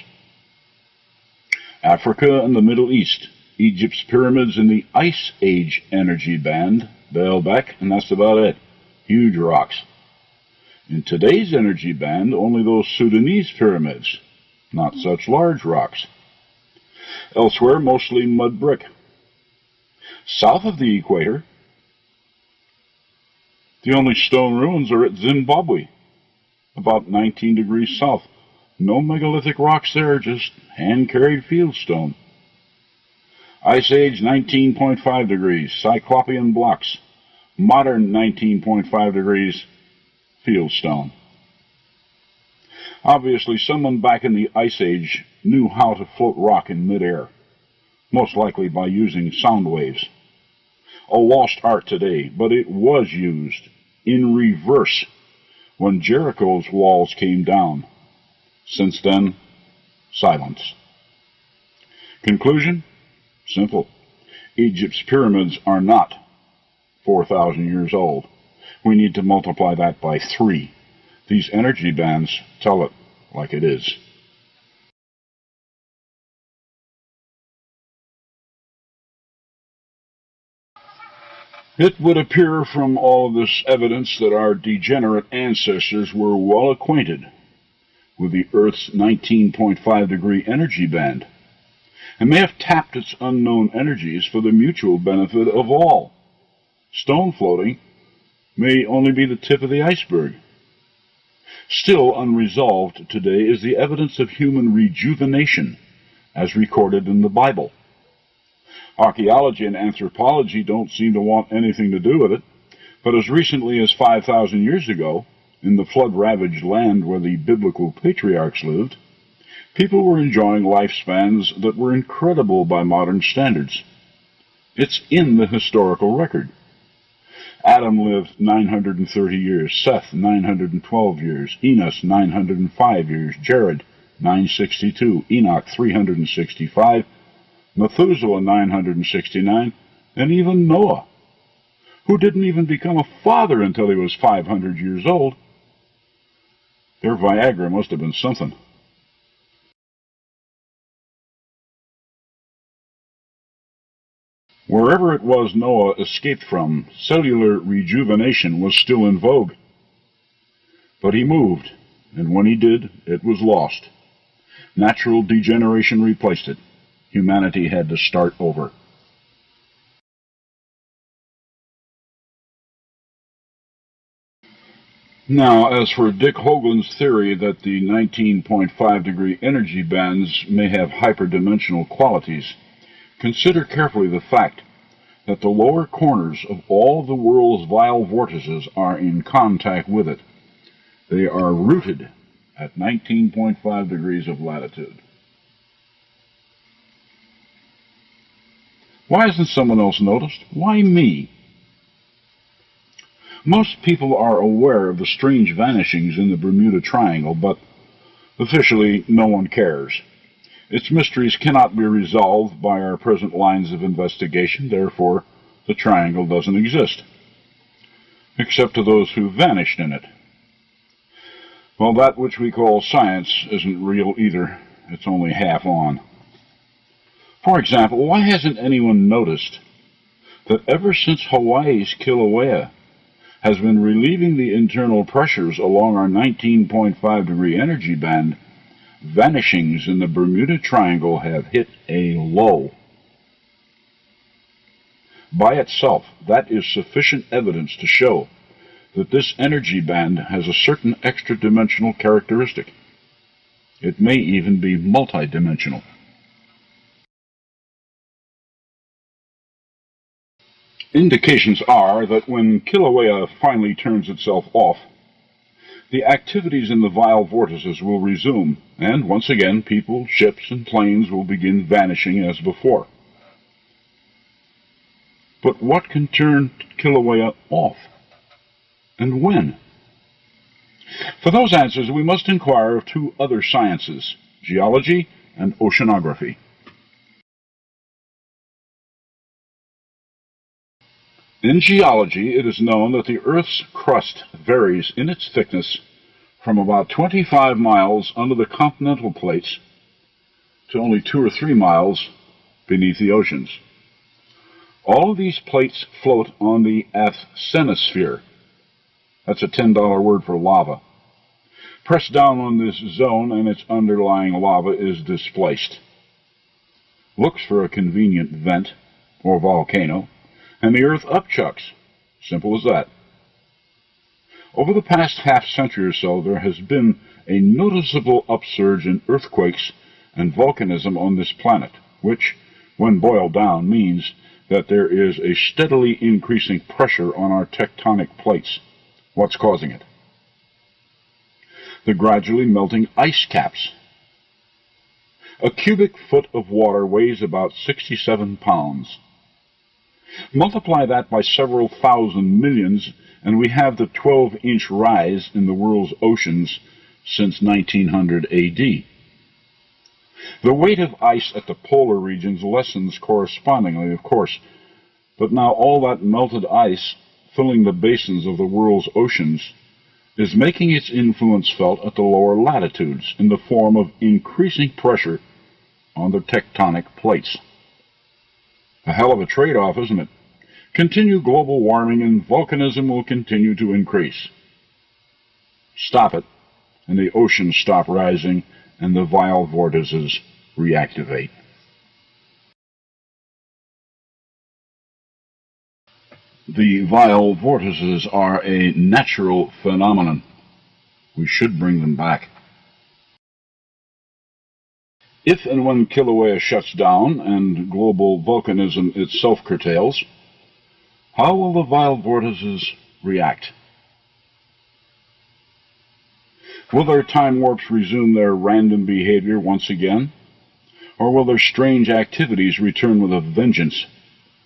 Africa and the Middle East, Egypt's pyramids in the Ice Age energy band, Baalbek, and that's about it. Huge rocks. In today's energy band, only those Sudanese pyramids, not such large rocks. Elsewhere, mostly mud brick. South of the equator, the only stone ruins are at Zimbabwe, about 19 degrees south. No megalithic rocks there, just hand-carried fieldstone. Ice Age, 19.5 degrees, Cyclopean blocks. Modern, 19.5 degrees, fieldstone. Obviously, someone back in the Ice Age knew how to float rock in midair, most likely by using sound waves. A lost art today, but it was used in reverse when Jericho's walls came down. Since then, silence. Conclusion? Simple. Egypt's pyramids are not 4,000 years old. We need to multiply that by 3. These energy bands tell it like it is. It would appear from all of this evidence that our degenerate ancestors were well acquainted with the Earth's 19.5 degree energy band, and may have tapped its unknown energies for the mutual benefit of all. Stone floating may only be the tip of the iceberg. Still unresolved today is the evidence of human rejuvenation, as recorded in the Bible. Archaeology and anthropology don't seem to want anything to do with it, but as recently as 5,000 years ago, in the flood-ravaged land where the biblical patriarchs lived, people were enjoying lifespans that were incredible by modern standards. It's in the historical record. Adam lived 930 years, Seth 912 years, Enos 905 years, Jared 962, Enoch 365, Methuselah 969, and even Noah, who didn't even become a father until he was 500 years old. Their Viagra must have been something. Wherever it was Noah escaped from, cellular rejuvenation was still in vogue. But he moved, and when he did, it was lost. Natural degeneration replaced it. Humanity had to start over. Now, as for Dick Hoagland's theory that the 19.5-degree energy bands may have hyperdimensional qualities, consider carefully the fact that the lower corners of all of the world's vile vortices are in contact with it. They are rooted at 19.5 degrees of latitude. Why hasn't someone else noticed? Why me? Most people are aware of the strange vanishings in the Bermuda Triangle, but officially no one cares. Its mysteries cannot be resolved by our present lines of investigation, therefore the triangle doesn't exist, except to those who vanished in it. Well, that which we call science isn't real either. It's only half on. For example, why hasn't anyone noticed that ever since Hawaii's Kilauea has been relieving the internal pressures along our 19.5 degree energy band, vanishings in the Bermuda Triangle have hit a low? By itself, that is sufficient evidence to show that this energy band has a certain extra-dimensional characteristic. It may even be multidimensional. Indications are that when Kilauea finally turns itself off, the activities in the vile vortices will resume, and once again people, ships, and planes will begin vanishing as before. But what can turn Kilauea off? And when? For those answers, we must inquire of two other sciences, geology and oceanography. In geology, it is known that the Earth's crust varies in its thickness from about 25 miles under the continental plates to only 2 or 3 miles beneath the oceans. All of these plates float on the asthenosphere. That's a $10 word for lava. Press down on this zone and its underlying lava is displaced. Looks for a convenient vent or volcano, and the Earth upchucks. Simple as that. Over the past half-century or so, there has been a noticeable upsurge in earthquakes and volcanism on this planet, which, when boiled down, means that there is a steadily increasing pressure on our tectonic plates. What's causing it? The gradually melting ice caps. A cubic foot of water weighs about 67 pounds. Multiply that by several thousand millions, and we have the 12-inch rise in the world's oceans since 1900 AD. The weight of ice at the polar regions lessens correspondingly, of course, but now all that melted ice filling the basins of the world's oceans is making its influence felt at the lower latitudes in the form of increasing pressure on the tectonic plates. A hell of a trade-off, isn't it? Continue global warming and volcanism will continue to increase. Stop it, and the oceans stop rising and the vile vortices reactivate. The vile vortices are a natural phenomenon. We should bring them back. If and when Kilauea shuts down and global volcanism itself curtails, how will the vile vortices react? Will their time warps resume their random behavior once again? Or will their strange activities return with a vengeance,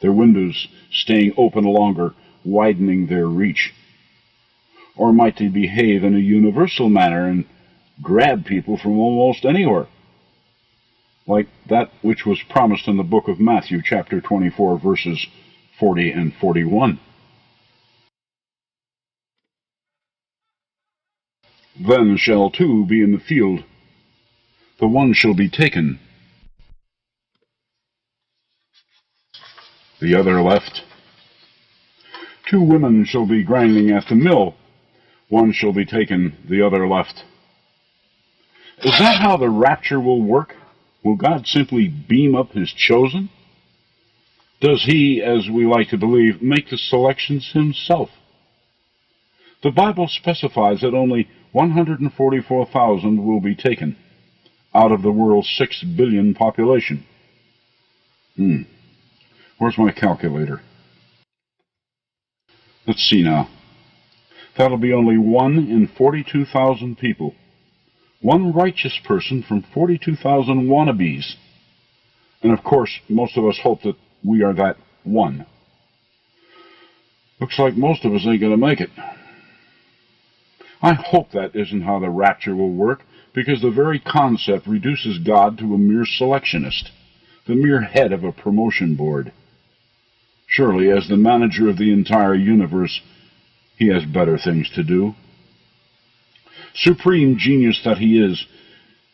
their windows staying open longer widening their reach? Or might they behave in a universal manner and grab people from almost anywhere, like that which was promised in the book of Matthew, chapter 24, verses 40 and 41? Then shall two be in the field, the one shall be taken, the other left. Two women shall be grinding at the mill, one shall be taken, the other left. Is that how the rapture will work? Will God simply beam up his chosen? Does he, as we like to believe, make the selections himself? The Bible specifies that only 144,000 will be taken out of the world's 6 billion population. Where's my calculator? Let's see now. That'll be only 1 in 42,000 people. One righteous person from 42,000 wannabes. And of course, most of us hope that we are that one. Looks like most of us ain't going to make it. I hope that isn't how the rapture will work, because the very concept reduces God to a mere selectionist, the mere head of a promotion board. Surely, as the manager of the entire universe, he has better things to do. Supreme genius that he is,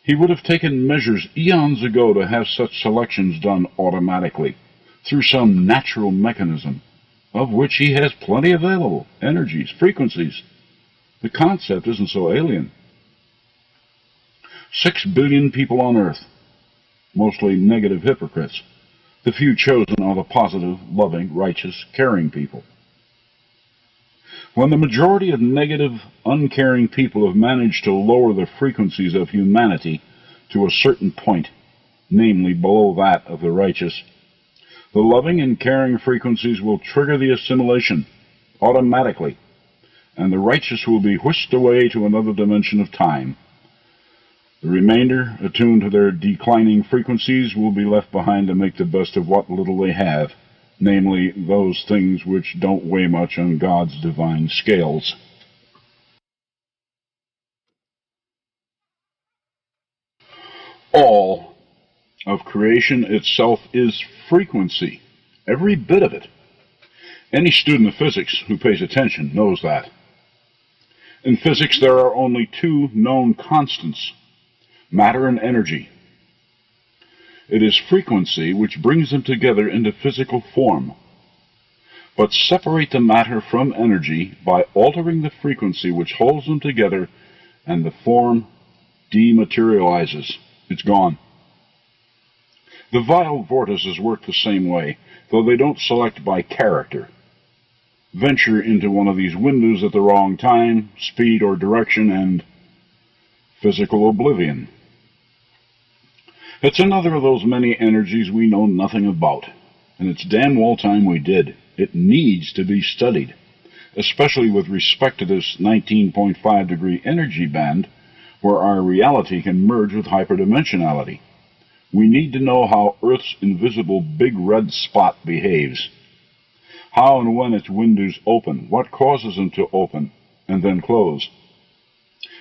he would have taken measures eons ago to have such selections done automatically, through some natural mechanism, of which he has plenty available, energies, frequencies. The concept isn't so alien. 6 billion people on Earth, mostly negative hypocrites. The few chosen are the positive, loving, righteous, caring people. When the majority of negative, uncaring people have managed to lower the frequencies of humanity to a certain point, namely below that of the righteous, the loving and caring frequencies will trigger the assimilation automatically, and the righteous will be whisked away to another dimension of time. The remainder, attuned to their declining frequencies, will be left behind to make the best of what little they have, namely those things which don't weigh much on God's divine scales. All of creation itself is frequency, every bit of it. Any student of physics who pays attention knows that. In physics, there are only two known constants, matter and energy. It is frequency which brings them together into physical form. But separate the matter from energy by altering the frequency which holds them together, and the form dematerializes. It's gone. The vile vortices work the same way, though they don't select by character. Venture into one of these windows at the wrong time, speed, or direction, and physical oblivion. It's another of those many energies we know nothing about, and it's damn well time we did. It needs to be studied, especially with respect to this 19.5 degree energy band, where our reality can merge with hyperdimensionality. We need to know how Earth's invisible big red spot behaves. How and when its windows open, what causes them to open and then close.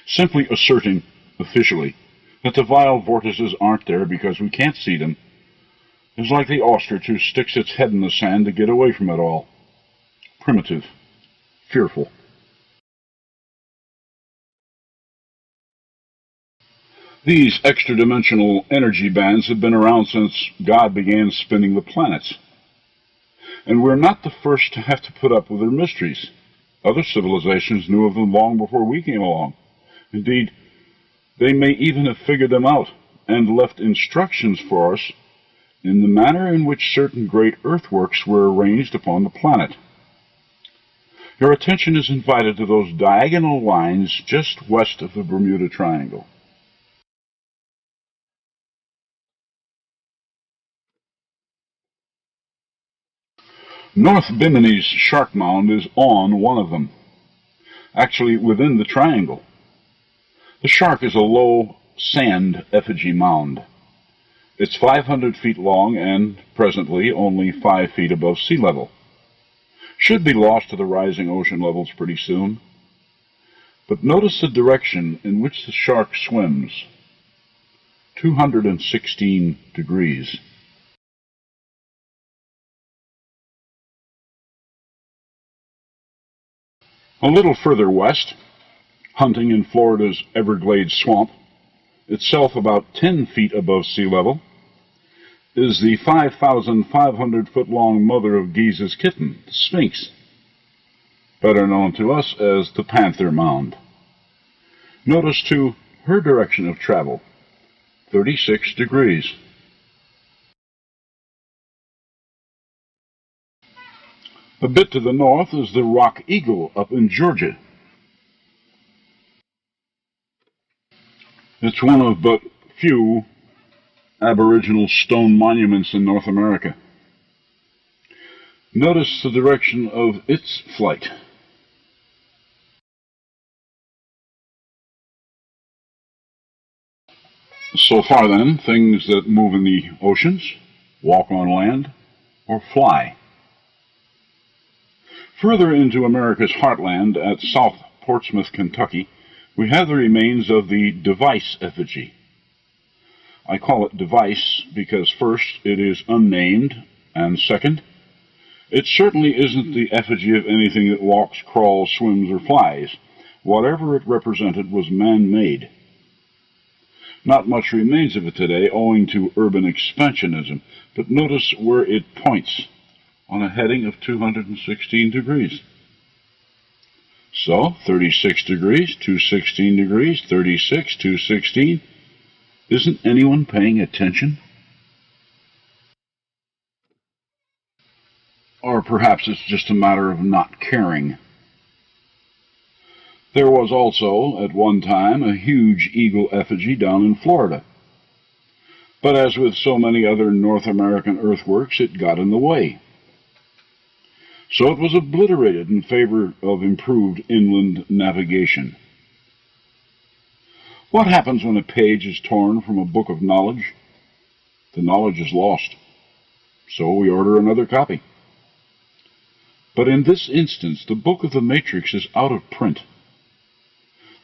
Simply asserting, officially, that the vile vortices aren't there because we can't see them is like the ostrich who sticks its head in the sand to get away from it all. Primitive. Fearful. These extra-dimensional energy bands have been around since God began spinning the planets. And we're not the first to have to put up with their mysteries. Other civilizations knew of them long before we came along. Indeed, they may even have figured them out and left instructions for us in the manner in which certain great earthworks were arranged upon the planet. Your attention is invited to those diagonal lines just west of the Bermuda Triangle. North Bimini's Shark Mound is on one of them, actually within the triangle. The shark is a low sand effigy mound. It's 500 feet long and, presently, only 5 feet above sea level. should be lost to the rising ocean levels pretty soon. But notice the direction in which the shark swims. 216 degrees. A little further west, hunting in Florida's Everglades swamp, itself about 10 feet above sea level, is the 5,500-foot-long mother of Giza's kitten, the Sphinx, better known to us as the Panther Mound. Notice, too, her direction of travel, 36 degrees. A bit to the north is the Rock Eagle up in Georgia. It's one of but few Aboriginal stone monuments in North America. Notice the direction of its flight. So far then, things that move in the oceans, walk on land, or fly. Further into America's heartland at South Portsmouth, Kentucky, we have the remains of the device effigy. I call it device because first, it is unnamed, and second, it certainly isn't the effigy of anything that walks, crawls, swims, or flies. Whatever it represented was man-made. Not much remains of it today owing to urban expansionism, but notice where it points, on a heading of 216 degrees. So, 36 degrees, 216 degrees, 36, 216. Isn't anyone paying attention? Or perhaps it's just a matter of not caring. There was also, at one time, a huge eagle effigy down in Florida. But as with so many other North American earthworks, it got in the way. So it was obliterated in favor of improved inland navigation. What happens when a page is torn from a book of knowledge? The knowledge is lost. So we order another copy. But in this instance, the book of the Matrix is out of print.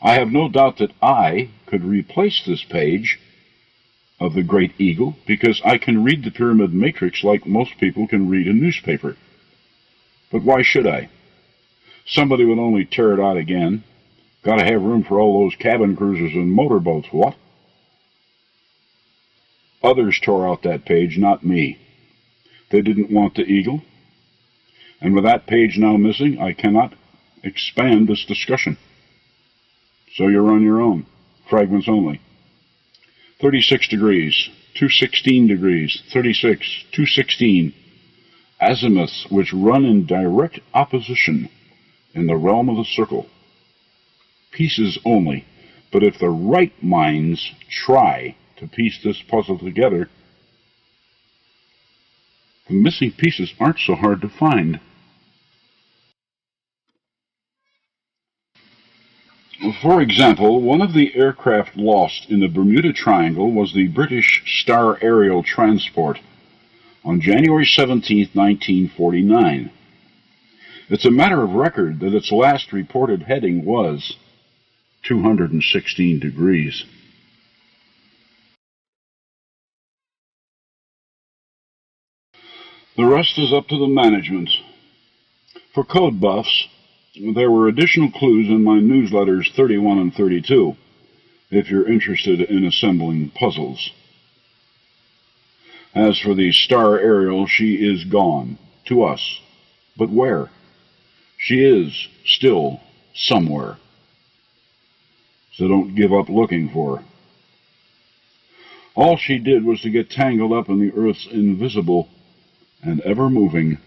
I have no doubt that I could replace this page of the Great Eagle because I can read the Pyramid Matrix like most people can read a newspaper. But why should I? Somebody would only tear it out again. Gotta have room for all those cabin cruisers and motorboats, what? Others tore out that page, not me. They didn't want the eagle. And with that page now missing, I cannot expand this discussion. So you're on your own. Fragments only. 36 degrees, 216 degrees, 36, 216. Azimuths which run in direct opposition in the realm of the circle. Pieces only, but if the right minds try to piece this puzzle together, the missing pieces aren't so hard to find. For example, one of the aircraft lost in the Bermuda Triangle was the British Star Aerial Transport on January 17, 1949. It's a matter of record that its last reported heading was 216 degrees. The rest is up to the management. For code buffs, there were additional clues in my newsletters 31 and 32, if you're interested in assembling puzzles. As for the Star Aerial, she is gone, to us. But where? She is still somewhere. So don't give up looking for her. All she did was to get tangled up in the Earth's invisible and ever-moving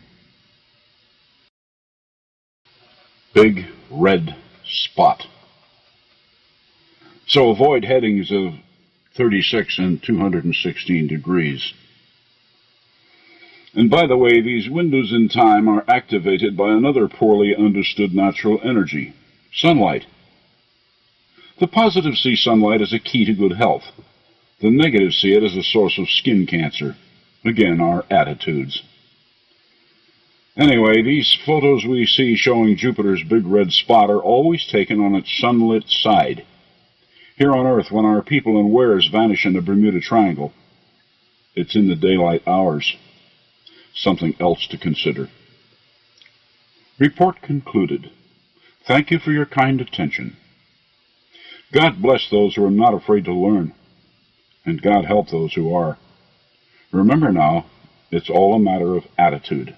big red spot. So avoid headings of 36 and 216 degrees. And by the way, these windows in time are activated by another poorly understood natural energy, sunlight. The positive see sunlight as a key to good health. The negative see it as a source of skin cancer. Again, our attitudes. Anyway, these photos we see showing Jupiter's big red spot are always taken on its sunlit side. Here on Earth, when our people and wares vanish in the Bermuda Triangle, it's in the daylight hours. Something else to consider. Report concluded. Thank you for your kind attention. God bless those who are not afraid to learn, and God help those who are. Remember now, it's all a matter of attitude.